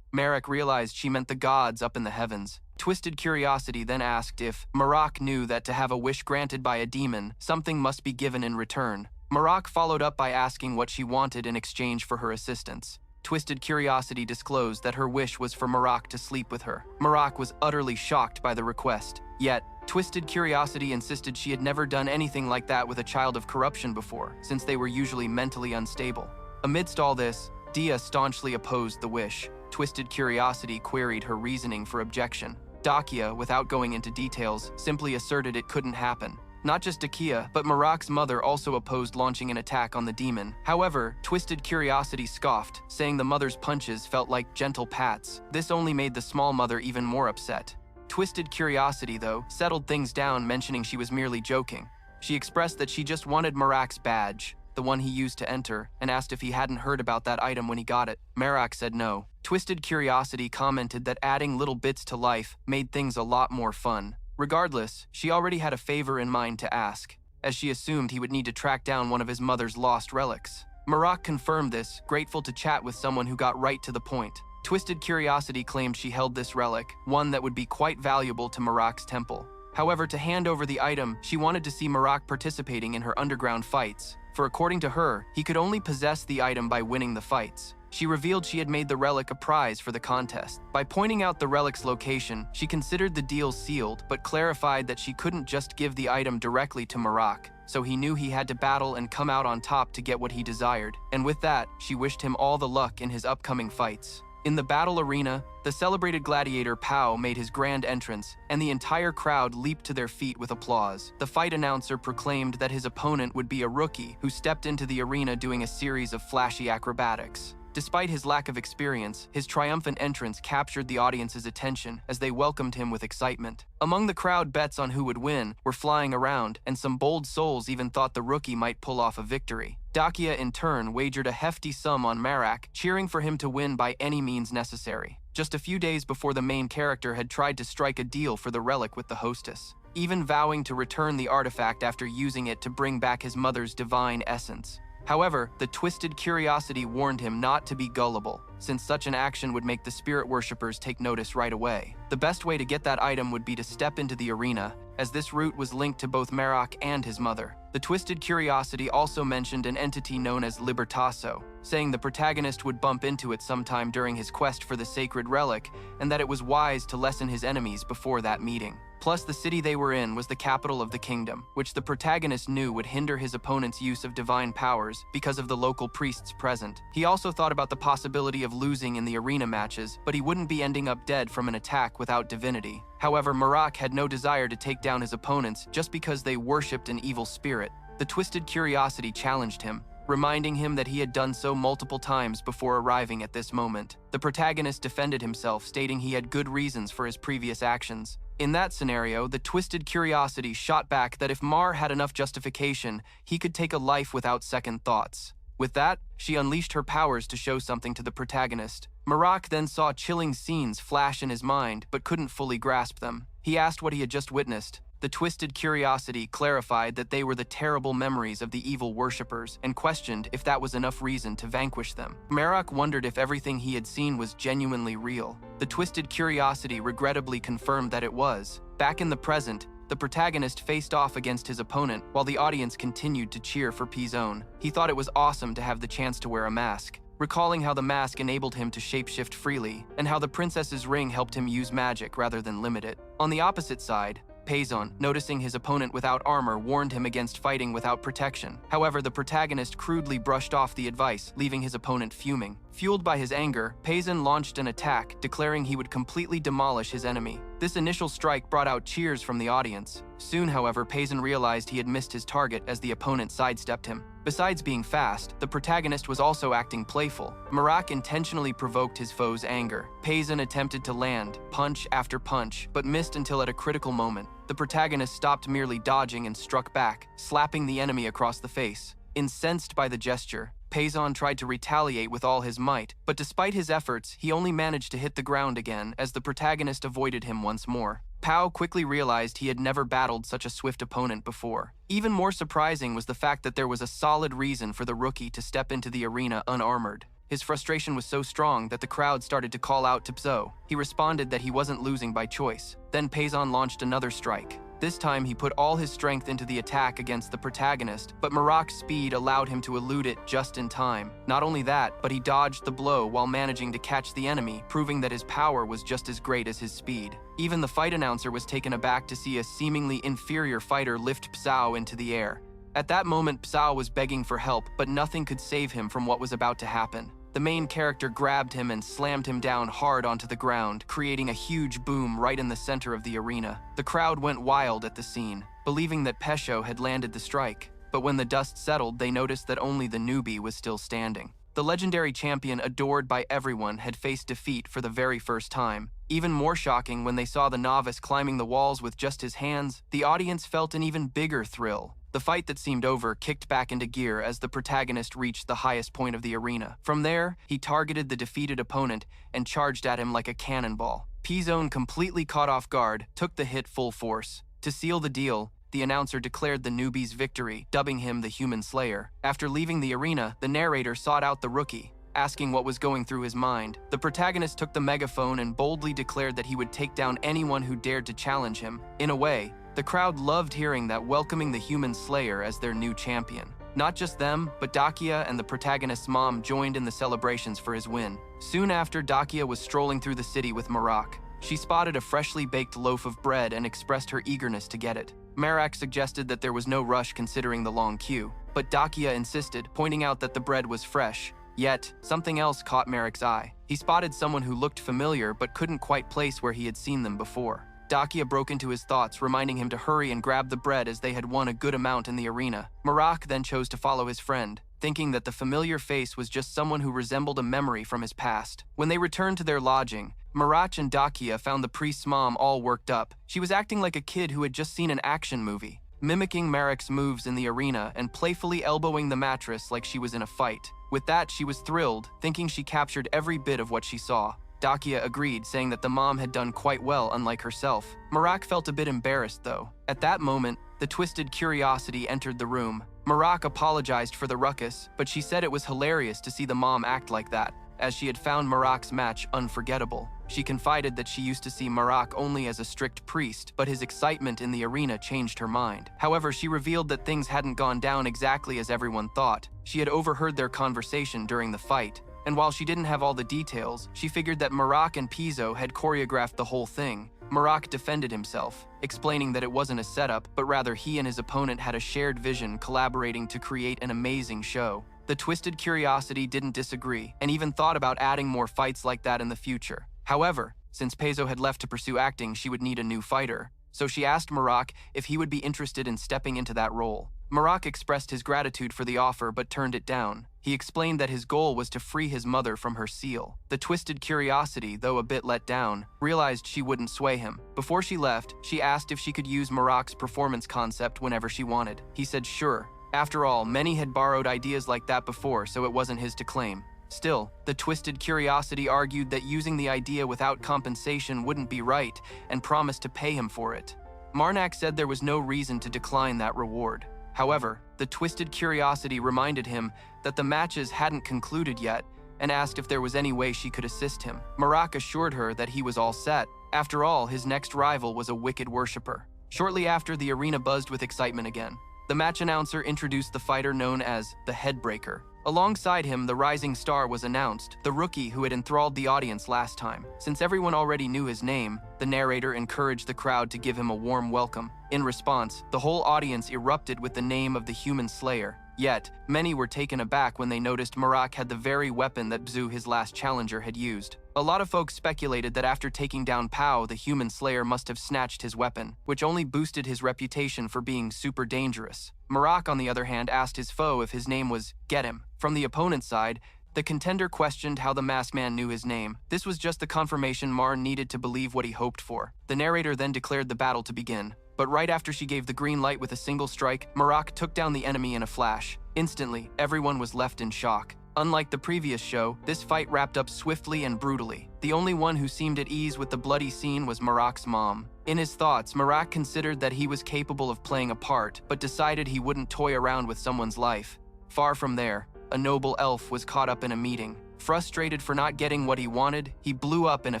Marak realized she meant the gods up in the heavens. Twisted Curiosity then asked if Marak knew that to have a wish granted by a demon, something must be given in return. Marak followed up by asking what she wanted in exchange for her assistance. Twisted Curiosity disclosed that her wish was for Marak to sleep with her. Marak was utterly shocked by the request. Yet, Twisted Curiosity insisted she had never done anything like that with a child of corruption before, since they were usually mentally unstable. Amidst all this, Dia staunchly opposed the wish. Twisted Curiosity queried her reasoning for objection. Dakia, without going into details, simply asserted it couldn't happen. Not just Dakia, but Marak's mother also opposed launching an attack on the demon. However, Twisted Curiosity scoffed, saying the mother's punches felt like gentle pats. This only made the small mother even more upset. Twisted Curiosity, though, settled things down, mentioning she was merely joking. She expressed that she just wanted Marak's badge, the one he used to enter, and asked if he hadn't heard about that item when he got it. Marak said no. Twisted Curiosity commented that adding little bits to life made things a lot more fun. Regardless, she already had a favor in mind to ask. as she assumed he would need to track down one of his mother's lost relics. Marak confirmed this, grateful to chat with someone who got right to the point. Twisted Curiosity claimed she held this relic, one that would be quite valuable to Marak's temple. However, to hand over the item, she wanted to see Marak participating in her underground fights, for according to her, he could only possess the item by winning the fights. She revealed she had made the relic a prize for the contest. By pointing out the relic's location, she considered the deal sealed, but clarified that she couldn't just give the item directly to Marak, so he knew he had to battle and come out on top to get what he desired. And with that, she wished him all the luck in his upcoming fights. In the battle arena, the celebrated gladiator Pao made his grand entrance, and the entire crowd leaped to their feet with applause. The fight announcer proclaimed that his opponent would be a rookie who stepped into the arena doing a series of flashy acrobatics. Despite his lack of experience, his triumphant entrance captured the audience's attention as they welcomed him with excitement. Among the crowd, bets on who would win were flying around, and some bold souls even thought the rookie might pull off a victory. Dakia, in turn, wagered a hefty sum on Marak, cheering for him to win by any means necessary. Just a few days before the main character had tried to strike a deal for the relic with the hostess, even vowing to return the artifact after using it to bring back his mother's divine essence. However, the Twisted Curiosity warned him not to be gullible, since such an action would make the spirit worshippers take notice right away. The best way to get that item would be to step into the arena, as this route was linked to both Marak and his mother. The Twisted Curiosity also mentioned an entity known as Libertaso, saying the protagonist would bump into it sometime during his quest for the sacred relic, and that it was wise to lessen his enemies before that meeting. Plus, the city they were in was the capital of the kingdom, which the protagonist knew would hinder his opponent's use of divine powers because of the local priests present. He also thought about the possibility of losing in the arena matches, but he wouldn't be ending up dead from an attack without divinity. However, Marak had no desire to take down his opponents just because they worshipped an evil spirit. The Twisted Curiosity challenged him, reminding him that he had done so multiple times before arriving at this moment. The protagonist defended himself, stating he had good reasons for his previous actions. In that scenario, the Twisted Curiosity shot back that if Mar had enough justification, he could take a life without second thoughts. With that, she unleashed her powers to show something to the protagonist. Marak then saw chilling scenes flash in his mind, but couldn't fully grasp them. He asked what he had just witnessed. The Twisted Curiosity clarified that they were the terrible memories of the evil worshippers and questioned if that was enough reason to vanquish them. Marak wondered if everything he had seen was genuinely real. The Twisted Curiosity regrettably confirmed that it was. Back in the present, the protagonist faced off against his opponent while the audience continued to cheer for P-Zone. He thought it was awesome to have the chance to wear a mask, recalling how the mask enabled him to shapeshift freely and how the princess's ring helped him use magic rather than limit it. On the opposite side, Payson, noticing his opponent without armor, warned him against fighting without protection. However, the protagonist crudely brushed off the advice, leaving his opponent fuming. Fueled by his anger, Payson launched an attack, declaring he would completely demolish his enemy. This initial strike brought out cheers from the audience. Soon, however, Payson realized he had missed his target as the opponent sidestepped him. Besides being fast, the protagonist was also acting playful. Marak intentionally provoked his foe's anger. Payson attempted to land, punch after punch, but missed until at a critical moment. The protagonist stopped merely dodging and struck back, slapping the enemy across the face. Incensed by the gesture, Payson tried to retaliate with all his might, but despite his efforts, he only managed to hit the ground again as the protagonist avoided him once more. Pao quickly realized he had never battled such a swift opponent before. Even more surprising was the fact that there was a solid reason for the rookie to step into the arena unarmored. His frustration was so strong that the crowd started to call out to Pzo. He responded that he wasn't losing by choice. Then Payson launched another strike. This time he put all his strength into the attack against the protagonist, but Marak's speed allowed him to elude it just in time. Not only that, but he dodged the blow while managing to catch the enemy, proving that his power was just as great as his speed. Even the fight announcer was taken aback to see a seemingly inferior fighter lift Pzo into the air. At that moment, Pzo was begging for help, but nothing could save him from what was about to happen. The main character grabbed him and slammed him down hard onto the ground, creating a huge boom right in the center of the arena. The crowd went wild at the scene, believing that Pesho had landed the strike. But when the dust settled, they noticed that only the newbie was still standing. The legendary champion, adored by everyone, had faced defeat for the very first time. Even more shocking, when they saw the novice climbing the walls with just his hands, the audience felt an even bigger thrill. The fight that seemed over kicked back into gear as the protagonist reached the highest point of the arena. From there, he targeted the defeated opponent and charged at him like a cannonball. P-Zone, completely caught off guard, took the hit full force. To seal the deal, the announcer declared the newbie's victory, dubbing him the Human Slayer. After leaving the arena, the narrator sought out the rookie, asking what was going through his mind. The protagonist took the megaphone and boldly declared that he would take down anyone who dared to challenge him. In a way, the crowd loved hearing that, welcoming the Human Slayer as their new champion. Not just them, but Dakia and the protagonist's mom joined in the celebrations for his win. Soon after, Dakia was strolling through the city with Marak. She spotted a freshly baked loaf of bread and expressed her eagerness to get it. Marak suggested that there was no rush considering the long queue, but Dakia insisted, pointing out that the bread was fresh. Yet, something else caught Marak's eye. He spotted someone who looked familiar but couldn't quite place where he had seen them before. Dakia broke into his thoughts, reminding him to hurry and grab the bread as they had won a good amount in the arena. Marak then chose to follow his friend, thinking that the familiar face was just someone who resembled a memory from his past. When they returned to their lodging, Marak and Dakia found the priest's mom all worked up. She was acting like a kid who had just seen an action movie, mimicking Marak's moves in the arena and playfully elbowing the mattress like she was in a fight. With that, she was thrilled, thinking she captured every bit of what she saw. Dakia agreed, saying that the mom had done quite well, unlike herself. Marak felt a bit embarrassed, though. At that moment, the twisted curiosity entered the room. Marak apologized for the ruckus, but she said it was hilarious to see the mom act like that, as she had found Marak's match unforgettable. She confided that she used to see Marak only as a strict priest, but his excitement in the arena changed her mind. However, she revealed that things hadn't gone down exactly as everyone thought. She had overheard their conversation during the fight, and while she didn't have all the details, she figured that Marak and Pizzo had choreographed the whole thing. Marak defended himself, explaining that it wasn't a setup, but rather he and his opponent had a shared vision, collaborating to create an amazing show. The twisted curiosity didn't disagree, and even thought about adding more fights like that in the future. However, since Pezzo had left to pursue acting, she would need a new fighter, so she asked Marak if he would be interested in stepping into that role. Marak expressed his gratitude for the offer but turned it down. He explained that his goal was to free his mother from her seal. The twisted curiosity, though a bit let down, realized she wouldn't sway him. Before she left, she asked if she could use Marak's performance concept whenever she wanted. He said sure. After all, many had borrowed ideas like that before, so it wasn't his to claim. Still, the twisted curiosity argued that using the idea without compensation wouldn't be right, and promised to pay him for it. Marnak said there was no reason to decline that reward. However, the twisted curiosity reminded him that the matches hadn't concluded yet, and asked if there was any way she could assist him. Marak assured her that he was all set. After all, his next rival was a wicked worshipper. Shortly after, the arena buzzed with excitement again. The match announcer introduced the fighter known as the Headbreaker. Alongside him, the rising star was announced, the rookie who had enthralled the audience last time. Since everyone already knew his name, the narrator encouraged the crowd to give him a warm welcome. In response, the whole audience erupted with the name of the Human Slayer. Yet, many were taken aback when they noticed Marak had the very weapon that Bzu, his last challenger, had used. A lot of folks speculated that after taking down Pao, the Human Slayer must have snatched his weapon, which only boosted his reputation for being super dangerous. Marak, on the other hand, asked his foe if his name was Get Him. From the opponent's side, the contender questioned how the masked man knew his name. This was just the confirmation Mar needed to believe what he hoped for. The narrator then declared the battle to begin. But right after she gave the green light with a single strike, Marak took down the enemy in a flash. Instantly, everyone was left in shock. Unlike the previous show, this fight wrapped up swiftly and brutally. The only one who seemed at ease with the bloody scene was Marak's mom. In his thoughts, Marak considered that he was capable of playing a part, but decided he wouldn't toy around with someone's life. Far from there, a noble elf was caught up in a meeting. Frustrated for not getting what he wanted, he blew up in a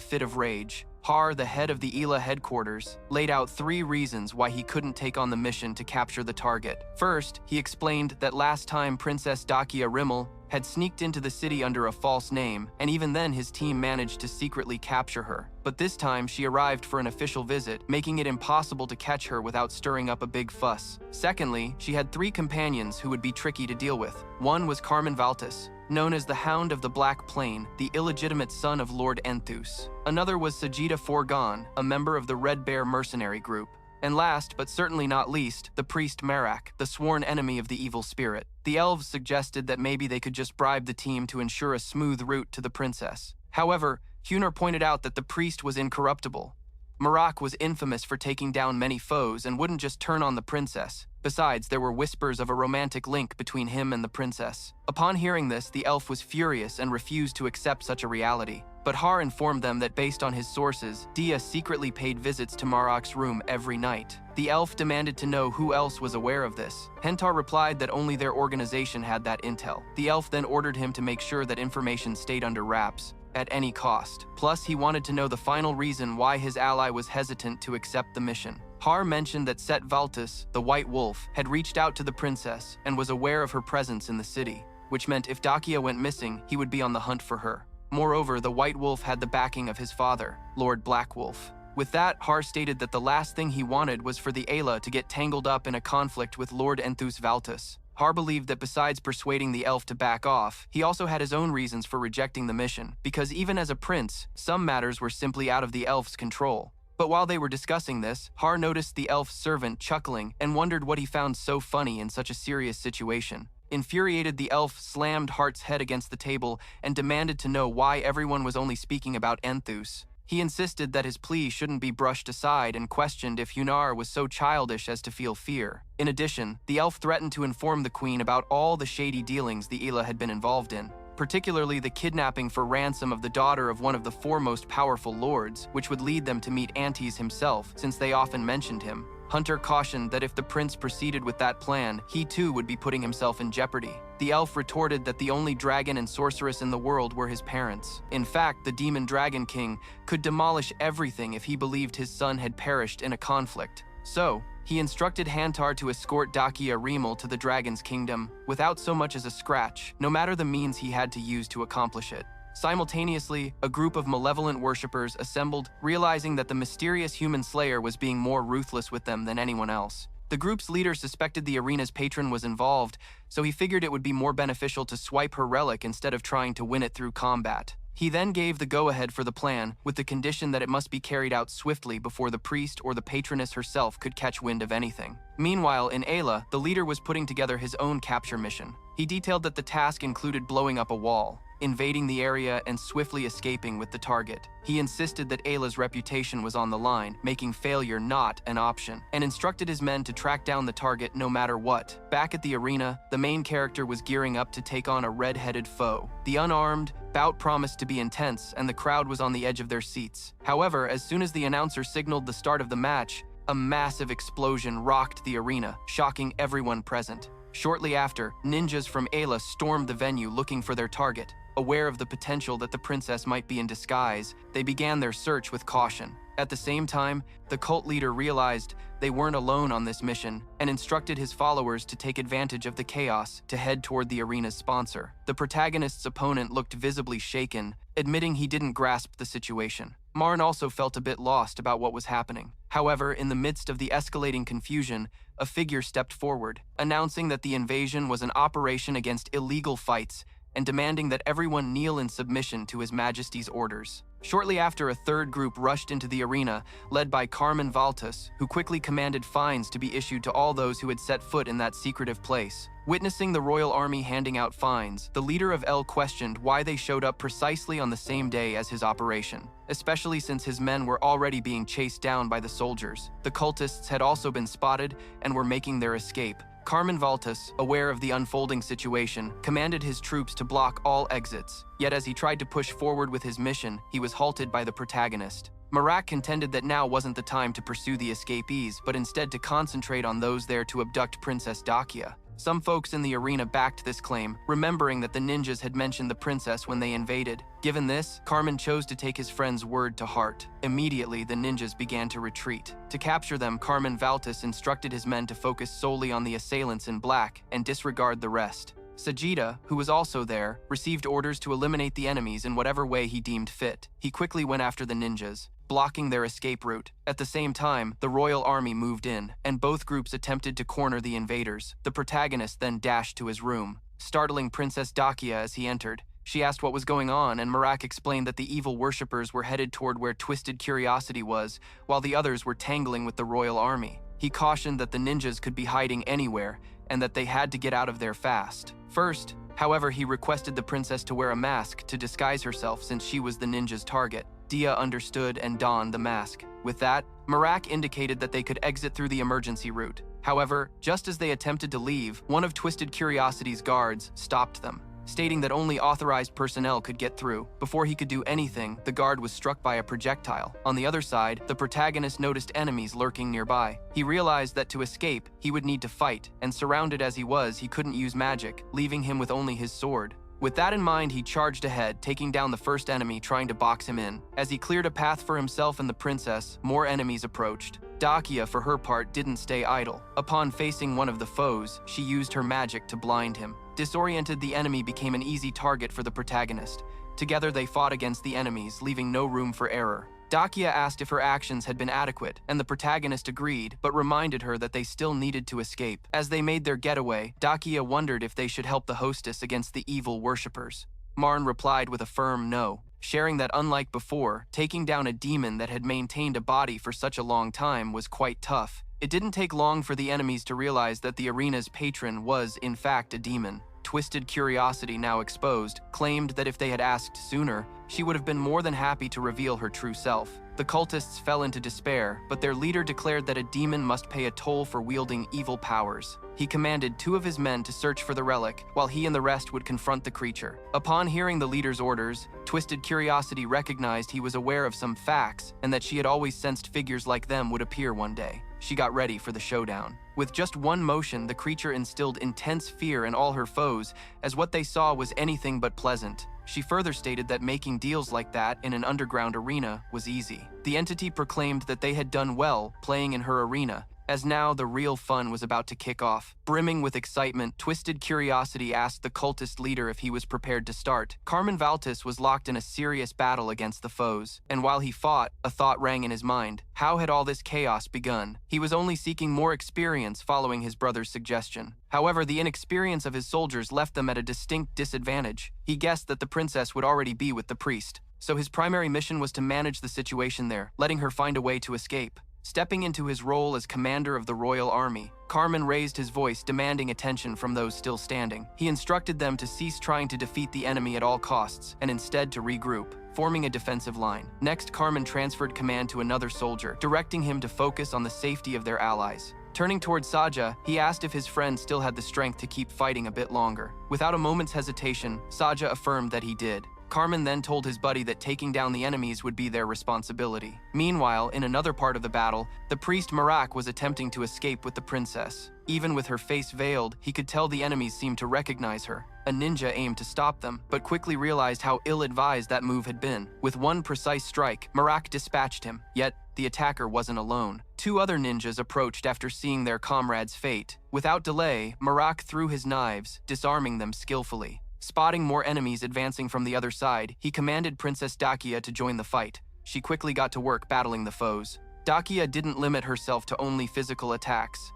fit of rage. Har, the head of the Ela headquarters, laid out 3 reasons why he couldn't take on the mission to capture the target. First, he explained that last time Princess Dakia Rimmel had sneaked into the city under a false name, and even then his team managed to secretly capture her. But this time she arrived for an official visit, making it impossible to catch her without stirring up a big fuss. Secondly, she had 3 companions who would be tricky to deal with. One was Carmen Valtis, known as the Hound of the Black Plain, the illegitimate son of Lord Enthus. Another was Sajida Forgon, a member of the Red Bear mercenary group. And last, but certainly not least, the priest Marak, the sworn enemy of the evil spirit. The elves suggested that maybe they could just bribe the team to ensure a smooth route to the princess. However, Huner pointed out that the priest was incorruptible. Marak was infamous for taking down many foes and wouldn't just turn on the princess. Besides, there were whispers of a romantic link between him and the princess. Upon hearing this, the elf was furious and refused to accept such a reality. But Har informed them that based on his sources, Dia secretly paid visits to Marok's room every night. The elf demanded to know who else was aware of this. Hentar replied that only their organization had that intel. The elf then ordered him to make sure that information stayed under wraps at any cost. Plus, he wanted to know the final reason why his ally was hesitant to accept the mission. Har mentioned that Set Valtis, the White Wolf, had reached out to the princess and was aware of her presence in the city, which meant if Dakia went missing, he would be on the hunt for her. Moreover, the White Wolf had the backing of his father, Lord Black Wolf. With that, Har stated that the last thing he wanted was for the Ayla to get tangled up in a conflict with Lord Enthus Valtis. Har believed that besides persuading the elf to back off, he also had his own reasons for rejecting the mission, because even as a prince, some matters were simply out of the elf's control. But while they were discussing this, Har noticed the elf's servant chuckling and wondered what he found so funny in such a serious situation. Infuriated, the elf slammed Hart's head against the table and demanded to know why everyone was only speaking about Enthus. He insisted that his plea shouldn't be brushed aside and questioned if Hunar was so childish as to feel fear. In addition, the elf threatened to inform the queen about all the shady dealings the Ela had been involved in, particularly the kidnapping for ransom of the daughter of one of the foremost powerful lords, which would lead them to meet Antes himself, since they often mentioned him. Hunter cautioned that if the prince proceeded with that plan, he too would be putting himself in jeopardy. The elf retorted that the only dragon and sorceress in the world were his parents. In fact, the demon dragon king could demolish everything if he believed his son had perished in a conflict. So, he instructed Hantar to escort Dakia Riemel to the dragon's kingdom without so much as a scratch, no matter the means he had to use to accomplish it. Simultaneously, a group of malevolent worshippers assembled, realizing that the mysterious human slayer was being more ruthless with them than anyone else. The group's leader suspected the arena's patron was involved, so he figured it would be more beneficial to swipe her relic instead of trying to win it through combat. He then gave the go-ahead for the plan, with the condition that it must be carried out swiftly before the priest or the patroness herself could catch wind of anything. Meanwhile, in Ayla, the leader was putting together his own capture mission. He detailed that the task included blowing up a wall, invading the area, and swiftly escaping with the target. He insisted that Ayla's reputation was on the line, making failure not an option, and instructed his men to track down the target no matter what. Back at the arena, the main character was gearing up to take on a red-headed foe. The unarmed bout promised to be intense, and the crowd was on the edge of their seats. However, as soon as the announcer signaled the start of the match, a massive explosion rocked the arena, shocking everyone present. Shortly after, ninjas from Ayla stormed the venue looking for their target. Aware of the potential that the princess might be in disguise, they began their search with caution. At the same time, the cult leader realized they weren't alone on this mission and instructed his followers to take advantage of the chaos to head toward the arena's sponsor. The protagonist's opponent looked visibly shaken, admitting he didn't grasp the situation. Marn also felt a bit lost about what was happening. However, in the midst of the escalating confusion, a figure stepped forward, announcing that the invasion was an operation against illegal fights and demanding that everyone kneel in submission to His Majesty's orders. Shortly after, a third group rushed into the arena, led by Carmen Valtus, who quickly commanded fines to be issued to all those who had set foot in that secretive place. Witnessing the royal army handing out fines, the leader of El questioned why they showed up precisely on the same day as his operation, especially since his men were already being chased down by the soldiers. The cultists had also been spotted and were making their escape. Carmen Valtus, aware of the unfolding situation, commanded his troops to block all exits. Yet as he tried to push forward with his mission, he was halted by the protagonist. Marak contended that now wasn't the time to pursue the escapees, but instead to concentrate on those there to abduct Princess Dakia. Some folks in the arena backed this claim, remembering that the ninjas had mentioned the princess when they invaded. Given this, Carmen chose to take his friend's word to heart. Immediately, the ninjas began to retreat. To capture them, Carmen Valtus instructed his men to focus solely on the assailants in black and disregard the rest. Sajida, who was also there, received orders to eliminate the enemies in whatever way he deemed fit. He quickly went after the ninjas, blocking their escape route. At the same time, the royal army moved in, and both groups attempted to corner the invaders. The protagonist then dashed to his room, startling Princess Dakia as he entered. She asked what was going on, and Marak explained that the evil worshippers were headed toward where Twisted Curiosity was, while the others were tangling with the royal army. He cautioned that the ninjas could be hiding anywhere, and that they had to get out of there fast. First, however, he requested the princess to wear a mask to disguise herself since she was the ninja's target. Dia understood and donned the mask. With that, Marak indicated that they could exit through the emergency route. However, just as they attempted to leave, one of Twisted Curiosity's guards stopped them, stating that only authorized personnel could get through. Before he could do anything, the guard was struck by a projectile. On the other side, the protagonist noticed enemies lurking nearby. He realized that to escape, he would need to fight, and surrounded as he was, he couldn't use magic, leaving him with only his sword. With that in mind, he charged ahead, taking down the first enemy trying to box him in. As he cleared a path for himself and the princess, more enemies approached. Dakia, for her part, didn't stay idle. Upon facing one of the foes, she used her magic to blind him. Disoriented, the enemy became an easy target for the protagonist. Together, they fought against the enemies, leaving no room for error. Dakia asked if her actions had been adequate, and the protagonist agreed, but reminded her that they still needed to escape. As they made their getaway, Dakia wondered if they should help the hostess against the evil worshippers. Marn replied with a firm no, sharing that unlike before, taking down a demon that had maintained a body for such a long time was quite tough. It didn't take long for the enemies to realize that the arena's patron was, in fact, a demon. Twisted Curiosity, now exposed, claimed that if they had asked sooner, she would have been more than happy to reveal her true self. The cultists fell into despair, but their leader declared that a demon must pay a toll for wielding evil powers. He commanded 2 of his men to search for the relic, while he and the rest would confront the creature. Upon hearing the leader's orders, Twisted Curiosity recognized he was aware of some facts, and that she had always sensed figures like them would appear one day. She got ready for the showdown. With just one motion, the creature instilled intense fear in all her foes, as what they saw was anything but pleasant. She further stated that making deals like that in an underground arena was easy. The entity proclaimed that they had done well playing in her arena, as now the real fun was about to kick off. Brimming with excitement, Twisted Curiosity asked the cultist leader if he was prepared to start. Carmen Valtis was locked in a serious battle against the foes, and while he fought, a thought rang in his mind. How had all this chaos begun? He was only seeking more experience following his brother's suggestion. However, the inexperience of his soldiers left them at a distinct disadvantage. He guessed that the princess would already be with the priest, so his primary mission was to manage the situation there, letting her find a way to escape. Stepping into his role as commander of the royal army, Carmen raised his voice, demanding attention from those still standing. He instructed them to cease trying to defeat the enemy at all costs, and instead to regroup, forming a defensive line. Next, Carmen transferred command to another soldier, directing him to focus on the safety of their allies. Turning towards Saja, he asked if his friend still had the strength to keep fighting a bit longer. Without a moment's hesitation, Saja affirmed that he did. Carmen then told his buddy that taking down the enemies would be their responsibility. Meanwhile, in another part of the battle, the priest Marak was attempting to escape with the princess. Even with her face veiled, he could tell the enemies seemed to recognize her. A ninja aimed to stop them, but quickly realized how ill-advised that move had been. With one precise strike, Marak dispatched him, yet the attacker wasn't alone. 2 other ninjas approached after seeing their comrade's fate. Without delay, Marak threw his knives, disarming them skillfully. Spotting more enemies advancing from the other side, he commanded Princess Dakia to join the fight. She quickly got to work battling the foes. Dakia didn't limit herself to only physical attacks.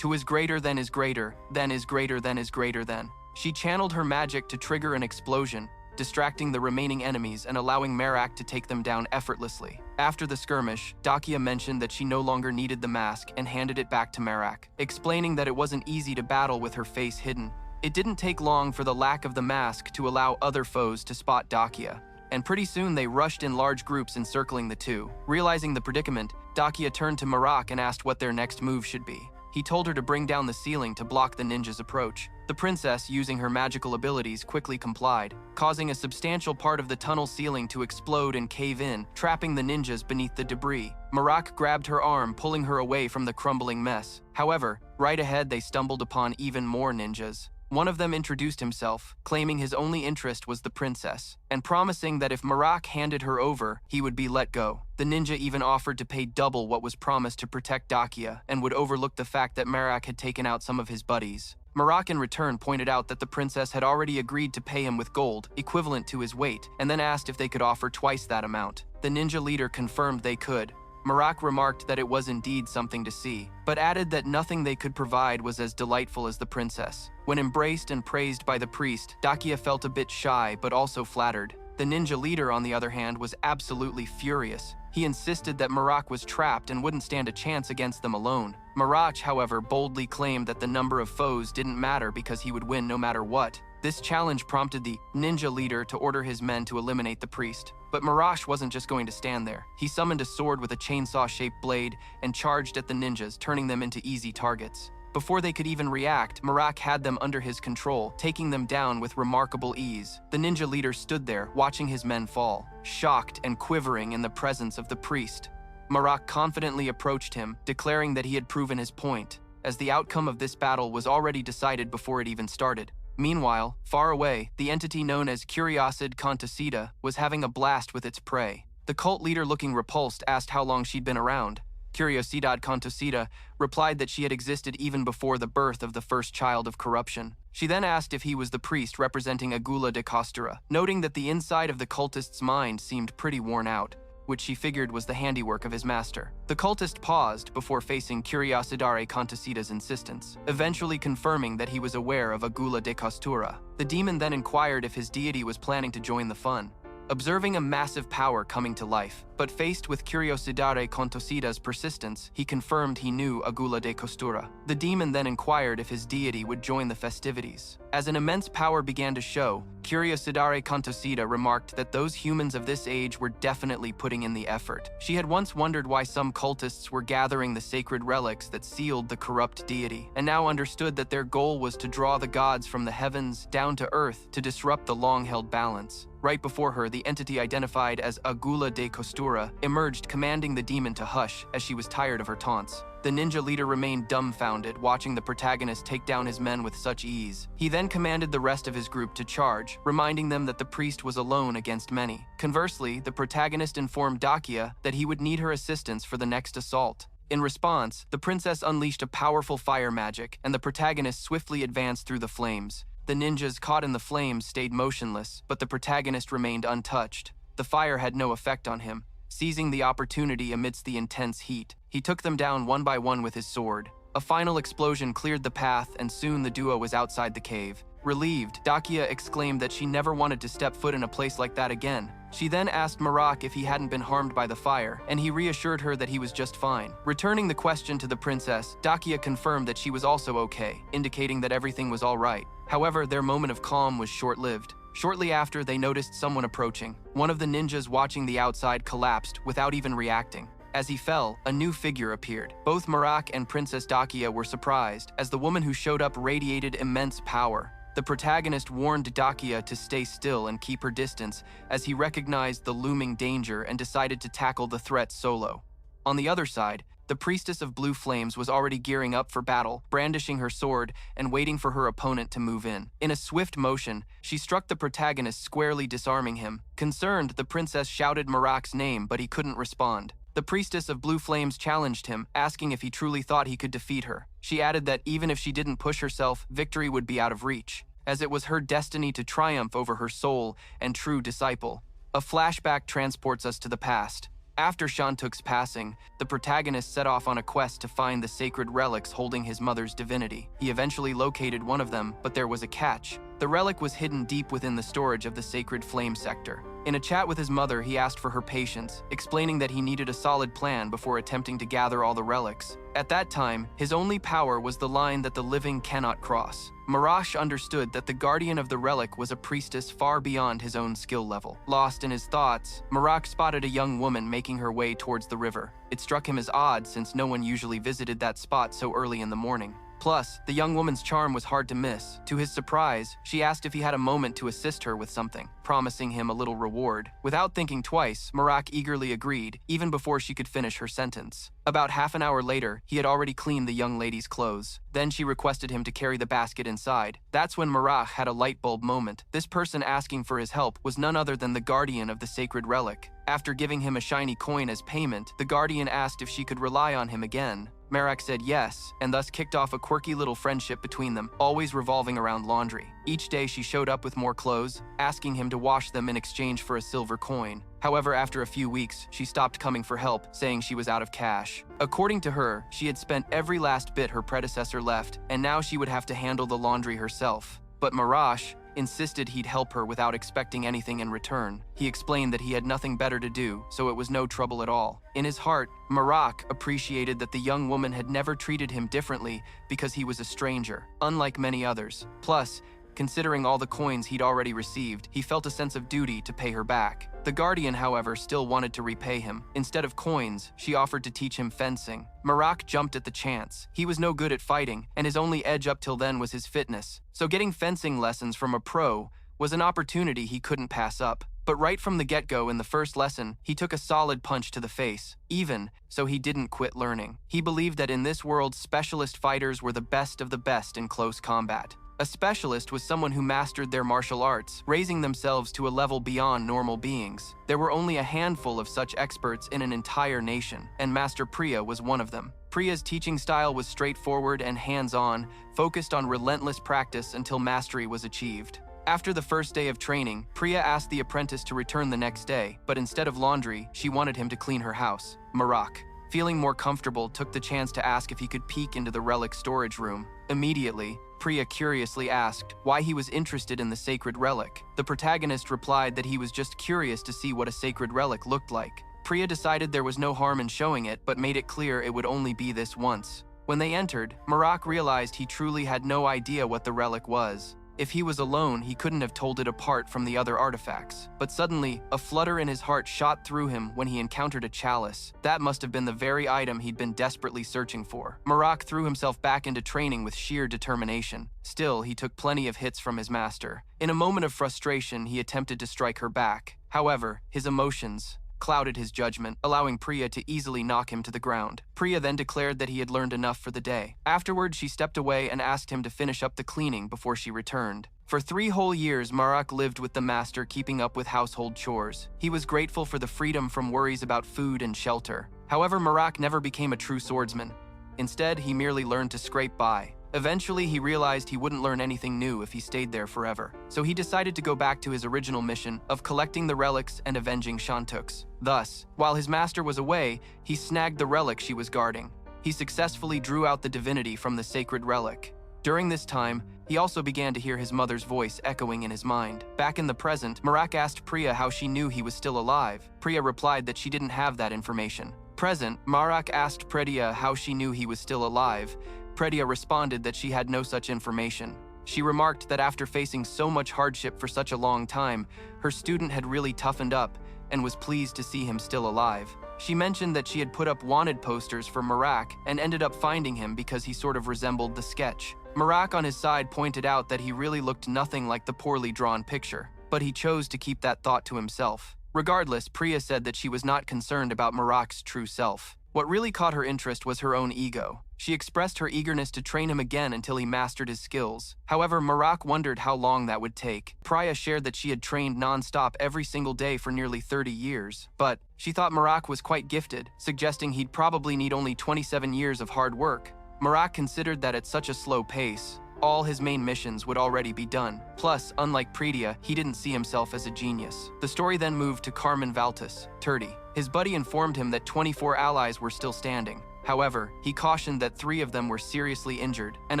To is greater than is greater, than is greater than is greater than. She channeled her magic to trigger an explosion, distracting the remaining enemies and allowing Marak to take them down effortlessly. After the skirmish, Dakia mentioned that she no longer needed the mask and handed it back to Marak, explaining that it wasn't easy to battle with her face hidden. It didn't take long for the lack of the mask to allow other foes to spot Dakia, and pretty soon they rushed in large groups encircling the two. Realizing the predicament, Dakia turned to Marak and asked what their next move should be. He told her to bring down the ceiling to block the ninja's approach. The princess, using her magical abilities, quickly complied, causing a substantial part of the tunnel ceiling to explode and cave in, trapping the ninjas beneath the debris. Marak grabbed her arm, pulling her away from the crumbling mess. However, right ahead they stumbled upon even more ninjas. One of them introduced himself, claiming his only interest was the princess, and promising that if Marak handed her over, he would be let go. The ninja even offered to pay double what was promised to protect Dakia, and would overlook the fact that Marak had taken out some of his buddies. Marak in return pointed out that the princess had already agreed to pay him with gold, equivalent to his weight, and then asked if they could offer twice that amount. The ninja leader confirmed they could. Marak remarked that it was indeed something to see, but added that nothing they could provide was as delightful as the princess. When embraced and praised by the priest, Dakia felt a bit shy but also flattered. The ninja leader, on the other hand, was absolutely furious. He insisted that Marak was trapped and wouldn't stand a chance against them alone. Marak, however, boldly claimed that the number of foes didn't matter because he would win no matter what. This challenge prompted the ninja leader to order his men to eliminate the priest. But Marash wasn't just going to stand there. He summoned a sword with a chainsaw-shaped blade and charged at the ninjas, turning them into easy targets. Before they could even react, Marak had them under his control, taking them down with remarkable ease. The ninja leader stood there, watching his men fall, shocked and quivering in the presence of the priest. Marak confidently approached him, declaring that he had proven his point, as the outcome of this battle was already decided before it even started. Meanwhile, far away, the entity known as Curiosity Contocida was having a blast with its prey. The cult leader, looking repulsed, asked how long she'd been around. Curiosidad Contocida replied that she had existed even before the birth of the first child of corruption. She then asked if he was the priest representing Agula de Costura, noting that the inside of the cultist's mind seemed pretty worn out, which she figured was the handiwork of his master. The cultist paused before facing Curiosidare Contocida's insistence, eventually confirming that he was aware of Agula de Costura. The demon then inquired if his deity was planning to join the fun. Observing a massive power coming to life, but faced with Curiosidare Contocida's persistence, he confirmed he knew Agula de Costura. The demon then inquired if his deity would join the festivities. As an immense power began to show, Curiosidare Contocida remarked that those humans of this age were definitely putting in the effort. She had once wondered why some cultists were gathering the sacred relics that sealed the corrupt deity, and now understood that their goal was to draw the gods from the heavens down to earth to disrupt the long-held balance. Right before her, the entity identified as Agula de Costura emerged, commanding the demon to hush as she was tired of her taunts. The ninja leader remained dumbfounded, watching the protagonist take down his men with such ease. He then commanded the rest of his group to charge, reminding them that the priest was alone against many. Conversely, the protagonist informed Dakia that he would need her assistance for the next assault. In response, the princess unleashed a powerful fire magic, and the protagonist swiftly advanced through the flames. The ninjas caught in the flames stayed motionless, but the protagonist remained untouched. The fire had no effect on him. Seizing the opportunity amidst the intense heat, he took them down one by one with his sword. A final explosion cleared the path, and soon the duo was outside the cave. Relieved, Dakia exclaimed that she never wanted to step foot in a place like that again. She then asked Marak if he hadn't been harmed by the fire, and he reassured her that he was just fine. Returning the question to the princess, Dakia confirmed that she was also okay, indicating that everything was all right. However, their moment of calm was short-lived. Shortly after, they noticed someone approaching. One of the ninjas watching the outside collapsed without even reacting. As he fell, a new figure appeared. Both Marak and Princess Dakia were surprised, as the woman who showed up radiated immense power. The protagonist warned Dakia to stay still and keep her distance, as he recognized the looming danger and decided to tackle the threat solo. On the other side, the priestess of blue flames was already gearing up for battle, brandishing her sword and waiting for her opponent to move in. In a swift motion, she struck the protagonist, squarely disarming him. Concerned, the princess shouted Marak's name, but he couldn't respond. The priestess of blue flames challenged him, asking if he truly thought he could defeat her. She added that even if she didn't push herself, victory would be out of reach, as it was her destiny to triumph over her soul and true disciple. A flashback transports us to the past. After Shantuk's passing, the protagonist set off on a quest to find the sacred relics holding his mother's divinity. He eventually located one of them, but there was a catch. The relic was hidden deep within the storage of the sacred flame sector. In a chat with his mother, he asked for her patience, explaining that he needed a solid plan before attempting to gather all the relics. At that time, his only power was the line that the living cannot cross. Marash understood that the guardian of the relic was a priestess far beyond his own skill level. Lost in his thoughts, Marak spotted a young woman making her way towards the river. It struck him as odd since no one usually visited that spot so early in the morning. Plus, the young woman's charm was hard to miss. To his surprise, she asked if he had a moment to assist her with something, promising him a little reward. Without thinking twice, Marak eagerly agreed, even before she could finish her sentence. About half an hour later, he had already cleaned the young lady's clothes. Then she requested him to carry the basket inside. That's when Marak had a light bulb moment. This person asking for his help was none other than the guardian of the sacred relic. After giving him a shiny coin as payment, the guardian asked if she could rely on him again. Marak said yes, and thus kicked off a quirky little friendship between them, always revolving around laundry. Each day she showed up with more clothes, asking him to wash them in exchange for a silver coin. However, after a few weeks, she stopped coming for help, saying she was out of cash. According to her, she had spent every last bit her predecessor left, and now she would have to handle the laundry herself. But Marash insisted he'd help her without expecting anything in return. He explained that he had nothing better to do, so it was no trouble at all. In his heart, Marak appreciated that the young woman had never treated him differently because he was a stranger, unlike many others. Plus, Considering all the coins he'd already received, he felt a sense of duty to pay her back. The Guardian, however, still wanted to repay him. Instead of coins, she offered to teach him fencing. Marak jumped at the chance. He was no good at fighting, and his only edge up till then was his fitness. So getting fencing lessons from a pro was an opportunity he couldn't pass up. But right from the get-go in the first lesson, he took a solid punch to the face. Even so, he didn't quit learning. He believed that in this world, specialist fighters were the best of the best in close combat. A specialist was someone who mastered their martial arts, raising themselves to a level beyond normal beings. There were only a handful of such experts in an entire nation, and Master Priya was one of them. Priya's teaching style was straightforward and hands-on, focused on relentless practice until mastery was achieved. After the first day of training, Priya asked the apprentice to return the next day, but instead of laundry, she wanted him to clean her house. Marak, feeling more comfortable, took the chance to ask if he could peek into the relic storage room. Immediately, Priya curiously asked why he was interested in the sacred relic. The protagonist replied that he was just curious to see what a sacred relic looked like. Priya decided there was no harm in showing it, but made it clear it would only be this once. When they entered, Marak realized he truly had no idea what the relic was. If he was alone, he couldn't have told it apart from the other artifacts. But suddenly, a flutter in his heart shot through him when he encountered a chalice. That must have been the very item he'd been desperately searching for. Marak threw himself back into training with sheer determination. Still, he took plenty of hits from his master. In a moment of frustration, he attempted to strike her back. However, his emotions clouded his judgment, allowing Priya to easily knock him to the ground. Priya then declared that he had learned enough for the day. Afterward, she stepped away and asked him to finish up the cleaning before she returned. For 3 whole years, Marak lived with the master, keeping up with household chores. He was grateful for the freedom from worries about food and shelter. However, Marak never became a true swordsman. Instead, he merely learned to scrape by. Eventually, he realized he wouldn't learn anything new if he stayed there forever. So he decided to go back to his original mission of collecting the relics and avenging Shantuks. Thus, while his master was away, he snagged the relic she was guarding. He successfully drew out the divinity from the sacred relic. During this time, he also began to hear his mother's voice echoing in his mind. Back in the present, Marak asked Priya how she knew he was still alive. Priya replied that she didn't have that information. Present, Marak asked Priya how she knew he was still alive. Priya responded that she had no such information. She remarked that after facing so much hardship for such a long time, her student had really toughened up and was pleased to see him still alive. She mentioned that she had put up wanted posters for Marak and ended up finding him because he sort of resembled the sketch. Marak on his side pointed out that he really looked nothing like the poorly drawn picture, but he chose to keep that thought to himself. Regardless, Priya said that she was not concerned about Marak's true self. What really caught her interest was her own ego. She expressed her eagerness to train him again until he mastered his skills. However, Marak wondered how long that would take. Priya shared that she had trained non-stop every single day for nearly 30 years. But she thought Marak was quite gifted, suggesting he'd probably need only 27 years of hard work. Marak considered that at such a slow pace, all his main missions would already be done. Plus, unlike Priya, he didn't see himself as a genius. The story then moved to Carmen Valtis, 30. His buddy informed him that 24 allies were still standing. However, he cautioned that 3 of them were seriously injured and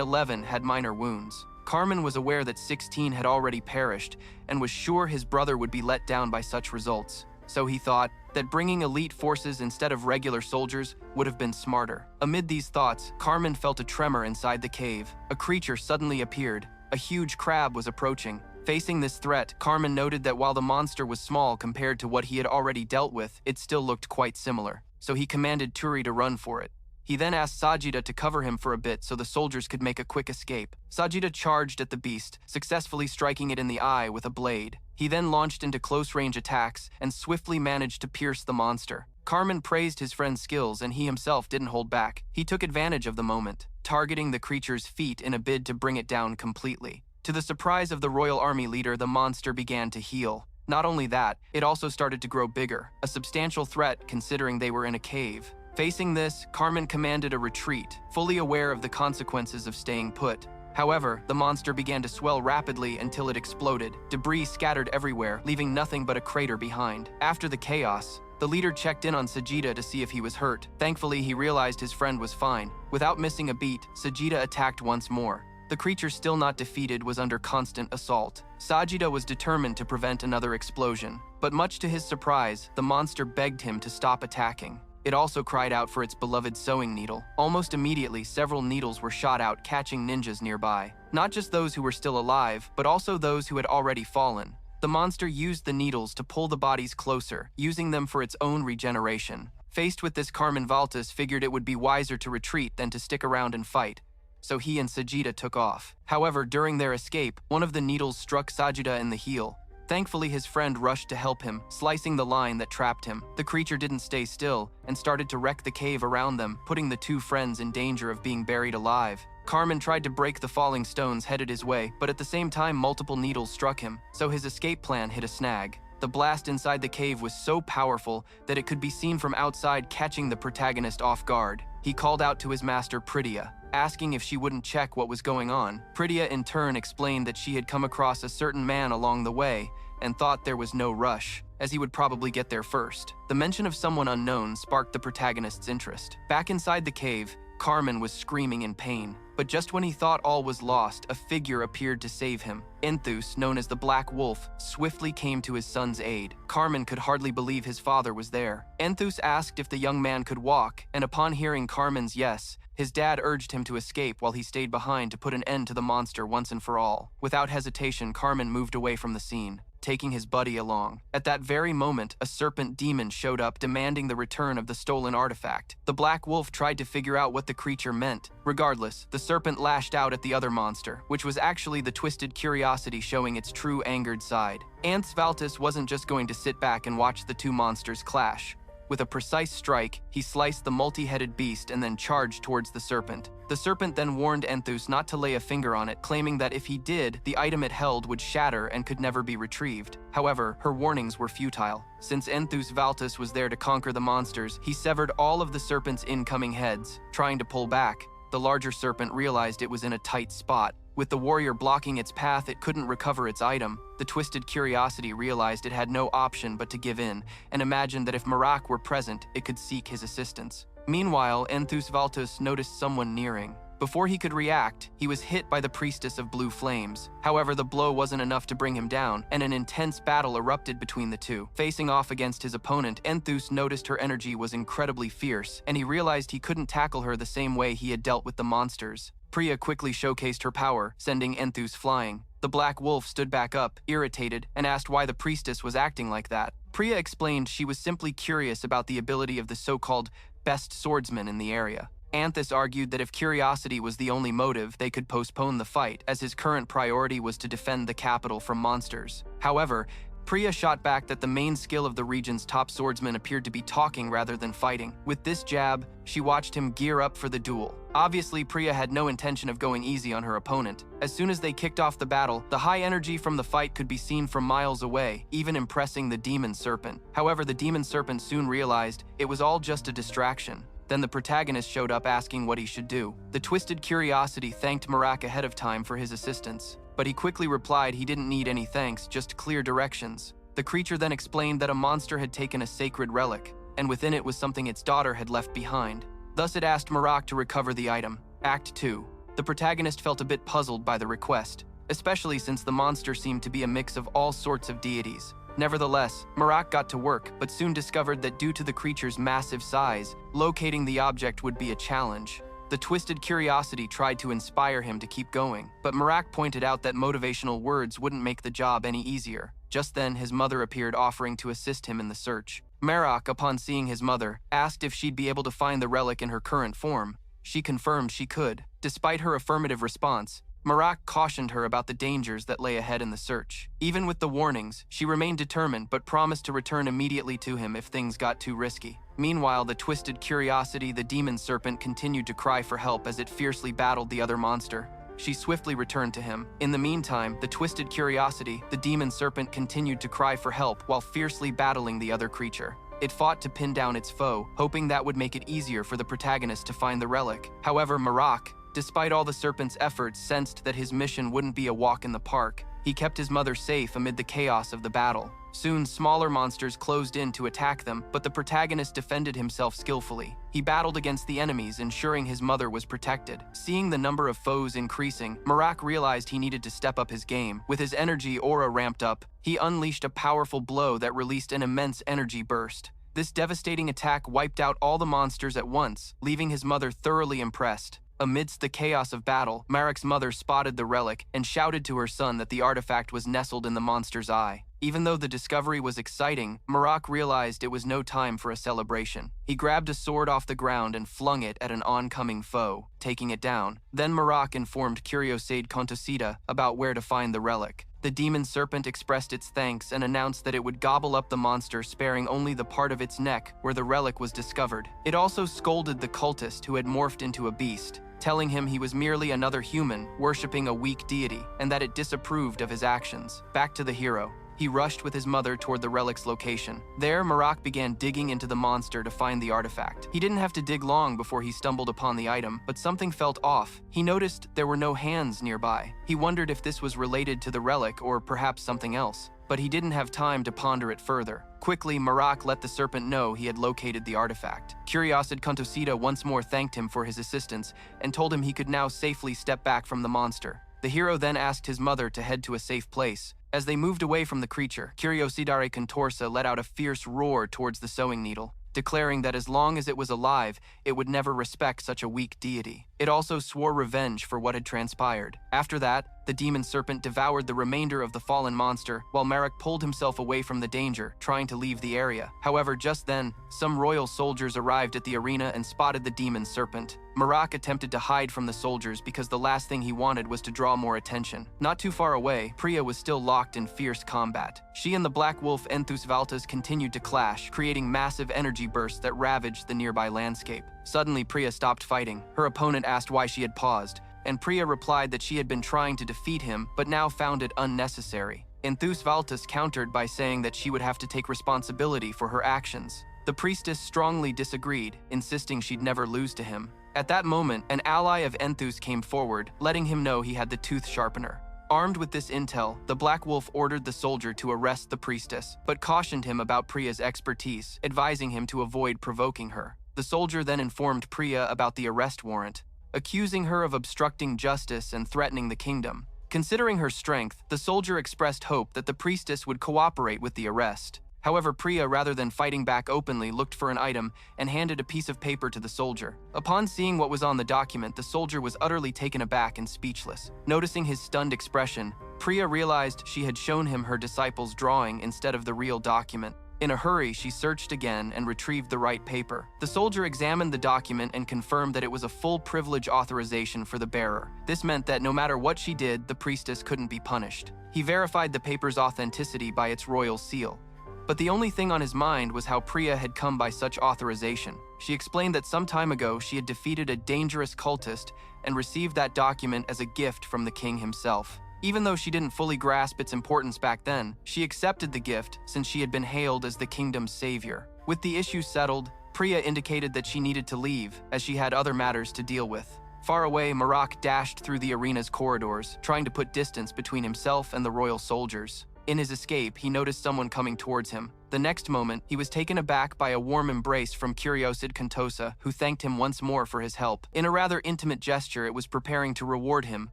11 had minor wounds. Carmen was aware that 16 had already perished and was sure his brother would be let down by such results. So he thought that bringing elite forces instead of regular soldiers would have been smarter. Amid these thoughts, Carmen felt a tremor inside the cave. A creature suddenly appeared. A huge crab was approaching. Facing this threat, Carmen noted that while the monster was small compared to what he had already dealt with, it still looked quite similar. So he commanded Turi to run for it. He then asked Sajida to cover him for a bit so the soldiers could make a quick escape. Sajida charged at the beast, successfully striking it in the eye with a blade. He then launched into close-range attacks and swiftly managed to pierce the monster. Carmen praised his friend's skills and he himself didn't hold back. He took advantage of the moment, targeting the creature's feet in a bid to bring it down completely. To the surprise of the royal army leader, the monster began to heal. Not only that, it also started to grow bigger, a substantial threat considering they were in a cave. Facing this, Carmen commanded a retreat, fully aware of the consequences of staying put. However, the monster began to swell rapidly until it exploded. Debris scattered everywhere, leaving nothing but a crater behind. After the chaos, the leader checked in on Sajida to see if he was hurt. Thankfully, he realized his friend was fine. Without missing a beat, Sajida attacked once more. The creature still not defeated was under constant assault. Sajida was determined to prevent another explosion, but much to his surprise, the monster begged him to stop attacking. It also cried out for its beloved sewing needle. Almost immediately, several needles were shot out, catching ninjas nearby. Not just those who were still alive, but also those who had already fallen. The monster used the needles to pull the bodies closer, using them for its own regeneration. Faced with this, Carmen Valtis figured it would be wiser to retreat than to stick around and fight, so he and Sajida took off. However, during their escape, one of the needles struck Sajida in the heel. Thankfully, his friend rushed to help him, slicing the line that trapped him. The creature didn't stay still and started to wreck the cave around them, putting the two friends in danger of being buried alive. Carmen tried to break the falling stones headed his way, but at the same time multiple needles struck him, so his escape plan hit a snag. The blast inside the cave was so powerful that it could be seen from outside, catching the protagonist off guard. He called out to his master Pritya, asking if she wouldn't check what was going on. Pritya in turn explained that she had come across a certain man along the way and thought there was no rush, as he would probably get there first. The mention of someone unknown sparked the protagonist's interest. Back inside the cave, Carmen was screaming in pain, but just when he thought all was lost, a figure appeared to save him. Enthus, known as the Black Wolf, swiftly came to his son's aid. Carmen could hardly believe his father was there. Enthus asked if the young man could walk, and upon hearing Carmen's yes, his dad urged him to escape while he stayed behind to put an end to the monster once and for all. Without hesitation, Carmen moved away from the scene, taking his buddy along. At that very moment, a serpent demon showed up demanding the return of the stolen artifact. The Black Wolf tried to figure out what the creature meant. Regardless, the serpent lashed out at the other monster, which was actually the Twisted Curiosity showing its true angered side. Ants Valtis wasn't just going to sit back and watch the two monsters clash. With a precise strike, he sliced the multi-headed beast and then charged towards the serpent. The serpent then warned Enthus not to lay a finger on it, claiming that if he did, the item it held would shatter and could never be retrieved. However, her warnings were futile. Since Enthus Valtis was there to conquer the monsters, he severed all of the serpent's incoming heads. Trying to pull back, the larger serpent realized it was in a tight spot. With the warrior blocking its path, it couldn't recover its item. The Twisted Curiosity realized it had no option but to give in, and imagined that if Marak were present, it could seek his assistance. Meanwhile, Enthus Valtis noticed someone nearing. Before he could react, he was hit by the Priestess of Blue Flames. However, the blow wasn't enough to bring him down, and an intense battle erupted between the two. Facing off against his opponent, Enthus noticed her energy was incredibly fierce, and he realized he couldn't tackle her the same way he had dealt with the monsters. Priya quickly showcased her power, sending Enthus flying. The Black Wolf stood back up, irritated, and asked why the priestess was acting like that. Priya explained she was simply curious about the ability of the so-called best swordsman in the area. Anthus argued that if curiosity was the only motive, they could postpone the fight, as his current priority was to defend the capital from monsters. However, Priya shot back that the main skill of the region's top swordsman appeared to be talking rather than fighting. With this jab, she watched him gear up for the duel. Obviously, Priya had no intention of going easy on her opponent. As soon as they kicked off the battle, the high energy from the fight could be seen from miles away, even impressing the demon serpent. However, the demon serpent soon realized it was all just a distraction. Then the protagonist showed up asking what he should do. The Twisted Curiosity thanked Marak ahead of time for his assistance, but he quickly replied he didn't need any thanks, just clear directions. The creature then explained that a monster had taken a sacred relic, and within it was something its daughter had left behind. Thus it asked Marak to recover the item. Act 2. The protagonist felt a bit puzzled by the request, especially since the monster seemed to be a mix of all sorts of deities. Nevertheless, Marak got to work, but soon discovered that due to the creature's massive size, locating the object would be a challenge. The Twisted Curiosity tried to inspire him to keep going, but Marak pointed out that motivational words wouldn't make the job any easier. Just then, his mother appeared, offering to assist him in the search. Marak, upon seeing his mother, asked if she'd be able to find the relic in her current form. She confirmed she could. Despite her affirmative response, Marak cautioned her about the dangers that lay ahead in the search. Even with the warnings, she remained determined but promised to return immediately to him if things got too risky. Meanwhile, the Twisted Curiosity, the demon serpent, continued to cry for help as it fiercely battled the other monster. She swiftly returned to him. In the meantime, the Twisted Curiosity, the demon serpent, continued to cry for help while fiercely battling the other creature. It fought to pin down its foe, hoping that would make it easier for the protagonist to find the relic. However, Marak, despite all the serpent's efforts, sensed that his mission wouldn't be a walk in the park. He kept his mother safe amid the chaos of the battle. Soon, smaller monsters closed in to attack them, but the protagonist defended himself skillfully. He battled against the enemies, ensuring his mother was protected. Seeing the number of foes increasing, Marak realized he needed to step up his game. With his energy aura ramped up, he unleashed a powerful blow that released an immense energy burst. This devastating attack wiped out all the monsters at once, leaving his mother thoroughly impressed. Amidst the chaos of battle, Marek's mother spotted the relic and shouted to her son that the artifact was nestled in the monster's eye. Even though the discovery was exciting, Marak realized it was no time for a celebration. He grabbed a sword off the ground and flung it at an oncoming foe, taking it down. Then Marak informed Curiosade Kontosida about where to find the relic. The demon serpent expressed its thanks and announced that it would gobble up the monster, sparing only the part of its neck where the relic was discovered. It also scolded the cultist who had morphed into a beast, telling him he was merely another human, worshipping a weak deity, and that it disapproved of his actions. Back to the hero. He rushed with his mother toward the relic's location. There, Marak began digging into the monster to find the artifact. He didn't have to dig long before he stumbled upon the item, but something felt off. He noticed there were no hands nearby. He wondered if this was related to the relic or perhaps something else, but he didn't have time to ponder it further. Quickly, Marak let the serpent know he had located the artifact. Curiosad Kontosida once more thanked him for his assistance and told him he could now safely step back from the monster. The hero then asked his mother to head to a safe place. As they moved away from the creature, Curiosidare Contorsa let out a fierce roar towards the sewing needle, declaring that as long as it was alive, it would never respect such a weak deity. It also swore revenge for what had transpired. After that, the demon serpent devoured the remainder of the fallen monster, while Marak pulled himself away from the danger, trying to leave the area. However, just then, some royal soldiers arrived at the arena and spotted the demon serpent. Marak attempted to hide from the soldiers because the last thing he wanted was to draw more attention. Not too far away, Priya was still locked in fierce combat. She and the black wolf Enthus Valtas continued to clash, creating massive energy bursts that ravaged the nearby landscape. Suddenly, Priya stopped fighting. Her opponent asked why she had paused, and Priya replied that she had been trying to defeat him, but now found it unnecessary. Enthus Valtas countered by saying that she would have to take responsibility for her actions. The priestess strongly disagreed, insisting she'd never lose to him. At that moment, an ally of Enthus came forward, letting him know he had the tooth sharpener. Armed with this intel, the Black Wolf ordered the soldier to arrest the priestess, but cautioned him about Priya's expertise, advising him to avoid provoking her. The soldier then informed Priya about the arrest warrant, accusing her of obstructing justice and threatening the kingdom. Considering her strength, the soldier expressed hope that the priestess would cooperate with the arrest. However, Priya, rather than fighting back openly, looked for an item and handed a piece of paper to the soldier. Upon seeing what was on the document, the soldier was utterly taken aback and speechless. Noticing his stunned expression, Priya realized she had shown him her disciple's drawing instead of the real document. In a hurry, she searched again and retrieved the right paper. The soldier examined the document and confirmed that it was a full privilege authorization for the bearer. This meant that no matter what she did, the priestess couldn't be punished. He verified the paper's authenticity by its royal seal. But the only thing on his mind was how Priya had come by such authorization. She explained that some time ago she had defeated a dangerous cultist and received that document as a gift from the king himself. Even though she didn't fully grasp its importance back then, she accepted the gift since she had been hailed as the kingdom's savior. With the issue settled, Priya indicated that she needed to leave, as she had other matters to deal with. Far away, Marak dashed through the arena's corridors, trying to put distance between himself and the royal soldiers. In his escape, he noticed someone coming towards him. The next moment, he was taken aback by a warm embrace from Curiosid Contosa, who thanked him once more for his help. In a rather intimate gesture, it was preparing to reward him,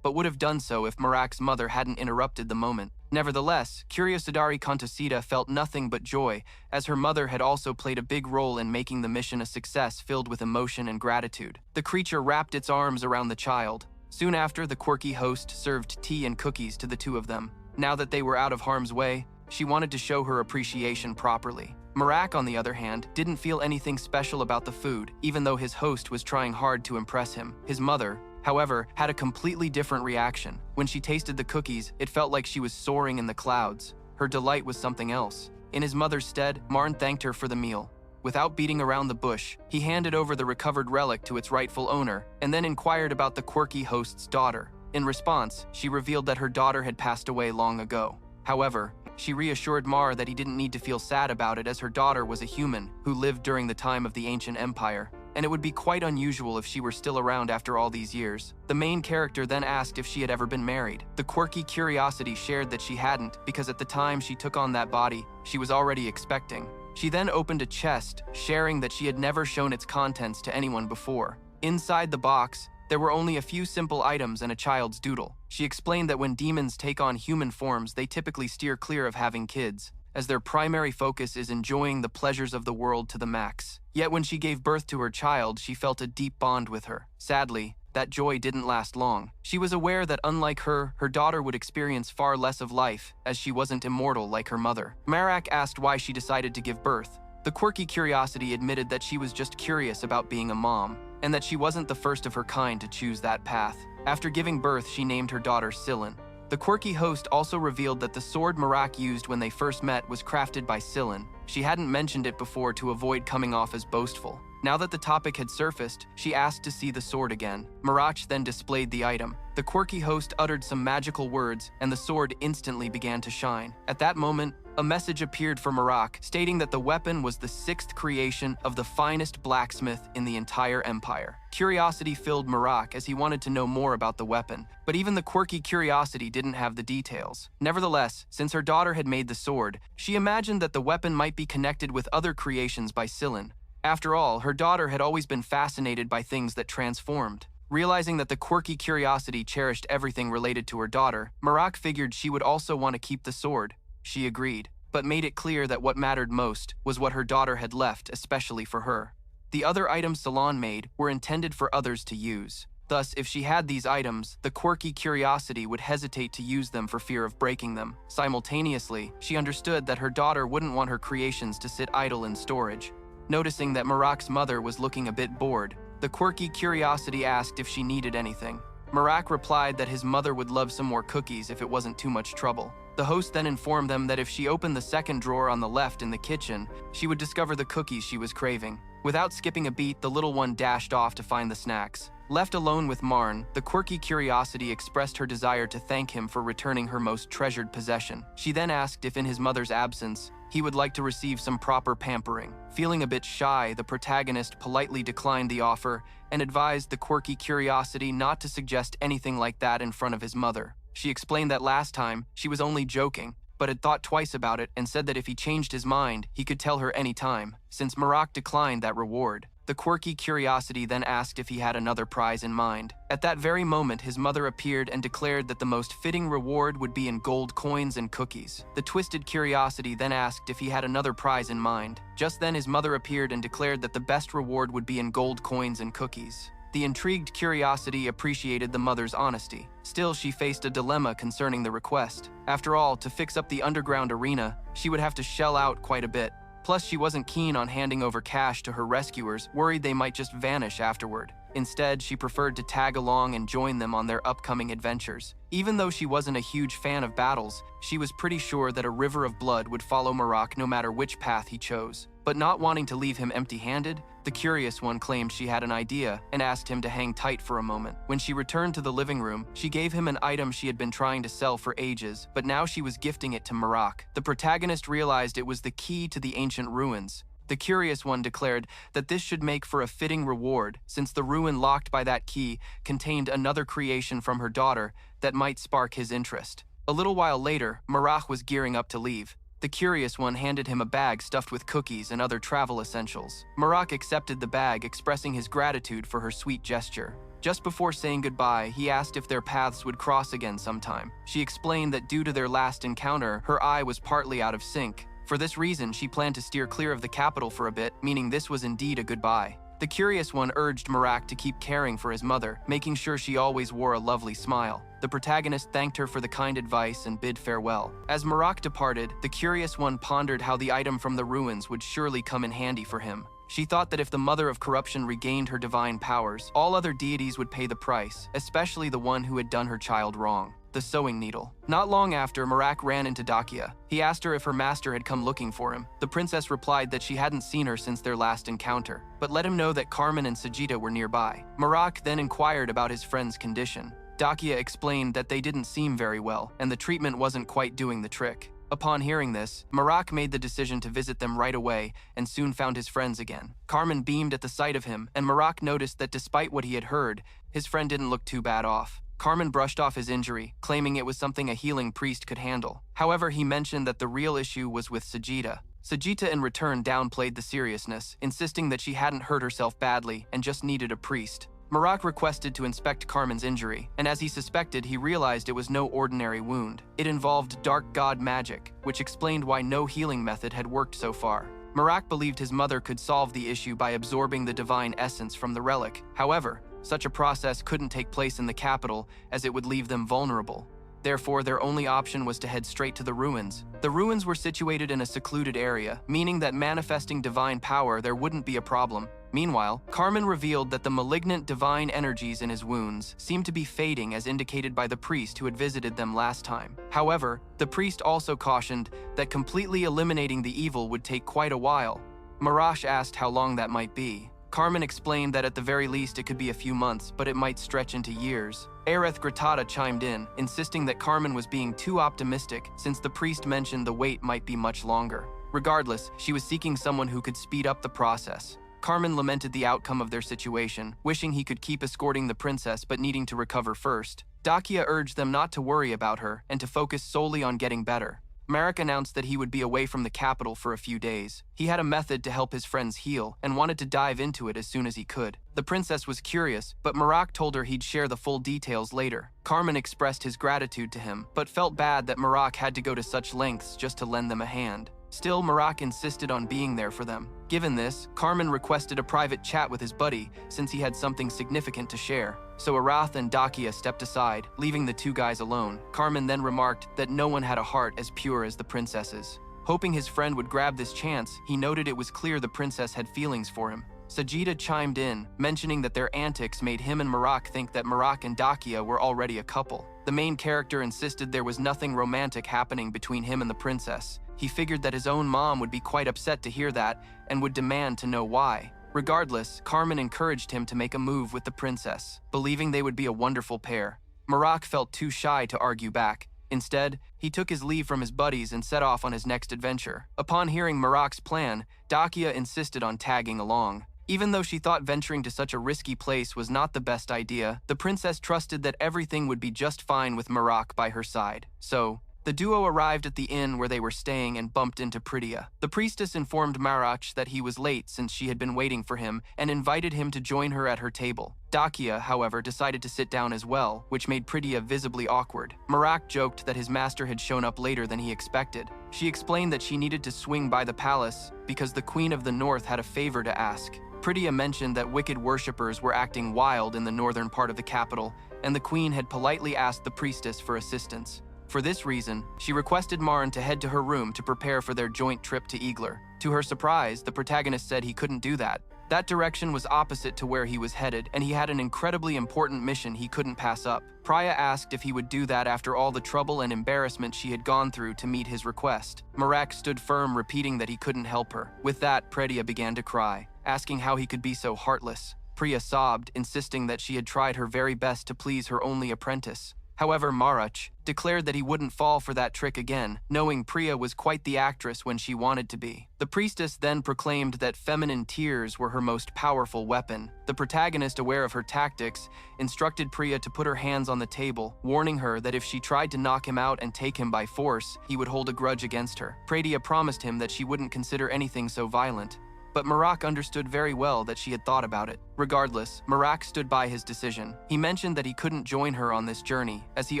but would have done so if Marak's mother hadn't interrupted the moment. Nevertheless, Curiosidari Contosida felt nothing but joy, as her mother had also played a big role in making the mission a success filled with emotion and gratitude. The creature wrapped its arms around the child. Soon after, the quirky host served tea and cookies to the two of them. Now that they were out of harm's way, she wanted to show her appreciation properly. Marak, on the other hand, didn't feel anything special about the food, even though his host was trying hard to impress him. His mother, however, had a completely different reaction. When she tasted the cookies, it felt like she was soaring in the clouds. Her delight was something else. In his mother's stead, Marn thanked her for the meal. Without beating around the bush, he handed over the recovered relic to its rightful owner, and then inquired about the quirky host's daughter. In response, she revealed that her daughter had passed away long ago. However, she reassured Mar that he didn't need to feel sad about it, as her daughter was a human who lived during the time of the ancient empire, and it would be quite unusual if she were still around after all these years. The main character then asked if she had ever been married. The quirky curiosity shared that she hadn't, because at the time she took on that body, she was already expecting. She then opened a chest, sharing that she had never shown its contents to anyone before. Inside the box, there were only a few simple items and a child's doodle. She explained that when demons take on human forms, they typically steer clear of having kids, as their primary focus is enjoying the pleasures of the world to the max. Yet when she gave birth to her child, she felt a deep bond with her. Sadly, that joy didn't last long. She was aware that unlike her daughter would experience far less of life, as she wasn't immortal like her mother. Marak asked why she decided to give birth. The quirky curiosity admitted that she was just curious about being a mom, and that she wasn't the first of her kind to choose that path. After giving birth, she named her daughter Sillin. The quirky host also revealed that the sword Marak used when they first met was crafted by Sillin. She hadn't mentioned it before to avoid coming off as boastful. Now that the topic had surfaced, she asked to see the sword again. Marak then displayed the item. The quirky host uttered some magical words, and the sword instantly began to shine. At that moment, a message appeared for Marak, stating that the weapon was the 6th creation of the finest blacksmith in the entire empire. Curiosity filled Marak as he wanted to know more about the weapon, but even the quirky curiosity didn't have the details. Nevertheless, since her daughter had made the sword, she imagined that the weapon might be connected with other creations by Sillin. After all, her daughter had always been fascinated by things that transformed. Realizing that the quirky curiosity cherished everything related to her daughter, Marak figured she would also want to keep the sword. She agreed, but made it clear that what mattered most was what her daughter had left, especially for her. The other items Salon made were intended for others to use. Thus, if she had these items, the quirky curiosity would hesitate to use them for fear of breaking them. Simultaneously, she understood that her daughter wouldn't want her creations to sit idle in storage. Noticing that Marak's mother was looking a bit bored, the quirky curiosity asked if she needed anything. Marak replied that his mother would love some more cookies if it wasn't too much trouble. The host then informed them that if she opened the second drawer on the left in the kitchen, she would discover the cookies she was craving. Without skipping a beat, the little one dashed off to find the snacks. Left alone with Marn, the quirky curiosity expressed her desire to thank him for returning her most treasured possession. She then asked if in his mother's absence, he would like to receive some proper pampering. Feeling a bit shy, the protagonist politely declined the offer and advised the quirky curiosity not to suggest anything like that in front of his mother. She explained that last time, she was only joking, but had thought twice about it and said that if he changed his mind, he could tell her any time, since Marak declined that reward. The quirky curiosity then asked if he had another prize in mind. At that very moment, his mother appeared and declared that the most fitting reward would be in gold coins and cookies. The twisted curiosity then asked if he had another prize in mind. Just then, his mother appeared and declared that the best reward would be in gold coins and cookies. The intrigued curiosity appreciated the mother's honesty. Still, she faced a dilemma concerning the request. After all, to fix up the underground arena, she would have to shell out quite a bit. Plus, she wasn't keen on handing over cash to her rescuers, worried they might just vanish afterward. Instead, she preferred to tag along and join them on their upcoming adventures. Even though she wasn't a huge fan of battles, she was pretty sure that a river of blood would follow Marak no matter which path he chose. But not wanting to leave him empty-handed, the curious one claimed she had an idea and asked him to hang tight for a moment. When she returned to the living room, she gave him an item she had been trying to sell for ages, but now she was gifting it to Marak. The protagonist realized it was the key to the ancient ruins. The curious one declared that this should make for a fitting reward, since the ruin locked by that key contained another creation from her daughter that might spark his interest. A little while later, Marak was gearing up to leave. The curious one handed him a bag stuffed with cookies and other travel essentials. Marak accepted the bag, expressing his gratitude for her sweet gesture. Just before saying goodbye, he asked if their paths would cross again sometime. She explained that due to their last encounter, her eye was partly out of sync. For this reason, she planned to steer clear of the capital for a bit, meaning this was indeed a goodbye. The curious one urged Marak to keep caring for his mother, making sure she always wore a lovely smile. The protagonist thanked her for the kind advice and bid farewell. As Marak departed, the curious one pondered how the item from the ruins would surely come in handy for him. She thought that if the Mother of Corruption regained her divine powers, all other deities would pay the price, especially the one who had done her child wrong. The sewing needle. Not long after, Marak ran into Dakia. He asked her if her master had come looking for him. The princess replied that she hadn't seen her since their last encounter, but let him know that Carmen and Sajita were nearby. Marak then inquired about his friend's condition. Dakia explained that they didn't seem very well, and the treatment wasn't quite doing the trick. Upon hearing this, Marak made the decision to visit them right away and soon found his friends again. Carmen beamed at the sight of him, and Marak noticed that despite what he had heard, his friend didn't look too bad off. Carmen brushed off his injury, claiming it was something a healing priest could handle. However, he mentioned that the real issue was with Sajita. Sajita in return downplayed the seriousness, insisting that she hadn't hurt herself badly and just needed a priest. Marak requested to inspect Carmen's injury, and as he suspected, he realized it was no ordinary wound. It involved dark god magic, which explained why no healing method had worked so far. Marak believed his mother could solve the issue by absorbing the divine essence from the relic. However, such a process couldn't take place in the capital, as it would leave them vulnerable. Therefore, their only option was to head straight to the ruins. The ruins were situated in a secluded area, meaning that manifesting divine power there wouldn't be a problem. Meanwhile, Carmen revealed that the malignant divine energies in his wounds seemed to be fading as indicated by the priest who had visited them last time. However, the priest also cautioned that completely eliminating the evil would take quite a while. Marash asked how long that might be. Carmen explained that at the very least it could be a few months, but it might stretch into years. Aerith Gratata chimed in, insisting that Carmen was being too optimistic since the priest mentioned the wait might be much longer. Regardless, she was seeking someone who could speed up the process. Carmen lamented the outcome of their situation, wishing he could keep escorting the princess but needing to recover first. Dakia urged them not to worry about her and to focus solely on getting better. Marak announced that he would be away from the capital for a few days. He had a method to help his friends heal and wanted to dive into it as soon as he could. The princess was curious, but Marak told her he'd share the full details later. Carmen expressed his gratitude to him, but felt bad that Marak had to go to such lengths just to lend them a hand. Still, Marak insisted on being there for them. Given this, Carmen requested a private chat with his buddy since he had something significant to share. So Arath and Dakia stepped aside, leaving the two guys alone. Carmen then remarked that no one had a heart as pure as the princess's. Hoping his friend would grab this chance, he noted it was clear the princess had feelings for him. Sajida chimed in, mentioning that their antics made him and Marak think that Marak and Dakia were already a couple. The main character insisted there was nothing romantic happening between him and the princess. He figured that his own mom would be quite upset to hear that and would demand to know why. Regardless, Carmen encouraged him to make a move with the princess, believing they would be a wonderful pair. Marak felt too shy to argue back. Instead, he took his leave from his buddies and set off on his next adventure. Upon hearing Marak's plan, Dakia insisted on tagging along. Even though she thought venturing to such a risky place was not the best idea, the princess trusted that everything would be just fine with Marak by her side. So, the duo arrived at the inn where they were staying and bumped into Priya. The priestess informed Marach that he was late since she had been waiting for him and invited him to join her at her table. Dakia, however, decided to sit down as well, which made Priya visibly awkward. Marak joked that his master had shown up later than he expected. She explained that she needed to swing by the palace because the Queen of the North had a favor to ask. Priya mentioned that wicked worshippers were acting wild in the northern part of the capital, and the queen had politely asked the priestess for assistance. For this reason, she requested Marin to head to her room to prepare for their joint trip to Igler. To her surprise, the protagonist said he couldn't do that. That direction was opposite to where he was headed, and he had an incredibly important mission he couldn't pass up. Priya asked if he would do that after all the trouble and embarrassment she had gone through to meet his request. Marak stood firm, repeating that he couldn't help her. With that, Priya began to cry, asking how he could be so heartless. Priya sobbed, insisting that she had tried her very best to please her only apprentice. However, Marach declared that he wouldn't fall for that trick again, knowing Priya was quite the actress when she wanted to be. The priestess then proclaimed that feminine tears were her most powerful weapon. The protagonist, aware of her tactics, instructed Priya to put her hands on the table, warning her that if she tried to knock him out and take him by force, he would hold a grudge against her. Priya promised him that she wouldn't consider anything so violent. But Marak understood very well that she had thought about it. Regardless, Marak stood by his decision. He mentioned that he couldn't join her on this journey, as he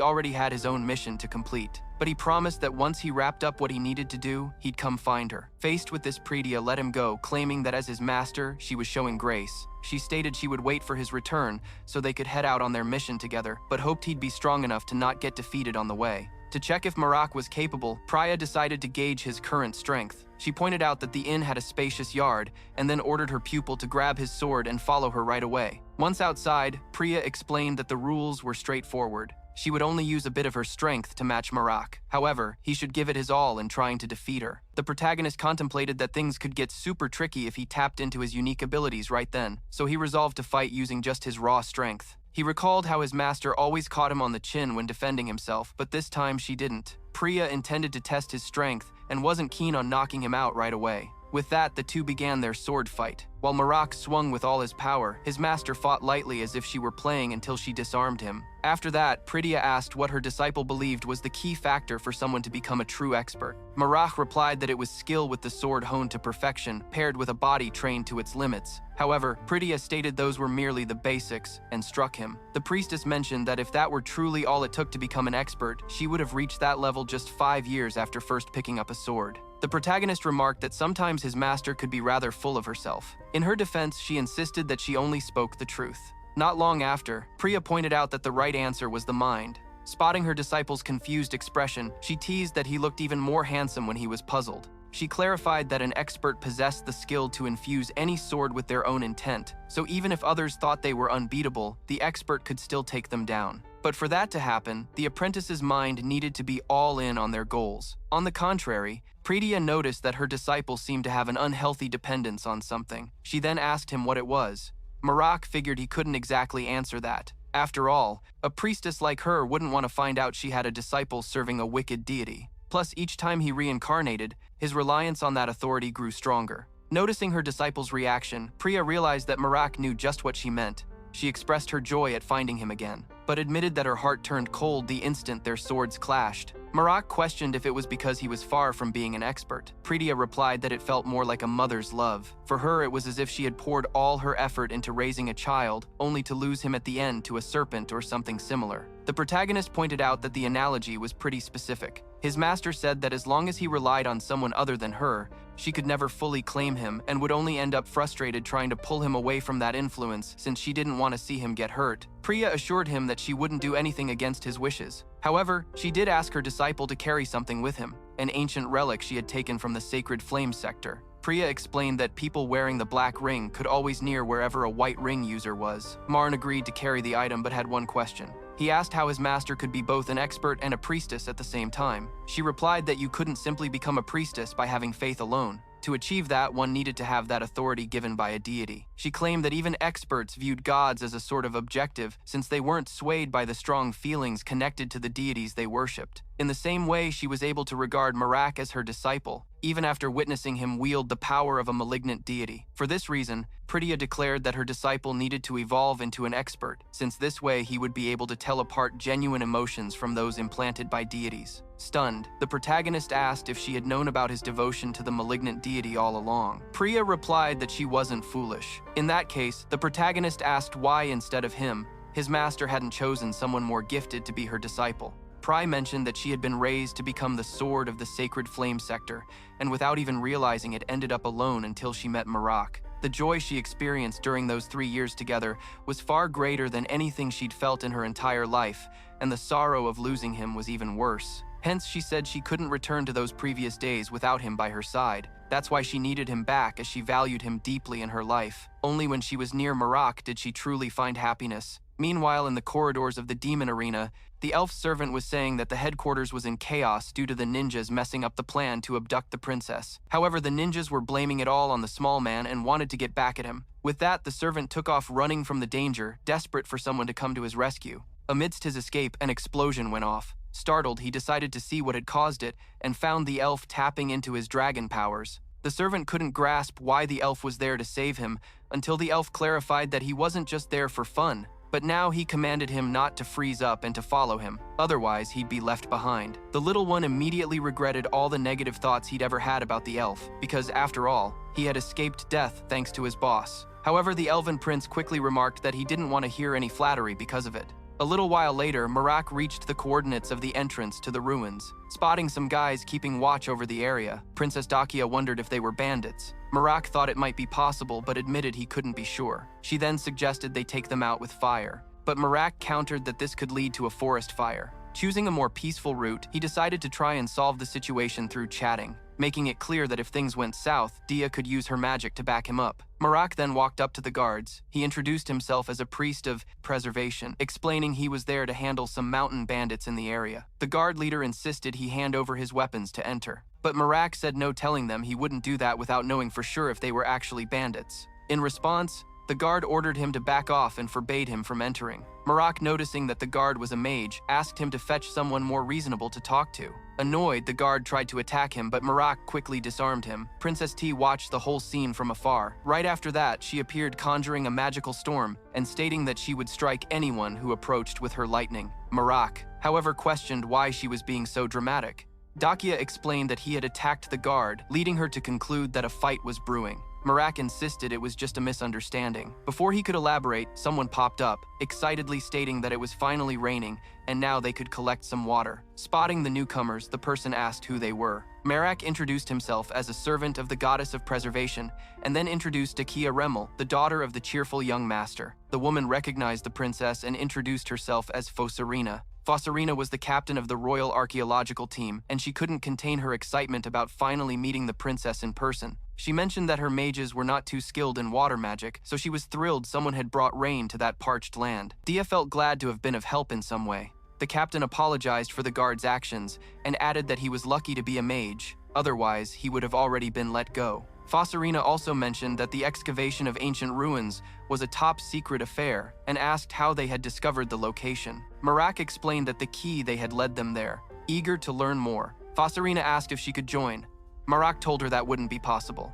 already had his own mission to complete. But he promised that once he wrapped up what he needed to do, he'd come find her. Faced with this, Priya let him go, claiming that as his master, she was showing grace. She stated she would wait for his return so they could head out on their mission together, but hoped he'd be strong enough to not get defeated on the way. To check if Marak was capable, Priya decided to gauge his current strength. She pointed out that the inn had a spacious yard, and then ordered her pupil to grab his sword and follow her right away. Once outside, Priya explained that the rules were straightforward. She would only use a bit of her strength to match Marak. However, he should give it his all in trying to defeat her. The protagonist contemplated that things could get super tricky if he tapped into his unique abilities right then, so he resolved to fight using just his raw strength. He recalled how his master always caught him on the chin when defending himself, but this time she didn't. Priya intended to test his strength and wasn't keen on knocking him out right away. With that, the two began their sword fight. While Marak swung with all his power, his master fought lightly as if she were playing until she disarmed him. After that, Pritya asked what her disciple believed was the key factor for someone to become a true expert. Marak replied that it was skill with the sword honed to perfection, paired with a body trained to its limits. However, Pritya stated those were merely the basics, and struck him. The priestess mentioned that if that were truly all it took to become an expert, she would have reached that level just 5 years after first picking up a sword. The protagonist remarked that sometimes his master could be rather full of herself. In her defense, she insisted that she only spoke the truth. Not long after, Priya pointed out that the right answer was the mind. Spotting her disciple's confused expression, she teased that he looked even more handsome when he was puzzled. She clarified that an expert possessed the skill to infuse any sword with their own intent, so even if others thought they were unbeatable, the expert could still take them down. But for that to happen, the apprentice's mind needed to be all in on their goals. On the contrary, Pritya noticed that her disciple seemed to have an unhealthy dependence on something. She then asked him what it was. Marak figured he couldn't exactly answer that. After all, a priestess like her wouldn't want to find out she had a disciple serving a wicked deity. Plus, each time he reincarnated, his reliance on that authority grew stronger. Noticing her disciple's reaction, Priya realized that Marak knew just what she meant. She expressed her joy at finding him again, but admitted that her heart turned cold the instant their swords clashed. Marak questioned if it was because he was far from being an expert. Pritya replied that it felt more like a mother's love. For her, it was as if she had poured all her effort into raising a child, only to lose him at the end to a serpent or something similar. The protagonist pointed out that the analogy was pretty specific. His master said that as long as he relied on someone other than her, she could never fully claim him and would only end up frustrated trying to pull him away from that influence since she didn't want to see him get hurt. Priya assured him that she wouldn't do anything against his wishes. However, she did ask her disciple to carry something with him, an ancient relic she had taken from the sacred flame sector. Priya explained that people wearing the black ring could always near wherever a white ring user was. Marn agreed to carry the item but had one question. He asked how his master could be both an expert and a priestess at the same time. She replied that you couldn't simply become a priestess by having faith alone. To achieve that, one needed to have that authority given by a deity. She claimed that even experts viewed gods as a sort of objective since they weren't swayed by the strong feelings connected to the deities they worshipped. In the same way, she was able to regard Marak as her disciple, even after witnessing him wield the power of a malignant deity. For this reason, Pritya declared that her disciple needed to evolve into an expert, since this way he would be able to tell apart genuine emotions from those implanted by deities. Stunned, the protagonist asked if she had known about his devotion to the malignant deity all along. Priya replied that she wasn't foolish. In that case, the protagonist asked why instead of him, his master hadn't chosen someone more gifted to be her disciple. Priya mentioned that she had been raised to become the sword of the sacred flame sector, and without even realizing it ended up alone until she met Marak. The joy she experienced during those 3 years together was far greater than anything she'd felt in her entire life, and the sorrow of losing him was even worse. Hence, she said she couldn't return to those previous days without him by her side. That's why she needed him back, as she valued him deeply in her life. Only when she was near Marak did she truly find happiness. Meanwhile, in the corridors of the demon arena, the elf servant was saying that the headquarters was in chaos due to the ninjas messing up the plan to abduct the princess. However, the ninjas were blaming it all on the small man and wanted to get back at him. With that, the servant took off running from the danger, desperate for someone to come to his rescue. Amidst his escape, an explosion went off. Startled, he decided to see what had caused it and found the elf tapping into his dragon powers. The servant couldn't grasp why the elf was there to save him until the elf clarified that he wasn't just there for fun. But now he commanded him not to freeze up and to follow him, otherwise he'd be left behind. The little one immediately regretted all the negative thoughts he'd ever had about the elf, because after all, he had escaped death thanks to his boss. However, the elven prince quickly remarked that he didn't want to hear any flattery because of it. A little while later, Marak reached the coordinates of the entrance to the ruins. Spotting some guys keeping watch over the area, Princess Dakia wondered if they were bandits. Marak thought it might be possible but admitted he couldn't be sure. She then suggested they take them out with fire, but Marak countered that this could lead to a forest fire. Choosing a more peaceful route, he decided to try and solve the situation through chatting, making it clear that if things went south, Dia could use her magic to back him up. Marak then walked up to the guards. He introduced himself as a priest of preservation, explaining he was there to handle some mountain bandits in the area. The guard leader insisted he hand over his weapons to enter, but Marak said no, telling them he wouldn't do that without knowing for sure if they were actually bandits. In response, The guard ordered him to back off and forbade him from entering. Marak, noticing that the guard was a mage, asked him to fetch someone more reasonable to talk to. Annoyed, the guard tried to attack him, but Marak quickly disarmed him. Princess T watched the whole scene from afar. Right after that, she appeared conjuring a magical storm and stating that she would strike anyone who approached with her lightning. Marak, however, questioned why she was being so dramatic. Dakia explained that he had attacked the guard, leading her to conclude that a fight was brewing. Marak insisted it was just a misunderstanding. Before he could elaborate, someone popped up, excitedly stating that it was finally raining and now they could collect some water. Spotting the newcomers, the person asked who they were. Marak introduced himself as a servant of the goddess of preservation and then introduced Dakia Remel, the daughter of the cheerful young master. The woman recognized the princess and introduced herself as Fosarina. Fosarina was the captain of the Royal Archaeological Team, and she couldn't contain her excitement about finally meeting the princess in person. She mentioned that her mages were not too skilled in water magic, so she was thrilled someone had brought rain to that parched land. Dia felt glad to have been of help in some way. The captain apologized for the guard's actions and added that he was lucky to be a mage, otherwise he would have already been let go. Fosarina also mentioned that the excavation of ancient ruins was a top-secret affair and asked how they had discovered the location. Marak explained that the key they had led them there. Eager to learn more, Fosarina asked if she could join. Marak told her that wouldn't be possible.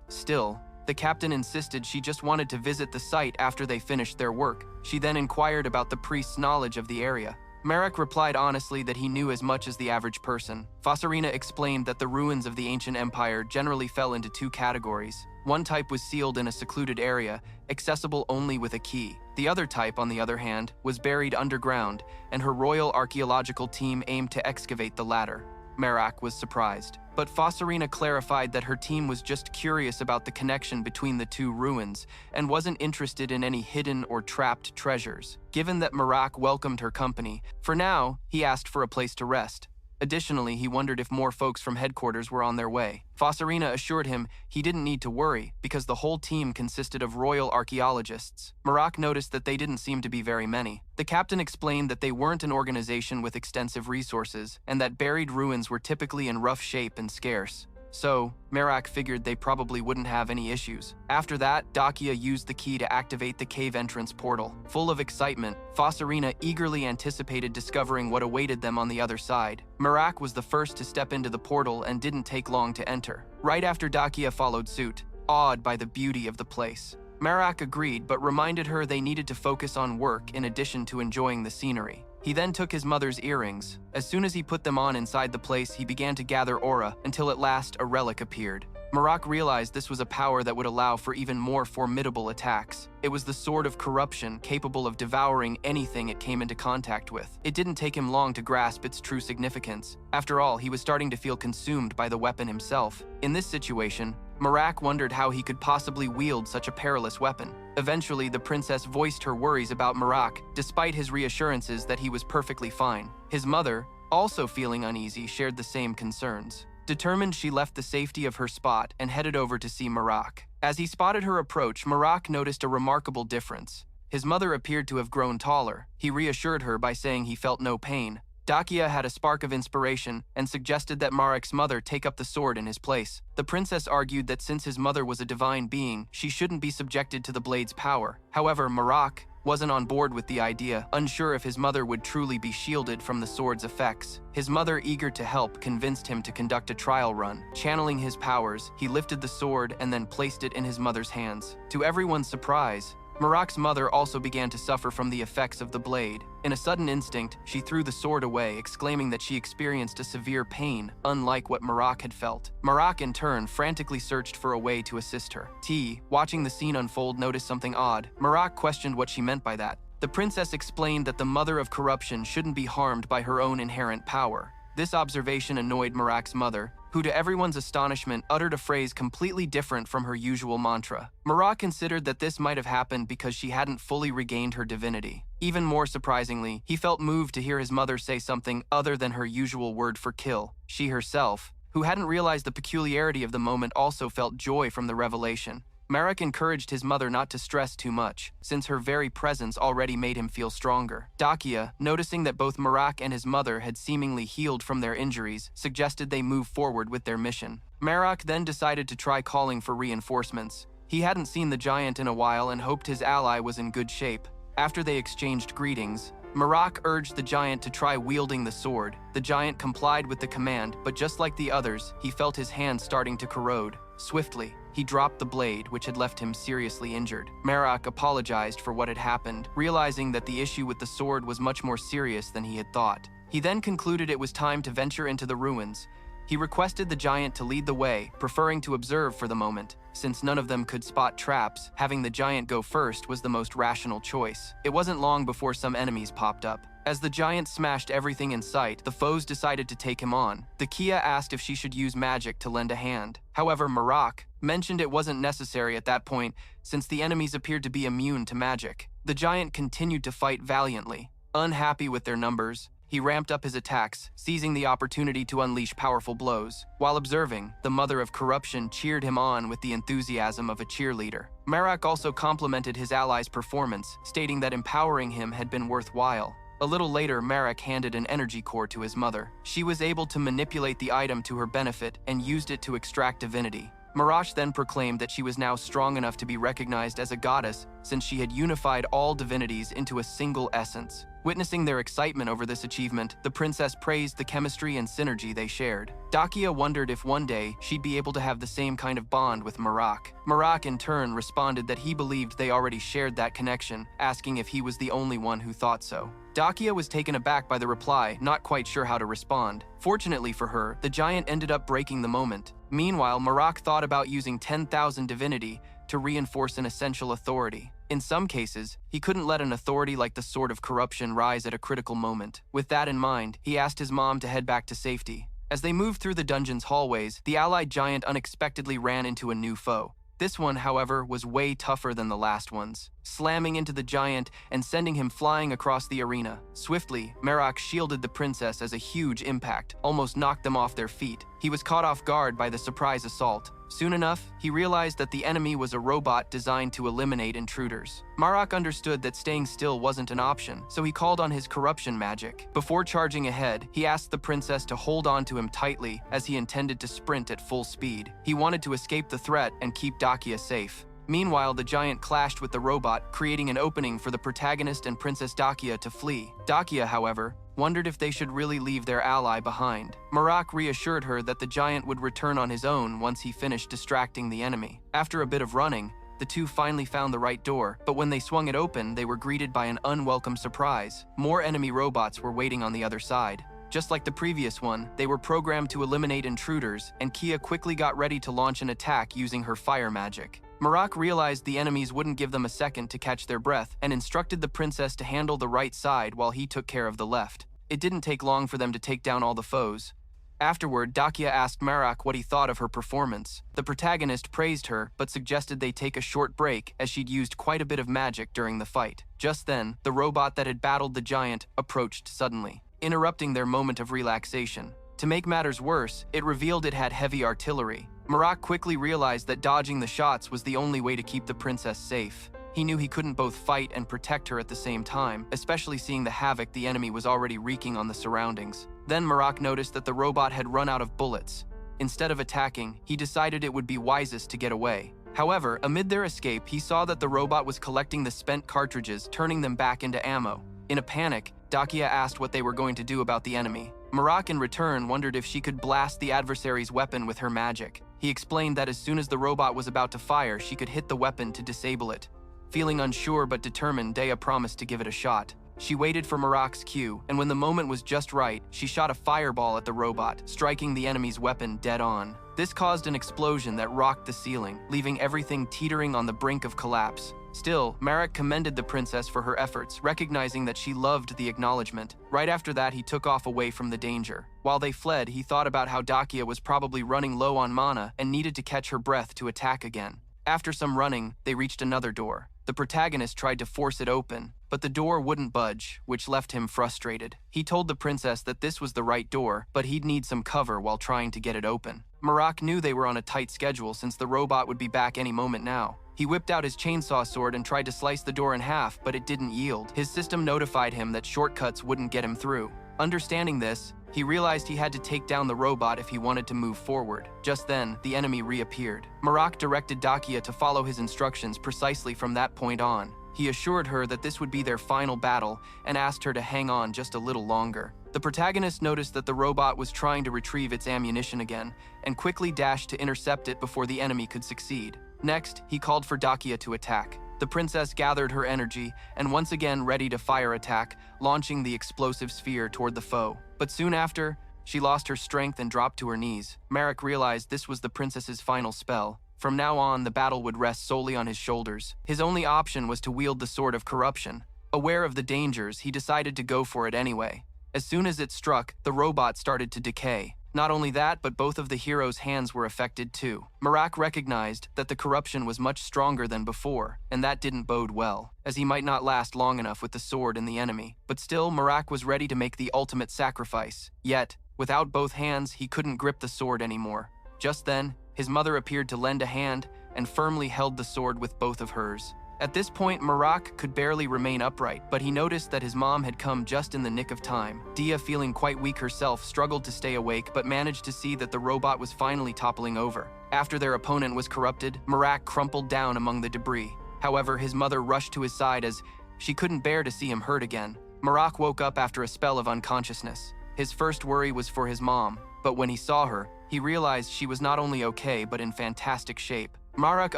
Still, the captain insisted she just wanted to visit the site after they finished their work. She then inquired about the priest's knowledge of the area. Marak replied honestly that he knew as much as the average person. Fosarina explained that the ruins of the ancient empire generally fell into two categories. One type was sealed in a secluded area, accessible only with a key. The other type, on the other hand, was buried underground, and her Royal Archaeological Team aimed to excavate the latter. Marak was surprised, but Fosarina clarified that her team was just curious about the connection between the two ruins and wasn't interested in any hidden or trapped treasures. Given that Marak welcomed her company, for now, he asked for a place to rest. Additionally, he wondered if more folks from headquarters were on their way. Fosarina assured him he didn't need to worry because the whole team consisted of royal archaeologists. Marak noticed that they didn't seem to be very many. The captain explained that they weren't an organization with extensive resources and that buried ruins were typically in rough shape and scarce. So, Marak figured they probably wouldn't have any issues. After that, Dakia used the key to activate the cave entrance portal. Full of excitement, Fosarina eagerly anticipated discovering what awaited them on the other side. Marak was the first to step into the portal and didn't take long to enter. Right after Dakia followed suit, awed by the beauty of the place. Marak agreed but reminded her they needed to focus on work in addition to enjoying the scenery. He then took his mother's earrings. As soon as he put them on inside the place, he began to gather aura until at last a relic appeared. Marak realized this was a power that would allow for even more formidable attacks. It was the sword of corruption, capable of devouring anything it came into contact with. It didn't take him long to grasp its true significance. After all, he was starting to feel consumed by the weapon himself. In this situation, Marak wondered how he could possibly wield such a perilous weapon. Eventually, the princess voiced her worries about Marak, despite his reassurances that he was perfectly fine. His mother, also feeling uneasy, shared the same concerns. Determined, she left the safety of her spot and headed over to see Marak. As he spotted her approach, Marak noticed a remarkable difference. His mother appeared to have grown taller. He reassured her by saying he felt no pain. Dakia had a spark of inspiration and suggested that Marak's mother take up the sword in his place. The princess argued that since his mother was a divine being, she shouldn't be subjected to the blade's power. However, Marak wasn't on board with the idea, unsure if his mother would truly be shielded from the sword's effects. His mother, eager to help, convinced him to conduct a trial run. Channeling his powers, he lifted the sword and then placed it in his mother's hands. To everyone's surprise, Marak's mother also began to suffer from the effects of the blade. In a sudden instinct, she threw the sword away, exclaiming that she experienced a severe pain, unlike what Marak had felt. Marak, in turn, frantically searched for a way to assist her. T, watching the scene unfold, noticed something odd. Marak questioned what she meant by that. The princess explained that the mother of corruption shouldn't be harmed by her own inherent power. This observation annoyed Marak's mother, who to everyone's astonishment uttered a phrase completely different from her usual mantra. Marak considered that this might have happened because she hadn't fully regained her divinity. Even more surprisingly, he felt moved to hear his mother say something other than her usual word for kill. She herself, who hadn't realized the peculiarity of the moment, also felt joy from the revelation. Marak encouraged his mother not to stress too much, since her very presence already made him feel stronger. Dakia, noticing that both Marak and his mother had seemingly healed from their injuries, suggested they move forward with their mission. Marak then decided to try calling for reinforcements. He hadn't seen the giant in a while and hoped his ally was in good shape. After they exchanged greetings, Marak urged the giant to try wielding the sword. The giant complied with the command, but just like the others, he felt his hand starting to corrode. Swiftly, he dropped the blade, which had left him seriously injured. Marak apologized for what had happened, realizing that the issue with the sword was much more serious than he had thought. He then concluded it was time to venture into the ruins. He requested the giant to lead the way, preferring to observe for the moment. Since none of them could spot traps, having the giant go first was the most rational choice. It wasn't long before some enemies popped up. As the giant smashed everything in sight, the foes decided to take him on. The Kia asked if she should use magic to lend a hand. However, Marak mentioned it wasn't necessary at that point, since the enemies appeared to be immune to magic. The giant continued to fight valiantly. Unhappy with their numbers, he ramped up his attacks, seizing the opportunity to unleash powerful blows. While observing, the mother of corruption cheered him on with the enthusiasm of a cheerleader. Marak also complimented his ally's performance, stating that empowering him had been worthwhile. A little later, Marak handed an energy core to his mother. She was able to manipulate the item to her benefit and used it to extract divinity. Marash then proclaimed that she was now strong enough to be recognized as a goddess since she had unified all divinities into a single essence. Witnessing their excitement over this achievement, the princess praised the chemistry and synergy they shared. Dakia wondered if one day she'd be able to have the same kind of bond with Marak. Marak in turn responded that he believed they already shared that connection, asking if he was the only one who thought so. Dakia was taken aback by the reply, not quite sure how to respond. Fortunately for her, the giant ended up breaking the moment. Meanwhile, Marak thought about using 10,000 divinity to reinforce an essential authority. In some cases, he couldn't let an authority like the Sword of Corruption rise at a critical moment. With that in mind, he asked his mom to head back to safety. As they moved through the dungeon's hallways, the allied giant unexpectedly ran into a new foe. This one, however, was way tougher than the last ones, slamming into the giant and sending him flying across the arena. Swiftly, Marak shielded the princess as a huge impact almost knocked them off their feet. He was caught off guard by the surprise assault. Soon enough, he realized that the enemy was a robot designed to eliminate intruders. Marak understood that staying still wasn't an option, so he called on his corruption magic. Before charging ahead, he asked the princess to hold on to him tightly as he intended to sprint at full speed. He wanted to escape the threat and keep Dakia safe. Meanwhile, the giant clashed with the robot, creating an opening for the protagonist and Princess Dakia to flee. Dakia, however, wondered if they should really leave their ally behind. Marak reassured her that the giant would return on his own once he finished distracting the enemy. After a bit of running, the two finally found the right door, but when they swung it open, they were greeted by an unwelcome surprise. More enemy robots were waiting on the other side. Just like the previous one, they were programmed to eliminate intruders, and Kia quickly got ready to launch an attack using her fire magic. Marak realized the enemies wouldn't give them a second to catch their breath and instructed the princess to handle the right side while he took care of the left. It didn't take long for them to take down all the foes. Afterward, Dakia asked Marak what he thought of her performance. The protagonist praised her, but suggested they take a short break as she'd used quite a bit of magic during the fight. Just then, the robot that had battled the giant approached suddenly, interrupting their moment of relaxation. To make matters worse, it revealed it had heavy artillery. Marak quickly realized that dodging the shots was the only way to keep the princess safe. He knew he couldn't both fight and protect her at the same time, especially seeing the havoc the enemy was already wreaking on the surroundings. Then Marak noticed that the robot had run out of bullets. Instead of attacking, he decided it would be wisest to get away. However, amid their escape, he saw that the robot was collecting the spent cartridges, turning them back into ammo. In a panic, Dakia asked what they were going to do about the enemy. Marak in return wondered if she could blast the adversary's weapon with her magic. He explained that as soon as the robot was about to fire, she could hit the weapon to disable it. Feeling unsure but determined, Dea promised to give it a shot. She waited for Marak's cue, and when the moment was just right, she shot a fireball at the robot, striking the enemy's weapon dead on. This caused an explosion that rocked the ceiling, leaving everything teetering on the brink of collapse. Still, Marak commended the princess for her efforts, recognizing that she loved the acknowledgement. Right after that, he took off away from the danger. While they fled, he thought about how Dakia was probably running low on mana and needed to catch her breath to attack again. After some running, they reached another door. The protagonist tried to force it open, but the door wouldn't budge, which left him frustrated. He told the princess that this was the right door, but he'd need some cover while trying to get it open. Marak knew they were on a tight schedule since the robot would be back any moment now. He whipped out his chainsaw sword and tried to slice the door in half, but it didn't yield. His system notified him that shortcuts wouldn't get him through. Understanding this, He realized he had to take down the robot if he wanted to move forward. Just then, the enemy reappeared. Marak directed Dakia to follow his instructions precisely from that point on. He assured her that this would be their final battle and asked her to hang on just a little longer. The protagonist noticed that the robot was trying to retrieve its ammunition again and quickly dashed to intercept it before the enemy could succeed. Next, he called for Dakia to attack. The princess gathered her energy and once again ready to fire attack, launching the explosive sphere toward the foe. But soon after, she lost her strength and dropped to her knees. Marak realized this was the princess's final spell. From now on, the battle would rest solely on his shoulders. His only option was to wield the Sword of Corruption. Aware of the dangers, he decided to go for it anyway. As soon as it struck, the robot started to decay. Not only that, but both of the hero's hands were affected too. Marak recognized that the corruption was much stronger than before, and that didn't bode well, as he might not last long enough with the sword and the enemy. But still, Marak was ready to make the ultimate sacrifice. Yet, without both hands, he couldn't grip the sword anymore. Just then, his mother appeared to lend a hand and firmly held the sword with both of hers. At this point, Marak could barely remain upright, but he noticed that his mom had come just in the nick of time. Dia, feeling quite weak herself, struggled to stay awake but managed to see that the robot was finally toppling over. After their opponent was corrupted, Marak crumpled down among the debris. However, his mother rushed to his side as she couldn't bear to see him hurt again. Marak woke up after a spell of unconsciousness. His first worry was for his mom, but when he saw her, he realized she was not only okay but in fantastic shape. Marak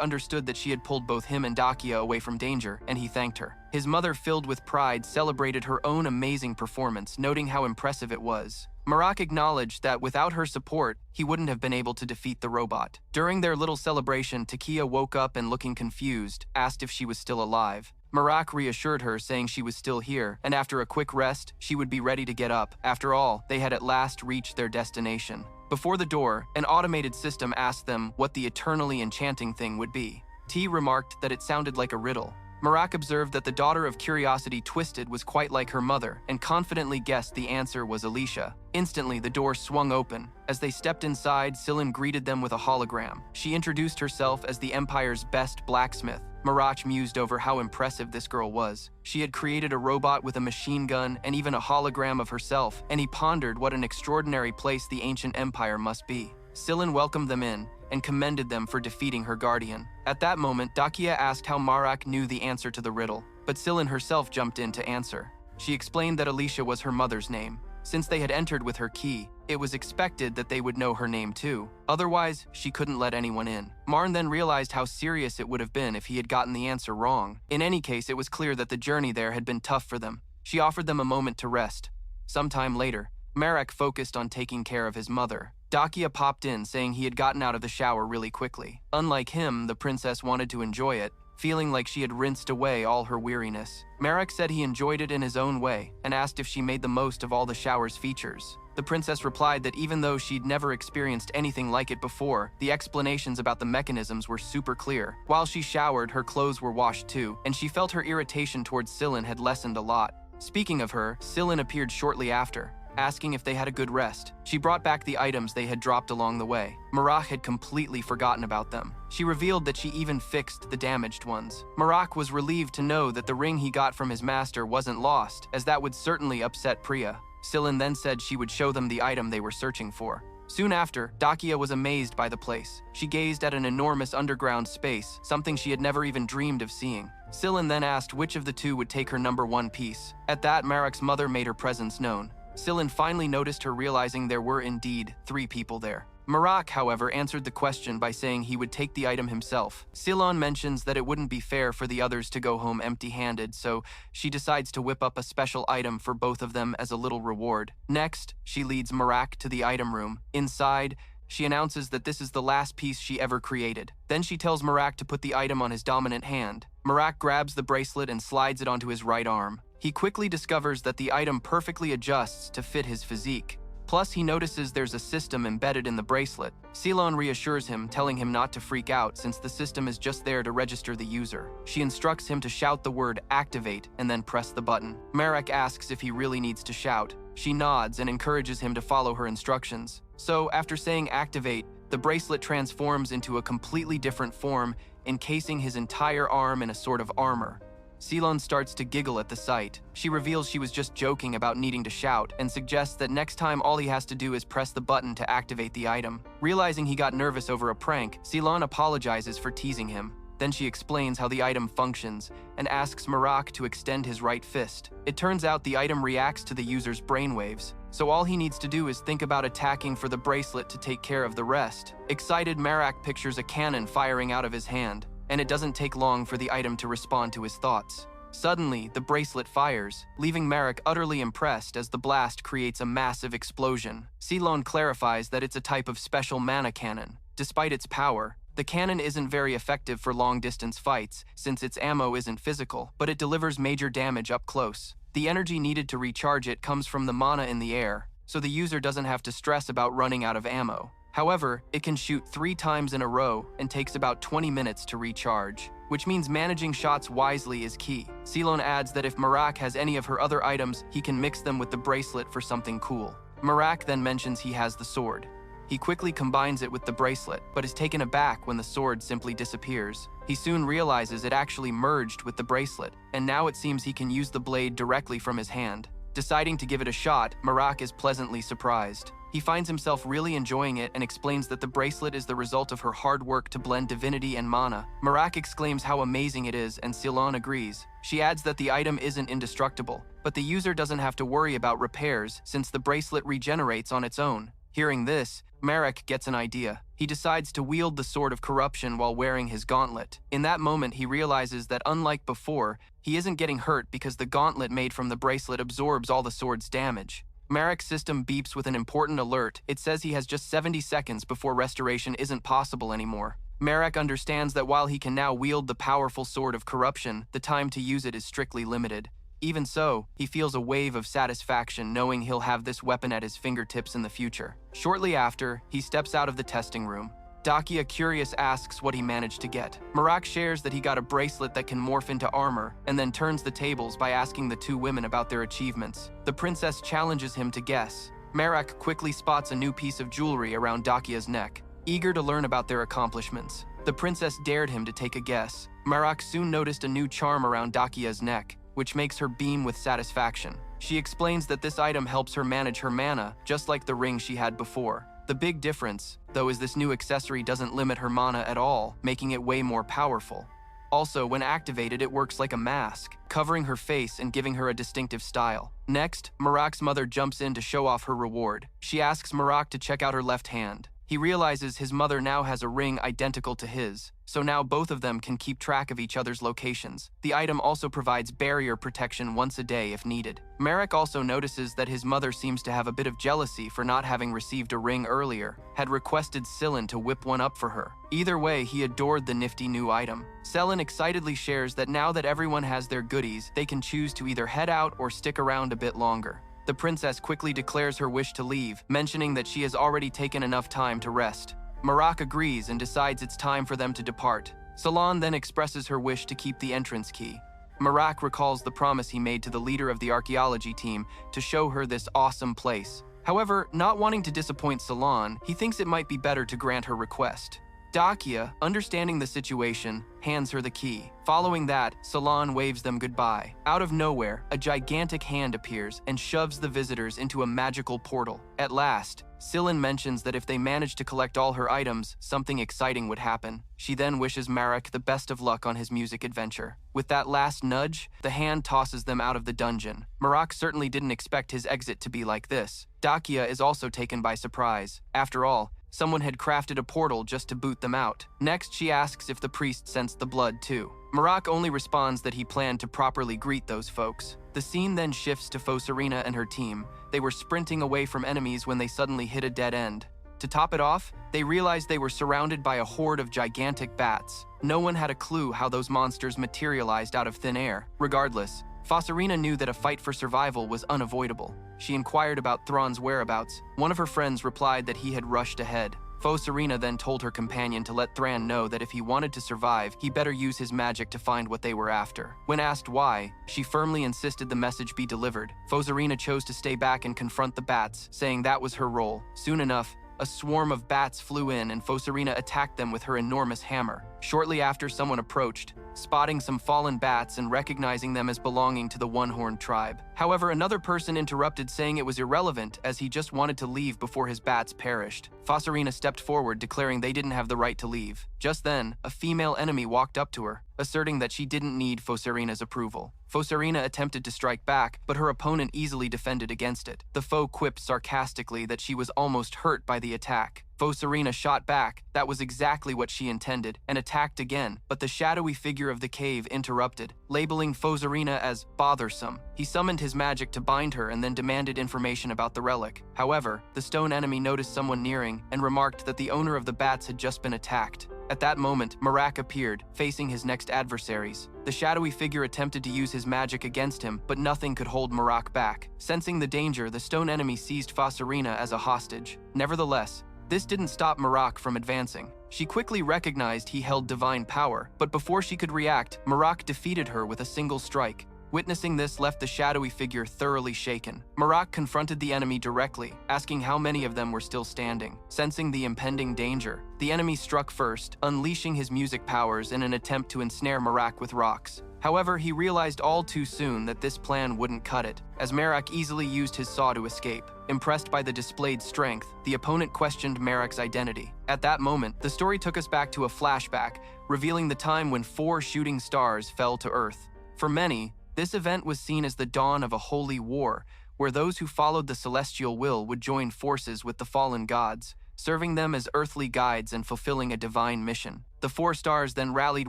understood that she had pulled both him and Dakia away from danger, and he thanked her. His mother, filled with pride, celebrated her own amazing performance, noting how impressive it was. Marak acknowledged that without her support, he wouldn't have been able to defeat the robot. During their little celebration, Takia woke up and, looking confused, asked if she was still alive. Marak reassured her, saying she was still here, and after a quick rest, she would be ready to get up. After all, they had at last reached their destination. Before the door, an automated system asked them what the eternally enchanting thing would be. T remarked that it sounded like a riddle. Marak observed that the daughter of Curiosity Twisted was quite like her mother, and confidently guessed the answer was Alicia. Instantly, the door swung open. As they stepped inside, Sillin greeted them with a hologram. She introduced herself as the Empire's best blacksmith. Marak mused over how impressive this girl was. She had created a robot with a machine gun and even a hologram of herself, and he pondered what an extraordinary place the ancient empire must be. Sillin welcomed them in and commended them for defeating her guardian. At that moment, Dakia asked how Marak knew the answer to the riddle, but Sillin herself jumped in to answer. She explained that Alicia was her mother's name. Since they had entered with her key, it was expected that they would know her name too. Otherwise, she couldn't let anyone in. Marn then realized how serious it would have been if he had gotten the answer wrong. In any case, it was clear that the journey there had been tough for them. She offered them a moment to rest. Sometime later, Marak focused on taking care of his mother. Dakia popped in, saying he had gotten out of the shower really quickly. Unlike him, the princess wanted to enjoy it, feeling like she had rinsed away all her weariness. Marak said he enjoyed it in his own way and asked if she made the most of all the shower's features. The princess replied that even though she'd never experienced anything like it before, the explanations about the mechanisms were super clear. While she showered, her clothes were washed too, and she felt her irritation towards Sillin had lessened a lot. Speaking of her, Sillin appeared shortly after, asking if they had a good rest. She brought back the items they had dropped along the way. Marak had completely forgotten about them. She revealed that she even fixed the damaged ones. Marak was relieved to know that the ring he got from his master wasn't lost, as that would certainly upset Priya. Sillin then said she would show them the item they were searching for. Soon after, Dakia was amazed by the place. She gazed at an enormous underground space, something she had never even dreamed of seeing. Sillin then asked which of the two would take her number one piece. At that, Marak's mother made her presence known. Sillin finally noticed her, realizing there were indeed 3 people there. Marak, however, answered the question by saying he would take the item himself. Sillon mentions that it wouldn't be fair for the others to go home empty-handed, so she decides to whip up a special item for both of them as a little reward. Next, she leads Marak to the item room. Inside, she announces that this is the last piece she ever created. Then she tells Marak to put the item on his dominant hand. Marak grabs the bracelet and slides it onto his right arm. He quickly discovers that the item perfectly adjusts to fit his physique. Plus, he notices there's a system embedded in the bracelet. Sillon reassures him, telling him not to freak out since the system is just there to register the user. She instructs him to shout the word "activate" and then press the button. Marak asks if he really needs to shout. She nods and encourages him to follow her instructions. So, after saying "activate," the bracelet transforms into a completely different form, encasing his entire arm in a sort of armor. Ceylon starts to giggle at the sight. She reveals she was just joking about needing to shout and suggests that next time all he has to do is press the button to activate the item. Realizing he got nervous over a prank, Ceylon apologizes for teasing him. Then she explains how the item functions and asks Marak to extend his right fist. It turns out the item reacts to the user's brainwaves, so all he needs to do is think about attacking for the bracelet to take care of the rest. Excited, Marak pictures a cannon firing out of his hand, and it doesn't take long for the item to respond to his thoughts. Suddenly, the bracelet fires, leaving Marak utterly impressed as the blast creates a massive explosion. Ceylon clarifies that it's a type of special mana cannon. Despite its power, the cannon isn't very effective for long-distance fights, since its ammo isn't physical, but it delivers major damage up close. The energy needed to recharge it comes from the mana in the air, so the user doesn't have to stress about running out of ammo. However, it can shoot 3 times in a row and takes about 20 minutes to recharge, which means managing shots wisely is key. Ceylon adds that if Marak has any of her other items, he can mix them with the bracelet for something cool. Marak then mentions he has the sword. He quickly combines it with the bracelet, but is taken aback when the sword simply disappears. He soon realizes it actually merged with the bracelet, and now it seems he can use the blade directly from his hand. Deciding to give it a shot, Marak is pleasantly surprised. He finds himself really enjoying it and explains that the bracelet is the result of her hard work to blend divinity and mana. Marak exclaims how amazing it is, and Ceylon agrees. She adds that the item isn't indestructible, but the user doesn't have to worry about repairs since the bracelet regenerates on its own. Hearing this, Marak gets an idea. He decides to wield the Sword of Corruption while wearing his gauntlet. In that moment, he realizes that unlike before, he isn't getting hurt because the gauntlet made from the bracelet absorbs all the sword's damage. Marak's system beeps with an important alert. It says he has just 70 seconds before restoration isn't possible anymore. Marak understands that while he can now wield the powerful Sword of Corruption, the time to use it is strictly limited. Even so, he feels a wave of satisfaction knowing he'll have this weapon at his fingertips in the future. Shortly after, he steps out of the testing room. Dakia, curious, asks what he managed to get. Marak shares that he got a bracelet that can morph into armor, and then turns the tables by asking the 2 women about their achievements. The princess challenges him to guess. Marak quickly spots a new piece of jewelry around Dakia's neck, eager to learn about their accomplishments. The princess dared him to take a guess. Marak soon noticed a new charm around Dakia's neck, which makes her beam with satisfaction. She explains that this item helps her manage her mana, just like the ring she had before. The big difference, though, is this new accessory doesn't limit her mana at all, making it way more powerful. Also, when activated, it works like a mask, covering her face and giving her a distinctive style. Next, Marak's mother jumps in to show off her reward. She asks Marak to check out her left hand. He realizes his mother now has a ring identical to his, so now both of them can keep track of each other's locations. The item also provides barrier protection once a day if needed. Marak also notices that his mother seems to have a bit of jealousy for not having received a ring earlier, had requested Sillin to whip one up for her. Either way, he adored the nifty new item. Sillin excitedly shares that now that everyone has their goodies, they can choose to either head out or stick around a bit longer. The princess quickly declares her wish to leave, mentioning that she has already taken enough time to rest. Marak agrees and decides it's time for them to depart. Ceylon then expresses her wish to keep the entrance key. Marak recalls the promise he made to the leader of the archaeology team to show her this awesome place. However, not wanting to disappoint Ceylon, he thinks it might be better to grant her request. Dakia, understanding the situation, hands her the key. Following that, Ceylon waves them goodbye. Out of nowhere, a gigantic hand appears and shoves the visitors into a magical portal. At last, Sillin mentions that if they manage to collect all her items, something exciting would happen. She then wishes Marak the best of luck on his music adventure. With that last nudge, the hand tosses them out of the dungeon. Marak certainly didn't expect his exit to be like this. Dakia is also taken by surprise. After all, someone had crafted a portal just to boot them out. Next, she asks if the priest sensed the blood too. Marak only responds that he planned to properly greet those folks. The scene then shifts to Fosarina and her team. They were sprinting away from enemies when they suddenly hit a dead end. To top it off, they realized they were surrounded by a horde of gigantic bats. No one had a clue how those monsters materialized out of thin air. Regardless, Fosarina knew that a fight for survival was unavoidable. She inquired about Thrawn's whereabouts. One of her friends replied that he had rushed ahead. Fosarina then told her companion to let Thran know that if he wanted to survive, he better use his magic to find what they were after. When asked why, she firmly insisted the message be delivered. Fosarina chose to stay back and confront the bats, saying that was her role. Soon enough, a swarm of bats flew in and Fosarina attacked them with her enormous hammer. Shortly after someone approached, spotting some fallen bats and recognizing them as belonging to the one-horned tribe. However, another person interrupted, saying it was irrelevant as he just wanted to leave before his bats perished. Fossarina stepped forward, declaring they didn't have the right to leave. Just then, a female enemy walked up to her, asserting that she didn't need Fossarina's approval. Fossarina attempted to strike back, but her opponent easily defended against it. The foe quipped sarcastically that she was almost hurt by the attack. Fossarina shot back, that was exactly what she intended, and attacked again, but the shadowy figure of the cave interrupted, labeling Fossarina as bothersome. He summoned his magic to bind her and then demanded information about the relic. However, the stone enemy noticed someone nearing and remarked that the owner of the bats had just been attacked. At that moment, Marak appeared, facing his next adversaries. The shadowy figure attempted to use his magic against him, but nothing could hold Marak back. Sensing the danger, the stone enemy seized Fossarina as a hostage. Nevertheless, this didn't stop Marak from advancing. She quickly recognized he held divine power, but before she could react, Marak defeated her with a single strike. Witnessing this left the shadowy figure thoroughly shaken. Marak confronted the enemy directly, asking how many of them were still standing. Sensing the impending danger, the enemy struck first, unleashing his music powers in an attempt to ensnare Marak with rocks. However, he realized all too soon that this plan wouldn't cut it, as Marak easily used his saw to escape. Impressed by the displayed strength, the opponent questioned Marak's identity. At that moment, the story took us back to a flashback, revealing the time when 4 shooting stars fell to Earth. For many, this event was seen as the dawn of a holy war, where those who followed the celestial will would join forces with the fallen gods, serving them as earthly guides and fulfilling a divine mission. The 4 stars then rallied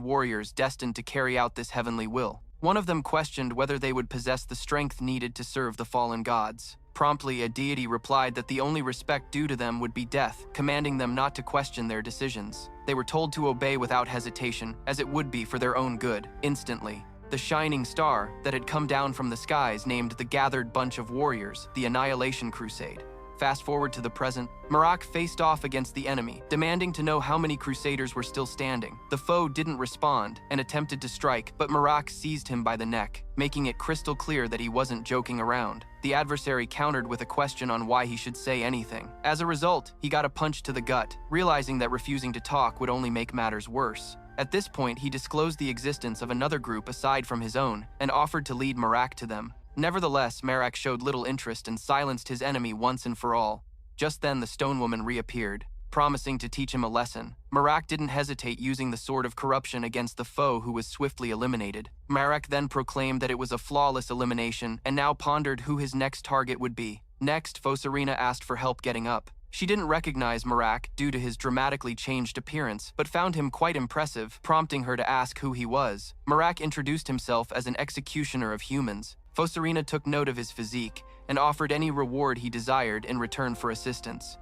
warriors destined to carry out this heavenly will. One of them questioned whether they would possess the strength needed to serve the fallen gods. Promptly, a deity replied that the only respect due to them would be death, commanding them not to question their decisions. They were told to obey without hesitation, as it would be for their own good. Instantly, the shining star that had come down from the skies named the gathered bunch of warriors the Annihilation Crusade. Fast forward to the present, Marak faced off against the enemy, demanding to know how many crusaders were still standing. The foe didn't respond and attempted to strike, but Marak seized him by the neck, making it crystal clear that he wasn't joking around. The adversary countered with a question on why he should say anything. As a result, he got a punch to the gut, realizing that refusing to talk would only make matters worse. At this point, he disclosed the existence of another group aside from his own and offered to lead Marak to them. Nevertheless, Marak showed little interest and silenced his enemy once and for all. Just then, the stone woman reappeared, promising to teach him a lesson. Marak didn't hesitate, using the sword of corruption against the foe, who was swiftly eliminated. Marak then proclaimed that it was a flawless elimination and now pondered who his next target would be. Next, Fossarina asked for help getting up. She didn't recognize Marak due to his dramatically changed appearance, but found him quite impressive, prompting her to ask who he was. Marak introduced himself as an executioner of humans. Fossarina took note of his physique and offered any reward he desired in return for assistance.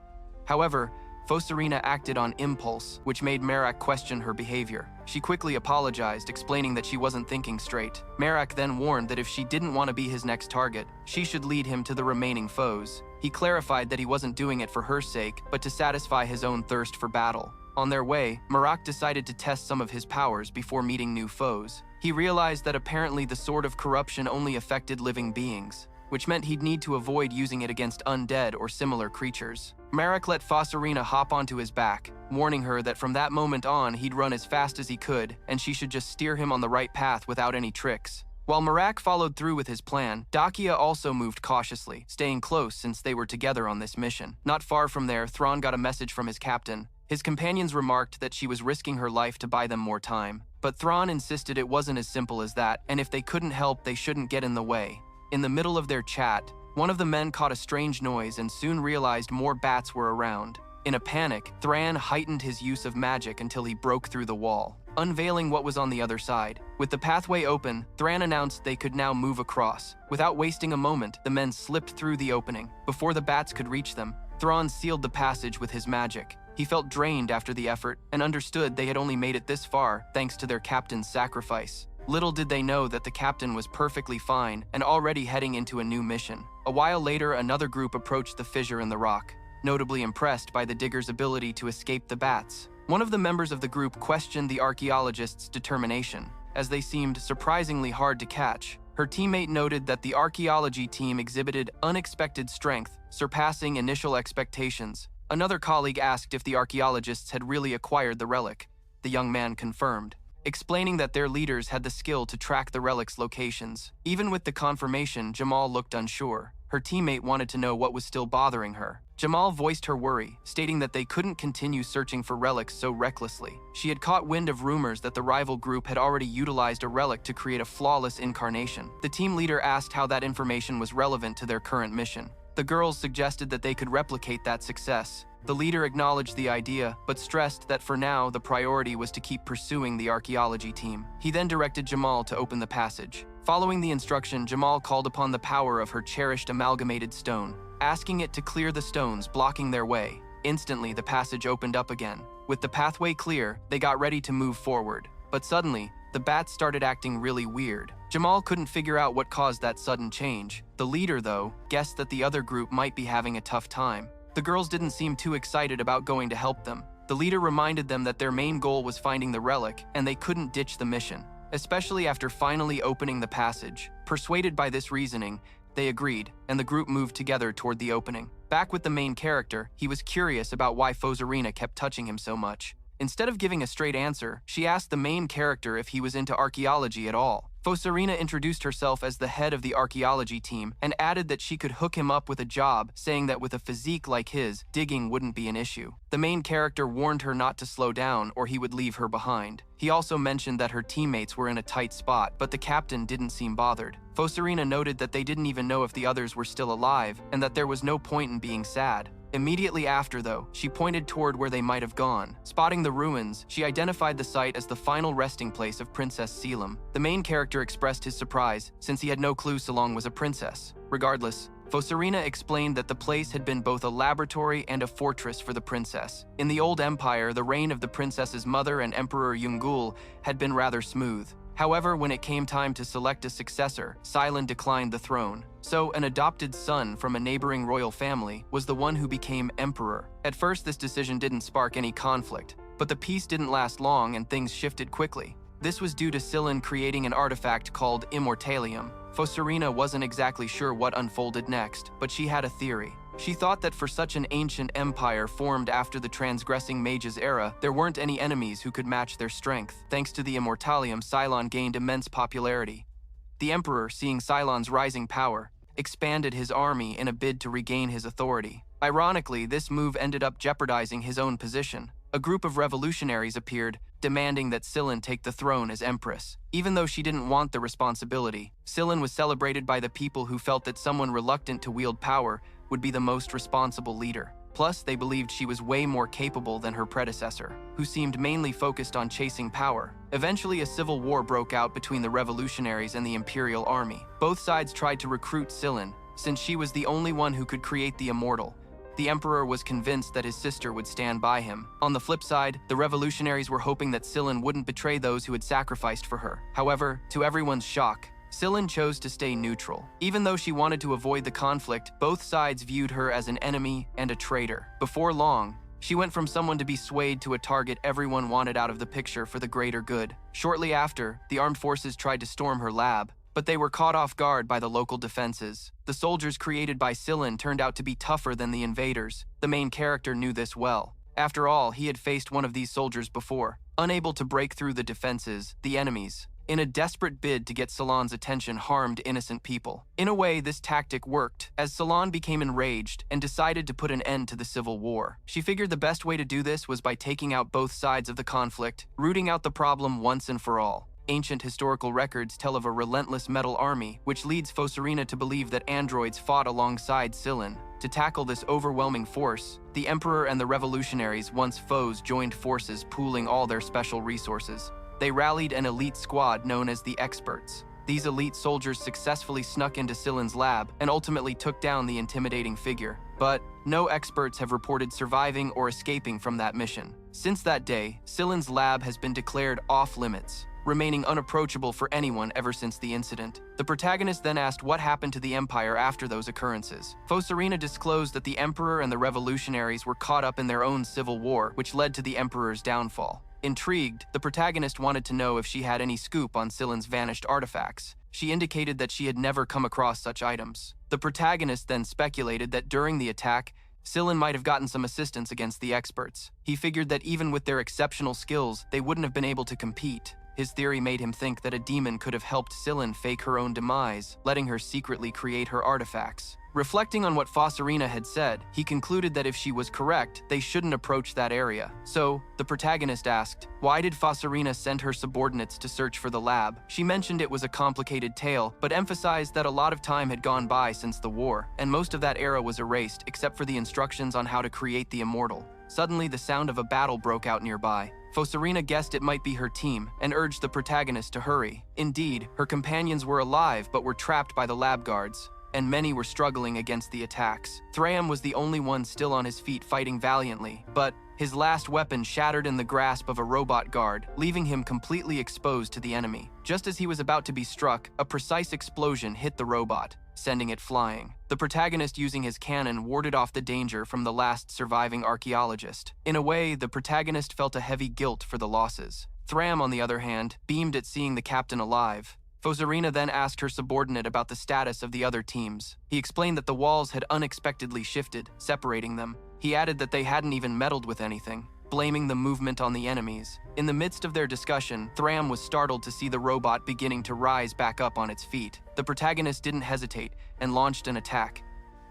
However, Fossarina acted on impulse, which made Marak question her behavior. She quickly apologized, explaining that she wasn't thinking straight. Marak then warned that if she didn't want to be his next target, she should lead him to the remaining foes. He clarified that he wasn't doing it for her sake, but to satisfy his own thirst for battle. On their way, Marak decided to test some of his powers before meeting new foes. He realized that apparently the sword of corruption only affected living beings, which meant he'd need to avoid using it against undead or similar creatures. Marak let Fossarina hop onto his back, warning her that from that moment on he'd run as fast as he could, and she should just steer him on the right path without any tricks. While Marak followed through with his plan, Dakia also moved cautiously, staying close since they were together on this mission. Not far from there, Thrawn got a message from his captain. His companions remarked that she was risking her life to buy them more time, but Thrawn insisted it wasn't as simple as that, and if they couldn't help, they shouldn't get in the way. In the middle of their chat, one of the men caught a strange noise and soon realized more bats were around. In a panic, Thrawn heightened his use of magic until he broke through the wall, unveiling what was on the other side. With the pathway open, Thrawn announced they could now move across. Without wasting a moment, the men slipped through the opening. Before the bats could reach them, Thrawn sealed the passage with his magic. He felt drained after the effort and understood they had only made it this far thanks to their captain's sacrifice. Little did they know that the captain was perfectly fine and already heading into a new mission. A while later, another group approached the fissure in the rock, notably impressed by the diggers' ability to escape the bats. One of the members of the group questioned the archaeologist's determination, as they seemed surprisingly hard to catch. Her teammate noted that the archaeology team exhibited unexpected strength, surpassing initial expectations. Another colleague asked if the archaeologists had really acquired the relic. The young man confirmed. explaining that their leaders had the skill to track the relics' locations. Even with the confirmation, Jamal looked unsure. Her teammate wanted to know what was still bothering her. Jamal voiced her worry, stating that they couldn't continue searching for relics so recklessly. She had caught wind of rumors that the rival group had already utilized a relic to create a flawless incarnation. The team leader asked how that information was relevant to their current mission. The girls suggested that they could replicate that success. The leader acknowledged the idea, but stressed that for now the priority was to keep pursuing the archaeology team. He then directed Jamal to open the passage. Following the instruction, Jamal called upon the power of her cherished amalgamated stone, asking it to clear the stones blocking their way. Instantly, the passage opened up again. With the pathway clear, they got ready to move forward. But suddenly, the bats started acting really weird. Jamal couldn't figure out what caused that sudden change. The leader, though, guessed that the other group might be having a tough time. The girls didn't seem too excited about going to help them. The leader reminded them that their main goal was finding the relic, and they couldn't ditch the mission, especially after finally opening the passage. Persuaded by this reasoning, they agreed, and the group moved together toward the opening. Back with the main character, he was curious about why Fozarina kept touching him so much. Instead of giving a straight answer, she asked the main character if he was into archaeology at all. Fosarina introduced herself as the head of the archaeology team and added that she could hook him up with a job, saying that with a physique like his, digging wouldn't be an issue. The main character warned her not to slow down or he would leave her behind. He also mentioned that her teammates were in a tight spot, but the captain didn't seem bothered. Fosarina noted that they didn't even know if the others were still alive and that there was no point in being sad. Immediately after, though, she pointed toward where they might have gone. Spotting the ruins, she identified the site as the final resting place of Princess Selim. The main character expressed his surprise, since he had no clue Selong was a princess. Regardless, Fosarina explained that the place had been both a laboratory and a fortress for the princess. In the old empire, the reign of the princess's mother and Emperor Yungul had been rather smooth. However, when it came time to select a successor, Silan declined the throne. So, an adopted son from a neighboring royal family was the one who became emperor. At first, this decision didn't spark any conflict, but the peace didn't last long and things shifted quickly. This was due to Silan creating an artifact called Immortalium. Fosarina wasn't exactly sure what unfolded next, but she had a theory. She thought that for such an ancient empire formed after the transgressing mages era, there weren't any enemies who could match their strength. Thanks to the Immortalium, Cylon gained immense popularity. The emperor, seeing Cylon's rising power, expanded his army in a bid to regain his authority. Ironically, this move ended up jeopardizing his own position. A group of revolutionaries appeared, demanding that Silan take the throne as empress. Even though she didn't want the responsibility, Silan was celebrated by the people who felt that someone reluctant to wield power would be the most responsible leader. Plus, they believed she was way more capable than her predecessor, who seemed mainly focused on chasing power. Eventually, a civil war broke out between the revolutionaries and the imperial army. Both sides tried to recruit Silan, since she was the only one who could create the immortal. The emperor was convinced that his sister would stand by him. On the flip side, the revolutionaries were hoping that Silan wouldn't betray those who had sacrificed for her. However, to everyone's shock, Silan chose to stay neutral. Even though she wanted to avoid the conflict, both sides viewed her as an enemy and a traitor. Before long, she went from someone to be swayed to a target everyone wanted out of the picture for the greater good. Shortly after, the armed forces tried to storm her lab, but they were caught off guard by the local defenses. The soldiers created by Silan turned out to be tougher than the invaders. The main character knew this well. After all, he had faced one of these soldiers before. Unable to break through the defenses, the enemies, in a desperate bid to get Salon's attention, harmed innocent people. In a way, this tactic worked, as Salon became enraged and decided to put an end to the civil war. She figured the best way to do this was by taking out both sides of the conflict, rooting out the problem once and for all. Ancient historical records tell of a relentless metal army, which leads Fosarina to believe that androids fought alongside Silan. To tackle this overwhelming force, the Emperor and the revolutionaries, once foes, joined forces, pooling all their special resources. They rallied an elite squad known as the Experts. These elite soldiers successfully snuck into Silan's lab and ultimately took down the intimidating figure. But no experts have reported surviving or escaping from that mission. Since that day, Silan's lab has been declared off-limits, remaining unapproachable for anyone ever since the incident. The protagonist then asked what happened to the Empire after those occurrences. Fosarina disclosed that the Emperor and the revolutionaries were caught up in their own civil war, which led to the Emperor's downfall. Intrigued, the protagonist wanted to know if she had any scoop on Silan's vanished artifacts. She indicated that she had never come across such items. The protagonist then speculated that during the attack, Silan might have gotten some assistance against the Experts. He figured that even with their exceptional skills, they wouldn't have been able to compete. His theory made him think that a demon could have helped Scylla fake her own demise, letting her secretly create her artifacts. Reflecting on what Fossarina had said, he concluded that if she was correct, they shouldn't approach that area. So, the protagonist asked, why did Fossarina send her subordinates to search for the lab? She mentioned it was a complicated tale, but emphasized that a lot of time had gone by since the war, and most of that era was erased except for the instructions on how to create the immortal. Suddenly, the sound of a battle broke out nearby. Fossarina guessed it might be her team and urged the protagonist to hurry. Indeed, her companions were alive but were trapped by the lab guards, and many were struggling against the attacks. Thram was the only one still on his feet fighting valiantly, but his last weapon shattered in the grasp of a robot guard, leaving him completely exposed to the enemy. Just as he was about to be struck, a precise explosion hit the robot, sending it flying. The protagonist, using his cannon, warded off the danger from the last surviving archaeologist. In a way, the protagonist felt a heavy guilt for the losses. Thram, on the other hand, beamed at seeing the captain alive. Fossarina then asked her subordinate about the status of the other teams. He explained that the walls had unexpectedly shifted, separating them. He added that they hadn't even meddled with anything, blaming the movement on the enemies. In the midst of their discussion, Thram was startled to see the robot beginning to rise back up on its feet. The protagonist didn't hesitate and launched an attack.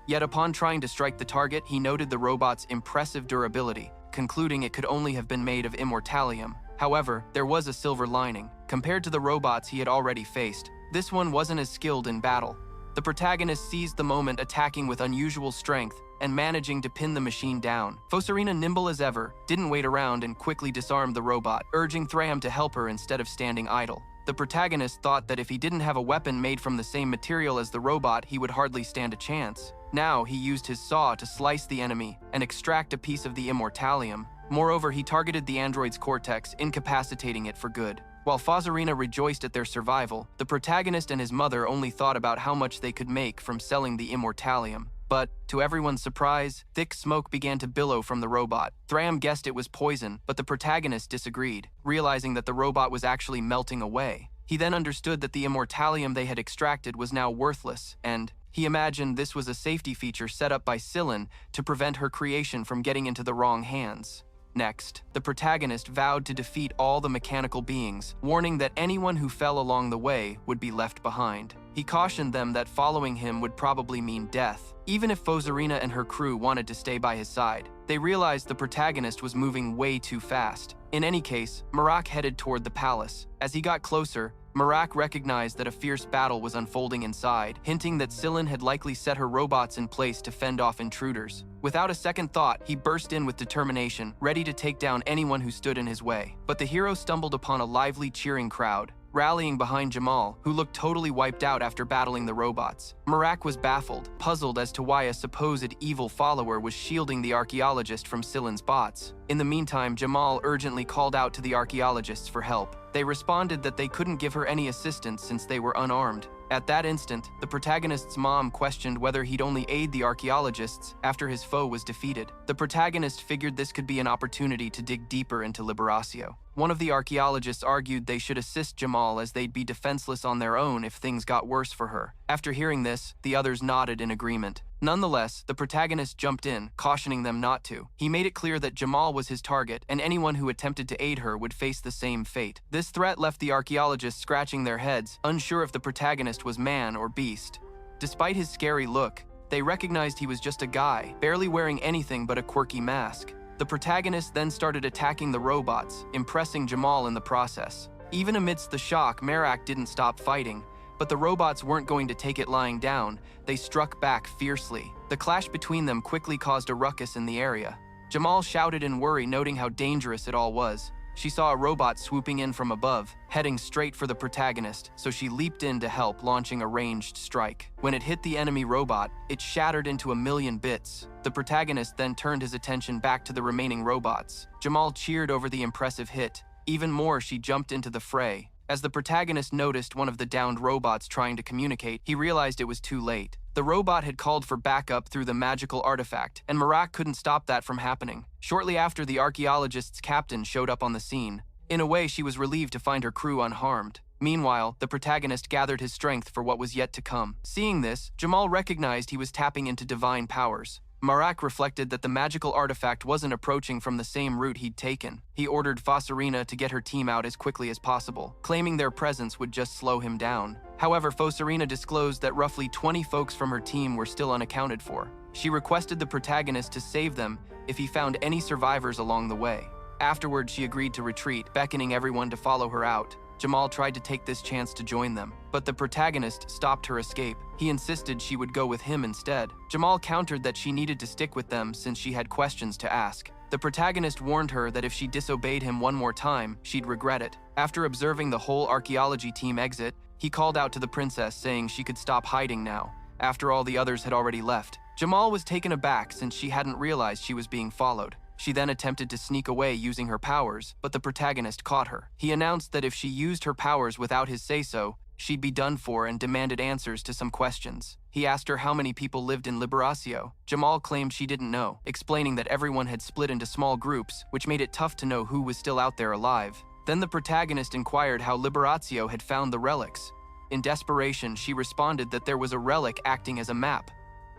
Yet upon trying to strike the target, he noted the robot's impressive durability, concluding it could only have been made of immortalium. However, there was a silver lining. Compared to the robots he had already faced, this one wasn't as skilled in battle. The protagonist seized the moment, attacking with unusual strength and managing to pin the machine down. Fossarina, nimble as ever, didn't wait around and quickly disarmed the robot, urging Thram to help her instead of standing idle. The protagonist thought that if he didn't have a weapon made from the same material as the robot, he would hardly stand a chance. Now he used his saw to slice the enemy and extract a piece of the immortalium. Moreover, he targeted the android's cortex, incapacitating it for good. While Fossarina rejoiced at their survival, the protagonist and his mother only thought about how much they could make from selling the immortalium. But, to everyone's surprise, thick smoke began to billow from the robot. Thram guessed it was poison, but the protagonist disagreed, realizing that the robot was actually melting away. He then understood that the immortalium they had extracted was now worthless, and he imagined this was a safety feature set up by Scylla to prevent her creation from getting into the wrong hands. Next, the protagonist vowed to defeat all the mechanical beings, warning that anyone who fell along the way would be left behind. He cautioned them that following him would probably mean death, even if Fossarina and her crew wanted to stay by his side. They realized the protagonist was moving way too fast. In any case, Marak headed toward the palace. As he got closer, Marak recognized that a fierce battle was unfolding inside, hinting that Scylla had likely set her robots in place to fend off intruders. Without a second thought, he burst in with determination, ready to take down anyone who stood in his way. But the hero stumbled upon a lively, cheering crowd, rallying behind Jamal, who looked totally wiped out after battling the robots. Marak was baffled, puzzled as to why a supposed evil follower was shielding the archaeologist from Scylla's bots. In the meantime, Jamal urgently called out to the archaeologists for help. They responded that they couldn't give her any assistance since they were unarmed. At that instant, the protagonist's mom questioned whether he'd only aid the archaeologists after his foe was defeated. The protagonist figured this could be an opportunity to dig deeper into Liberatio. One of the archaeologists argued they should assist Jamal as they'd be defenseless on their own if things got worse for her. After hearing this, the others nodded in agreement. Nonetheless, the protagonist jumped in, cautioning them not to. He made it clear that Jamal was his target, and anyone who attempted to aid her would face the same fate. This threat left the archaeologists scratching their heads, unsure if the protagonist was man or beast. Despite his scary look, they recognized he was just a guy, barely wearing anything but a quirky mask. The protagonist then started attacking the robots, impressing Jamal in the process. Even amidst the shock, Marak didn't stop fighting. But the robots weren't going to take it lying down. They struck back fiercely. The clash between them quickly caused a ruckus in the area. Jamal shouted in worry, noting how dangerous it all was. She saw a robot swooping in from above, heading straight for the protagonist, so she leaped in to help, launching a ranged strike. When it hit the enemy robot, it shattered into a million bits. The protagonist then turned his attention back to the remaining robots. Jamal cheered over the impressive hit. Even more, she jumped into the fray. As the protagonist noticed one of the downed robots trying to communicate, he realized it was too late. The robot had called for backup through the magical artifact, and Marak couldn't stop that from happening. Shortly after, the archaeologist's captain showed up on the scene. In a way, she was relieved to find her crew unharmed. Meanwhile, the protagonist gathered his strength for what was yet to come. Seeing this, Jamal recognized he was tapping into divine powers. Marak reflected that the magical artifact wasn't approaching from the same route he'd taken. He ordered Fosarina to get her team out as quickly as possible, claiming their presence would just slow him down. However, Fosarina disclosed that roughly 20 folks from her team were still unaccounted for. She requested the protagonist to save them if he found any survivors along the way. Afterward, she agreed to retreat, beckoning everyone to follow her out. Jamal tried to take this chance to join them, but the protagonist stopped her escape. He insisted she would go with him instead. Jamal countered that she needed to stick with them since she had questions to ask. The protagonist warned her that if she disobeyed him one more time, she'd regret it. After observing the whole archaeology team exit, he called out to the princess saying she could stop hiding now. After all the others had already left, Jamal was taken aback since she hadn't realized she was being followed. She then attempted to sneak away using her powers, but the protagonist caught her. He announced that if she used her powers without his say-so, she'd be done for and demanded answers to some questions. He asked her how many people lived in Liberatio. Jamal claimed she didn't know, explaining that everyone had split into small groups, which made it tough to know who was still out there alive. Then the protagonist inquired how Liberatio had found the relics. In desperation, she responded that there was a relic acting as a map.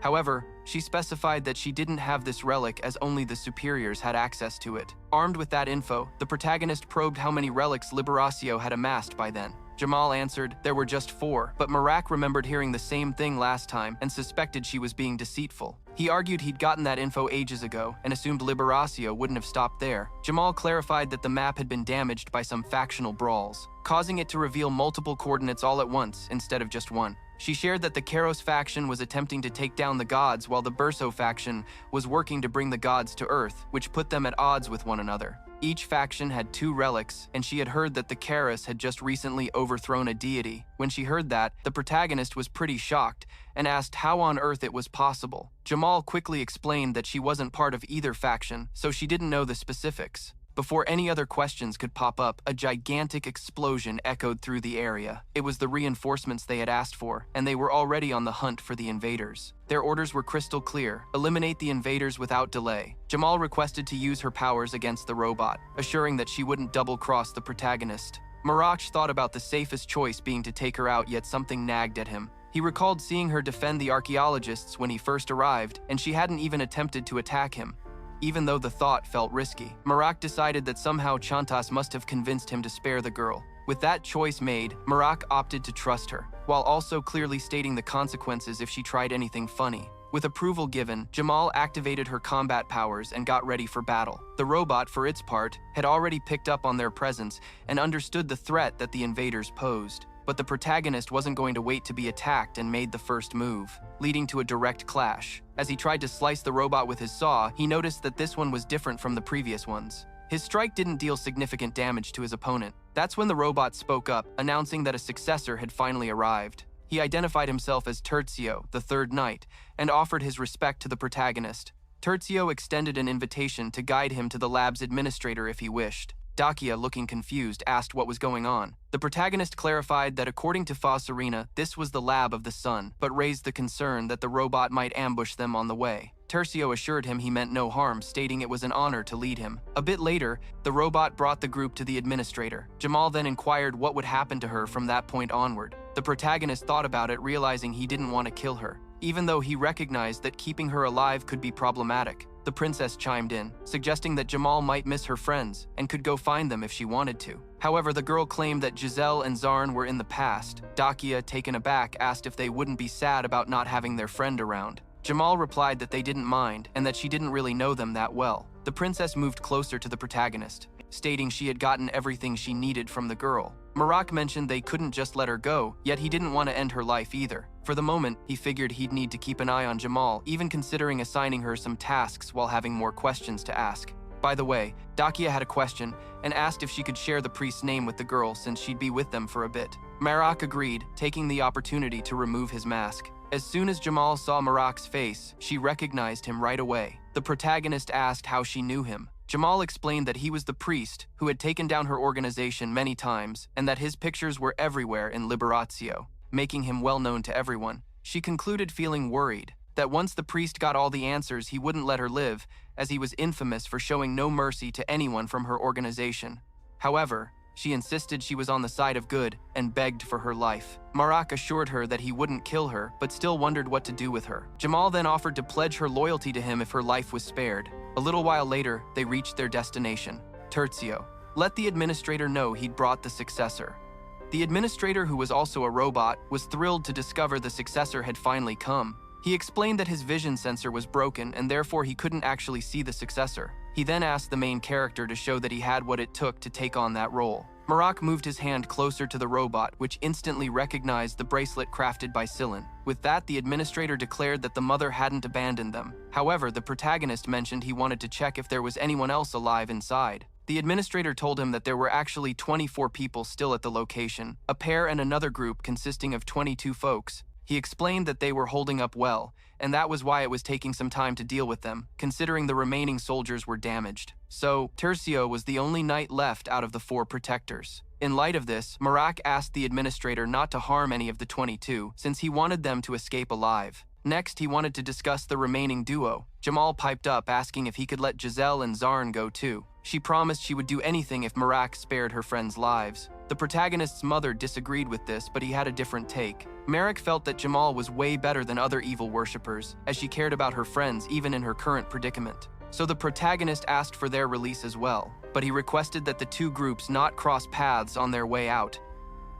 However, she specified that she didn't have this relic as only the superiors had access to it. Armed with that info, the protagonist probed how many relics Liberatio had amassed by then. Jamal answered there were just 4, but Marak remembered hearing the same thing last time and suspected she was being deceitful. He argued he'd gotten that info ages ago and assumed Liberatio wouldn't have stopped there. Jamal clarified that the map had been damaged by some factional brawls, causing it to reveal multiple coordinates all at once instead of just one. She shared that the Kairos faction was attempting to take down the gods while the Burso faction was working to bring the gods to Earth, which put them at odds with one another. Each faction had 2 relics, and she had heard that the Kairos had just recently overthrown a deity. When she heard that, the protagonist was pretty shocked and asked how on earth it was possible. Jamal quickly explained that she wasn't part of either faction, so she didn't know the specifics. Before any other questions could pop up, a gigantic explosion echoed through the area. It was the reinforcements they had asked for, and they were already on the hunt for the invaders. Their orders were crystal clear: eliminate the invaders without delay. Jamal requested to use her powers against the robot, assuring that she wouldn't double-cross the protagonist. Marach thought about the safest choice being to take her out, yet something nagged at him. He recalled seeing her defend the archaeologists when he first arrived, and she hadn't even attempted to attack him. Even though the thought felt risky, Marak decided that somehow Chantas must have convinced him to spare the girl. With that choice made, Marak opted to trust her, while also clearly stating the consequences if she tried anything funny. With approval given, Jamal activated her combat powers and got ready for battle. The robot, for its part, had already picked up on their presence and understood the threat that the invaders posed. But the protagonist wasn't going to wait to be attacked and made the first move, leading to a direct clash. As he tried to slice the robot with his saw, he noticed that this one was different from the previous ones. His strike didn't deal significant damage to his opponent. That's when the robot spoke up, announcing that a successor had finally arrived. He identified himself as Tertio, the Third Knight, and offered his respect to the protagonist. Tertio extended an invitation to guide him to the lab's administrator if he wished. Dakia, looking confused, asked what was going on. The protagonist clarified that according to Fosarina, this was the lab of the sun, but raised the concern that the robot might ambush them on the way. Tercio assured him he meant no harm, stating it was an honor to lead him. A bit later, the robot brought the group to the administrator. Jamal then inquired what would happen to her from that point onward. The protagonist thought about it, realizing he didn't want to kill her, even though he recognized that keeping her alive could be problematic. The princess chimed in, suggesting that Jamal might miss her friends and could go find them if she wanted to. However, the girl claimed that Giselle and Zarn were in the past. Dakia, taken aback, asked if they wouldn't be sad about not having their friend around. Jamal replied that they didn't mind and that she didn't really know them that well. The princess moved closer to the protagonist, stating she had gotten everything she needed from the girl. Marak mentioned they couldn't just let her go, yet he didn't want to end her life either. For the moment, he figured he'd need to keep an eye on Jamal, even considering assigning her some tasks while having more questions to ask. By the way, Dakia had a question and asked if she could share the priest's name with the girl since she'd be with them for a bit. Marak agreed, taking the opportunity to remove his mask. As soon as Jamal saw Marak's face, she recognized him right away. The protagonist asked how she knew him. Jamal explained that he was the priest who had taken down her organization many times and that his pictures were everywhere in Liberatio, making him well known to everyone. She concluded feeling worried that once the priest got all the answers, he wouldn't let her live, as he was infamous for showing no mercy to anyone from her organization. However, She insisted she was on the side of good and begged for her life. Marak assured her that he wouldn't kill her, but still wondered what to do with her. Jamal then offered to pledge her loyalty to him if her life was spared. A little while later, they reached their destination. Terzio let the administrator know he'd brought the successor. The administrator, who was also a robot, was thrilled to discover the successor had finally come. He explained that his vision sensor was broken and therefore he couldn't actually see the successor. He then asked the main character to show that he had what it took to take on that role. Marak moved his hand closer to the robot, which instantly recognized the bracelet crafted by Sillin. With that, the administrator declared that the mother hadn't abandoned them. However, the protagonist mentioned he wanted to check if there was anyone else alive inside. The administrator told him that there were actually 24 people still at the location, a pair and another group consisting of 22 folks. He explained that they were holding up well, and that was why it was taking some time to deal with them, considering the remaining soldiers were damaged. So, Terzio was the only knight left out of the 4 protectors. In light of this, Marak asked the administrator not to harm any of the 22, since he wanted them to escape alive. Next, he wanted to discuss the remaining duo. Jamal piped up, asking if he could let Giselle and Zarn go too. She promised she would do anything if Marak spared her friends' lives. The protagonist's mother disagreed with this, but he had a different take. Merrick felt that Jamal was way better than other evil worshippers, as she cared about her friends even in her current predicament. So the protagonist asked for their release as well, but he requested that the 2 groups not cross paths on their way out.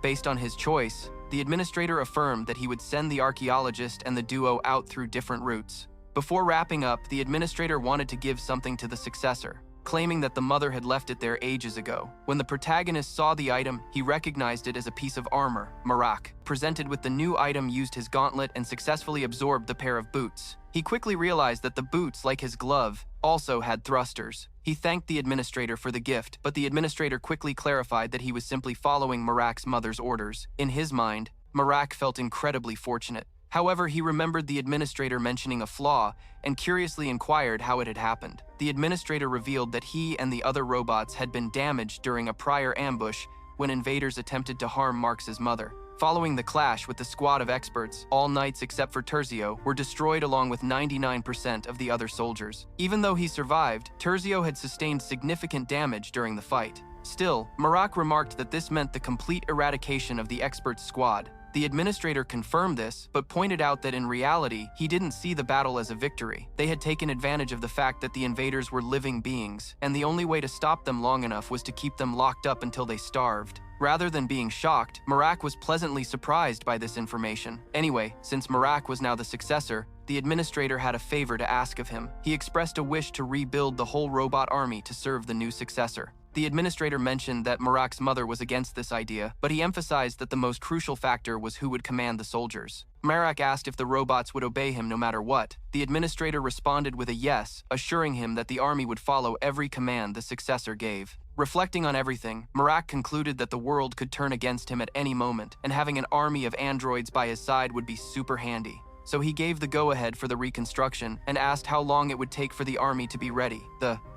Based on his choice, the administrator affirmed that he would send the archaeologist and the duo out through different routes. Before wrapping up, the administrator wanted to give something to the successor, claiming that the mother had left it there ages ago. When the protagonist saw the item, he recognized it as a piece of armor. Marak, presented with the new item, used his gauntlet and successfully absorbed the pair of boots. He quickly realized that the boots, like his glove, also had thrusters. He thanked the administrator for the gift, but the administrator quickly clarified that he was simply following Marak's mother's orders. In his mind, Marak felt incredibly fortunate. However, he remembered the administrator mentioning a flaw and curiously inquired how it had happened. The administrator revealed that he and the other robots had been damaged during a prior ambush when invaders attempted to harm Marx's mother. Following the clash with the squad of experts, all knights except for Terzio were destroyed along with 99% of the other soldiers. Even though he survived, Terzio had sustained significant damage during the fight. Still, Marak remarked that this meant the complete eradication of the experts' squad. The administrator confirmed this, but pointed out that in reality, he didn't see the battle as a victory. They had taken advantage of the fact that the invaders were living beings, and the only way to stop them long enough was to keep them locked up until they starved. Rather than being shocked, Marak was pleasantly surprised by this information. Anyway, since Marak was now the successor, the administrator had a favor to ask of him. He expressed a wish to rebuild the whole robot army to serve the new successor. The administrator mentioned that Marak's mother was against this idea, but he emphasized that the most crucial factor was who would command the soldiers. Marak asked if the robots would obey him no matter what. The administrator responded with a yes, assuring him that the army would follow every command the successor gave. Reflecting on everything, Marak concluded that the world could turn against him at any moment, and having an army of androids by his side would be super handy. So he gave the go-ahead for the reconstruction and asked how long it would take for the army to be ready,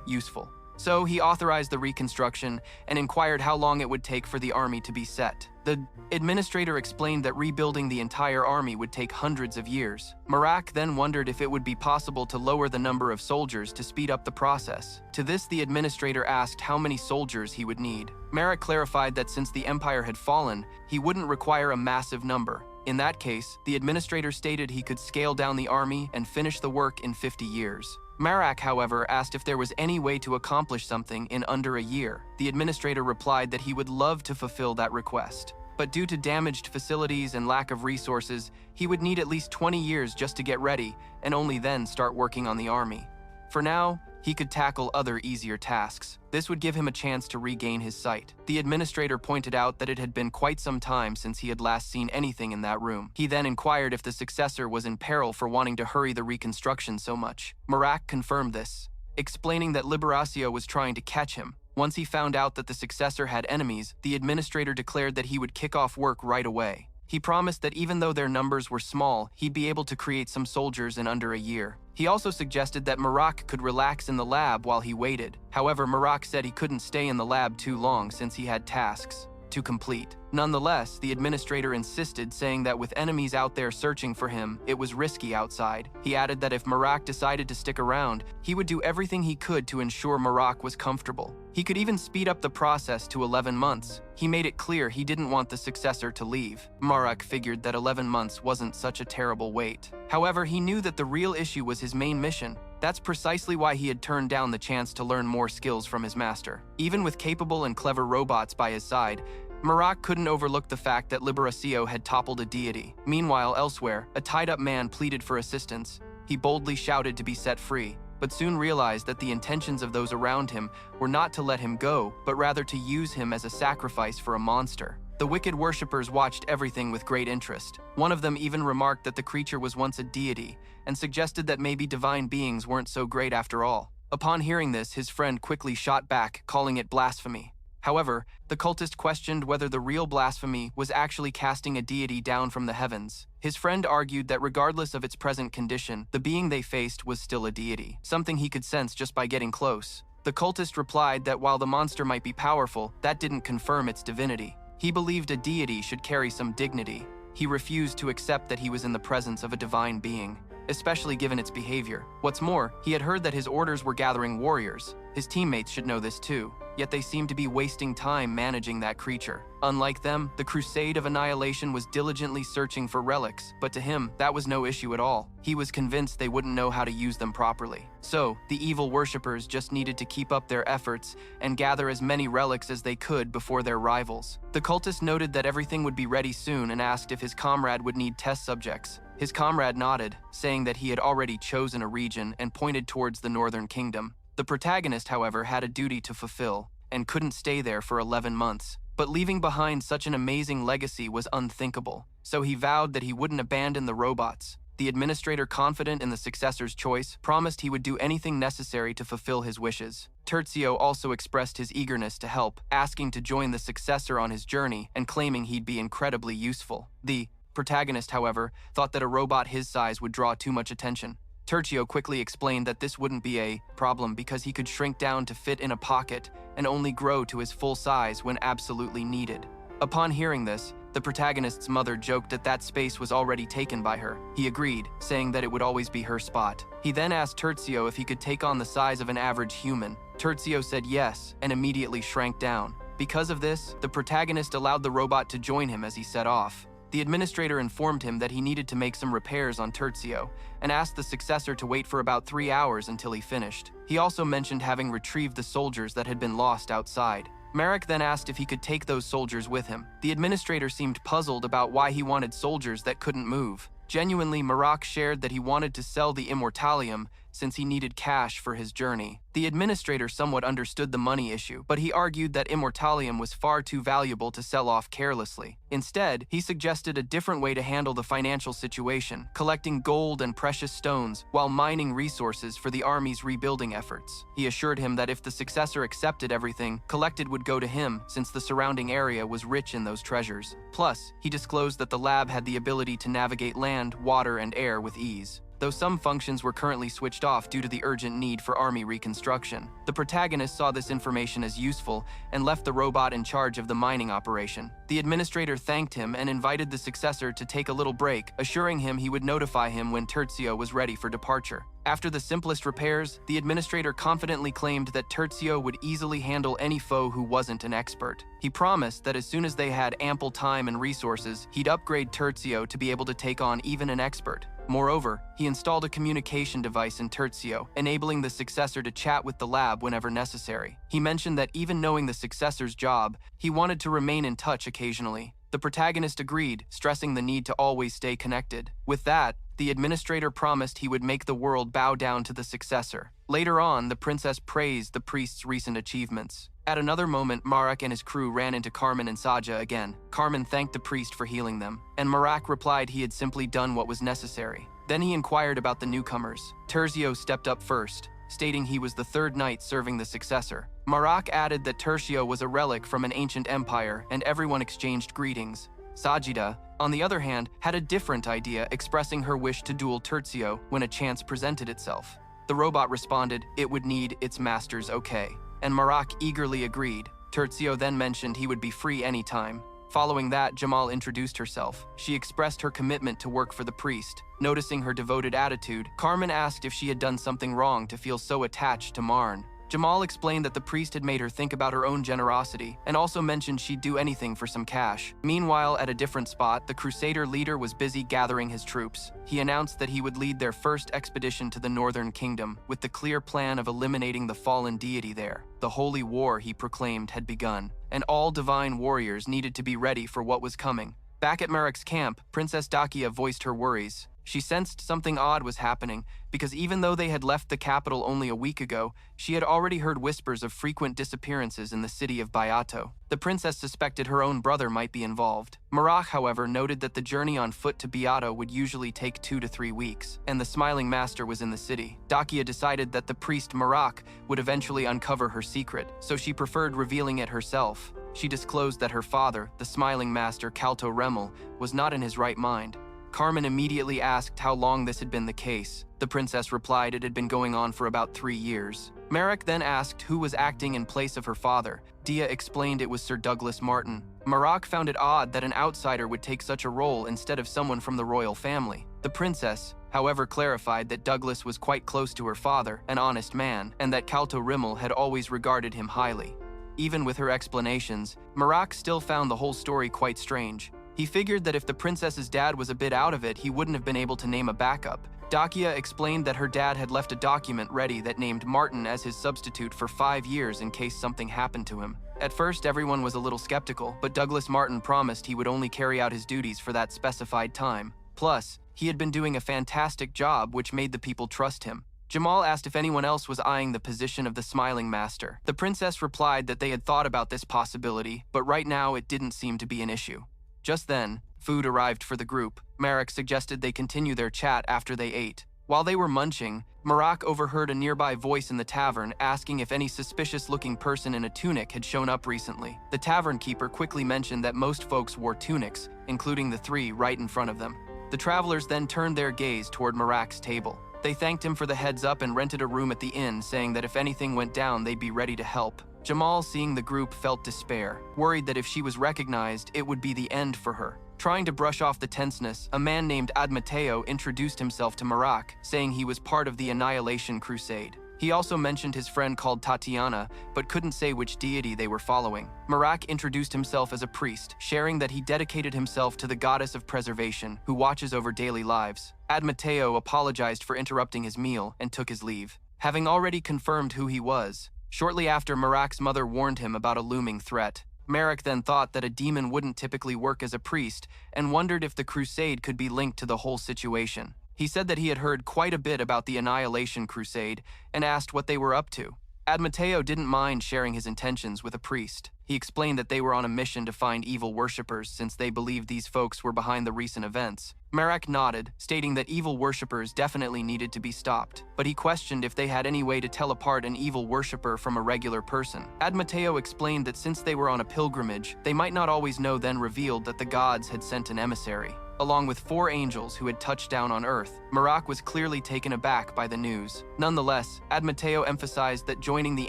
useful. So he authorized the reconstruction and inquired how long it would take for the army to be set. The administrator explained that rebuilding the entire army would take hundreds of years. Marak then wondered if it would be possible to lower the number of soldiers to speed up the process. To this, the administrator asked how many soldiers he would need. Marak clarified that since the empire had fallen, he wouldn't require a massive number. In that case, the administrator stated he could scale down the army and finish the work in 50 years. Marak, however, asked if there was any way to accomplish something in under a year. The administrator replied that he would love to fulfill that request, but due to damaged facilities and lack of resources, he would need at least 20 years just to get ready, and only then start working on the army. For now, he could tackle other easier tasks. This would give him a chance to regain his sight. The administrator pointed out that it had been quite some time since he had last seen anything in that room. He then inquired if the successor was in peril for wanting to hurry the reconstruction so much. Marak confirmed this, explaining that Liberacio was trying to catch him. Once he found out that the successor had enemies, the administrator declared that he would kick off work right away. He promised that even though their numbers were small, he'd be able to create some soldiers in under a year. He also suggested that Marak could relax in the lab while he waited. However, Marak said he couldn't stay in the lab too long since he had tasks. to complete. Nonetheless, the administrator insisted, saying that with enemies out there searching for him, it was risky outside. He added that if Marak decided to stick around, he would do everything he could to ensure Marak was comfortable. He could even speed up the process to 11 months. He made it clear he didn't want the successor to leave. Marak figured that 11 months wasn't such a terrible wait. However, he knew that the real issue was his main mission. That's precisely why he had turned down the chance to learn more skills from his master. Even with capable and clever robots by his side, Marak couldn't overlook the fact that Liberacio had toppled a deity. Meanwhile, elsewhere, a tied-up man pleaded for assistance. He boldly shouted to be set free, but soon realized that the intentions of those around him were not to let him go, but rather to use him as a sacrifice for a monster. The wicked worshippers watched everything with great interest. One of them even remarked that the creature was once a deity, and suggested that maybe divine beings weren't so great after all. Upon hearing this, his friend quickly shot back, calling it blasphemy. However, the cultist questioned whether the real blasphemy was actually casting a deity down from the heavens. His friend argued that regardless of its present condition, the being they faced was still a deity, something he could sense just by getting close. The cultist replied that while the monster might be powerful, that didn't confirm its divinity. He believed a deity should carry some dignity. He refused to accept that he was in the presence of a divine being, especially given its behavior. What's more, he had heard that his orders were gathering warriors. His teammates should know this too, yet they seemed to be wasting time managing that creature. Unlike them, the Crusade of Annihilation was diligently searching for relics, but to him, that was no issue at all. He was convinced they wouldn't know how to use them properly. So, the evil worshippers just needed to keep up their efforts and gather as many relics as they could before their rivals. The cultist noted that everything would be ready soon and asked if his comrade would need test subjects. His comrade nodded, saying that he had already chosen a region and pointed towards the Northern Kingdom. The protagonist, however, had a duty to fulfill and couldn't stay there for 11 months. But leaving behind such an amazing legacy was unthinkable, so he vowed that he wouldn't abandon the robots. The administrator, confident in the successor's choice, promised he would do anything necessary to fulfill his wishes. Tertio also expressed his eagerness to help, asking to join the successor on his journey and claiming he'd be incredibly useful. The protagonist, however, thought that a robot his size would draw too much attention. Tertio quickly explained that this wouldn't be a problem because he could shrink down to fit in a pocket and only grow to his full size when absolutely needed. Upon hearing this, the protagonist's mother joked that that space was already taken by her. He agreed, saying that it would always be her spot. He then asked Tertio if he could take on the size of an average human. Tertio said yes and immediately shrank down. Because of this, the protagonist allowed the robot to join him as he set off. The administrator informed him that he needed to make some repairs on Tertio and asked the successor to wait for about 3 hours until he finished. He also mentioned having retrieved the soldiers that had been lost outside. Marek then asked if he could take those soldiers with him. The administrator seemed puzzled about why he wanted soldiers that couldn't move. Genuinely, Marak shared that he wanted to sell the Immortalium since he needed cash for his journey. The administrator somewhat understood the money issue, but he argued that Immortalium was far too valuable to sell off carelessly. Instead, he suggested a different way to handle the financial situation, collecting gold and precious stones while mining resources for the army's rebuilding efforts. He assured him that if the successor accepted everything, collected would go to him since the surrounding area was rich in those treasures. Plus, he disclosed that the lab had the ability to navigate land, water, and air with ease, though some functions were currently switched off due to the urgent need for army reconstruction. The protagonist saw this information as useful and left the robot in charge of the mining operation. The administrator thanked him and invited the successor to take a little break, assuring him he would notify him when Tertio was ready for departure. After the simplest repairs, the administrator confidently claimed that Tertio would easily handle any foe who wasn't an expert. He promised that as soon as they had ample time and resources, he'd upgrade Tertio to be able to take on even an expert. Moreover, he installed a communication device in Tertio, enabling the successor to chat with the lab whenever necessary. He mentioned that even knowing the successor's job, he wanted to remain in touch occasionally. The protagonist agreed, stressing the need to always stay connected. With that, the administrator promised he would make the world bow down to the successor. Later on, the princess praised the priest's recent achievements. At another moment, Marak and his crew ran into Carmen and Saja again. Carmen thanked the priest for healing them, and Marak replied he had simply done what was necessary. Then he inquired about the newcomers. Tertio stepped up first, stating he was the third knight serving the successor. Marak added that Tertio was a relic from an ancient empire, and everyone exchanged greetings. Sajida, on the other hand, had a different idea, expressing her wish to duel Tertio when a chance presented itself. The robot responded it would need its master's okay, and Marak eagerly agreed. Terzio then mentioned he would be free anytime. Following that, Jamal introduced herself. She expressed her commitment to work for the priest. Noticing her devoted attitude, Carmen asked if she had done something wrong to feel so attached to Marn. Jamal explained that the priest had made her think about her own generosity, and also mentioned she'd do anything for some cash. Meanwhile, at a different spot, the Crusader leader was busy gathering his troops. He announced that he would lead their first expedition to the Northern Kingdom, with the clear plan of eliminating the fallen deity there. The holy war, he proclaimed, had begun, and all divine warriors needed to be ready for what was coming. Back at Marek's camp, Princess Dakia voiced her worries. She sensed something odd was happening, because even though they had left the capital only a week ago, she had already heard whispers of frequent disappearances in the city of Bayato. The princess suspected her own brother might be involved. Marak, however, noted that the journey on foot to Bayato would usually take 2 to 3 weeks, and the Smiling Master was in the city. Dakia decided that the priest Marak would eventually uncover her secret, so she preferred revealing it herself. She disclosed that her father, the Smiling Master Kalto Remel, was not in his right mind. Carmen immediately asked how long this had been the case. The princess replied it had been going on for about 3 years. Marek then asked who was acting in place of her father. Dia explained it was Sir Douglas Martin. Marak found it odd that an outsider would take such a role instead of someone from the royal family. The princess, however, clarified that Douglas was quite close to her father, an honest man, and that Kalto Rimmel had always regarded him highly. Even with her explanations, Marak still found the whole story quite strange. He figured that if the princess's dad was a bit out of it, he wouldn't have been able to name a backup. Dakia explained that her dad had left a document ready that named Martin as his substitute for 5 years in case something happened to him. At first, everyone was a little skeptical, but Douglas Martin promised he would only carry out his duties for that specified time. Plus, he had been doing a fantastic job, which made the people trust him. Jamal asked if anyone else was eyeing the position of the Smiling Master. The princess replied that they had thought about this possibility, but right now it didn't seem to be an issue. Just then, food arrived for the group. Marek suggested they continue their chat after they ate. While they were munching, Marak overheard a nearby voice in the tavern asking if any suspicious-looking person in a tunic had shown up recently. The tavern keeper quickly mentioned that most folks wore tunics, including the 3 right in front of them. The travelers then turned their gaze toward Marak's table. They thanked him for the heads up and rented a room at the inn, saying that if anything went down, they'd be ready to help. Jamal, seeing the group, felt despair, worried that if she was recognized, it would be the end for her. Trying to brush off the tenseness, a man named Admateo introduced himself to Marak, saying he was part of the Annihilation Crusade. He also mentioned his friend called Tatiana, but couldn't say which deity they were following. Marak introduced himself as a priest, sharing that he dedicated himself to the goddess of preservation, who watches over daily lives. Admateo apologized for interrupting his meal and took his leave. Having already confirmed who he was, shortly after, Marak's mother warned him about a looming threat. Marek then thought that a demon wouldn't typically work as a priest and wondered if the crusade could be linked to the whole situation. He said that he had heard quite a bit about the Annihilation Crusade and asked what they were up to. Admateo didn't mind sharing his intentions with a priest. He explained that they were on a mission to find evil worshippers since they believed these folks were behind the recent events. Marek nodded, stating that evil worshippers definitely needed to be stopped, but he questioned if they had any way to tell apart an evil worshipper from a regular person. Admateo explained that since they were on a pilgrimage, they might not always know, then revealed that the gods had sent an emissary, along with 4 angels who had touched down on Earth. Marak was clearly taken aback by the news. Nonetheless, Admateo emphasized that joining the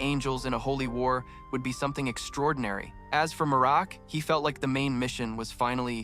angels in a holy war would be something extraordinary. As for Marak, he felt like the main mission was finally